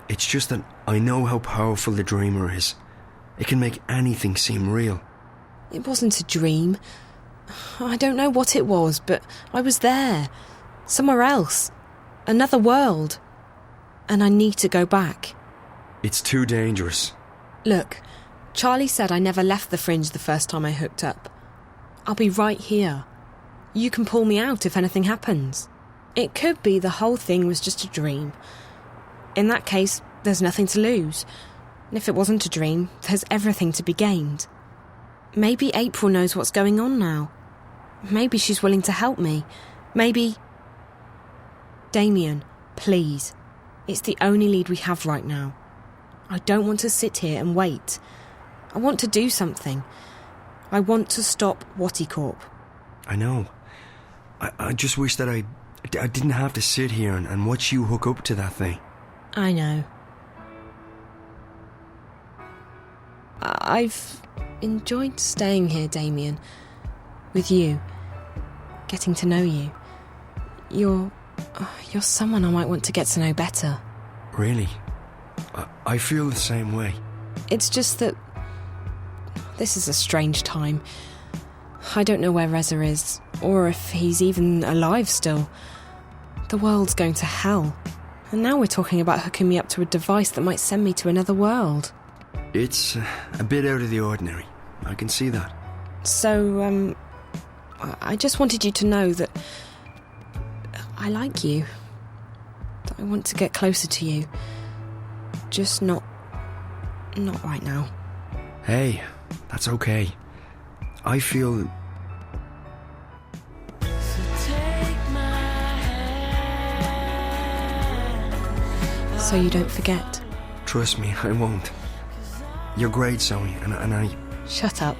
It's just that I know how powerful the dreamer is. It can make anything seem real. It wasn't a dream. I don't know what it was, but I was there. Somewhere else. Another world. And I need to go back. It's too dangerous. Look, Charlie said I never left the Fringe the first time I hooked up. I'll be right here. You can pull me out if anything happens. It could be the whole thing was just a dream. In that case, there's nothing to lose. And if it wasn't a dream, there's everything to be gained. Maybe April knows what's going on now. Maybe she's willing to help me. Maybe... Damien, please. It's the only lead we have right now. I don't want to sit here and wait. I want to do something. I want to stop Watty Corp. I know. I just wish that I didn't have to sit here and watch you hook up to that thing. I know. I've enjoyed staying here, Damien. With you. Getting to know you. You're someone I might want to get to know better. Really? I feel the same way. It's just that this is a strange time. I don't know where Reza is, or if he's even alive still. The world's going to hell. And now we're talking about hooking me up to a device that might send me to another world. It's a bit out of the ordinary. I can see that. So, I just wanted you to know that I like you. That I want to get closer to you. Just not right now. Hey, that's okay. I feel... So you don't forget. Trust me, I won't. You're great, Zoe, and I... Shut up.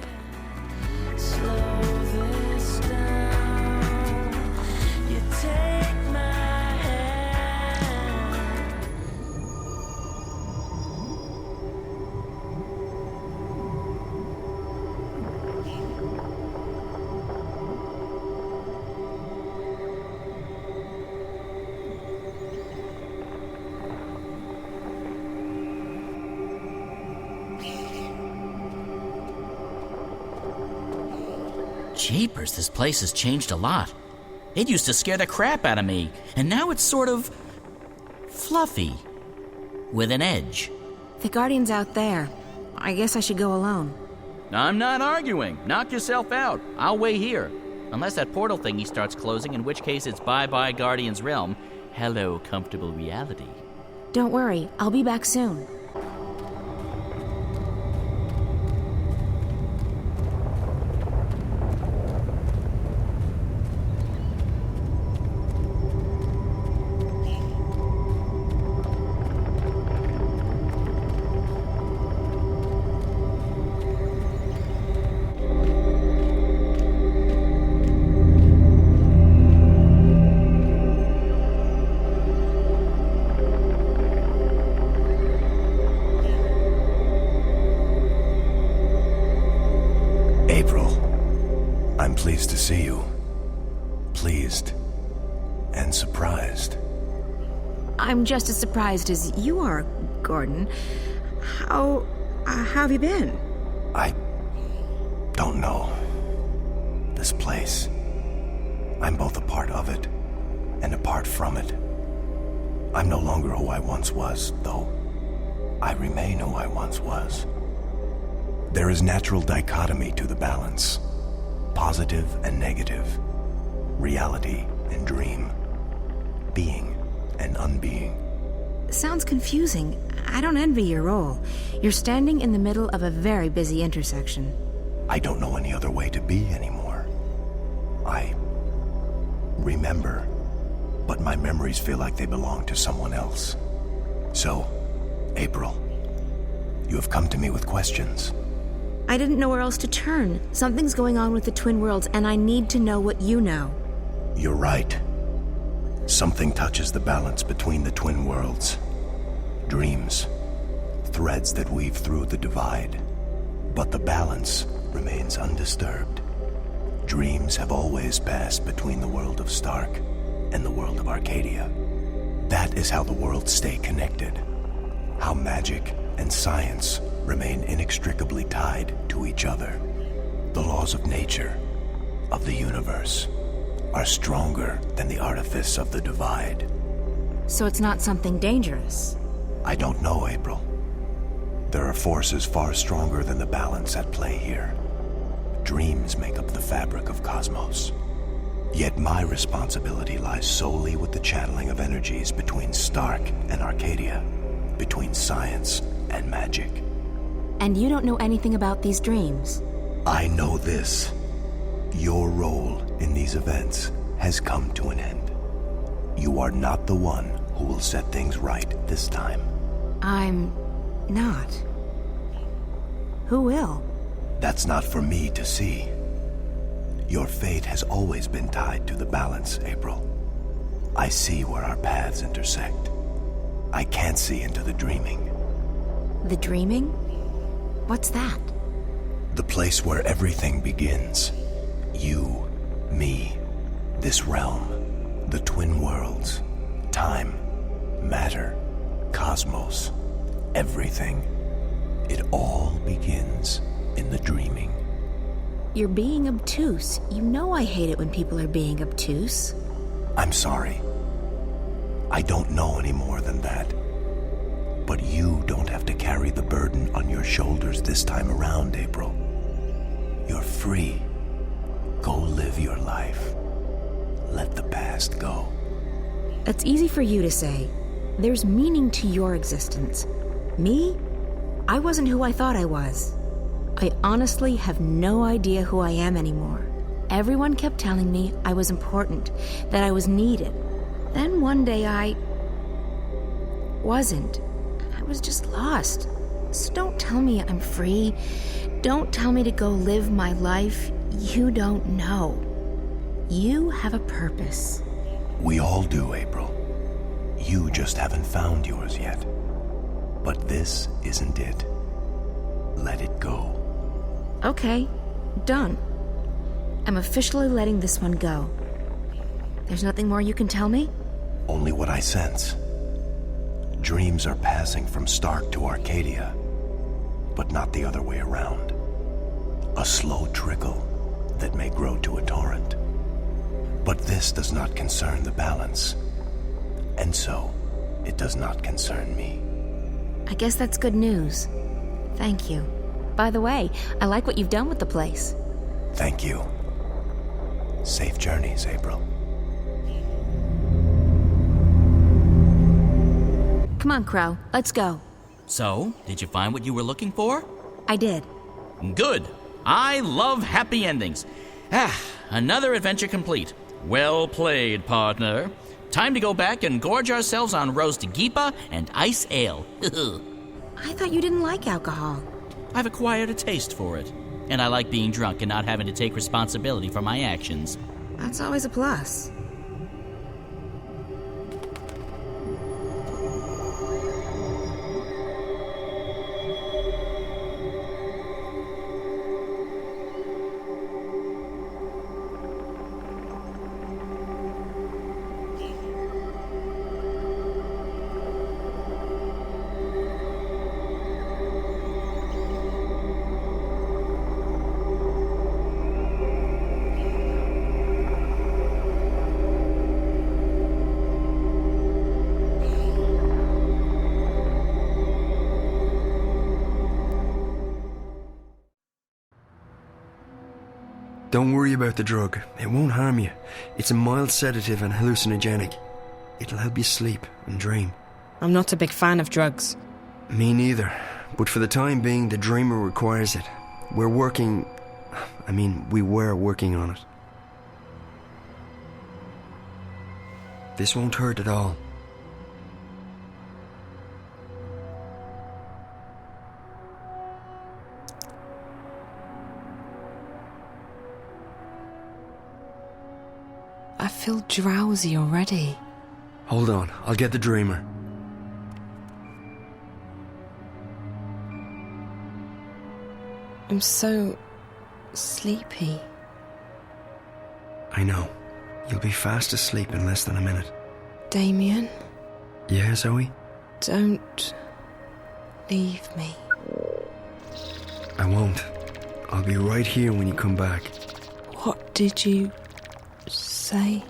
Jeepers, this place has changed a lot. It used to scare the crap out of me, and now it's sort of fluffy, with an edge. The Guardian's out there. I guess I should go alone. I'm not arguing. Knock yourself out. I'll wait here. Unless that portal thingy starts closing, in which case it's bye-bye Guardian's realm. Hello, comfortable reality. Don't worry, I'll be back soon. Pleased to see you. Pleased and surprised. I'm just as surprised as you are, Gordon. How have you been? I don't know. This place. I'm both a part of it and apart from it. I'm no longer who I once was, though I remain who I once was. There is natural dichotomy to the balance. Positive and negative, reality and dream, being and unbeing. Sounds confusing. I don't envy your role. You're standing in the middle of a very busy intersection. I don't know any other way to be anymore. I remember, but my memories feel like they belong to someone else. So, April, you have come to me with questions. I didn't know where else to turn. Something's going on with the Twin Worlds, and I need to know what you know. You're right. Something touches the balance between the Twin Worlds. Dreams. Threads that weave through the divide. But the balance remains undisturbed. Dreams have always passed between the world of Stark and the world of Arcadia. That is how the worlds stay connected. How magic and science remain inextricably tied to each other. The laws of nature, of the universe, are stronger than the artifice of the divide. So it's not something dangerous? I don't know, April. There are forces far stronger than the balance at play here. Dreams make up the fabric of cosmos. Yet my responsibility lies solely with the channeling of energies between Stark and Arcadia, between science and magic. And you don't know anything about these dreams? I know this. Your role in these events has come to an end. You are not the one who will set things right this time. I'm not. Who will? That's not for me to see. Your fate has always been tied to the balance, April. I see where our paths intersect. I can't see into the dreaming. The dreaming? What's that? The place where everything begins. You, me, this realm, the twin worlds, time, matter, cosmos, everything. It all begins in the dreaming. You're being obtuse. You know I hate it when people are being obtuse. I'm sorry. I don't know any more than that. But you don't have to carry the burden on your shoulders this time around, April. You're free. Go live your life. Let the past go. It's easy for you to say. There's meaning to your existence. Me? I wasn't who I thought I was. I honestly have no idea who I am anymore. Everyone kept telling me I was important, that I was needed. Then one day I wasn't. I was just lost. So don't tell me I'm free. Don't tell me to go live my life. You don't know. You have a purpose. We all do, April. You just haven't found yours yet. But this isn't it. Let it go. Okay, done. I'm officially letting this one go. There's nothing more you can tell me? Only what I sense. Dreams are passing from Stark to Arcadia, but not the other way around. A slow trickle that may grow to a torrent. But this does not concern the balance, and so it does not concern me. I guess that's good news. Thank you. By the way, I like what you've done with the place. Thank you. Safe journeys, April. Come on, Crow. Let's go. So, did you find what you were looking for? I did. Good. I love happy endings. Another adventure complete. Well played, partner. Time to go back and gorge ourselves on roast geepa and ice ale. I thought you didn't like alcohol. I've acquired a taste for it. And I like being drunk and not having to take responsibility for my actions. That's always a plus. Don't worry about the drug. It won't harm you. It's a mild sedative and hallucinogenic. It'll help you sleep and dream. I'm not a big fan of drugs. Me neither. But for the time being, the dreamer requires it. We were working on it. This won't hurt at all. I feel drowsy already. Hold on, I'll get the dreamer. I'm so sleepy. I know. You'll be fast asleep in less than a minute. Damien? Yeah, Zoe? Don't leave me. I won't. I'll be right here when you come back. What did you say?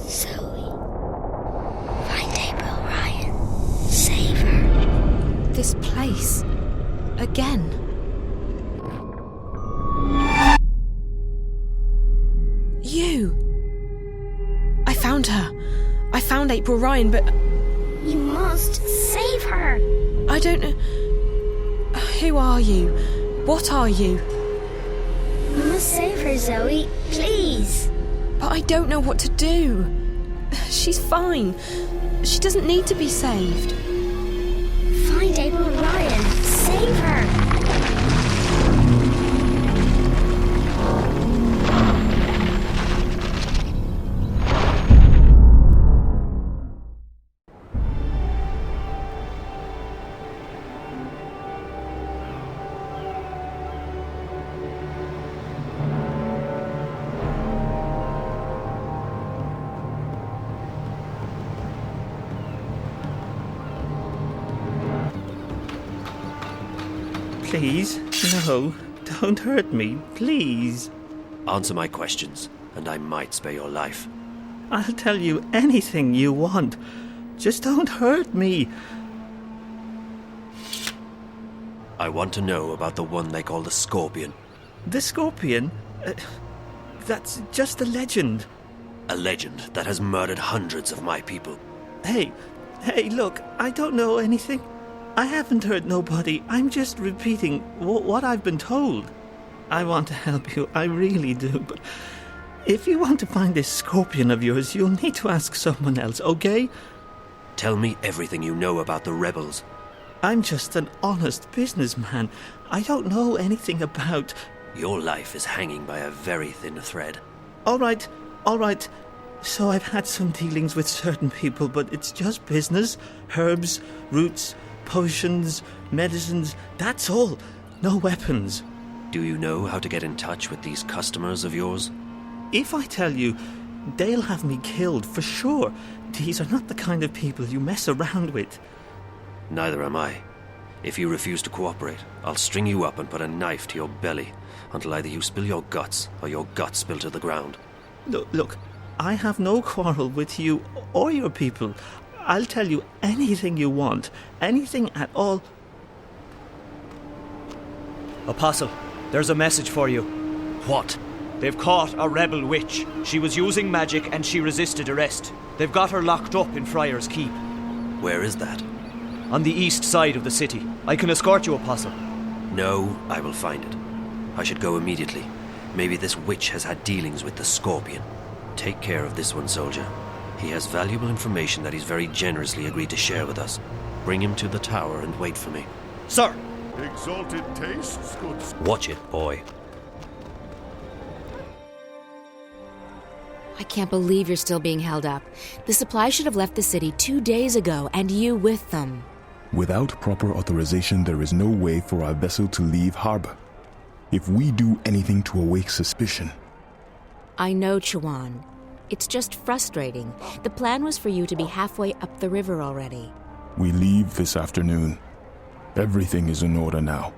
Zoe, find April Ryan. Save her. This place. Again. You. I found her. I found April Ryan, but... You must save her. I don't know... Who are you? What are you? You must save her, Zoe. Please. But I don't know what to do. She's fine. She doesn't need to be saved. Find April Ryan. Save her. Please, no, don't hurt me, please. Answer my questions, and I might spare your life. I'll tell you anything you want. Just don't hurt me. I want to know about the one they call the Scorpion. The Scorpion? That's just a legend. A legend that has murdered hundreds of my people. Hey, look, I don't know anything. I haven't hurt nobody. I'm just repeating what I've been told. I want to help you, I really do, but if you want to find this Scorpion of yours, you'll need to ask someone else, okay? Tell me everything you know about the rebels. I'm just an honest businessman. I don't know anything about... Your life is hanging by a very thin thread. All right. So I've had some dealings with certain people, but it's just business. Herbs, roots, potions, medicines, that's all. No weapons. Do you know how to get in touch with these customers of yours? If I tell you, they'll have me killed for sure. These are not the kind of people you mess around with. Neither am I. If you refuse to cooperate, I'll string you up and put a knife to your belly until either you spill your guts or your guts spill to the ground. Look, I have no quarrel with you or your people. I'll tell you anything you want, anything at all. Apostle, there's a message for you. What? They've caught a rebel witch. She was using magic and she resisted arrest. They've got her locked up in Friar's Keep. Where is that? On the east side of the city. I can escort you, Apostle. No, I will find it. I should go immediately. Maybe this witch has had dealings with the Scorpion. Take care of this one, soldier. He has valuable information that he's very generously agreed to share with us. Bring him to the tower and wait for me. Sir! Exalted tastes, good... Watch it, boy. I can't believe you're still being held up. The supply should have left the city 2 days ago, and you with them. Without proper authorization, there is no way for our vessel to leave harbor. If we do anything to awake suspicion... I know, Chuan. It's just frustrating. The plan was for you to be halfway up the river already. We leave this afternoon. Everything is in order now.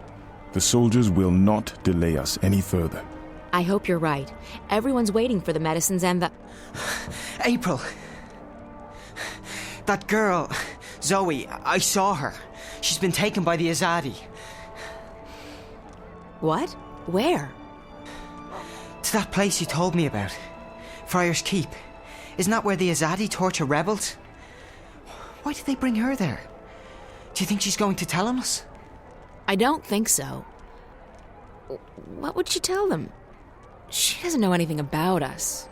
The soldiers will not delay us any further. I hope you're right. Everyone's waiting for the medicines and the... April. That girl, Zoe, I saw her. She's been taken by the Azadi. What? Where? To that place you told me about. Friar's Keep. Isn't that where the Azadi torture rebels? Why did they bring her there? Do you think she's going to tell on us? I don't think so. What would she tell them? She doesn't know anything about us.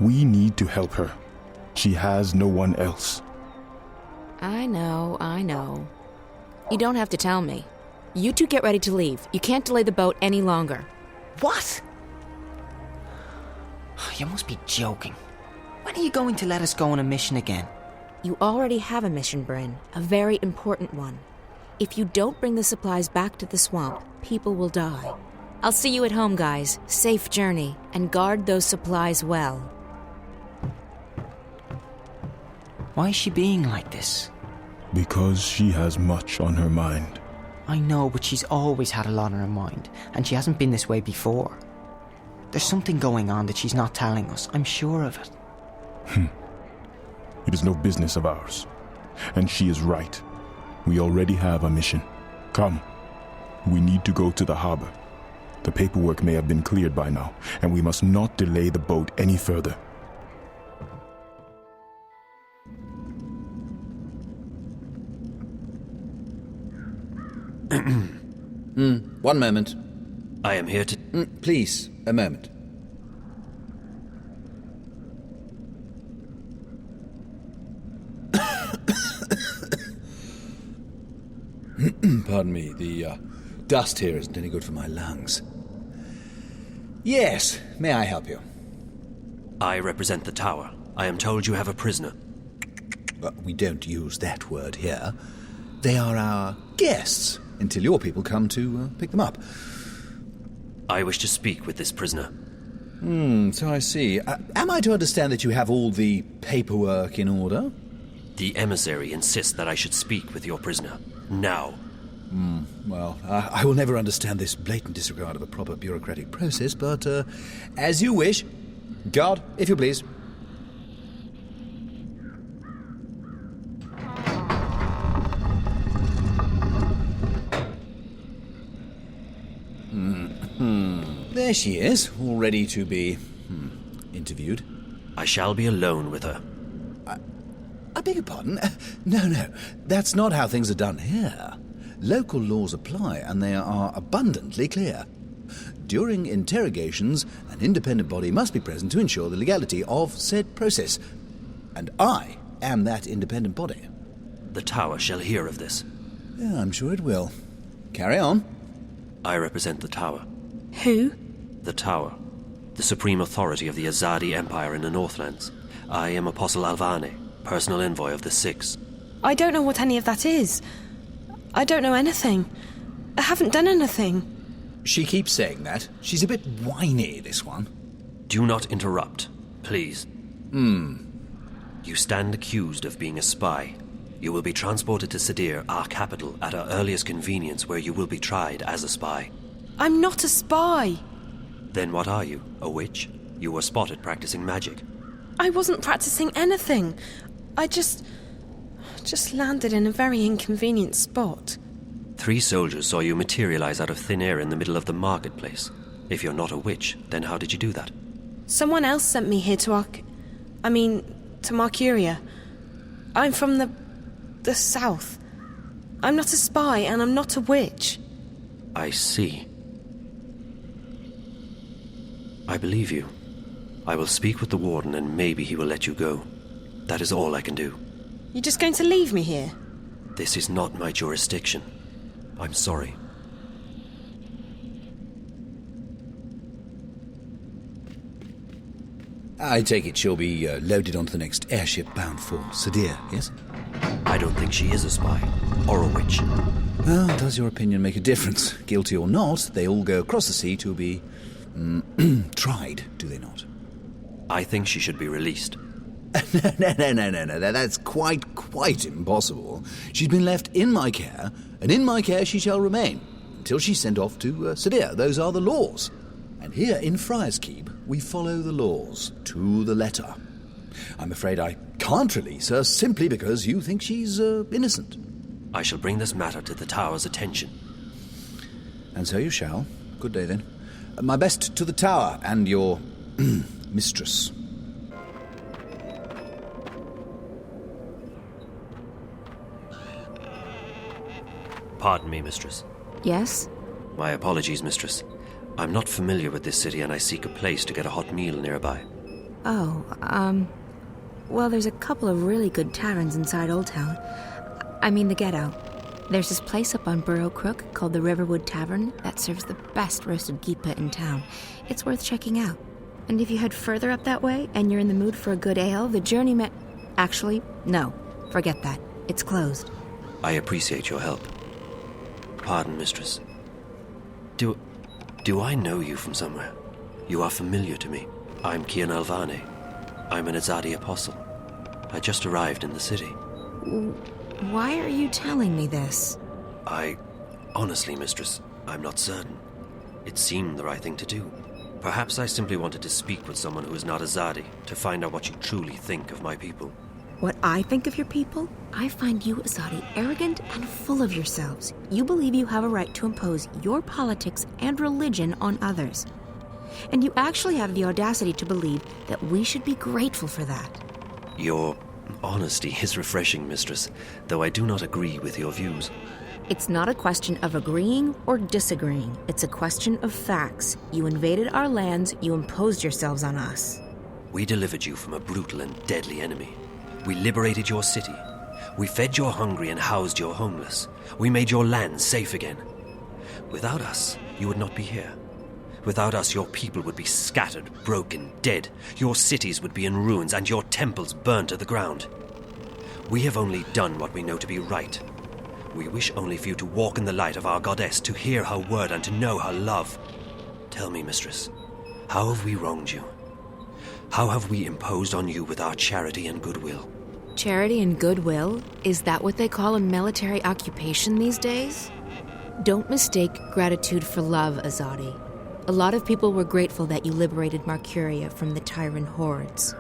We need to help her. She has no one else. I know. You don't have to tell me. You two get ready to leave. You can't delay the boat any longer. What? You must be joking. When are you going to let us go on a mission again? You already have a mission, Bryn. A very important one. If you don't bring the supplies back to the swamp, people will die. I'll see you at home, guys. Safe journey, and guard those supplies well. Why is she being like this? Because she has much on her mind. I know, but she's always had a lot on her mind, and she hasn't been this way before. There's something going on that she's not telling us. I'm sure of it. It is no business of ours. And she is right. We already have a mission. Come. We need to go to the harbor. The paperwork may have been cleared by now, and we must not delay the boat any further. One moment. I am here to... Please, a moment. Pardon me, the dust here isn't any good for my lungs. Yes, may I help you? I represent the tower. I am told you have a prisoner. We don't use that word here. They are our guests, until your people come to pick them up. I wish to speak with this prisoner. So I see. Am I to understand that you have all the paperwork in order? The emissary insists that I should speak with your prisoner. Now. Well, I will never understand this blatant disregard of a proper bureaucratic process, but as you wish. Guard, if you please. There she is, all ready to be interviewed. I shall be alone with her. I beg your pardon? No, that's not how things are done here. Local laws apply, and they are abundantly clear. During interrogations, an independent body must be present to ensure the legality of said process. And I am that independent body. The tower shall hear of this. Yeah, I'm sure it will. Carry on. I represent the tower. Who? The tower. The supreme authority of the Azadi Empire in the Northlands. I am Apostle Alvane, personal envoy of the Six. I don't know what any of that is. I don't know anything. I haven't done anything. She keeps saying that. She's a bit whiny, this one. Do not interrupt, please. You stand accused of being a spy. You will be transported to Sadir, our capital, at our earliest convenience, where you will be tried as a spy. I'm not a spy. Then what are you? A witch? You were spotted practicing magic. I wasn't practicing anything. I just landed in a very inconvenient spot. 3 soldiers saw you materialize out of thin air in the middle of the marketplace. If you're not a witch, then how did you do that? Someone else sent me here to Marcuria. I'm from the south. I'm not a spy, and I'm not a witch. I see. I believe you. I will speak with the warden, and maybe he will let you go. That is all I can do. You're just going to leave me here? This is not my jurisdiction. I'm sorry. I take it she'll be loaded onto the next airship bound for Sadir, yes? I don't think she is a spy, or a witch. Well, does your opinion make a difference? Guilty or not, they all go across the sea to be tried, do they not? I think she should be released. No, that's quite impossible. She's been left in my care, and in my care she shall remain, until she's sent off to Sadir. Those are the laws. And here in Friar's Keep, we follow the laws to the letter. I'm afraid I can't release her simply because you think she's innocent. I shall bring this matter to the tower's attention. And so you shall. Good day, then. My best to the tower and your mistress. Pardon me, mistress. Yes? My apologies, mistress. I'm not familiar with this city, and I seek a place to get a hot meal nearby. Oh, well, there's a couple of really good taverns inside Old Town. I mean the ghetto. There's this place up on Burrow Crook called the Riverwood Tavern that serves the best roasted geepa in town. It's worth checking out. And if you head further up that way and you're in the mood for a good ale, the Journeyman... Actually, no. Forget that. It's closed. I appreciate your help. Pardon, mistress. Do I know you from somewhere? You are familiar to me. I'm Kian Alvane. I'm an Azadi apostle. I just arrived in the city. Why are you telling me this? Honestly, mistress, I'm not certain. It seemed the right thing to do. Perhaps I simply wanted to speak with someone who is not Azadi, to find out what you truly think of my people. What I think of your people? I find you, Azadi, arrogant and full of yourselves. You believe you have a right to impose your politics and religion on others. And you actually have the audacity to believe that we should be grateful for that. Your honesty is refreshing, mistress, though I do not agree with your views. It's not a question of agreeing or disagreeing. It's a question of facts. You invaded our lands, you imposed yourselves on us. We delivered you from a brutal and deadly enemy. We liberated your city. We fed your hungry and housed your homeless. We made your land safe again. Without us, you would not be here. Without us, your people would be scattered, broken, dead. Your cities would be in ruins and your temples burned to the ground. We have only done what we know to be right. We wish only for you to walk in the light of our goddess, to hear her word and to know her love. Tell me, mistress, how have we wronged you? How have we imposed on you with our charity and goodwill? Charity and goodwill? Is that what they call a military occupation these days? Don't mistake gratitude for love, Azadi. A lot of people were grateful that you liberated Marcuria from the tyrant hordes.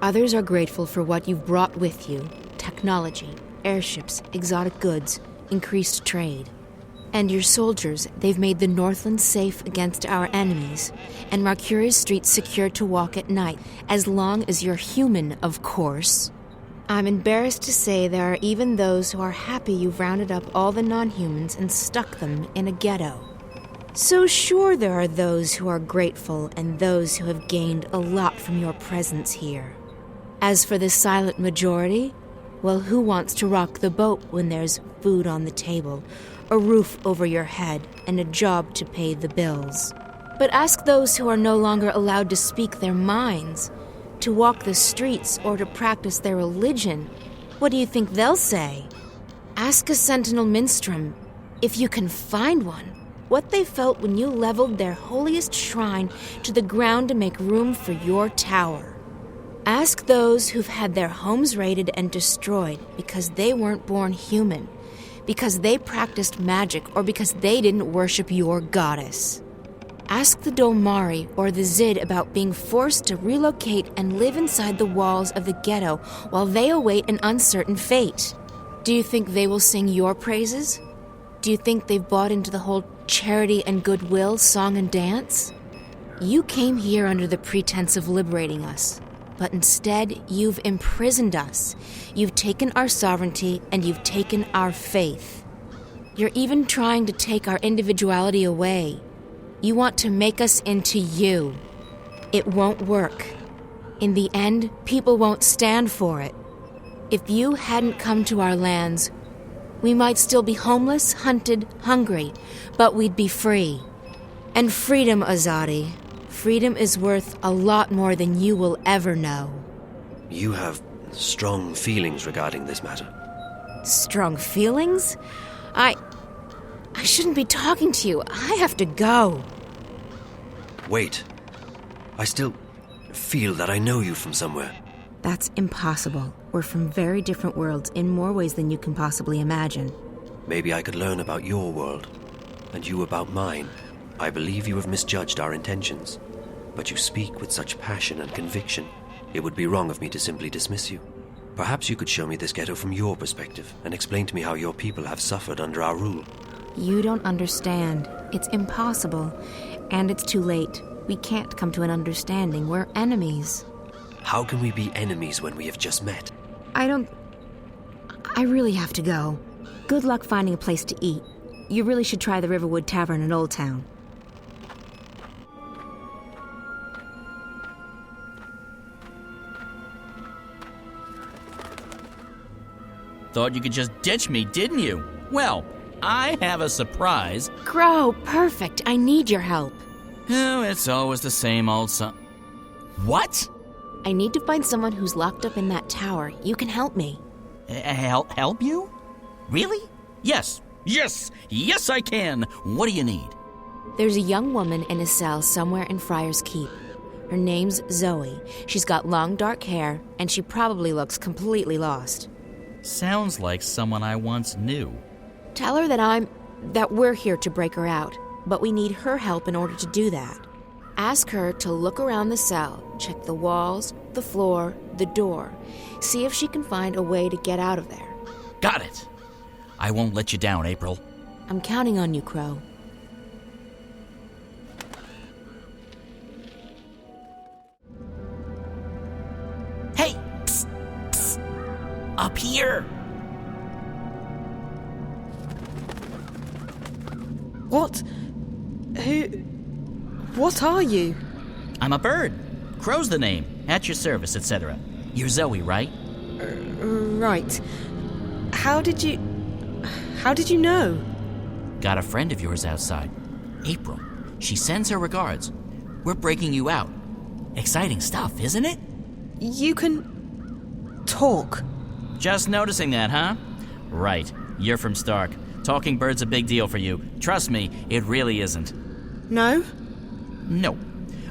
Others are grateful for what you've brought with you: technology, airships, exotic goods, increased trade. And your soldiers, they've made the Northland safe against our enemies, and Marcuria's streets secure to walk at night, as long as you're human, of course. I'm embarrassed to say there are even those who are happy you've rounded up all the non-humans and stuck them in a ghetto. So sure, there are those who are grateful and those who have gained a lot from your presence here. As for the silent majority, well, who wants to rock the boat when there's food on the table, a roof over your head, and a job to pay the bills? But ask those who are no longer allowed to speak their minds, to walk the streets, or to practice their religion. What do you think they'll say? Ask a Sentinel Minstrom, if you can find one, what they felt when you leveled their holiest shrine to the ground to make room for your tower. Ask those who've had their homes raided and destroyed because they weren't born human, because they practiced magic, or because they didn't worship your goddess. Ask the Dolmari or the Zid about being forced to relocate and live inside the walls of the ghetto while they await an uncertain fate. Do you think they will sing your praises? Do you think they've bought into the whole charity and goodwill song and dance? You came here under the pretense of liberating us, but instead you've imprisoned us. You've taken our sovereignty and you've taken our faith. You're even trying to take our individuality away. You want to make us into you. It won't work. In the end, people won't stand for it. If you hadn't come to our lands, we might still be homeless, hunted, hungry, but we'd be free. And freedom, Azadi, freedom is worth a lot more than you will ever know. You have strong feelings regarding this matter. Strong feelings? I shouldn't be talking to you. I have to go. Wait. I still feel that I know you from somewhere. That's impossible. We're from very different worlds in more ways than you can possibly imagine. Maybe I could learn about your world, and you about mine. I believe you have misjudged our intentions, but you speak with such passion and conviction. It would be wrong of me to simply dismiss you. Perhaps you could show me this ghetto from your perspective and explain to me how your people have suffered under our rule. You don't understand. It's impossible. And it's too late. We can't come to an understanding. We're enemies. How can we be enemies when we have just met? I really have to go. Good luck finding a place to eat. You really should try the Riverwood Tavern in Old Town. Thought you could just ditch me, didn't you? Well, I have a surprise. Crow, perfect. I need your help. Oh, it's always the same old What? I need to find someone who's locked up in that tower. You can help me. Help you? Really? Yes, I can. What do you need? There's a young woman in a cell somewhere in Friar's Keep. Her name's Zoe. She's got long dark hair, and she probably looks completely lost. Sounds like someone I once knew. Tell her that we're here to break her out, but we need her help in order to do that. Ask her to look around the cell, check the walls, the floor, the door. See if she can find a way to get out of there. Got it. I won't let you down, April. I'm counting on you, Crow. Hey! Psst! Psst! Up here! What? What are you? I'm a bird. Crow's the name. At your service, etc. You're Zoe, right? Right. How did you know? Got a friend of yours outside, April. She sends her regards. We're breaking you out. Exciting stuff, isn't it? You can talk. Just noticing that, huh? Right. You're from Stark. Talking bird's a big deal for you. Trust me, it really isn't. No? No.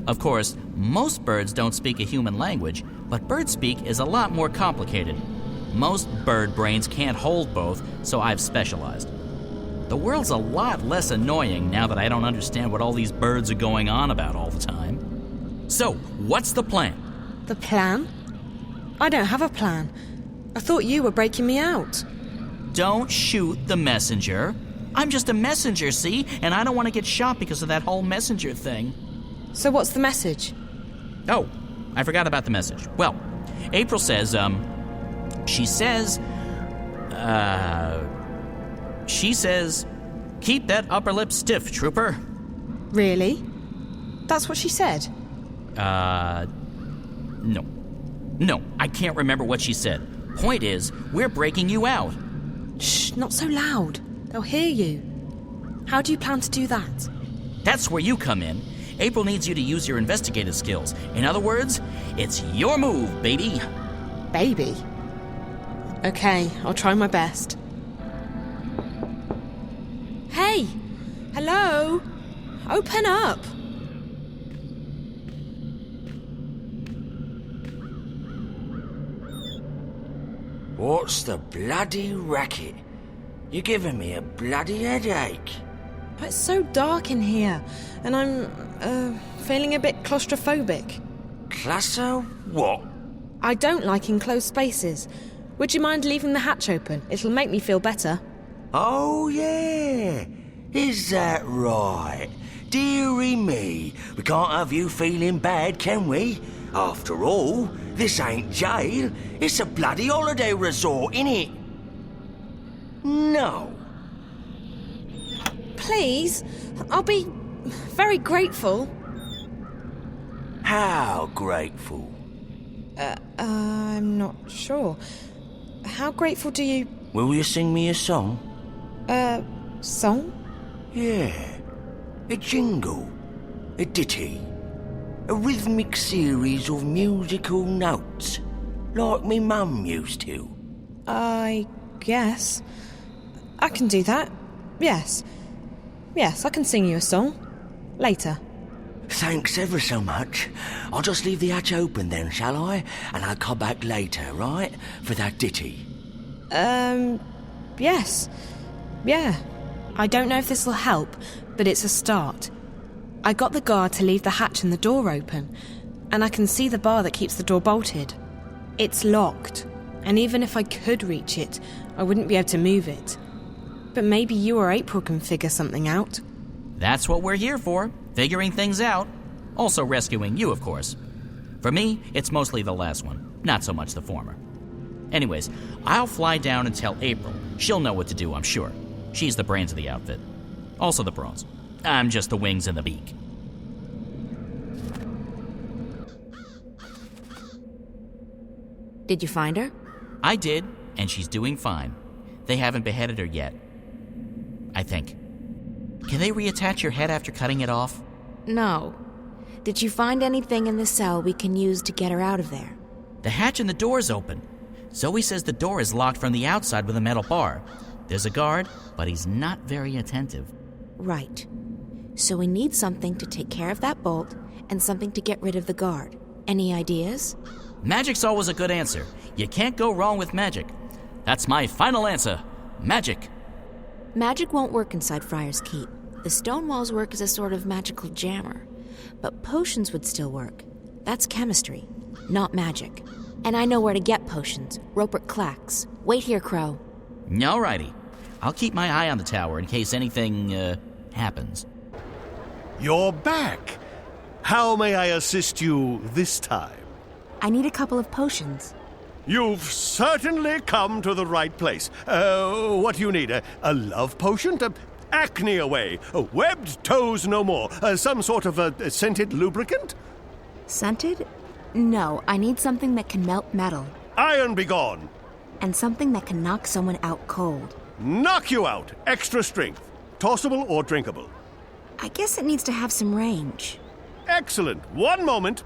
Of course, most birds don't speak a human language, but bird speak is a lot more complicated. Most bird brains can't hold both, so I've specialized. The world's a lot less annoying now that I don't understand what all these birds are going on about all the time. So, what's the plan? The plan? I don't have a plan. I thought you were breaking me out. Don't shoot the messenger. I'm just a messenger, see? And I don't want to get shot because of that whole messenger thing. So what's the message? Oh, I forgot about the message. Well, April says, she says, keep that upper lip stiff, trooper. Really? That's what she said? No. No, I can't remember what she said. Point is, we're breaking you out. Shh, not so loud. They'll hear you. How do you plan to do that? That's where you come in. April needs you to use your investigative skills. In other words, it's your move, baby. Baby? Okay, I'll try my best. Hey! Hello? Open up! What's the bloody racket? You're giving me a bloody headache. It's so dark in here, and I'm, feeling a bit claustrophobic. Claustro what? I don't like enclosed spaces. Would you mind leaving the hatch open? It'll make me feel better. Oh, yeah. Is that right? Dearie me, we can't have you feeling bad, can we? After all, this ain't jail. It's a bloody holiday resort, innit? No. Please, I'll be very grateful. How grateful? I'm not sure. How grateful do you... Will you sing me a song? Song? Yeah. A jingle. A ditty. A rhythmic series of musical notes. Like me mum used to. I guess. I can do that. Yes. Yes, I can sing you a song. Later. Thanks ever so much. I'll just leave the hatch open then, shall I? And I'll come back later, right? For that ditty. Yes. Yeah. I don't know if this will help, but it's a start. I got the guard to leave the hatch and the door open, and I can see the bar that keeps the door bolted. It's locked, and even if I could reach it, I wouldn't be able to move it. But maybe you or April can figure something out. That's what we're here for, figuring things out. Also rescuing you, of course. For me, it's mostly the last one, not so much the former. Anyways, I'll fly down and tell April. She'll know what to do, I'm sure. She's the brains of the outfit. Also the prawns. I'm just the wings and the beak. Did you find her? I did, and she's doing fine. They haven't beheaded her yet. I think. Can they reattach your head after cutting it off? No. Did you find anything in the cell we can use to get her out of there? The hatch and the door's open. Zoe says the door is locked from the outside with a metal bar. There's a guard, but he's not very attentive. Right. So we need something to take care of that bolt and something to get rid of the guard. Any ideas? Magic's always a good answer. You can't go wrong with magic. That's my final answer. Magic. Magic won't work inside Friar's Keep. The stone walls work as a sort of magical jammer. But potions would still work. That's chemistry, not magic. And I know where to get potions. Rupert Clacks. Wait here, Crow. Alrighty. I'll keep my eye on the tower in case anything, happens. You're back. How may I assist you this time? I need a couple of potions. You've certainly come to the right place. What do you need? A love potion? Acne away. Webbed toes no more. Some sort of a scented lubricant? Scented? No, I need something that can melt metal. Iron be gone. and something that can knock someone out cold. Knock you out! Extra strength. Tossable or drinkable? I guess it needs to have some range. Excellent. 1 moment.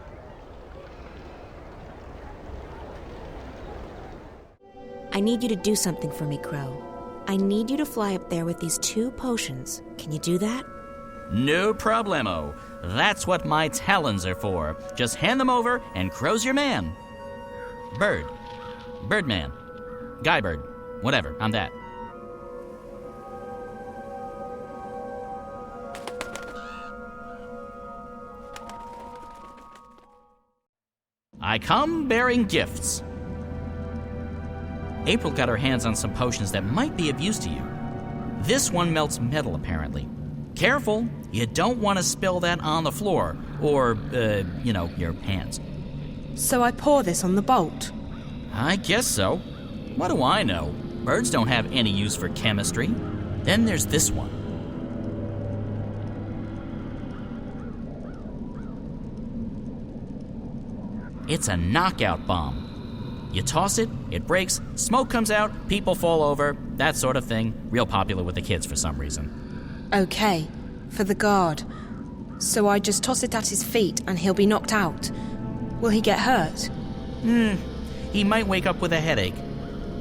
I need you to do something for me, Crow. I need you to fly up there with these 2 potions. Can you do that? No problemo. That's what my talons are for. Just hand them over and Crow's your man. Bird. Birdman. Guybird. Whatever, I'm that. I come bearing gifts. April got her hands on some potions that might be of use to you. This one melts metal, apparently. Careful, you don't want to spill that on the floor, or, your pants. So I pour this on the bolt? I guess so. What do I know? Birds don't have any use for chemistry. Then there's this one. It's a knockout bomb. You toss it, it breaks, smoke comes out, people fall over, that sort of thing. Real popular with the kids for some reason. Okay, for the guard. So I just toss it at his feet and he'll be knocked out. Will he get hurt? He might wake up with a headache.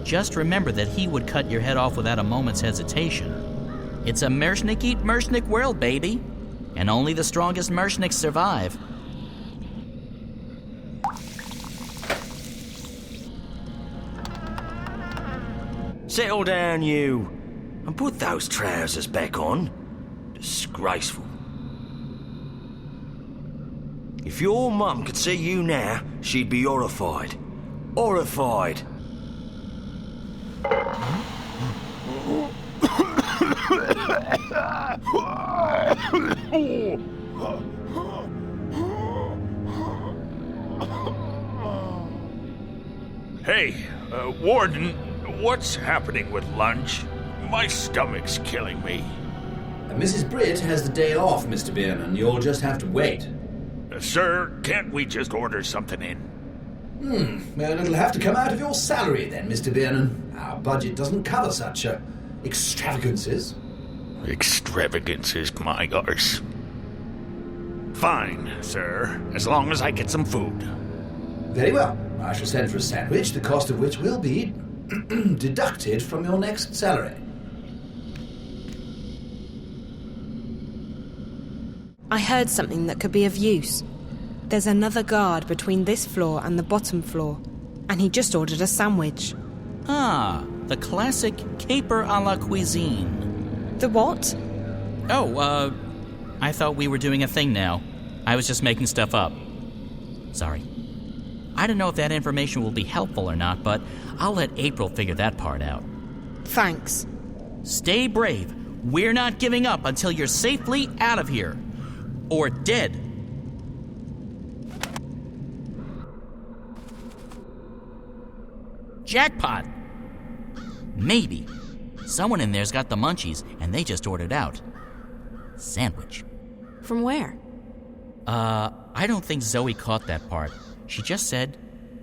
Just remember that he would cut your head off without a moment's hesitation. It's a Mershnik eat Mershnik world, baby. And only the strongest Mershniks survive. Settle down, you, and put those trousers back on. Disgraceful. If your mum could see you now, she'd be horrified. Horrified. Hey, Warden, what's happening with lunch? My stomach's killing me. Mrs. Britt has the day off, Mr. Biernan. You'll just have to wait. Sir, can't we just order something in? Well, it'll have to come out of your salary then, Mr. Biernan. Our budget doesn't cover such extravagances. Extravagances, my arse. Fine, sir, as long as I get some food. Very well. I shall send for a sandwich, the cost of which will be deducted from your next salary. I heard something that could be of use. There's another guard between this floor and the bottom floor, and he just ordered a sandwich. Ah, the classic caper a la cuisine. The what? Oh, I thought we were doing a thing now. I was just making stuff up. Sorry. I don't know if that information will be helpful or not, but I'll let April figure that part out. Thanks. Stay brave. We're not giving up until you're safely out of here. Or dead. Jackpot! Maybe. Someone in there's got the munchies, and they just ordered out. Sandwich. From where? I don't think Zoe caught that part. She just said,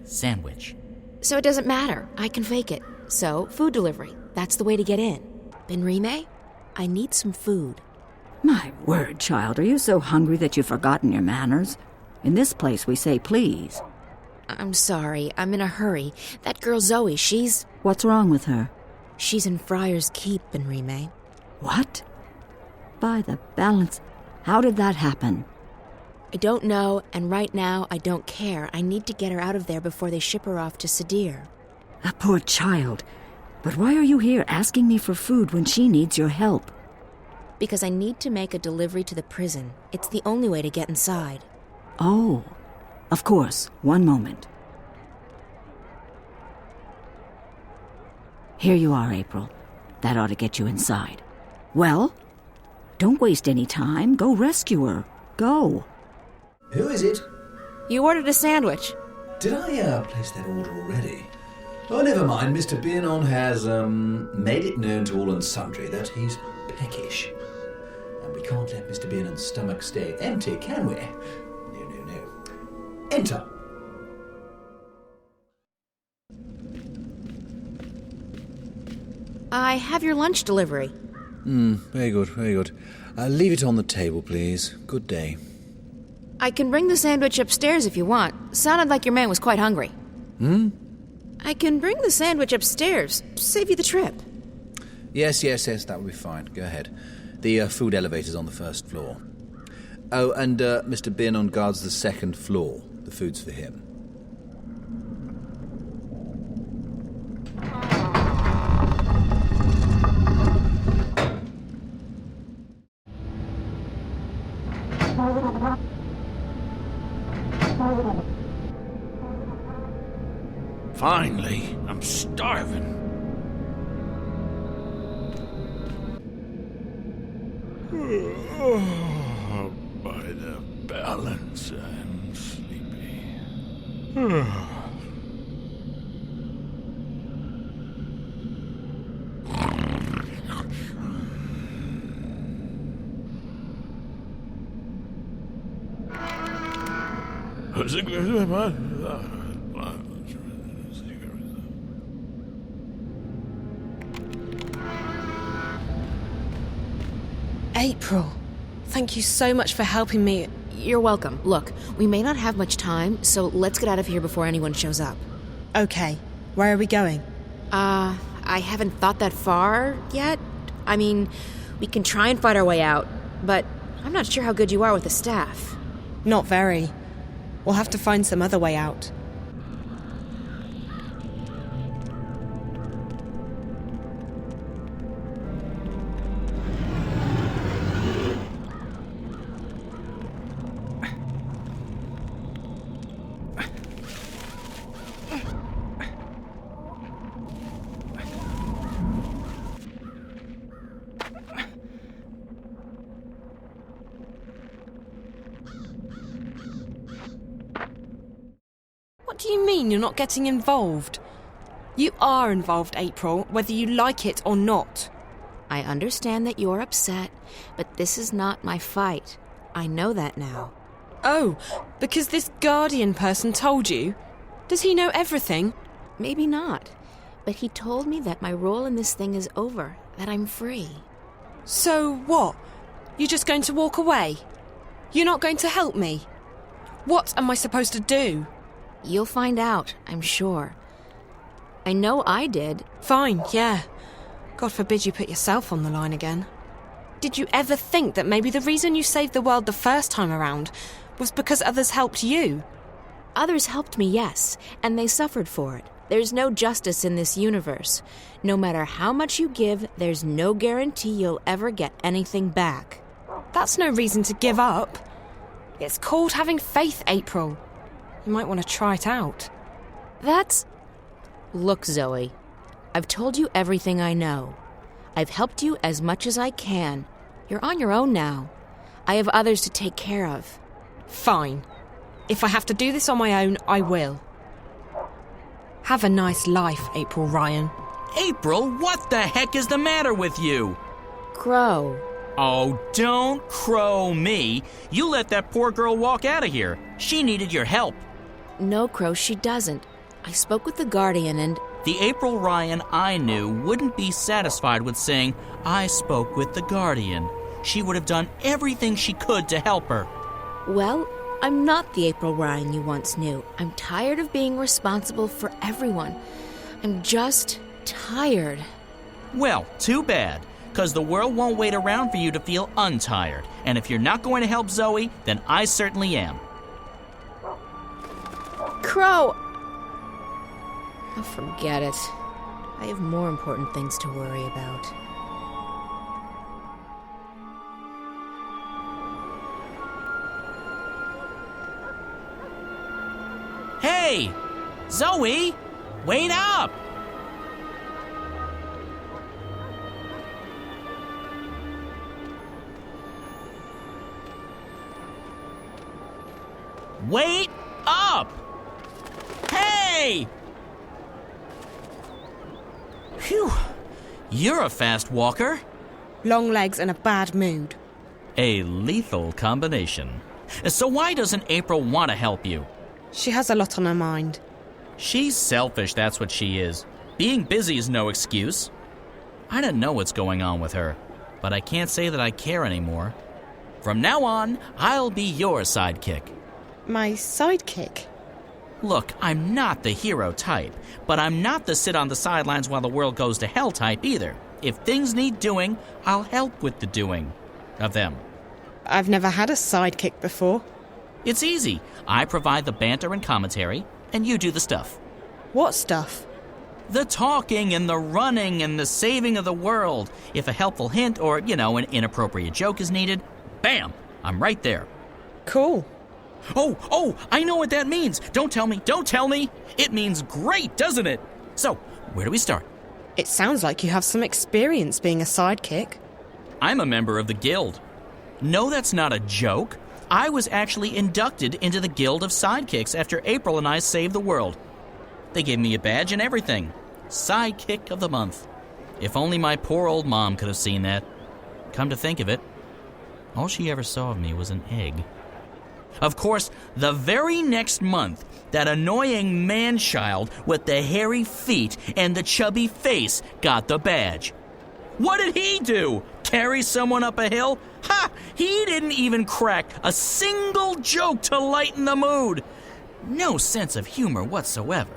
sandwich. So it doesn't matter. I can fake it. So, food delivery. That's the way to get in. Benrime, I need some food. My word, child, are you so hungry that you've forgotten your manners? In this place, we say please. I'm sorry. I'm in a hurry. That girl Zoe, she's... What's wrong with her? She's in Friar's Keep, Benrime. What? By the balance, how did that happen? I don't know, and right now, I don't care. I need to get her out of there before they ship her off to Sadir. A poor child. But why are you here asking me for food when she needs your help? Because I need to make a delivery to the prison. It's the only way to get inside. Oh, of course. One moment. Here you are, April. That ought to get you inside. Well, don't waste any time. Go rescue her. Go. Who is it? You ordered a sandwich. Did I place that order already? Oh, never mind. Mr. Biernan has made it known to all and sundry that he's peckish. And we can't let Mr. Biernan's stomach stay empty, can we? No. Enter. I have your lunch delivery. Very good, very good. Leave it on the table, please. Good day. I can bring the sandwich upstairs if you want. Sounded like your man was quite hungry. I can bring the sandwich upstairs. Save you the trip. Yes, that would be fine. Go ahead. The food elevator's on the first floor. Oh, and Mr. Byrne guards the second floor. The food's for him. Finally, I'm starving. By the balance, I'm sleepy. April, thank you so much for helping me. You're welcome. Look, we may not have much time, so let's get out of here before anyone shows up. Okay, where are we going? I haven't thought that far yet. I mean, we can try and fight our way out, but I'm not sure how good you are with the staff. Not very. We'll have to find some other way out. What do you mean you're not getting involved? You are involved, April, whether you like it or not. I understand that you're upset, but this is not my fight. I know that now. Oh, because this Guardian person told you? Does he know everything? Maybe not, but he told me that my role in this thing is over, that I'm free. So what? You're just going to walk away? You're not going to help me? What am I supposed to do? You'll find out, I'm sure. I know I did. Fine, yeah. God forbid you put yourself on the line again. Did you ever think that maybe the reason you saved the world the first time around was because others helped you? Others helped me, yes, and they suffered for it. There's no justice in this universe. No matter how much you give, there's no guarantee you'll ever get anything back. That's no reason to give up. It's called having faith, April. You might want to try it out. Look, Zoe, I've told you everything I know. I've helped you as much as I can. You're on your own now. I have others to take care of. Fine. If I have to do this on my own, I will. Have a nice life, April Ryan. April, what the heck is the matter with you? Crow. Oh, don't crow me. You let that poor girl walk out of here. She needed your help. No, Crow, she doesn't. I spoke with the Guardian and... The April Ryan I knew wouldn't be satisfied with saying, I spoke with the Guardian. She would have done everything she could to help her. Well, I'm not the April Ryan you once knew. I'm tired of being responsible for everyone. I'm just tired. Well, too bad, because the world won't wait around for you to feel untired. And if you're not going to help Zoe, then I certainly am. Crow! Oh, forget it. I have more important things to worry about. Hey! Zoe! Wait up! Wait up! Hey! Phew. You're a fast walker. Long legs and a bad mood. A lethal combination. So why doesn't April want to help you? She has a lot on her mind. She's selfish, that's what she is. Being busy is no excuse. I don't know what's going on with her, but I can't say that I care anymore. From now on, I'll be your sidekick. My sidekick? Look, I'm not the hero type, but I'm not the sit on the sidelines while the world goes to hell type either. If things need doing, I'll help with the doing of them. I've never had a sidekick before. It's easy. I provide the banter and commentary, and you do the stuff. What stuff? The talking and the running and the saving of the world. If a helpful hint or, an inappropriate joke is needed, bam, I'm right there. Cool. Oh, I know what that means. Don't tell me. It means great, doesn't it? So, where do we start? It sounds like you have some experience being a sidekick. I'm a member of the Guild. No, that's not a joke. I was actually inducted into the Guild of Sidekicks after April and I saved the world. They gave me a badge and everything. Sidekick of the month. If only my poor old mom could have seen that. Come to think of it, all she ever saw of me was an egg. Of course, the very next month, that annoying man-child with the hairy feet and the chubby face got the badge. What did he do? Carry someone up a hill? Ha! He didn't even crack a single joke to lighten the mood. No sense of humor whatsoever.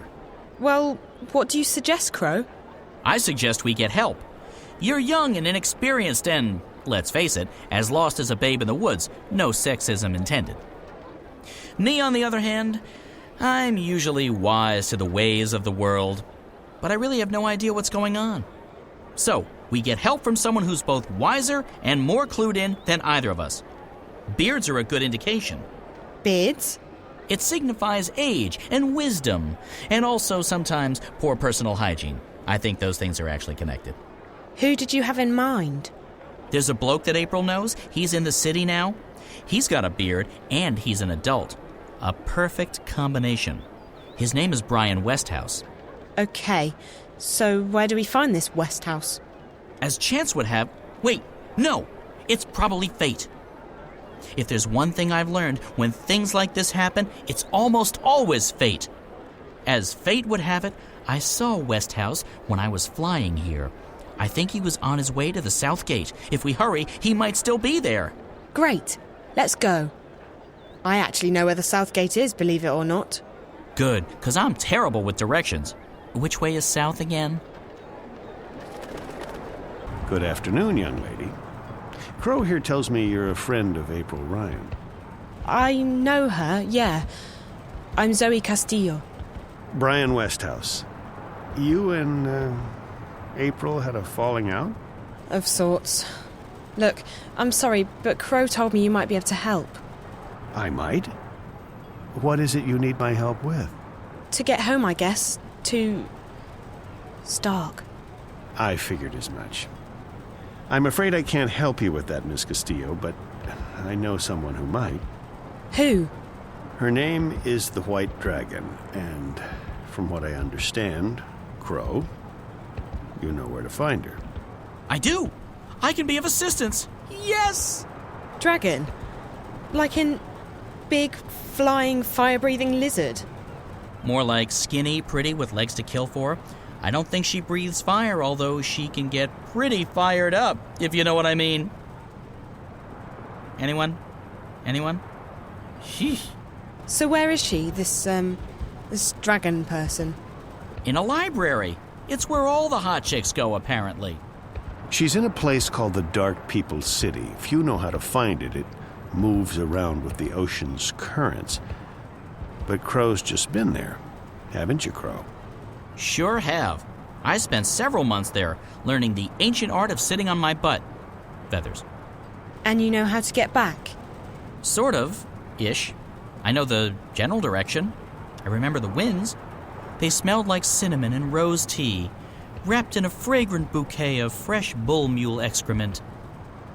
Well, what do you suggest, Crow? I suggest we get help. You're young and inexperienced and, let's face it, as lost as a babe in the woods. No sexism intended. Me, on the other hand, I'm usually wise to the ways of the world, but I really have no idea what's going on. So, we get help from someone who's both wiser and more clued in than either of us. Beards are a good indication. Beards? It signifies age and wisdom, and also sometimes poor personal hygiene. I think those things are actually connected. Who did you have in mind? There's a bloke that April knows. He's in the city now. He's got a beard, and he's an adult. A perfect combination. His name is Brian Westhouse. Okay, so where do we find this Westhouse? As chance would have... Wait, no! It's probably fate. If there's one thing I've learned, when things like this happen, it's almost always fate. As fate would have it, I saw Westhouse when I was flying here. I think he was on his way to the South Gate. If we hurry, he might still be there. Great. Let's go. I actually know where the South Gate is, believe it or not. Good, because I'm terrible with directions. Which way is south again? Good afternoon, young lady. Crow here tells me you're a friend of April Ryan. I know her, yeah. I'm Zoe Castillo. Brian Westhouse. You and April had a falling out? Of sorts. Look, I'm sorry, but Crow told me you might be able to help. I might? What is it you need my help with? To get home, I guess. To... Stark. I figured as much. I'm afraid I can't help you with that, Miss Castillo, but I know someone who might. Who? Her name is the White Dragon, and from what I understand, Crow, you know where to find her. I do! I can be of assistance! Yes! Dragon? Like in big, flying, fire-breathing lizard? More like skinny, pretty, with legs to kill for. I don't think she breathes fire, although she can get pretty fired up, if you know what I mean. Anyone? Sheesh. So where is she, this dragon person? In a library. It's where all the hot chicks go, apparently. She's in a place called the Dark People's City. If you know how to find it, it moves around with the ocean's currents. But Crow's just been there. Haven't you, Crow? Sure have. I spent several months there, learning the ancient art of sitting on my butt. Feathers. And you know how to get back? Sort of. Ish. I know the general direction. I remember the winds. They smelled like cinnamon and rose tea, wrapped in a fragrant bouquet of fresh bull mule excrement.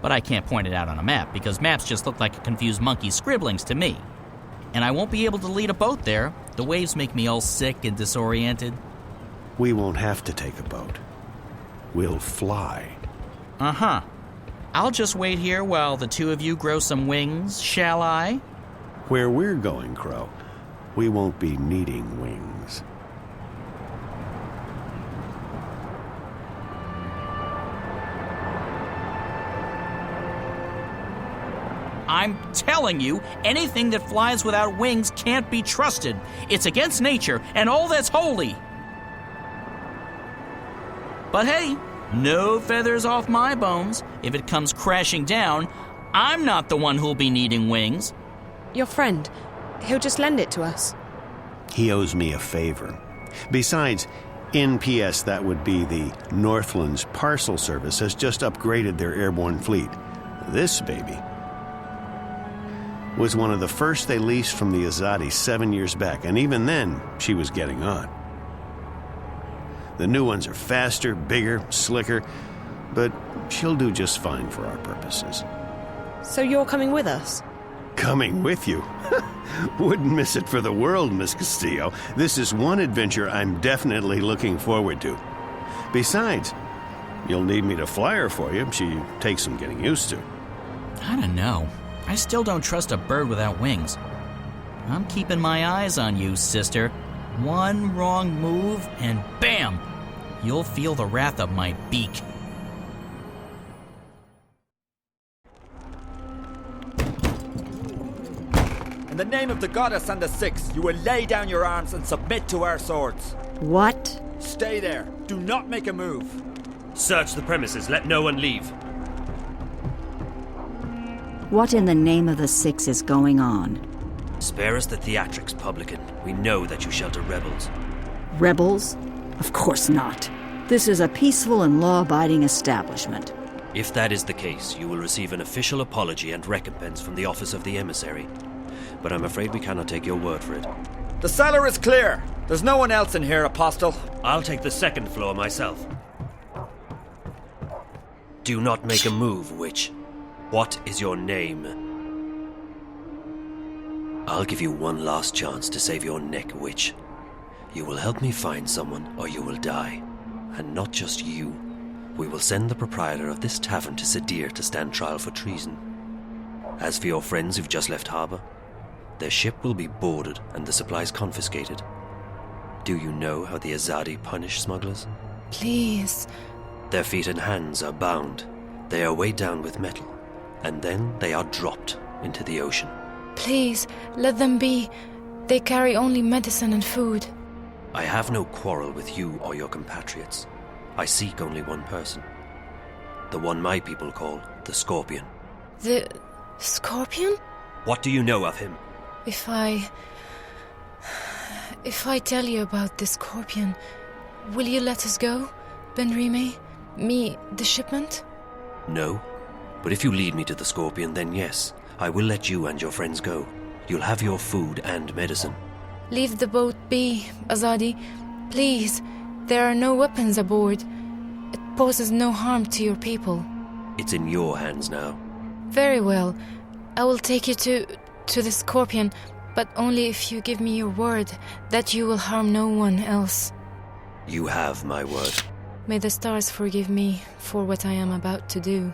But I can't point it out on a map, because maps just look like a confused monkey's scribblings to me. And I won't be able to lead a boat there. The waves make me all sick and disoriented. We won't have to take a boat. We'll fly. Uh-huh. I'll just wait here while the two of you grow some wings, shall I? Where we're going, Crow, we won't be needing wings. I'm telling you, anything that flies without wings can't be trusted. It's against nature and all that's holy. But hey, no feathers off my bones. If it comes crashing down, I'm not the one who'll be needing wings. Your friend, he'll just lend it to us. He owes me a favor. Besides, NPS, that would be the Northlands Parcel Service, has just upgraded their airborne fleet. This baby was one of the first they leased from the Azadi 7 years back, and even then, she was getting on. The new ones are faster, bigger, slicker, but she'll do just fine for our purposes. So you're coming with us? Coming with you? Wouldn't miss it for the world, Miss Castillo. This is one adventure I'm definitely looking forward to. Besides, you'll need me to fly her for you. She takes some getting used to. I don't know. I still don't trust a bird without wings. I'm keeping my eyes on you, sister. One wrong move, and bam! You'll feel the wrath of my beak. In the name of the goddess and the six, you will lay down your arms and submit to our swords. What? Stay there. Do not make a move. Search the premises. Let no one leave. What in the name of the six is going on? Spare us the theatrics, publican. We know that you shelter rebels. Rebels? Of course not. This is a peaceful and law-abiding establishment. If that is the case, you will receive an official apology and recompense from the office of the emissary. But I'm afraid we cannot take your word for it. The cellar is clear. There's no one else in here, Apostle. I'll take the second floor myself. Do not make a move, witch. What is your name? I'll give you one last chance to save your neck, witch. You will help me find someone, or you will die. And not just you. We will send the proprietor of this tavern to Sadir to stand trial for treason. As for your friends who've just left harbor, their ship will be boarded and the supplies confiscated. Do you know how the Azadi punish smugglers? Please. Their feet and hands are bound. They are weighed down with metal, and then they are dropped into the ocean. Please, let them be. They carry only medicine and food. I have no quarrel with you or your compatriots. I seek only one person. The one my people call the Scorpion. The Scorpion? What do you know of him? If I tell you about the Scorpion, will you let us go, Benrime? Me, the shipment? No. But if you lead me to the Scorpion, then yes, I will let you and your friends go. You'll have your food and medicine. Leave the boat be, Azadi. Please, there are no weapons aboard. It poses no harm to your people. It's in your hands now. Very well. I will take you to the Scorpion, but only if you give me your word that you will harm no one else. You have my word. May the stars forgive me for what I am about to do.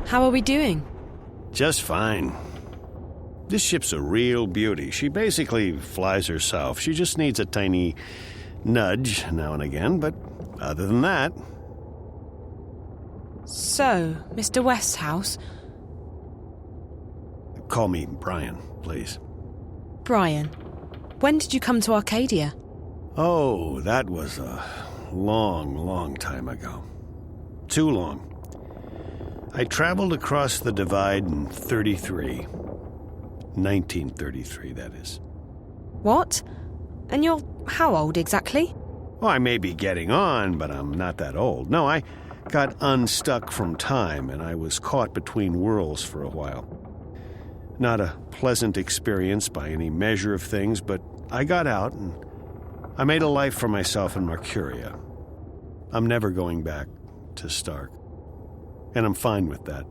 How are we doing? Just fine. This ship's a real beauty. She basically flies herself. She just needs a tiny nudge now and again, but other than that... So, Mr. Westhouse... Call me Brian, please. Brian, when did you come to Arcadia? Oh, that was a long, long time ago. Too long. I traveled across the divide in 1933, that is. What? And you're how old exactly? Well, I may be getting on, but I'm not that old. No, I got unstuck from time, and I was caught between worlds for a while. Not a pleasant experience by any measure of things, but I got out, and I made a life for myself in Mercuria. I'm never going back to Stark. And I'm fine with that.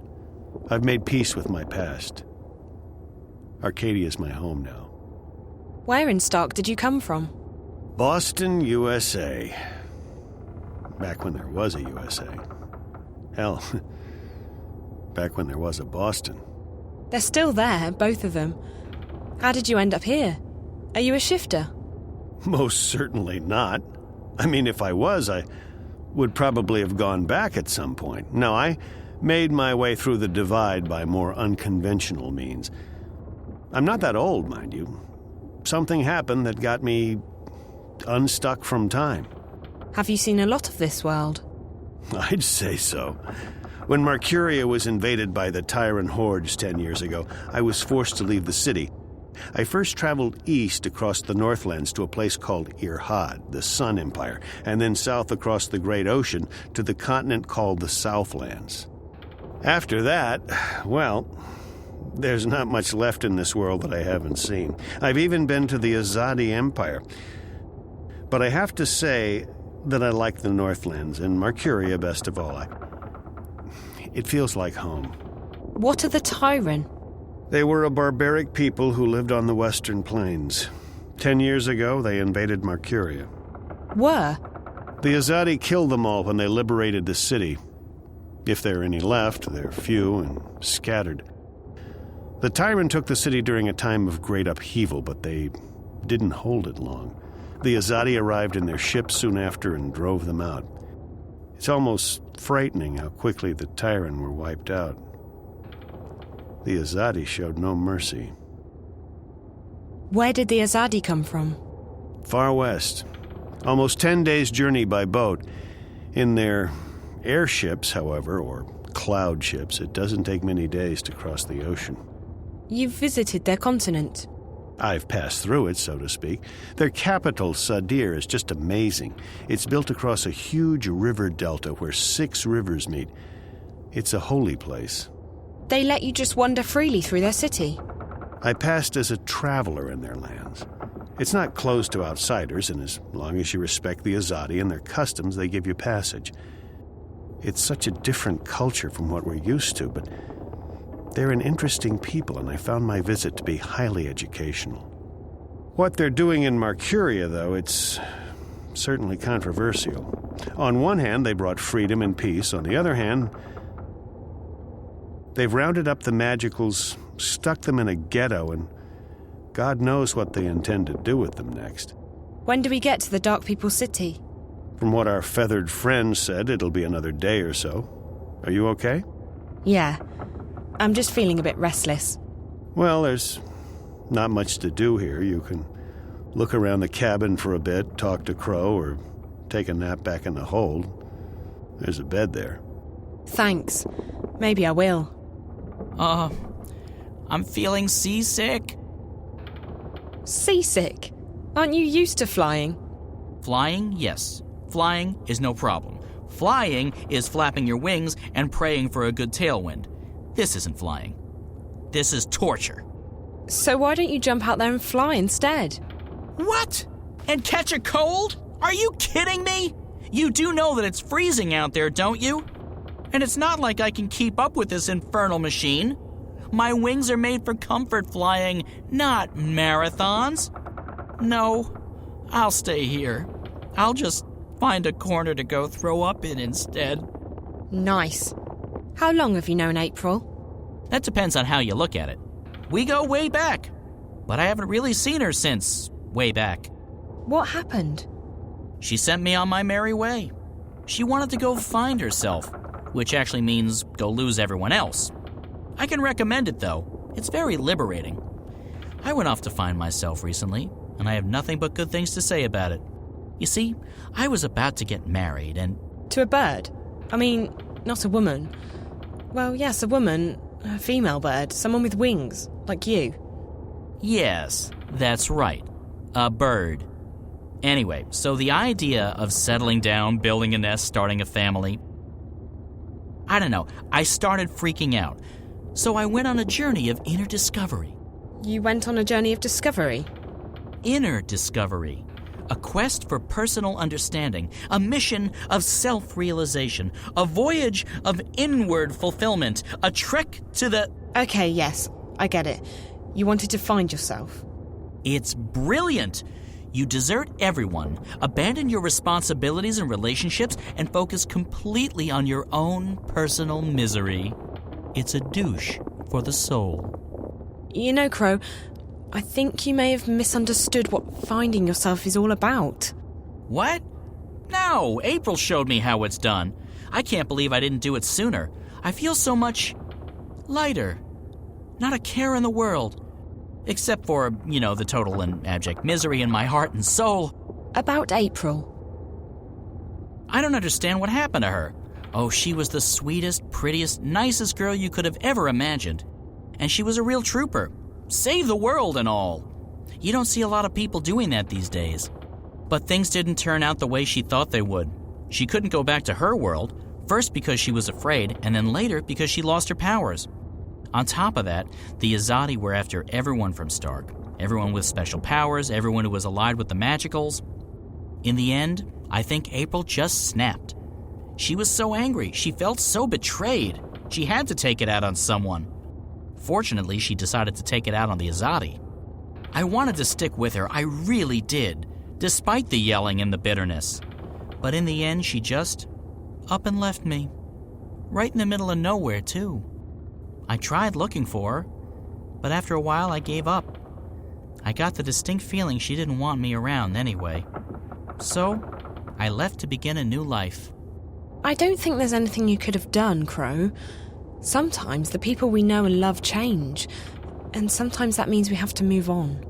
I've made peace with my past. Arcadia's my home now. Where in Stark did you come from? Boston, USA. Back when there was a USA. Hell, back when there was a Boston. They're still there, both of them. How did you end up here? Are you a shifter? Most certainly not. I mean, if I was, I would probably have gone back at some point. No, I made my way through the divide by more unconventional means. I'm not that old, mind you. Something happened that got me unstuck from time. Have you seen a lot of this world? I'd say so. When Mercuria was invaded by the Tyrant hordes 10 years ago, I was forced to leave the city. I first traveled east across the Northlands to a place called Irhad, the Sun Empire, and then south across the Great Ocean to the continent called the Southlands. After that, well, there's not much left in this world that I haven't seen. I've even been to the Azadi Empire. But I have to say that I like the Northlands, and Mercuria best of all. It feels like home. What are the Tyrant? They were a barbaric people who lived on the western plains. 10 years ago, they invaded Mercuria. Were? The Azadi killed them all when they liberated the city. If there are any left, they're few and scattered. The Tyrant took the city during a time of great upheaval, but they didn't hold it long. The Azadi arrived in their ships soon after and drove them out. It's almost frightening how quickly the Tyrant were wiped out. The Azadi showed no mercy. Where did the Azadi come from? Far west. Almost 10 days' journey by boat. In their airships, however, or cloud ships, it doesn't take many days to cross the ocean. You've visited their continent? I've passed through it, so to speak. Their capital, Sadir, is just amazing. It's built across a huge river delta where 6 rivers meet. It's a holy place. They let you just wander freely through their city? I passed as a traveler in their lands. It's not closed to outsiders, and as long as you respect the Azadi and their customs, they give you passage. It's such a different culture from what we're used to, but they're an interesting people, and I found my visit to be highly educational. What they're doing in Mercuria, though, it's certainly controversial. On one hand, they brought freedom and peace. On the other hand, they've rounded up the Magicals, stuck them in a ghetto, and God knows what they intend to do with them next. When do we get to the Dark People's city? From what our feathered friend said, it'll be another day or so. Are you okay? Yeah. I'm just feeling a bit restless. Well, there's not much to do here. You can look around the cabin for a bit, talk to Crow, or take a nap back in the hold. There's a bed there. Thanks. Maybe I will. I'm feeling seasick. Seasick? Aren't you used to flying? Flying? Yes. Flying is no problem. Flying is flapping your wings and praying for a good tailwind. This isn't flying. This is torture. So why don't you jump out there and fly instead? What? And catch a cold? Are you kidding me? You do know that it's freezing out there, don't you? And it's not like I can keep up with this infernal machine. My wings are made for comfort flying, not marathons. No, I'll stay here. I'll just find a corner to go throw up in instead. Nice. How long have you known April? That depends on how you look at it. We go way back, but I haven't really seen her since way back. What happened? She sent me on my merry way. She wanted to go find herself, which actually means go lose everyone else. I can recommend it, though. It's very liberating. I went off to find myself recently, and I have nothing but good things to say about it. You see, I was about to get married and... To a bird? I mean, not a woman. Well, yes, a woman. A female bird. Someone with wings, like you. Yes, that's right. A bird. Anyway, so the idea of settling down, building a nest, starting a family, I don't know, I started freaking out. So I went on a journey of inner discovery. You went on a journey of discovery? Inner discovery. A quest for personal understanding, a mission of self-realization, a voyage of inward fulfillment, a trek to the... Okay, yes, I get it. You wanted to find yourself. It's brilliant! You desert everyone, abandon your responsibilities and relationships, and focus completely on your own personal misery. It's a douche for the soul. You know, Crow, I think you may have misunderstood what finding yourself is all about. What? No, April showed me how it's done. I can't believe I didn't do it sooner. I feel so much lighter. Not a care in the world. Except for, the total and abject misery in my heart and soul. About April. I don't understand what happened to her. Oh, she was the sweetest, prettiest, nicest girl you could have ever imagined. And she was a real trooper. Save the world and all. You don't see a lot of people doing that these days. But things didn't turn out the way she thought they would. She couldn't go back to her world, first because she was afraid, and then later because she lost her powers. On top of that, the Azadi were after everyone from Stark. Everyone with special powers, everyone who was allied with the Magicals. In the end, I think April just snapped. She was so angry, she felt so betrayed. She had to take it out on someone. Fortunately, she decided to take it out on the Azadi. I wanted to stick with her, I really did, despite the yelling and the bitterness. But in the end, she just up and left me. Right in the middle of nowhere, too. I tried looking for her, but after a while I gave up. I got the distinct feeling she didn't want me around anyway. So, I left to begin a new life. I don't think there's anything you could have done, Crow. Sometimes the people we know and love change, and sometimes that means we have to move on.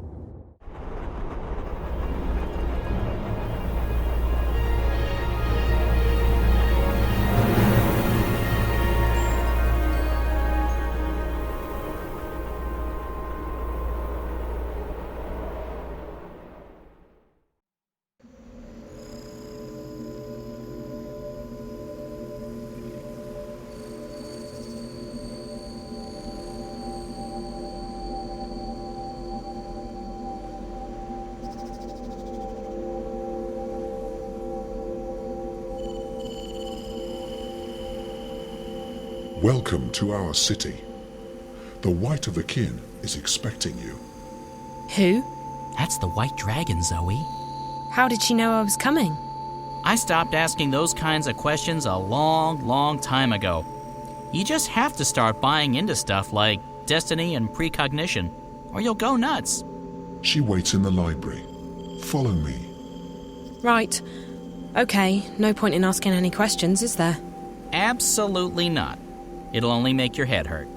Welcome to our city. The White of the Kin is expecting you. Who? That's the White Dragon, Zoe. How did she know I was coming? I stopped asking those kinds of questions a long, long time ago. You just have to start buying into stuff like destiny and precognition, or you'll go nuts. She waits in the library. Follow me. Right. Okay, no point in asking any questions, is there? Absolutely not. It'll only make your head hurt.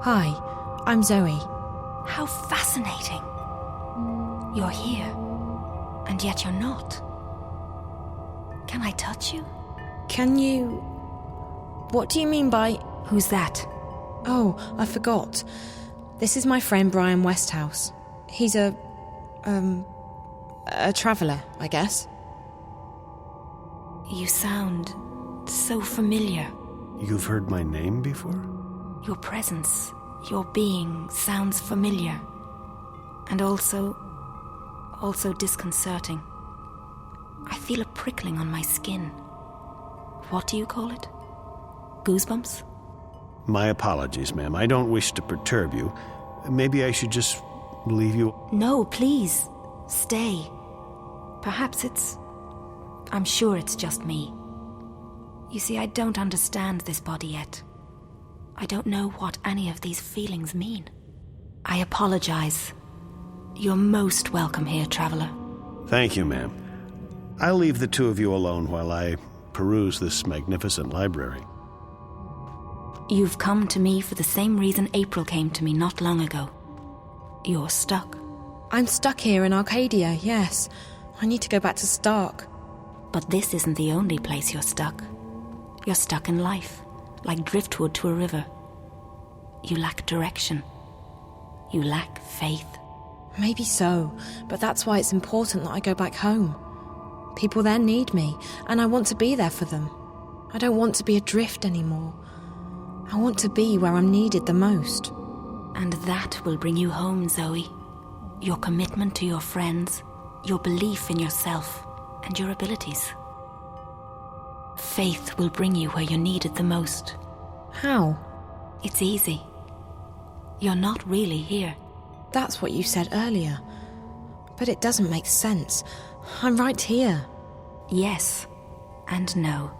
Hi, I'm Zoe. How fascinating. You're here, and yet you're not. Can I touch you? Can you... What do you mean by... Who's that? Oh, I forgot. This is my friend Brian Westhouse. He's a traveller, I guess. You sound so familiar. You've heard my name before? Your presence, your being sounds familiar. And also disconcerting. I feel a prickling on my skin. What do you call it? Goosebumps? My apologies, ma'am. I don't wish to perturb you. Maybe I should just leave you... No, please. Stay. Perhaps I'm sure it's just me. You see, I don't understand this body yet. I don't know what any of these feelings mean. I apologize. You're most welcome here, traveler. Thank you, ma'am. I'll leave the two of you alone while I peruse this magnificent library. You've come to me for the same reason April came to me not long ago. You're stuck. I'm stuck here in Arcadia, yes. I need to go back to Stark. But this isn't the only place you're stuck. You're stuck in life, like driftwood to a river. You lack direction. You lack faith. Maybe so, but that's why it's important that I go back home. People there need me, and I want to be there for them. I don't want to be adrift anymore. I want to be where I'm needed the most. And that will bring you home, Zoe. Your commitment to your friends, your belief in yourself, and your abilities. Faith will bring you where you're needed the most. How? It's easy. You're not really here. That's what you said earlier. But it doesn't make sense. I'm right here. Yes, and no.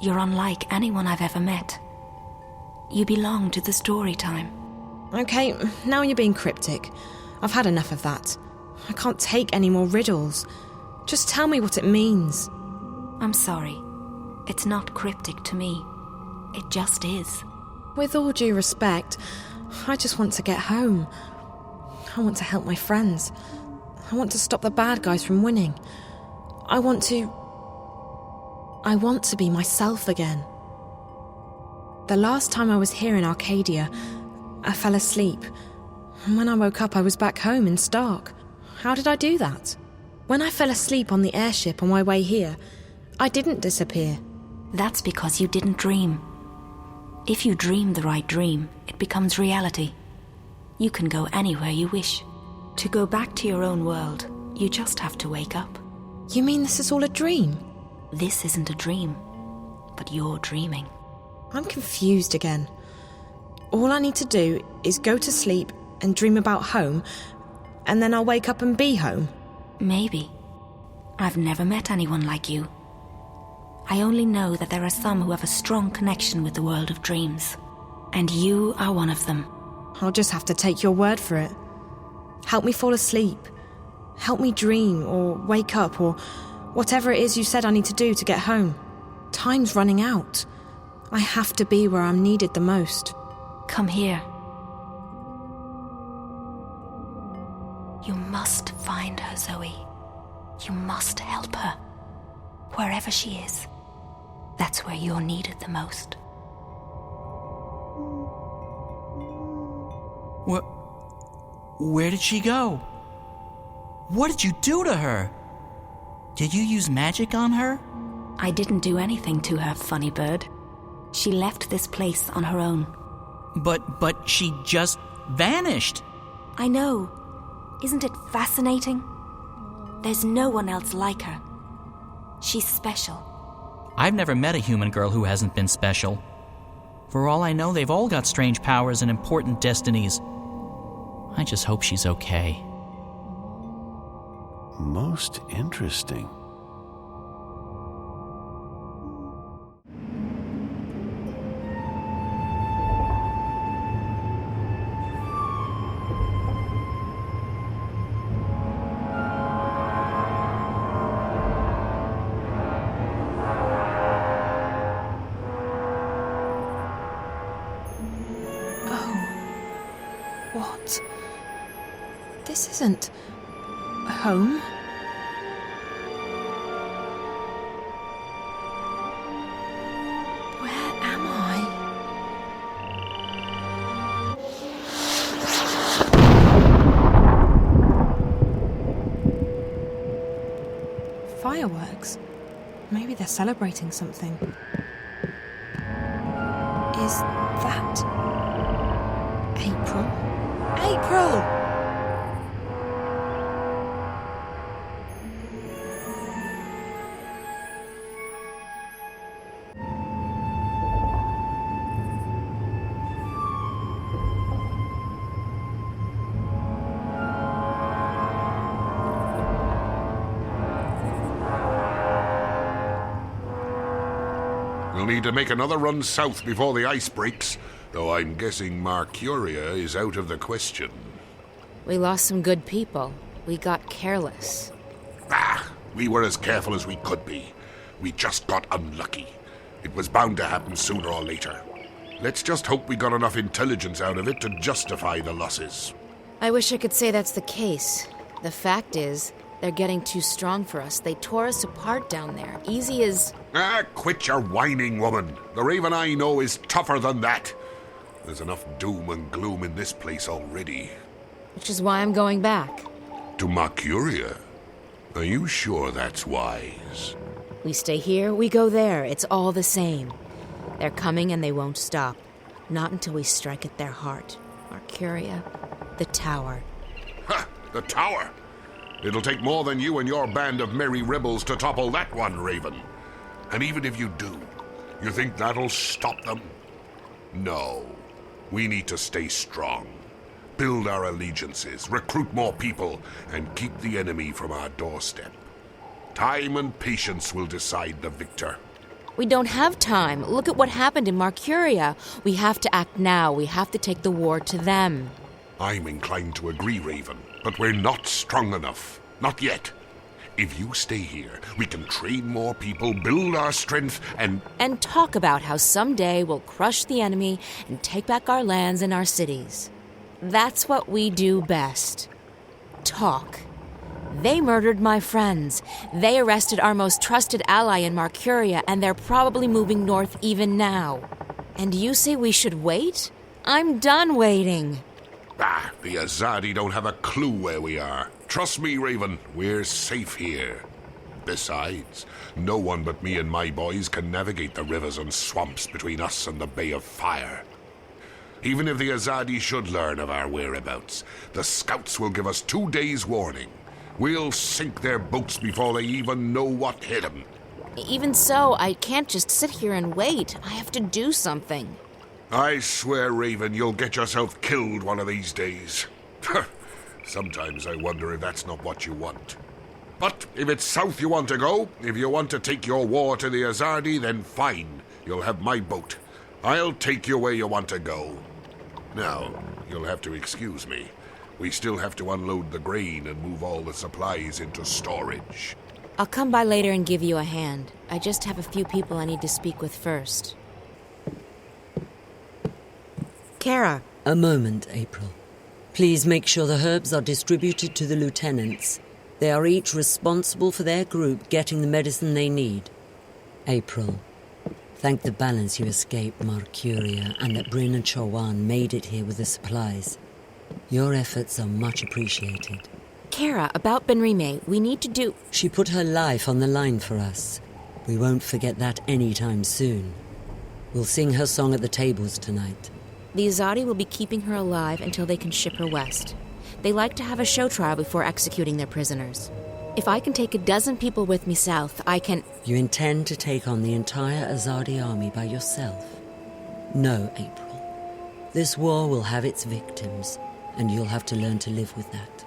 You're unlike anyone I've ever met. You belong to the story time. Okay, now you're being cryptic. I've had enough of that. I can't take any more riddles. Just tell me what it means. I'm sorry. It's not cryptic to me. It just is. With all due respect, I just want to get home. I want to help my friends. I want to stop the bad guys from winning. I want to be myself again. The last time I was here in Arcadia, I fell asleep. And when I woke up, I was back home in Stark. How did I do that? When I fell asleep on the airship on my way here, I didn't disappear. That's because you didn't dream. If you dream the right dream, it becomes reality. You can go anywhere you wish. To go back to your own world, you just have to wake up. You mean this is all a dream? This isn't a dream, but you're dreaming. I'm confused again. All I need to do is go to sleep and dream about home, and then I'll wake up and be home. Maybe. I've never met anyone like you. I only know that there are some who have a strong connection with the world of dreams. And you are one of them. I'll just have to take your word for it. Help me fall asleep. Help me dream or wake up or whatever it is you said I need to do to get home. Time's running out. I have to be where I'm needed the most. Come here. You must find her, Zoe. You must help her. Wherever she is, that's where you're needed the most. Where did she go? What did you do to her? Did you use magic on her? I didn't do anything to her, funny bird. She left this place on her own. But she just vanished. I know. Isn't it fascinating? There's no one else like her. She's special. I've never met a human girl who hasn't been special. For all I know, they've all got strange powers and important destinies. I just hope she's okay. Most interesting. What? This isn't home. Where am I? Fireworks. Maybe they're celebrating something. Is that April? April! We'll need to make another run south before the ice breaks, though I'm guessing Mercuria is out of the question. We lost some good people. We got careless. We were as careful as we could be. We just got unlucky. It was bound to happen sooner or later. Let's just hope we got enough intelligence out of it to justify the losses. I wish I could say that's the case. The fact is, they're getting too strong for us. They tore us apart down there. Easy as... Quit your whining, woman. The Raven I know is tougher than that. There's enough doom and gloom in this place already. Which is why I'm going back. To Mercuria? Are you sure that's wise? We stay here, we go there. It's all the same. They're coming and they won't stop. Not until we strike at their heart. Mercuria, the tower. Ha! The tower? It'll take more than you and your band of merry rebels to topple that one, Raven. And even if you do, you think that'll stop them? No. We need to stay strong. Build our allegiances, recruit more people, and keep the enemy from our doorstep. Time and patience will decide the victor. We don't have time. Look at what happened in Mercuria. We have to act now. We have to take the war to them. I'm inclined to agree, Raven, but we're not strong enough. Not yet. If you stay here, we can train more people, build our strength, and talk about how someday we'll crush the enemy and take back our lands and our cities. That's what we do best. Talk. They murdered my friends. They arrested our most trusted ally in Mercuria, and they're probably moving north even now. And you say we should wait? I'm done waiting. The Azadi don't have a clue where we are. Trust me, Raven, we're safe here. Besides, no one but me and my boys can navigate the rivers and swamps between us and the Bay of Fire. Even if the Azadi should learn of our whereabouts, the scouts will give us 2 days' warning. We'll sink their boats before they even know what hit them. Even so, I can't just sit here and wait. I have to do something. I swear, Raven, you'll get yourself killed one of these days. Sometimes I wonder if that's not what you want. But if it's south you want to go, if you want to take your war to the Azadi, then fine. You'll have my boat. I'll take you where you want to go. Now, you'll have to excuse me. We still have to unload the grain and move all the supplies into storage. I'll come by later and give you a hand. I just have a few people I need to speak with first. Kara. A moment, April. Please make sure the herbs are distributed to the lieutenants. They are each responsible for their group getting the medicine they need. April, thank the balance you escaped Mercuria and that Bryn and Chowan made it here with the supplies. Your efforts are much appreciated. Kara, about Benrime, we need to do... She put her life on the line for us. We won't forget that anytime soon. We'll sing her song at the tables tonight. The Azadi will be keeping her alive until they can ship her west. They like to have a show trial before executing their prisoners. If I can take a dozen people with me south, I can... You intend to take on the entire Azadi army by yourself? No, April. This war will have its victims, and you'll have to learn to live with that.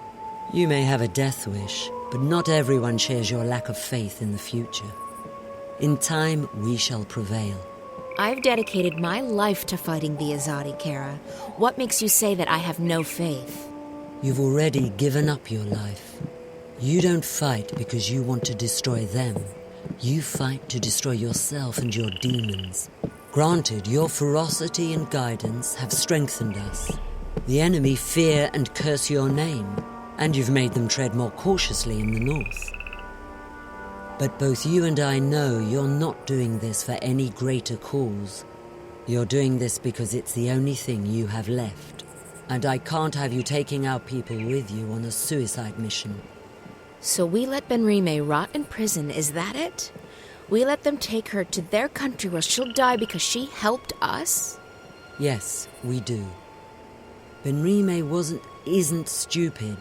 You may have a death wish, but not everyone shares your lack of faith in the future. In time, we shall prevail. I've dedicated my life to fighting the Azadi, Kara. What makes you say that I have no faith? You've already given up your life. You don't fight because you want to destroy them. You fight to destroy yourself and your demons. Granted, your ferocity and guidance have strengthened us. The enemy fear and curse your name, and you've made them tread more cautiously in the north. But both you and I know you're not doing this for any greater cause. You're doing this because it's the only thing you have left. And I can't have you taking our people with you on a suicide mission. So we let Benrime rot in prison, is that it? We let them take her to their country where she'll die because she helped us? Yes, we do. Benrime isn't stupid.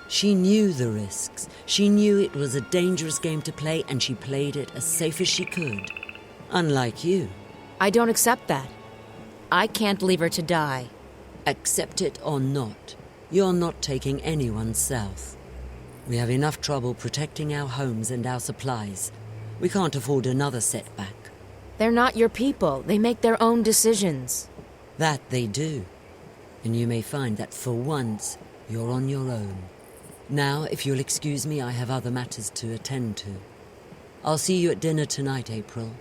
She knew the risks. She knew it was a dangerous game to play, and she played it as safe as she could. Unlike you. I don't accept that. I can't leave her to die. Accept it or not, you're not taking anyone south. We have enough trouble protecting our homes and our supplies. We can't afford another setback. They're not your people. They make their own decisions. That they do. And you may find that for once, you're on your own. Now, if you'll excuse me, I have other matters to attend to. I'll see you at dinner tonight, April.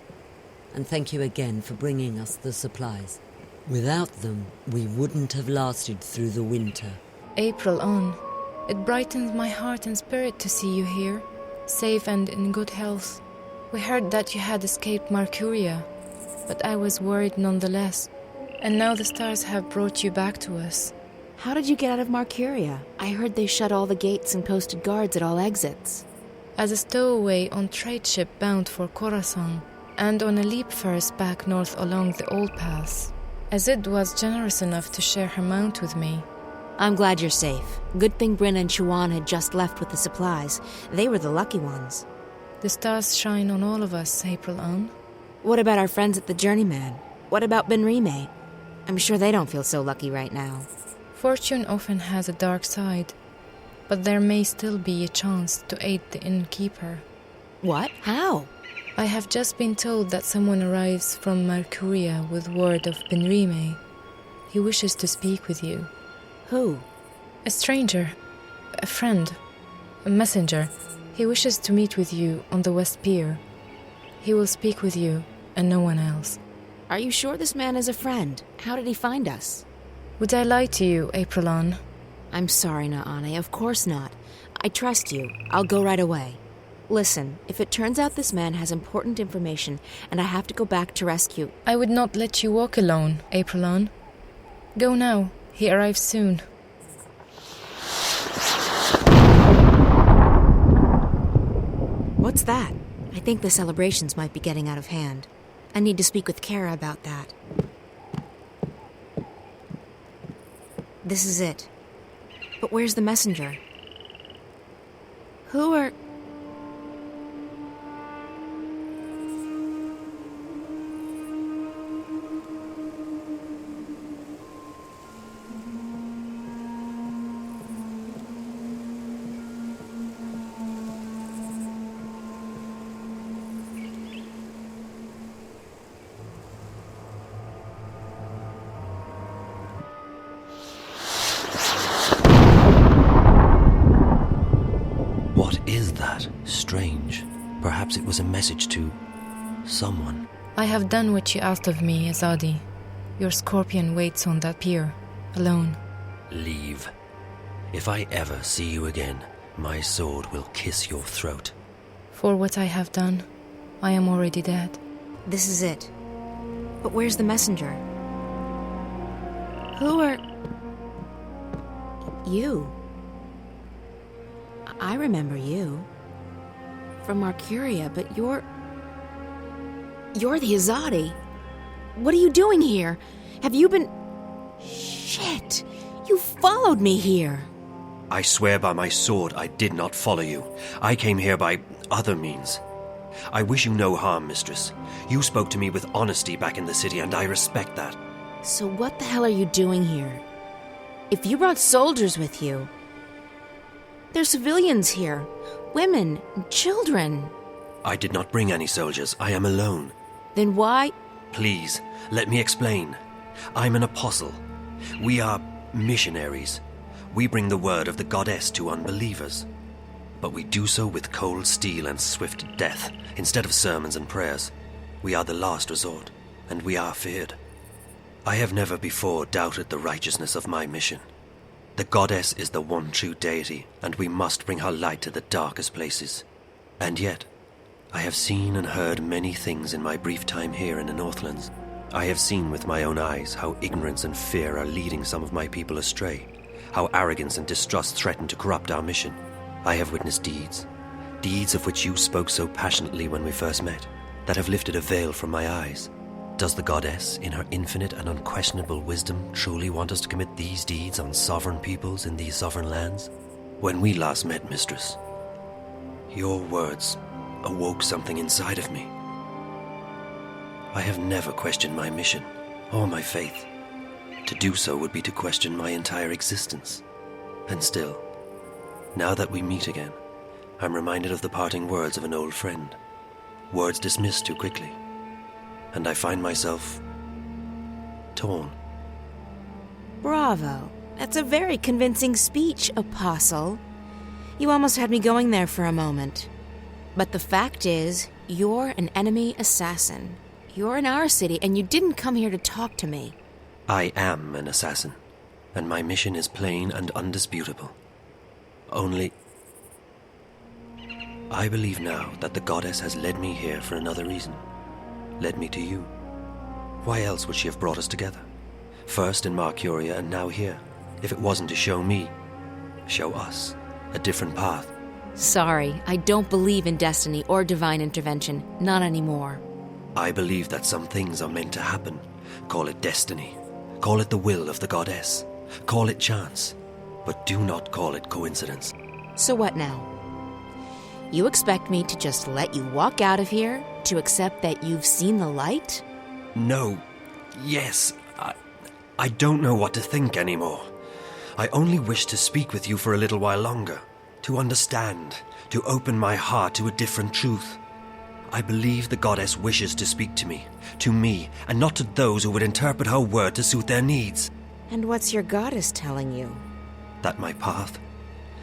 And thank you again for bringing us the supplies. Without them, we wouldn't have lasted through the winter. April on. It brightens my heart and spirit to see you here, safe and in good health. We heard that you had escaped Mercuria, but I was worried nonetheless. And now the stars have brought you back to us. How did you get out of Mercuria? I heard they shut all the gates and posted guards at all exits. As a stowaway on trade ship bound for Khorasan, and on a leap first back north along the old paths. Azid was generous enough to share her mount with me. I'm glad you're safe. Good thing Bryn and Chuan had just left with the supplies. They were the lucky ones. The stars shine on all of us, April on. What about our friends at the Journeyman? What about Benrime? I'm sure they don't feel so lucky right now. Fortune often has a dark side, but there may still be a chance to aid the innkeeper. What? How? I have just been told that someone arrives from Mercuria with word of Benrime. He wishes to speak with you. Who? A stranger. A friend. A messenger. He wishes to meet with you on the West Pier. He will speak with you and no one else. Are you sure this man is a friend? How did he find us? Would I lie to you, Aprilon? I'm sorry, Naane. Of course not. I trust you. I'll go right away. Listen, if it turns out this man has important information and I have to go back to rescue... I would not let you walk alone, Aprilon. Go now. He arrives soon. What's that? I think the celebrations might be getting out of hand. I need to speak with Kara about that. This is it. But where's the messenger? Who are... What is that? Strange. Perhaps it was a message to someone. I have done what you asked of me, Azadi. Your scorpion waits on that pier, alone. Leave. If I ever see you again, my sword will kiss your throat. For what I have done, I am already dead. This is it. But where's the messenger? Who are... You. I remember you. From Mercuria, but you're the Azadi. What are you doing here? Have you been... Shit! You followed me here! I swear by my sword I did not follow you. I came here by other means. I wish you no harm, mistress. You spoke to me with honesty back in the city, and I respect that. So what the hell are you doing here? If you brought soldiers with you... There's civilians here. Women, children. I did not bring any soldiers. I am alone. Then why... Please, let me explain. I'm an apostle. We are missionaries. We bring the word of the goddess to unbelievers. But we do so with cold steel and swift death, instead of sermons and prayers. We are the last resort, and we are feared. I have never before doubted the righteousness of my mission. The goddess is the one true deity, and we must bring her light to the darkest places. And yet, I have seen and heard many things in my brief time here in the Northlands. I have seen with my own eyes how ignorance and fear are leading some of my people astray, how arrogance and distrust threaten to corrupt our mission. I have witnessed deeds of which you spoke so passionately when we first met, that have lifted a veil from my eyes. Does the goddess, in her infinite and unquestionable wisdom, truly want us to commit these deeds on sovereign peoples in these sovereign lands? When we last met, mistress, your words awoke something inside of me. I have never questioned my mission or my faith. To do so would be to question my entire existence. And still, now that we meet again, I'm reminded of the parting words of an old friend. Words dismissed too quickly. And I find myself torn. Bravo. That's a very convincing speech, Apostle. You almost had me going there for a moment. But the fact is, you're an enemy assassin. You're in our city, and you didn't come here to talk to me. I am an assassin. and my mission is plain and undisputable. Only, I believe now that the goddess has led me here for another reason. Led me to you. Why else would she have brought us together? First in Marcuria and now here, if it wasn't to show me, show us, a different path. Sorry, I don't believe in destiny or divine intervention. Not anymore. I believe that some things are meant to happen. Call it destiny. Call it the will of the goddess. Call it chance. But do not call it coincidence. So what now? You expect me to just let you walk out of here? To accept that you've seen the light? No. Yes. I don't know what to think anymore. I only wish to speak with you for a little while longer. To understand. To open my heart to a different truth. I believe the goddess wishes to speak to me, and not to those who would interpret her word to suit their needs. And what's your goddess telling you? That my path,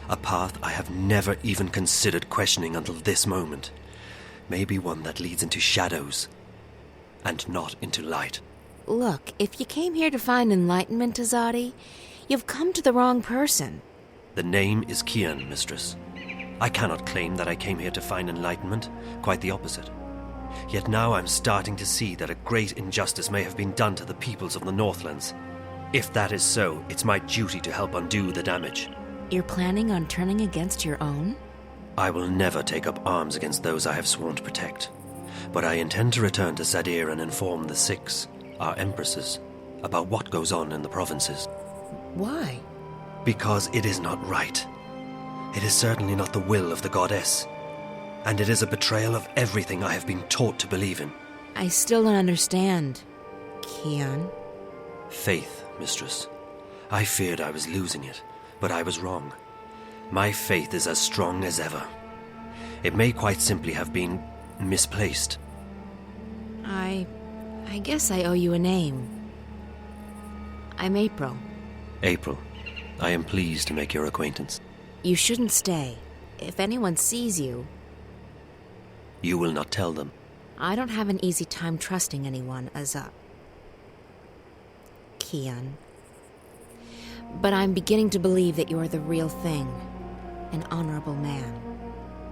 a path I have never even considered questioning until this moment, may be one that leads into shadows, and not into light. Look, if you came here to find enlightenment, Azadi, you've come to the wrong person. The name is Kian, mistress. I cannot claim that I came here to find enlightenment, quite the opposite. Yet now I'm starting to see that a great injustice may have been done to the peoples of the Northlands. If that is so, it's my duty to help undo the damage. You're planning on turning against your own? I will never take up arms against those I have sworn to protect. But I intend to return to Sadir and inform the Six, our empresses, about what goes on in the provinces. Why? Because it is not right. It is certainly not the will of the goddess. And it is a betrayal of everything I have been taught to believe in. I still don't understand, Kian. Faith, mistress. I feared I was losing it, but I was wrong. My faith is as strong as ever. It may quite simply have been misplaced. I guess I owe you a name. I'm April. April, I am pleased to make your acquaintance. You shouldn't stay. If anyone sees you... You will not tell them. I don't have an easy time trusting anyone, Kian. But I'm beginning to believe that you're the real thing. An honorable man.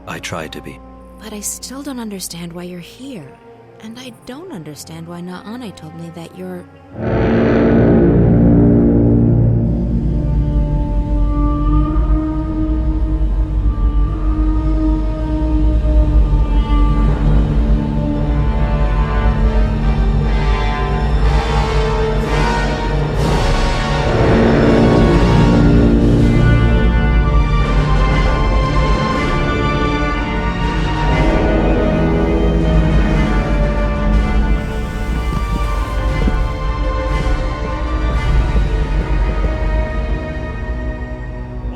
I try to be. But I still don't understand why you're here. And I don't understand why Naane told me that you're...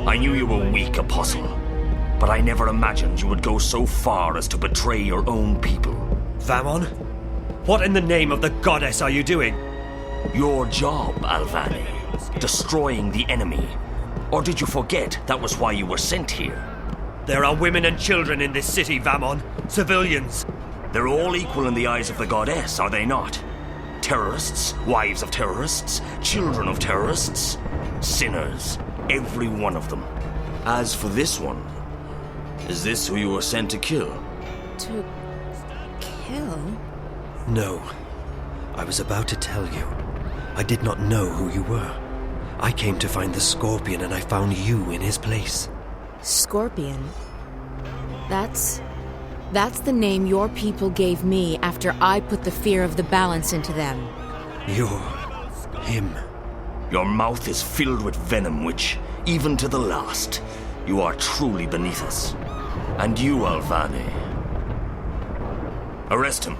I knew you were weak, Apostle, but I never imagined you would go so far as to betray your own people. Vamon? What in the name of the goddess are you doing? Your job, Alvani. Destroying the enemy. Or did you forget that was why you were sent here? There are women and children in this city, Vamon. Civilians. They're all equal in the eyes of the goddess, are they not? Terrorists, wives of terrorists, children of terrorists, sinners. Every one of them. As for this one, is this who you were sent to kill? To kill? No. I was about to tell you. I did not know who you were. I came to find the Scorpion and I found you in his place. Scorpion? That's the name your people gave me after I put the fear of the balance into them. You're... him. Your mouth is filled with venom which, even to the last, you are truly beneath us. And you, Alvani. Arrest him.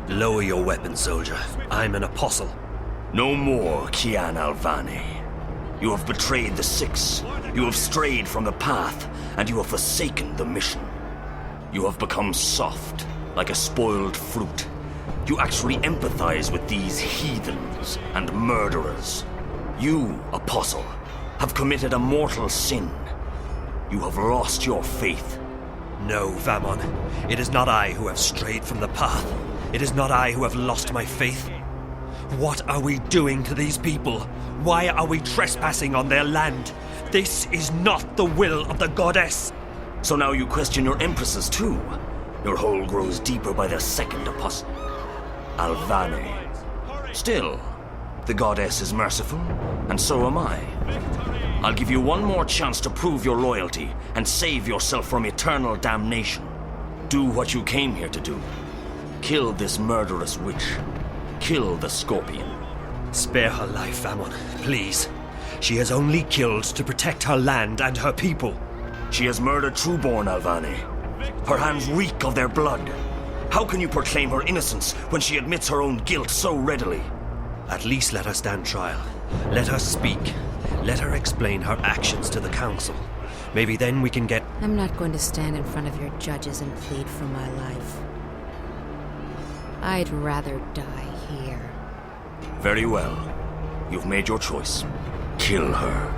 Lower your weapon, soldier. I'm an apostle. No more, Kian Alvani. You have betrayed the Six. You have strayed from the path, and you have forsaken the mission. You have become soft, like a spoiled fruit. You actually empathize with these heathens and murderers. You, Apostle, have committed a mortal sin. You have lost your faith. No, Vamon. It is not I who have strayed from the path. It is not I who have lost my faith. What are we doing to these people? Why are we trespassing on their land? This is not the will of the goddess. So now you question your empresses too? Your hole grows deeper by the second, apostle. Alvane. Still, the goddess is merciful, and so am I. I'll give you one more chance to prove your loyalty and save yourself from eternal damnation. Do what you came here to do. Kill this murderous witch. Kill the scorpion. Spare her life, Vammon, please. She has only killed to protect her land and her people. She has murdered Trueborn, Alvane. Her hands reek of their blood. How can you proclaim her innocence when she admits her own guilt so readily? At least let her stand trial. Let her speak. Let her explain her actions to the council. Maybe then we can get... I'm not going to stand in front of your judges and plead for my life. I'd rather die here. Very well. You've made your choice. Kill her.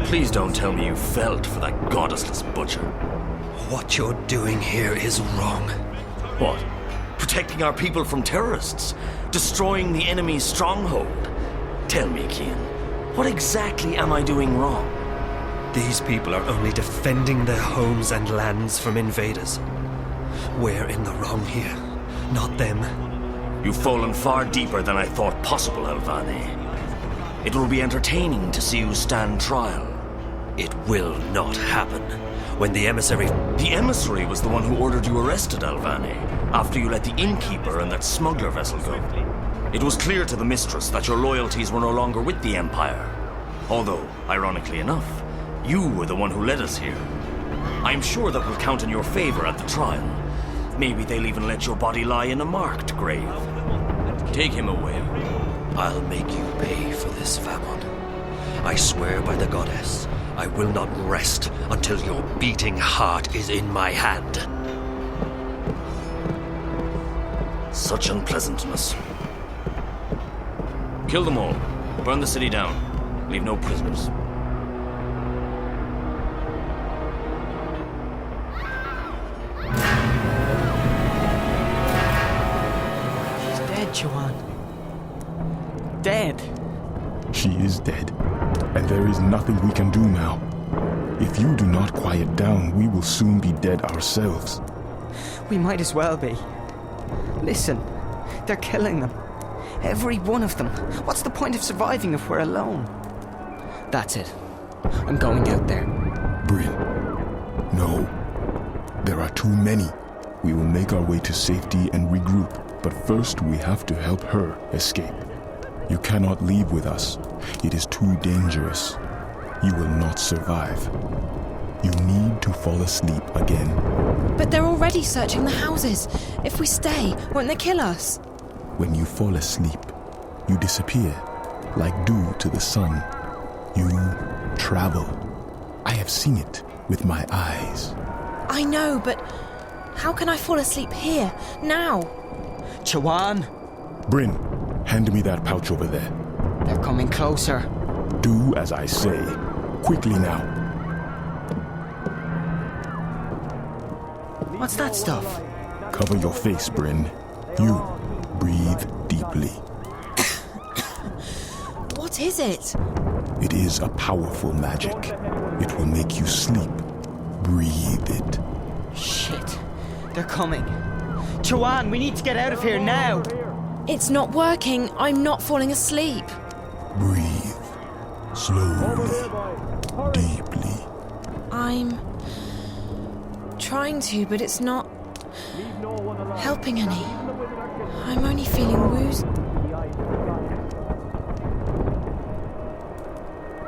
Please don't tell me you felt for that goddessless butcher. What you're doing here is wrong. What? Protecting our people from terrorists? Destroying the enemy's stronghold? Tell me, Kian, what exactly am I doing wrong? These people are only defending their homes and lands from invaders. We're in the wrong here, not them. You've fallen far deeper than I thought possible, Alvane. It will be entertaining to see you stand trial. It will not happen. When the emissary... The emissary was the one who ordered you arrested, Alvane, after you let the innkeeper and that smuggler vessel go. It was clear to the mistress that your loyalties were no longer with the Empire. Although, ironically enough, you were the one who led us here. I'm sure that will count in your favor at the trial. Maybe they'll even let your body lie in a marked grave. Take him away. I'll make you pay for this, Vammon. I swear by the goddess, I will not rest until your beating heart is in my hand. Such unpleasantness. Kill them all. Burn the city down. Leave no prisoners. She's dead, Joanne. Dead. She is dead, and there is nothing we can do now. If you do not quiet down, we will soon be dead ourselves. We might as well be. Listen, they're killing them. Every one of them. What's the point of surviving if we're alone? That's it. I'm going out there. Bryn, no. There are too many. We will make our way to safety and regroup, but first we have to help her escape. You cannot leave with us. It is too dangerous. You will not survive. You need to fall asleep again. But they're already searching the houses. If we stay, won't they kill us? When you fall asleep, you disappear, like dew to the sun. You travel. I have seen it with my eyes. I know, but how can I fall asleep here, now? Chawan! Bryn, hand me that pouch over there. They're coming closer. Do as I say. Quickly now. What's that stuff? Cover your face, Bryn. You breathe deeply. What is it? It is a powerful magic. It will make you sleep. Breathe it. Shit. They're coming. Chawan, we need to get out of here now. It's not working. I'm not falling asleep. Breathe. Slowly. Deeply. I'm trying to, but it's not helping any. I'm only feeling woozy.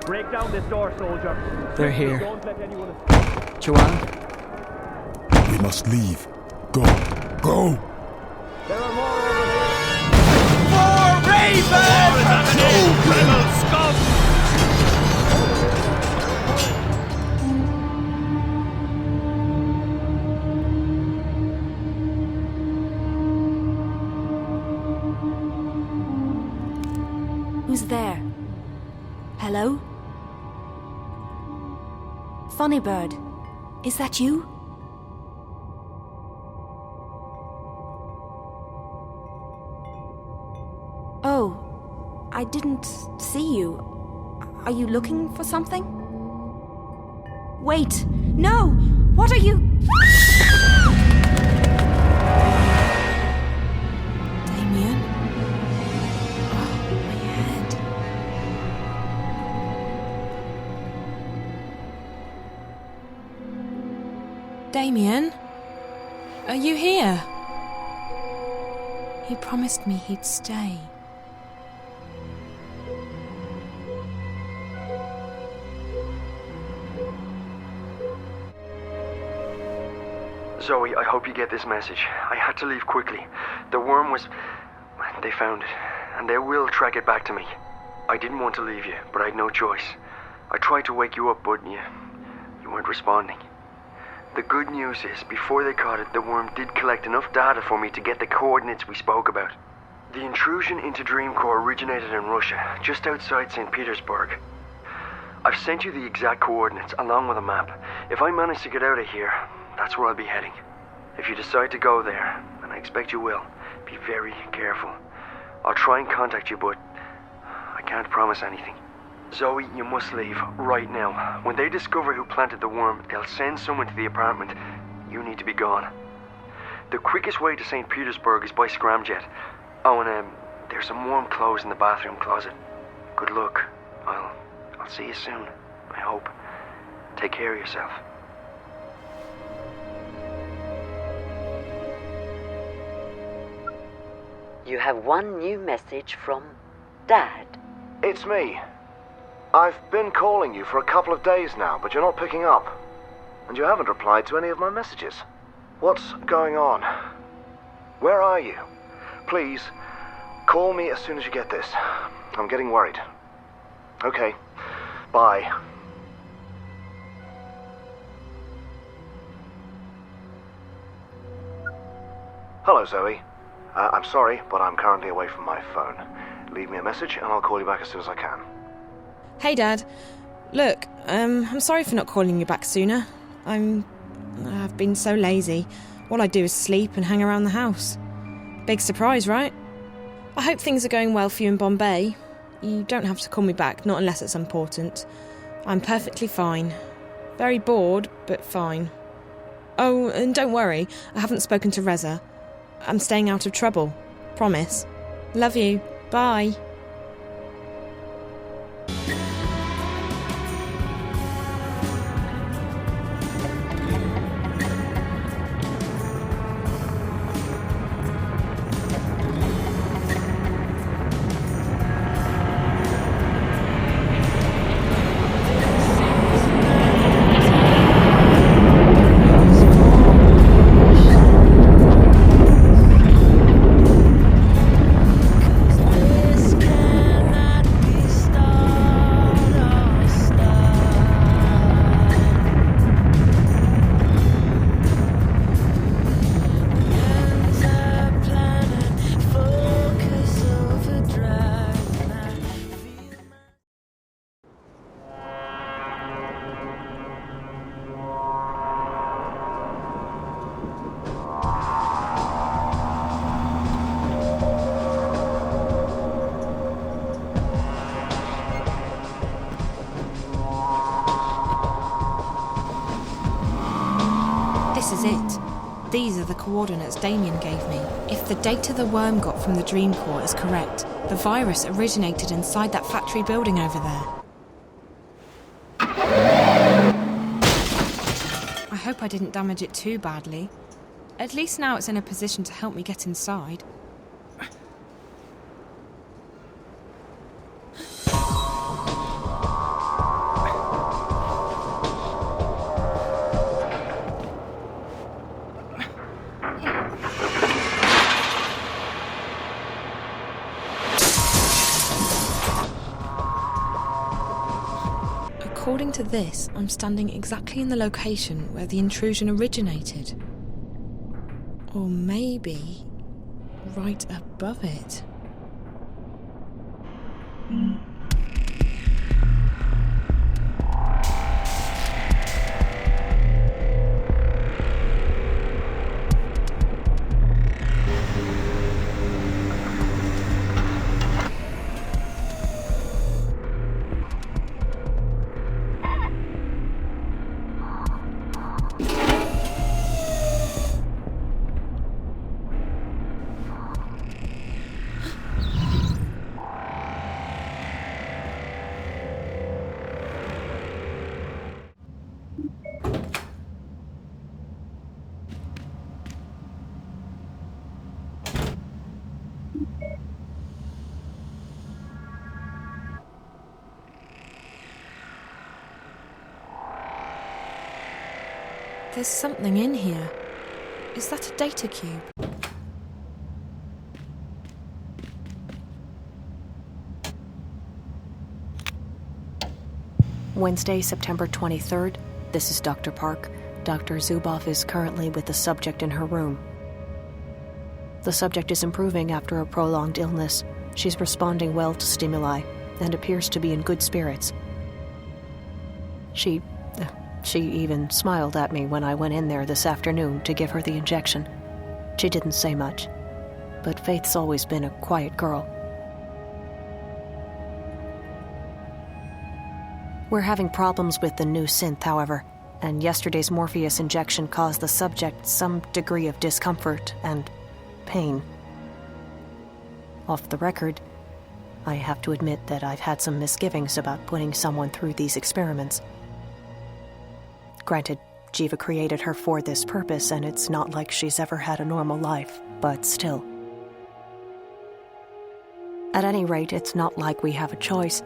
Break down this door, soldier. They're here. Don't let anyone... Joanne? We must leave. Go. Go! There are more over here. More ravens! No, rebel scum! Funny Bird, is that you? Oh, I didn't see you. Are you looking for something? Wait, no! What are you? Damien? Oh, my head. Damien? Are you here? He promised me he'd stay. Zoe, I hope you get this message. I had to leave quickly. The worm was... They found it, and they will track it back to me. I didn't want to leave you, but I had no choice. I tried to wake you up, but you weren't responding. The good news is, before they caught it, the worm did collect enough data for me to get the coordinates we spoke about. The intrusion into Dreamcore originated in Russia, just outside St. Petersburg. I've sent you the exact coordinates, along with a map. If I manage to get out of here, that's where I'll be heading. If you decide to go there, and I expect you will, be very careful. I'll try and contact you, but I can't promise anything. Zoe, you must leave, right now. When they discover who planted the worm, they'll send someone to the apartment. You need to be gone. The quickest way to St. Petersburg is by scramjet. Oh, and there's some warm clothes in the bathroom closet. Good luck. I'll see you soon, I hope. Take care of yourself. You have one new message from Dad. It's me. I've been calling you for a couple of days now, but you're not picking up. And you haven't replied to any of my messages. What's going on? Where are you? Please, call me as soon as you get this. I'm getting worried. Okay, bye. Hello, Zoe. I'm sorry, but I'm currently away from my phone. Leave me a message and I'll call you back as soon as I can. Hey, Dad. Look, I'm sorry for not calling you back sooner. I've been so lazy. All I do is sleep and hang around the house. Big surprise, right? I hope things are going well for you in Bombay. You don't have to call me back, not unless it's important. I'm perfectly fine. Very bored, but fine. Oh, and don't worry, I haven't spoken to Reza. I'm staying out of trouble. Promise. Love you. Bye. This is it. These are the coordinates Damien gave me. If the data the worm got from the Dreamcore is correct, the virus originated inside that factory building over there. I hope I didn't damage it too badly. At least now it's in a position to help me get inside. According to this, I'm standing exactly in the location where the intrusion originated. Or maybe right above it. There's something in here. Is that a data cube? Wednesday, September 23rd. This is Dr. Park. Dr. Zuboff is currently with the subject in her room. The subject is improving after a prolonged illness. She's responding well to stimuli and appears to be in good spirits. She even smiled at me when I went in there this afternoon to give her the injection. She didn't say much, but Faith's always been a quiet girl. We're having problems with the new synth, however, and yesterday's Morpheus injection caused the subject some degree of discomfort and pain. Off the record, I have to admit that I've had some misgivings about putting someone through these experiments. Granted, Jiva created her for this purpose, and it's not like she's ever had a normal life, but still. At any rate, it's not like we have a choice.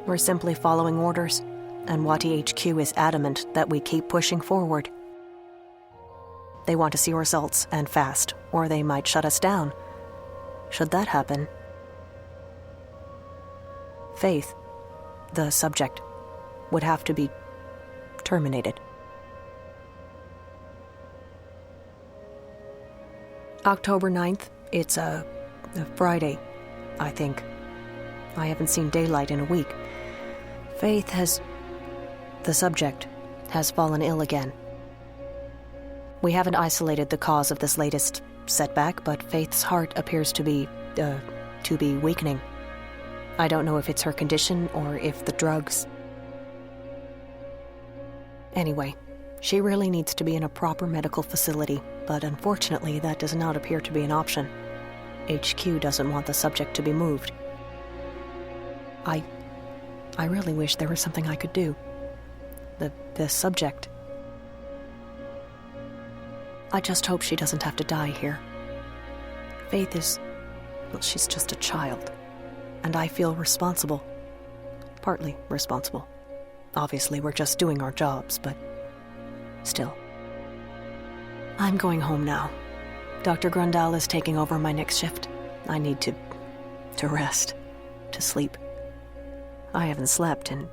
We're simply following orders, and Wati HQ is adamant that we keep pushing forward. They want to see results, and fast, or they might shut us down. Should that happen, Faith, the subject, would have to be terminated. October 9th, it's a Friday, I think. I haven't seen daylight in a week. The subject has fallen ill again. We haven't isolated the cause of this latest setback, but Faith's heart appears to be weakening. I don't know if it's her condition or if the drugs. Anyway, she really needs to be in a proper medical facility, but unfortunately that does not appear to be an option. HQ doesn't want the subject to be moved. I really wish there was something I could do. The subject. I just hope she doesn't have to die here. Faith she's just a child. And I feel responsible. Partly responsible. Obviously, we're just doing our jobs, but still. I'm going home now. Dr. Grundal is taking over my next shift. I need to rest, to sleep. I haven't slept in...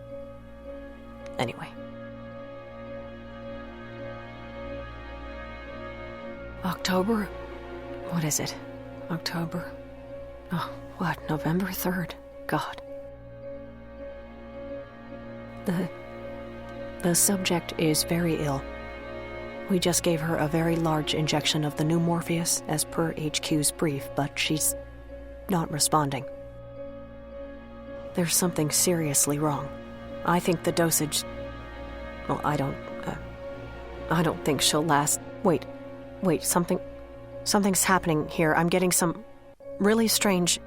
Anyway. October? What is it? October? Oh, what? November 3rd? God. The subject is very ill. We just gave her a very large injection of the new Morpheus, as per HQ's brief, but she's not responding. There's something seriously wrong. I think the dosage... Well, I don't think she'll last... Wait, something's happening here. I'm getting some really strange...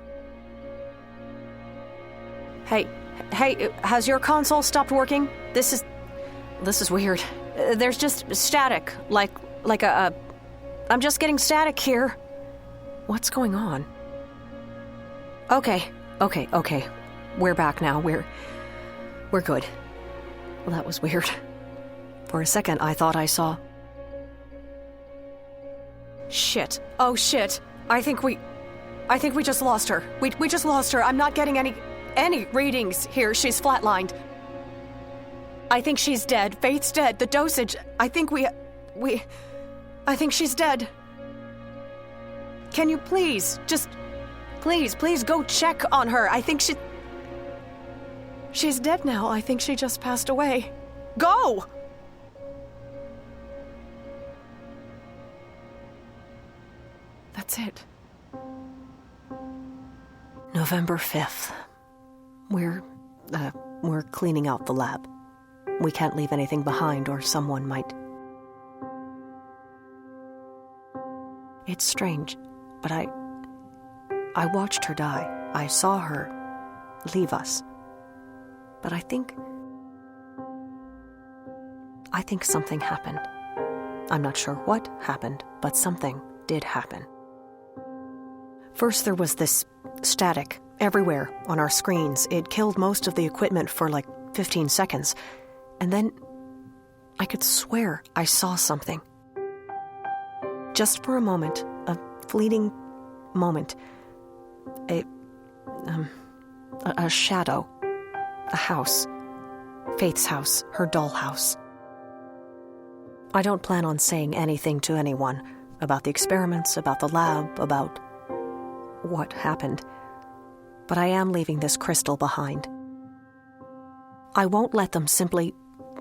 Hey, has your console stopped working? This is weird. There's just static, like I'm just getting static here. What's going on? Okay. We're back now. We're good. Well, that was weird. For a second, I thought I saw... Shit. Oh, shit. I think we just lost her. We just lost her. I'm not getting any readings here. She's flatlined. I think she's dead. Faith's dead. The dosage... I think she's dead. Can you please, please go check on her. I think she's dead now. I think she just passed away. Go! That's it. November 5th. We're cleaning out the lab. We can't leave anything behind or someone might... It's strange, but I watched her die. I saw her leave us. But I think something happened. I'm not sure what happened, but something did happen. First there was this static everywhere on our screens. It killed most of the equipment for like 15 seconds. And then I could swear I saw something. Just for a moment, a fleeting moment. A shadow. A house. Faith's house, her dollhouse. I don't plan on saying anything to anyone about the experiments, about the lab, about what happened. But I am leaving this crystal behind. I won't let them simply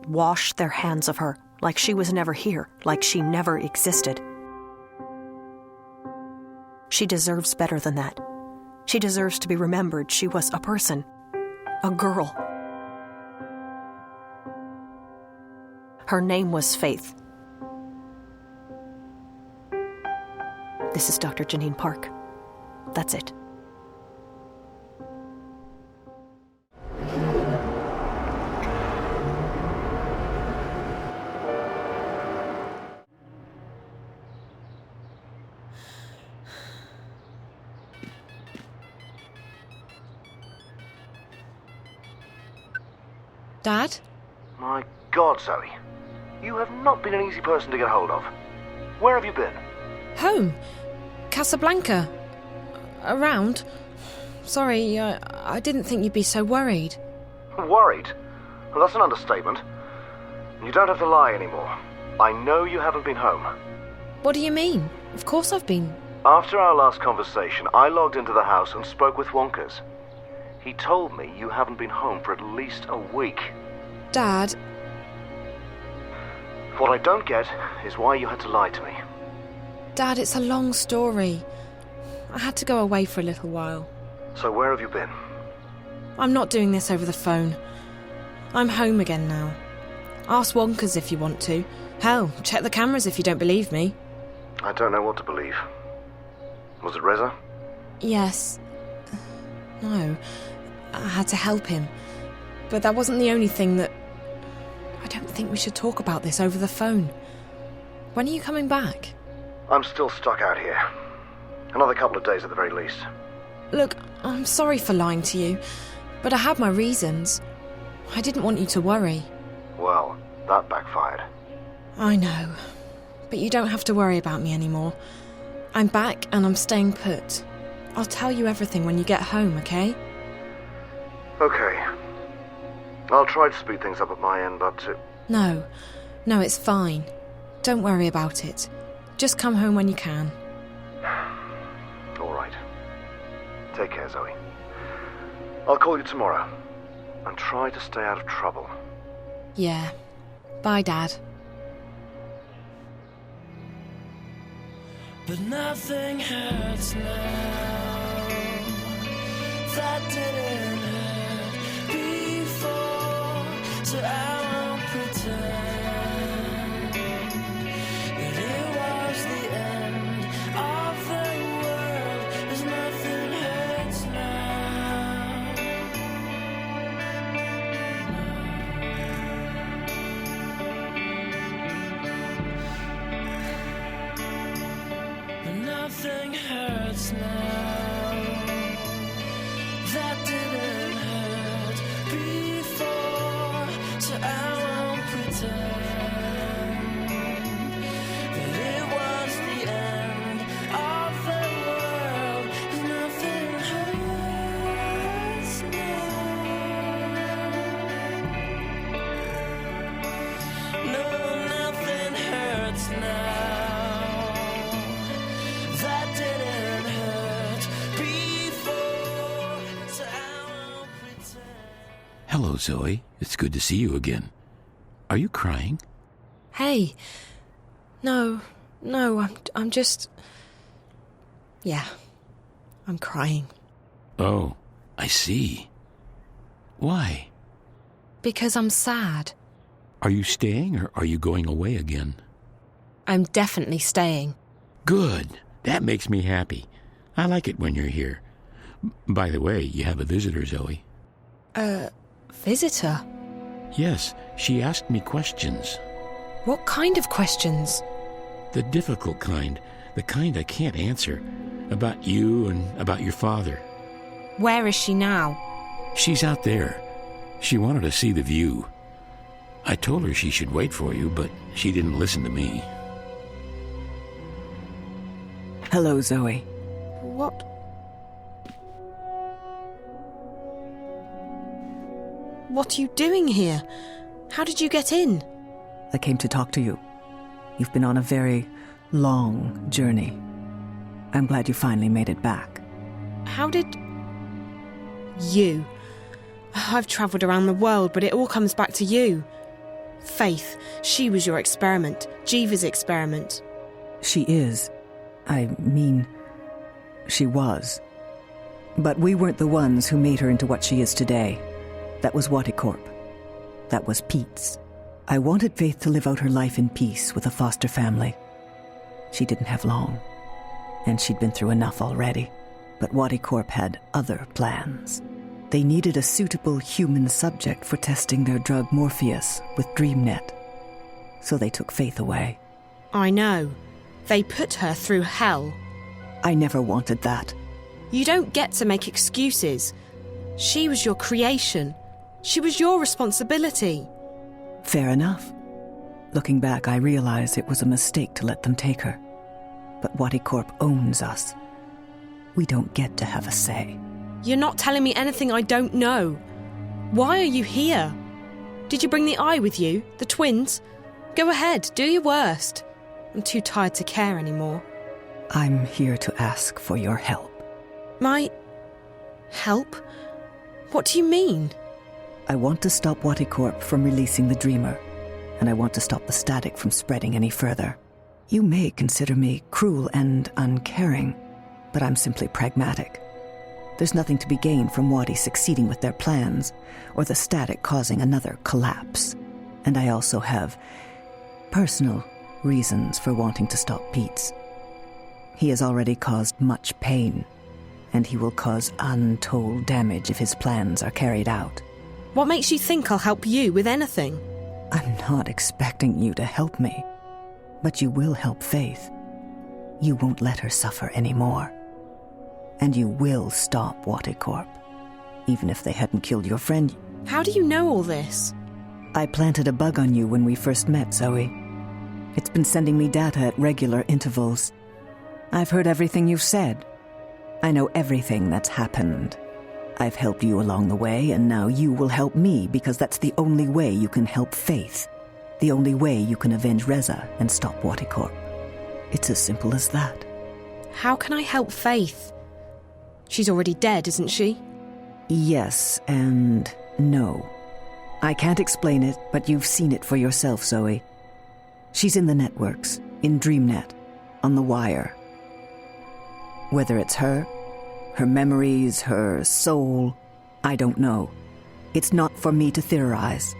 wash their hands of her like she was never here, like she never existed. She deserves better than that. She deserves to be remembered. She was a person, a girl. Her name was Faith. This is Dr. Janine Park. That's it. Dad? My God, Zoe. You have not been an easy person to get hold of. Where have you been? Home. Casablanca. Around. Sorry, I didn't think you'd be so worried. Worried? Well, that's an understatement. You don't have to lie anymore. I know you haven't been home. What do you mean? Of course I've been. After our last conversation, I logged into the house and spoke with Wonkers. He told me you haven't been home for at least a week. Dad... What I don't get is why you had to lie to me. Dad, it's a long story. I had to go away for a little while. So where have you been? I'm not doing this over the phone. I'm home again now. Ask Wonkers if you want to. Hell, check the cameras if you don't believe me. I don't know what to believe. Was it Reza? Yes. No. I had to help him. But that wasn't the only thing that... I don't think we should talk about this over the phone. When are you coming back? I'm still stuck out here. Another couple of days at the very least. Look, I'm sorry for lying to you, but I had my reasons. I didn't want you to worry. Well, that backfired. I know. But you don't have to worry about me anymore. I'm back and I'm staying put. I'll tell you everything when you get home, okay? Okay. I'll try to speed things up at my end, but... No, it's fine. Don't worry about it. Just come home when you can. All right. Take care, Zoe. I'll call you tomorrow. And try to stay out of trouble. Yeah. Bye, Dad. But nothing hurts now. That didn't hurt before, so I won't pretend that it was the end of the world. 'Cause nothing hurts now. But nothing hurts now. That didn't hurt before, so I won't pretend that it was the end of the world. 'Cause nothing hurts now. No, nothing hurts now. That didn't hurt before, so I won't pretend. Hello, Zoe. It's good to see you again. Are you crying? Hey. No, I'm just... Yeah, I'm crying. Oh, I see. Why? Because I'm sad. Are you staying or are you going away again? I'm definitely staying. Good. That makes me happy. I like it when you're here. By the way, you have a visitor, Zoe. Visitor? Yes, she asked me questions. What kind of questions? The difficult kind. The kind I can't answer. About you and about your father. Where is she now? She's out there. She wanted to see the view. I told her she should wait for you, but she didn't listen to me. Hello, Zoe. What? What are you doing here? How did you get in? I came to talk to you. You've been on a very long journey. I'm glad you finally made it back. How did... You? I've travelled around the world, but it all comes back to you. Faith, she was your experiment. Jiva's experiment. She is. I mean, she was. But we weren't the ones who made her into what she is today. That was Waticorp. That was Pete's. I wanted Faith to live out her life in peace with a foster family. She didn't have long, and she'd been through enough already. But Waticorp had other plans. They needed a suitable human subject for testing their drug Morpheus with DreamNet. So they took Faith away. I know. They put her through hell. I never wanted that. You don't get to make excuses. She was your creation. She was your responsibility. Fair enough. Looking back, I realize it was a mistake to let them take her. But Waticorp owns us. We don't get to have a say. You're not telling me anything I don't know. Why are you here? Did you bring the eye with you? The twins? Go ahead, do your worst. I'm too tired to care anymore. I'm here to ask for your help. My... help? What do you mean? I want to stop Waticorp from releasing the Dreamer, and I want to stop the static from spreading any further. You may consider me cruel and uncaring, but I'm simply pragmatic. There's nothing to be gained from Wati succeeding with their plans, or the static causing another collapse. And I also have personal reasons for wanting to stop Pete's. He has already caused much pain, and he will cause untold damage if his plans are carried out. What makes you think I'll help you with anything? I'm not expecting you to help me, but you will help Faith. You won't let her suffer anymore. And you will stop Waticorp, even if they hadn't killed your friend. How do you know all this? I planted a bug on you when we first met, Zoe. It's been sending me data at regular intervals. I've heard everything you've said. I know everything that's happened. I've helped you along the way, and now you will help me, because that's the only way you can help Faith. The only way you can avenge Reza and stop Waticorp. It's as simple as that. How can I help Faith? She's already dead, isn't she? Yes and no. I can't explain it, but you've seen it for yourself, Zoe. She's in the networks, in DreamNet, on the wire. Whether it's her memories, her soul, I don't know. It's not for me to theorize.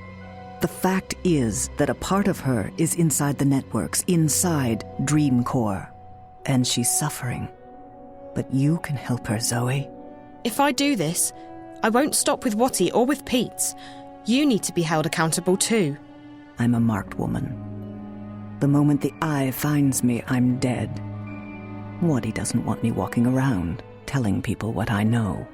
The fact is that a part of her is inside the networks, inside Dream Core, and she's suffering. But you can help her, Zoe. If I do this, I won't stop with Wati or with Pete's. You need to be held accountable too. I'm a marked woman. The moment the eye finds me, I'm dead. Wati doesn't want me walking around, telling people what I know.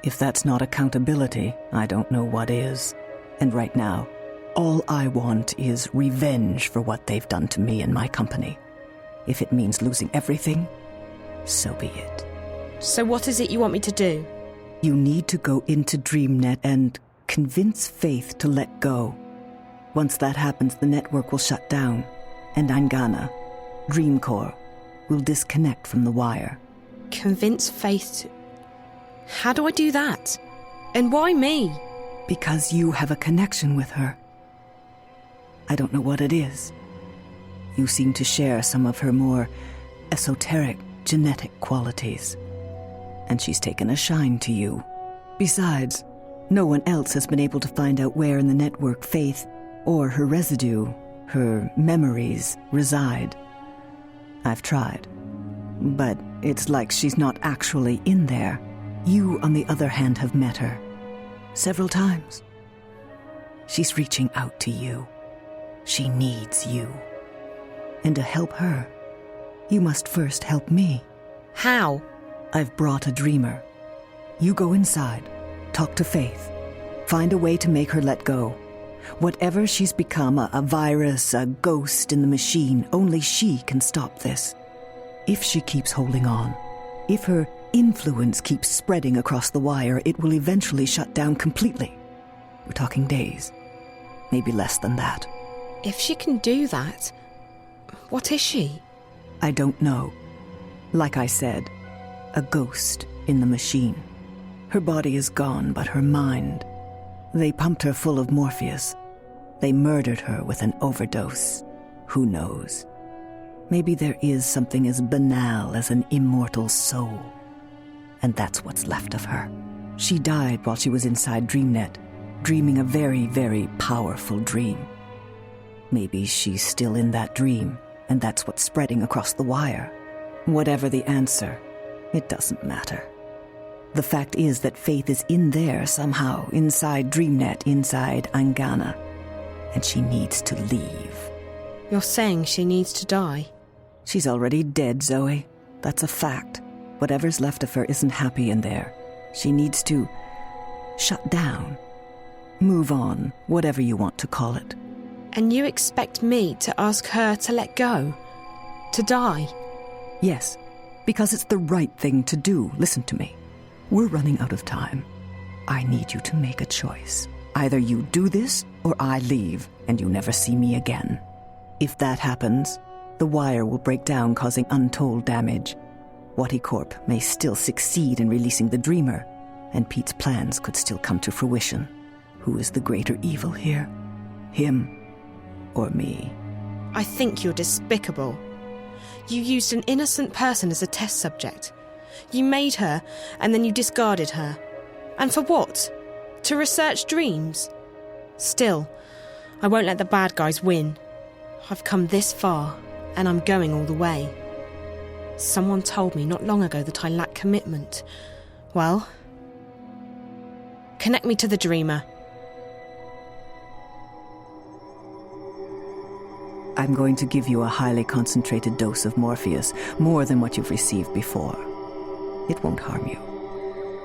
If that's not accountability, I don't know what is. And right now, all I want is revenge for what they've done to me and my company. If it means losing everything, so be it. So what is it you want me to do? You need to go into DreamNet and convince Faith to let go. Once that happens, the network will shut down, and Angana, Dreamcore, will disconnect from the wire. Convince Faith to... How do I do that? And why me? Because you have a connection with her. I don't know what it is. You seem to share some of her more esoteric genetic qualities. And she's taken a shine to you. Besides, no one else has been able to find out where in the network Faith, or her residue, her memories, reside. I've tried. But it's like she's not actually in there. You, on the other hand, have met her. Several times. She's reaching out to you. She needs you. And to help her, you must first help me. How? I've brought a dreamer. You go inside, talk to Faith, find a way to make her let go. Whatever she's become, a virus, a ghost in the machine, only she can stop this. If she keeps holding on, if her influence keeps spreading across the wire, it will eventually shut down completely. We're talking days, maybe less than that. If she can do that, what is she? I don't know. Like I said, a ghost in the machine. Her body is gone, but her mind. They pumped her full of Morpheus. They murdered her with an overdose. Who knows? Maybe there is something as banal as an immortal soul. And that's what's left of her. She died while she was inside DreamNet, dreaming a very, very powerful dream. Maybe she's still in that dream, and that's what's spreading across the wire. Whatever the answer, it doesn't matter. The fact is that Faith is in there somehow, inside DreamNet, inside Angana, and she needs to leave. You're saying she needs to die? She's already dead, Zoe. That's a fact. Whatever's left of her isn't happy in there. She needs to shut down. Move on, whatever you want to call it. And you expect me to ask her to let go? To die? Yes, because it's the right thing to do. Listen to me. We're running out of time. I need you to make a choice. Either you do this, or I leave, and you never see me again. If that happens, the wire will break down, causing untold damage. Waticorp may still succeed in releasing the Dreamer, and Pete's plans could still come to fruition. Who is the greater evil here? Him or me? I think you're despicable. You used an innocent person as a test subject. You made her, and then you discarded her. And for what? To research dreams? Still, I won't let the bad guys win. I've come this far, and I'm going all the way. Someone told me not long ago that I lack commitment. Well, connect me to the Dreamer. I'm going to give you a highly concentrated dose of Morpheus, more than what you've received before. It won't harm you,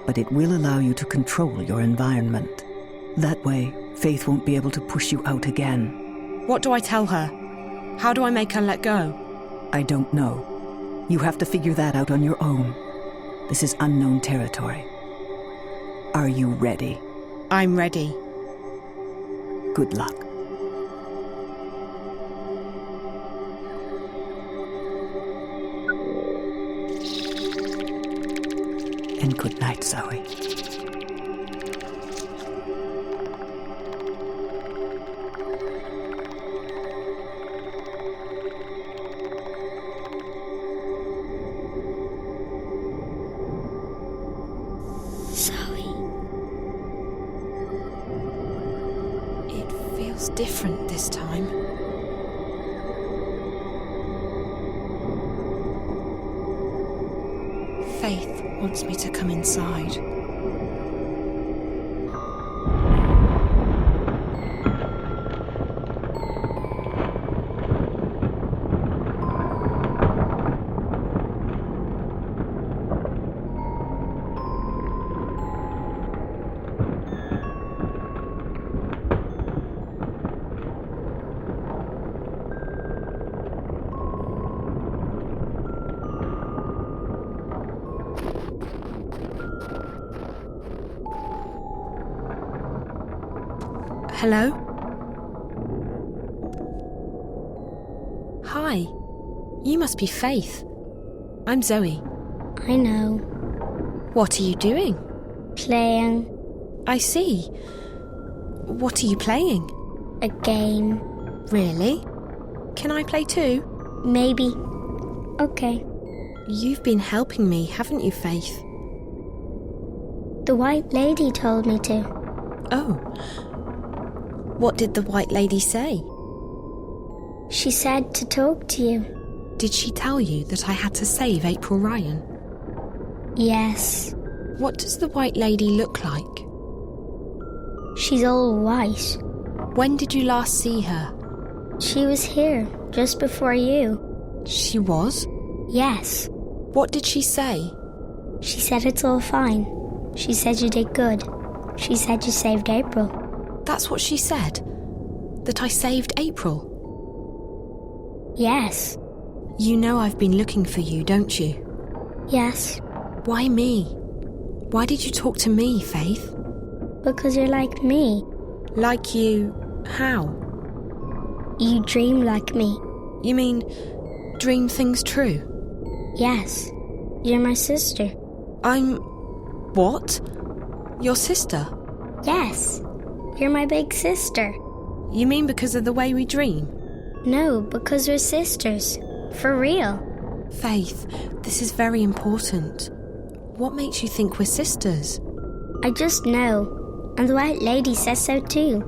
but it will allow you to control your environment. That way, Faith won't be able to push you out again. What do I tell her? How do I make her let go? I don't know. You have to figure that out on your own. This is unknown territory. Are you ready? I'm ready. Good luck. And good night, Zoe. Different this time. Faith wants me to come inside. Hello? Hi. You must be Faith. I'm Zoe. I know. What are you doing? Playing. I see. What are you playing? A game. Really? Can I play too? Maybe. Okay. You've been helping me, haven't you, Faith? The White Lady told me to. Oh. What did the White Lady say? She said to talk to you. Did she tell you that I had to save April Ryan? Yes. What does the White Lady look like? She's all white. When did you last see her? She was here, just before you. She was? Yes. What did she say? She said it's all fine. She said you did good. She said you saved April. That's what she said? That I saved April? Yes. You know I've been looking for you, don't you? Yes. Why me? Why did you talk to me, Faith? Because you're like me. Like you... how? You dream like me. You mean dream things true? Yes. You're my sister. I'm... what? Your sister? Yes. You're my big sister. You mean because of the way we dream? No, because we're sisters. For real. Faith, this is very important. What makes you think we're sisters? I just know. And the White Lady says so too.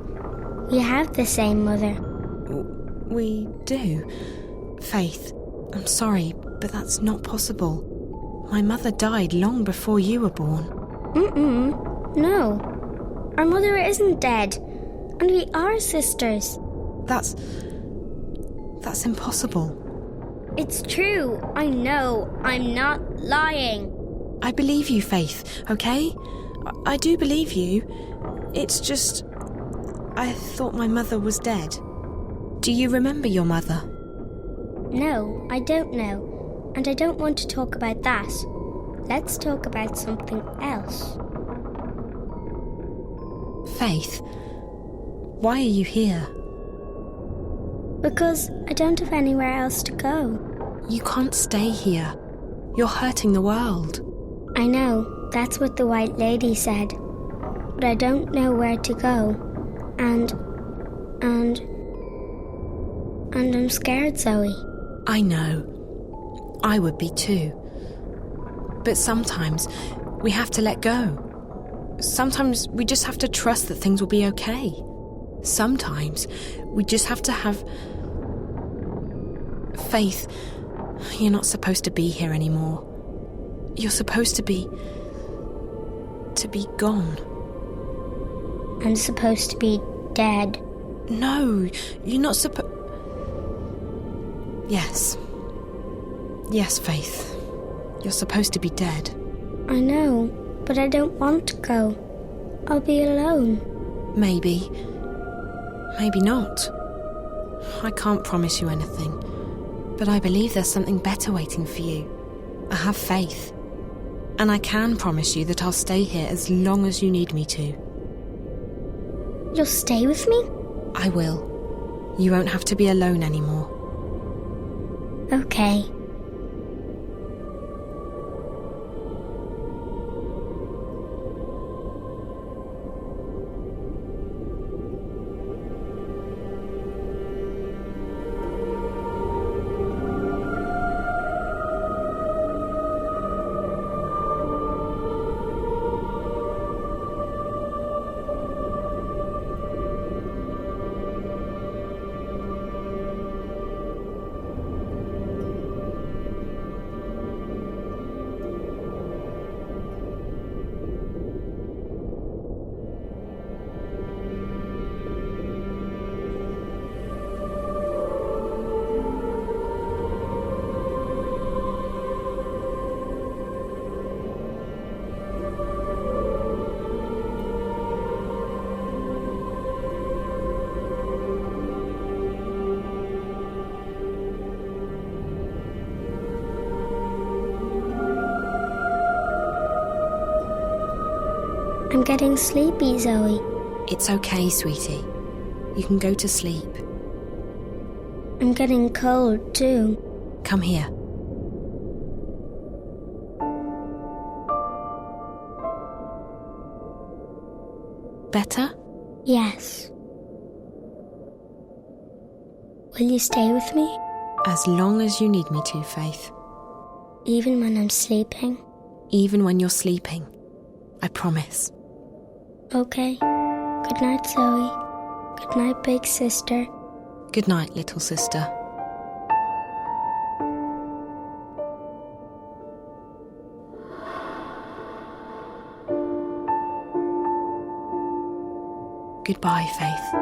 We have the same mother. We do. Faith, I'm sorry, but that's not possible. My mother died long before you were born. No. Our mother isn't dead. And we are sisters. That's impossible. It's true. I know. I'm not lying. I believe you, Faith, okay? I do believe you. It's just... I thought my mother was dead. Do you remember your mother? No, I don't know. And I don't want to talk about that. Let's talk about something else. Faith, why are you here? Because I don't have anywhere else to go. You can't stay here. You're hurting the world. I know, that's what the White Lady said. But I don't know where to go. And I'm scared, Zoe. I know. I would be too. But sometimes we have to let go. Sometimes we just have to trust that things will be okay. Sometimes we just have to have faith. You're not supposed to be here anymore. You're supposed to be gone. I'm supposed to be dead. No, you're not supposed... Yes, Faith. You're supposed to be dead. I know, but I don't want to go. I'll be alone. Maybe not. I can't promise you anything, but I believe there's something better waiting for you. I have faith. And I can promise you that I'll stay here as long as you need me to. You'll stay with me? I will. You won't have to be alone anymore. Okay. I'm getting sleepy, Zoe. It's okay, sweetie. You can go to sleep. I'm getting cold, too. Come here. Better? Yes. Will you stay with me? As long as you need me to, Faith. Even when I'm sleeping? Even when you're sleeping. I promise. Okay. Good night, Zoe. Good night, big sister. Good night, little sister. Goodbye, Faith.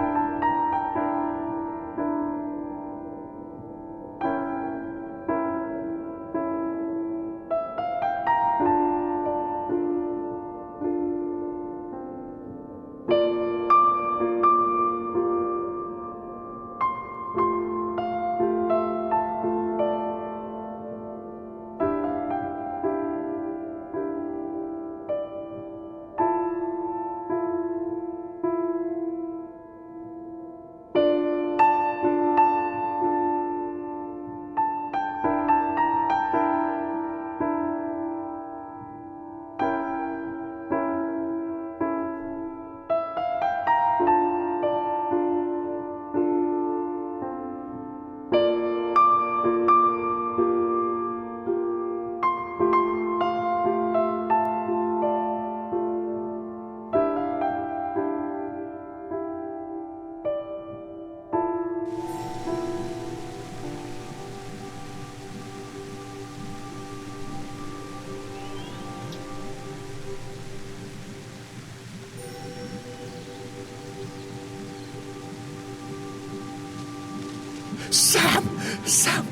Sam! Sam!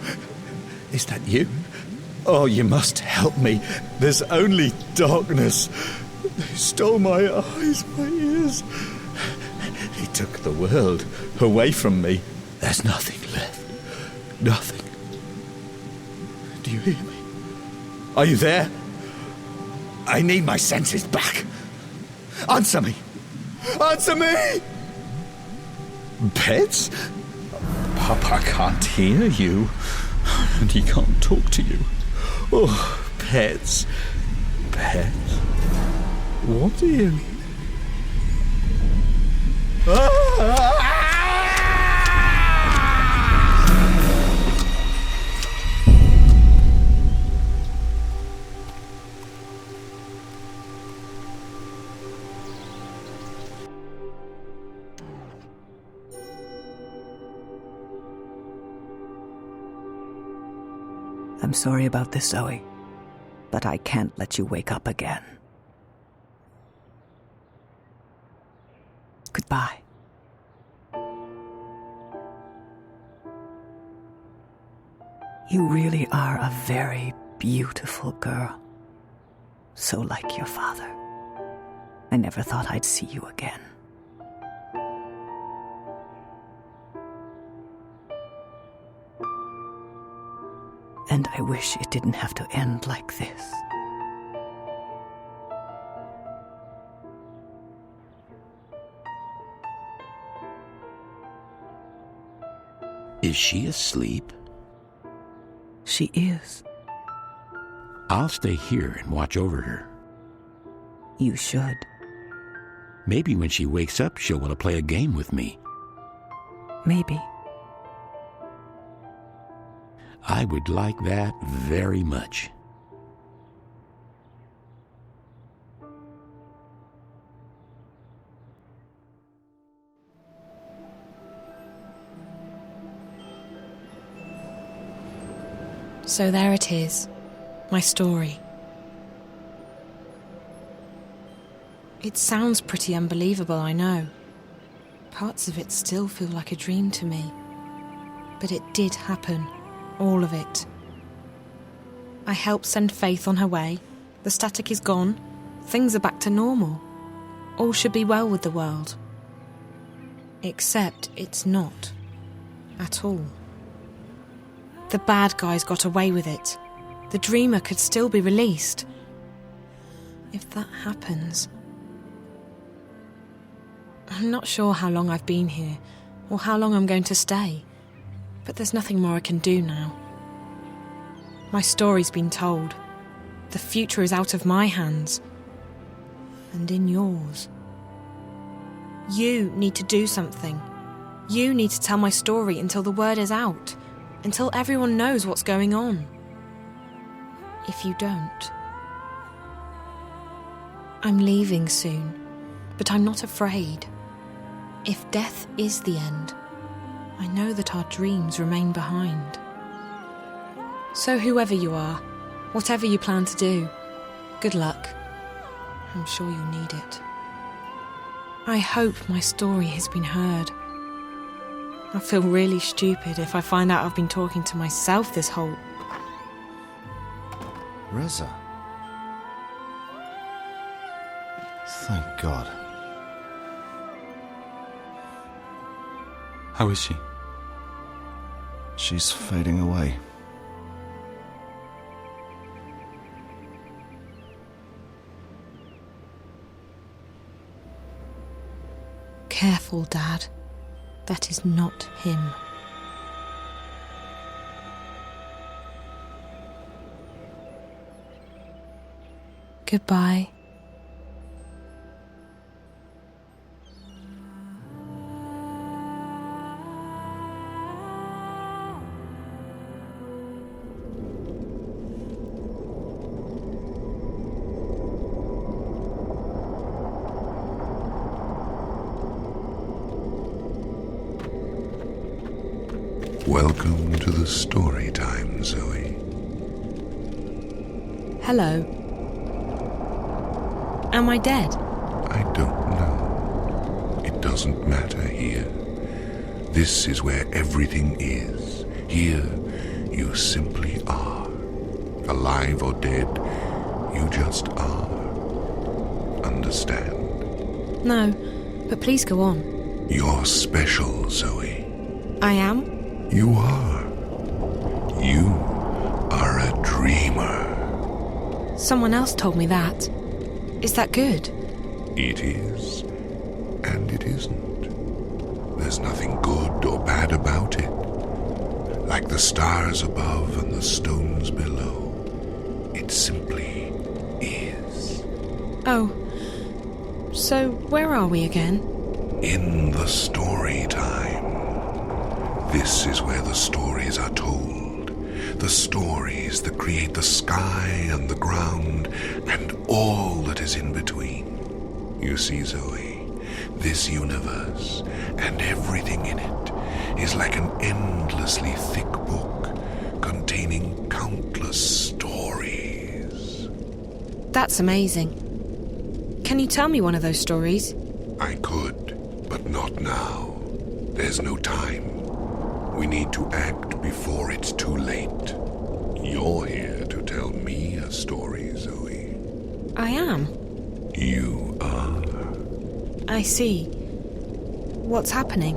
Is that you? Oh, you must help me. There's only darkness. They stole my eyes, my ears. He took the world away from me. There's nothing left. Nothing. Do you hear me? Are you there? I need my senses back. Answer me! Answer me! Pets? Papa can't hear you. And he can't talk to you. Oh, pets. Pets. What are you? I'm sorry about this, Zoe, but I can't let you wake up again. Goodbye. You really are a very beautiful girl. So like your father. I never thought I'd see you again. And I wish it didn't have to end like this. Is she asleep? She is. I'll stay here and watch over her. You should. Maybe when she wakes up, she'll want to play a game with me. Maybe. I would like that very much. So there it is, my story. It sounds pretty unbelievable, I know. Parts of it still feel like a dream to me. But it did happen. All of it. I helped send Faith on her way. The static is gone. Things are back to normal. All should be well with the world. Except it's not. At all. The bad guys got away with it. The dreamer could still be released. If that happens... I'm not sure how long I've been here, or how long I'm going to stay. But there's nothing more I can do now. My story's been told. The future is out of my hands. And in yours. You need to do something. You need to tell my story until the word is out. Until everyone knows what's going on. If you don't... I'm leaving soon, but I'm not afraid. If death is the end, I know that our dreams remain behind. So whoever you are, whatever you plan to do, good luck. I'm sure you'll need it. I hope my story has been heard. I feel really stupid if I find out I've been talking to myself this whole... Reza. Thank God. How is she? She's fading away. Careful, Dad. That is not him. Goodbye. Welcome to the story time, Zoe. Hello. Am I dead? I don't know. It doesn't matter here. This is where everything is. Here, you simply are. Alive or dead, you just are. Understand? No, but please go on. You're special, Zoe. I am? You are. You are a dreamer. Someone else told me that. Is that good? It is, and it isn't. There's nothing good or bad about it. Like the stars above and the stones below. It simply is. Oh. So, where are we again? In the story time. This is where the stories are told. The stories that create the sky and the ground and all that is in between. You see, Zoe, this universe and everything in it is like an endlessly thick book containing countless stories. That's amazing. Can you tell me one of those stories? I could, but not now. There's no time. We need to act before it's too late. You're here to tell me a story, Zoe. I am. You are. I see. What's happening?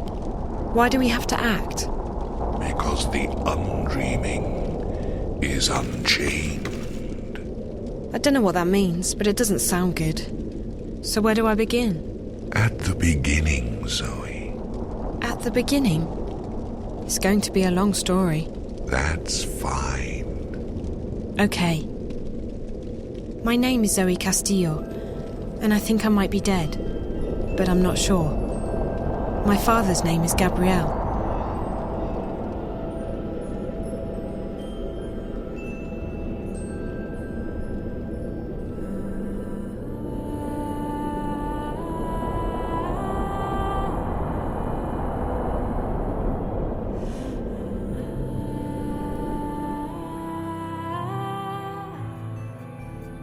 Why do we have to act? Because the undreaming is unchained. I don't know what that means, but it doesn't sound good. So where do I begin? At the beginning, Zoe. At the beginning? It's going to be a long story. That's fine. Okay. My name is Zoe Castillo, and I think I might be dead, but I'm not sure. My father's name is Gabriel.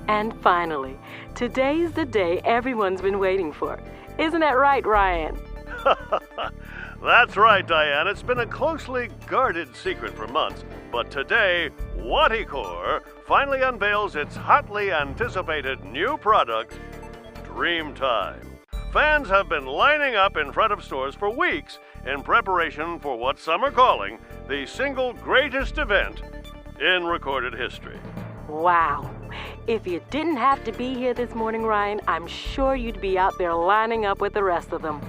And finally, today's the day everyone's been waiting for. Isn't that right, Ryan? That's right, Diane. It's been a closely guarded secret for months. But today, Whaticor finally unveils its hotly anticipated new product, Dreamtime. Fans have been lining up in front of stores for weeks in preparation for what some are calling the single greatest event in recorded history. Wow. If you didn't have to be here this morning, Ryan, I'm sure you'd be out there lining up with the rest of them.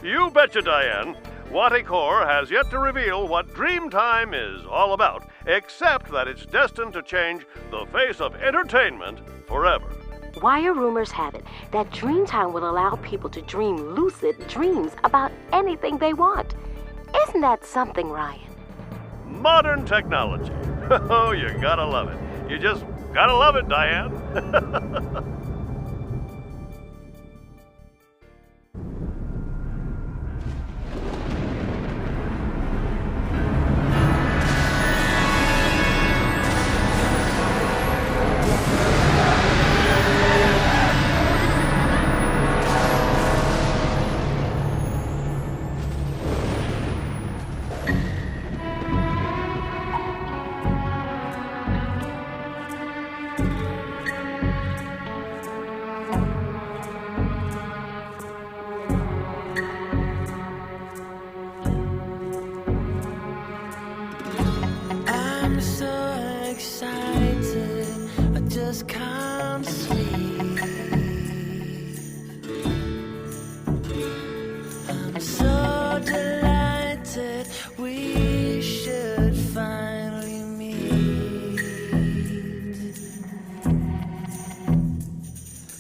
You betcha, Diane. Whaticor has yet to reveal what Dreamtime is all about, except that it's destined to change the face of entertainment forever. Wire rumors have it that Dreamtime will allow people to dream lucid dreams about anything they want. Isn't that something, Ryan? Modern technology. Oh, you gotta love it. You just gotta love it, Diane. I'm so excited, I just can't sleep. I'm so delighted we should finally meet.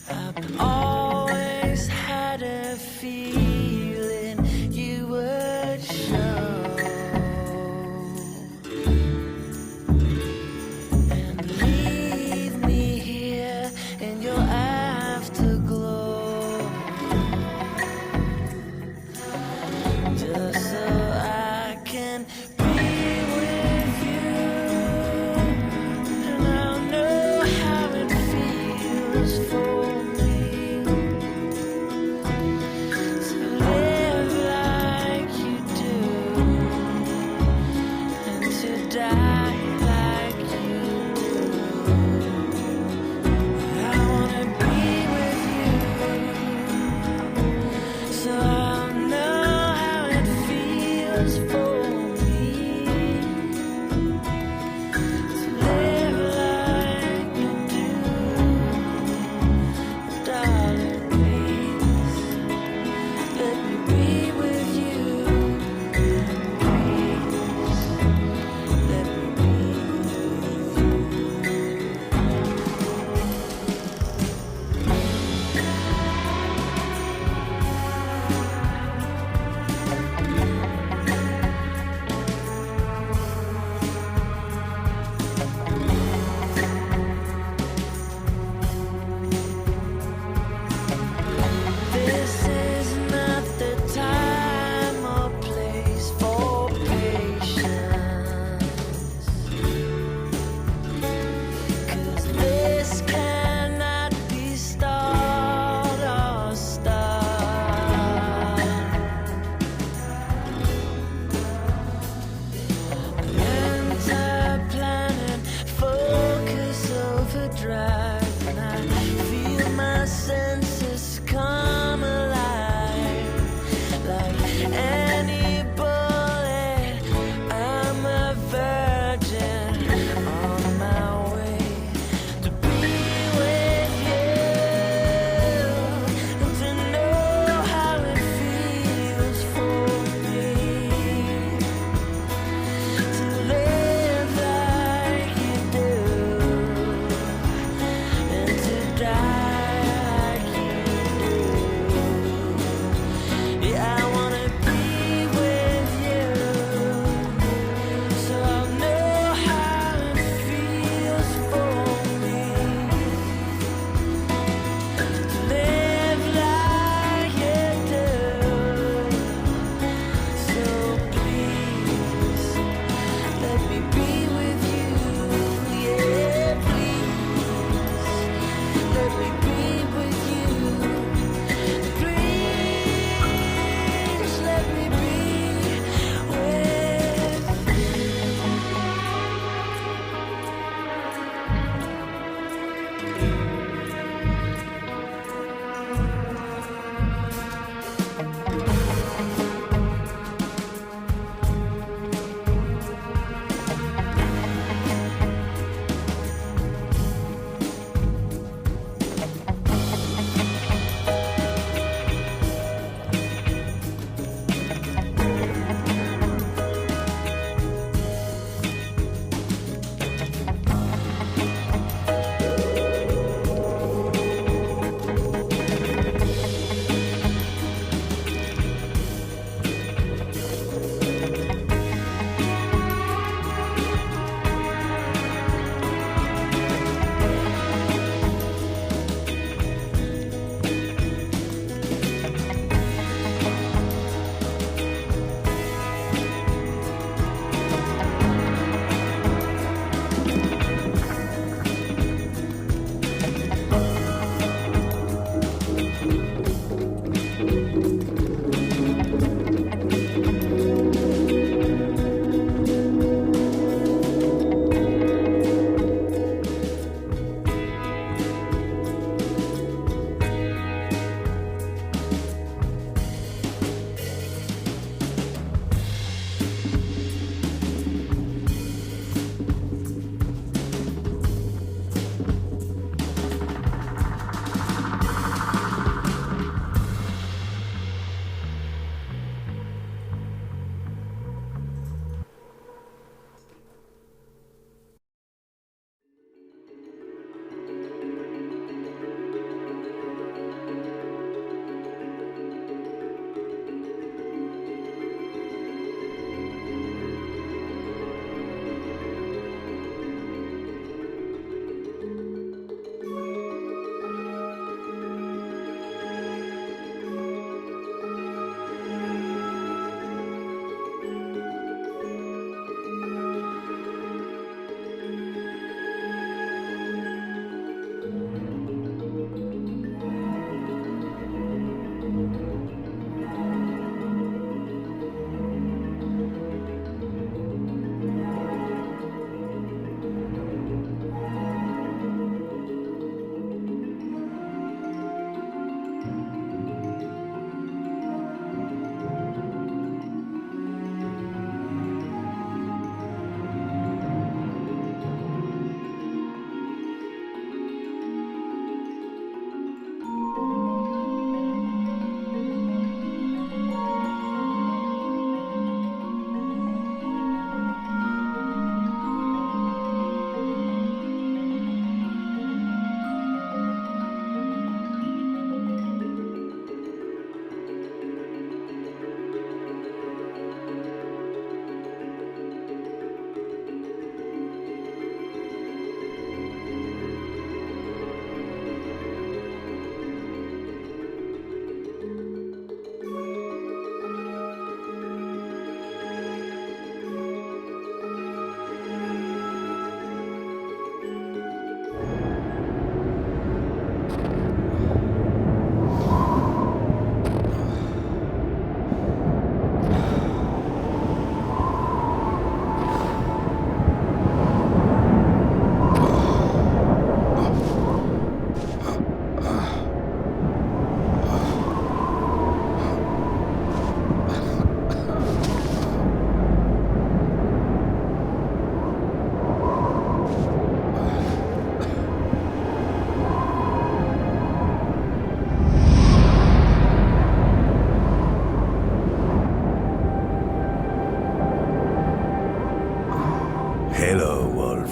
I've always had a feeling you would show. Leave me here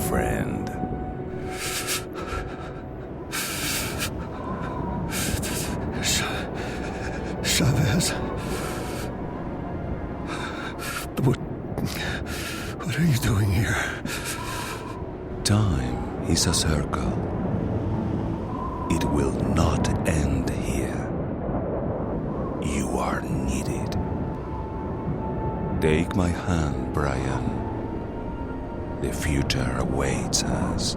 friend. Chavez. What are you doing here? Time is a circle. It will not end here. You are needed. Take my hand, Brian. The future awaits us.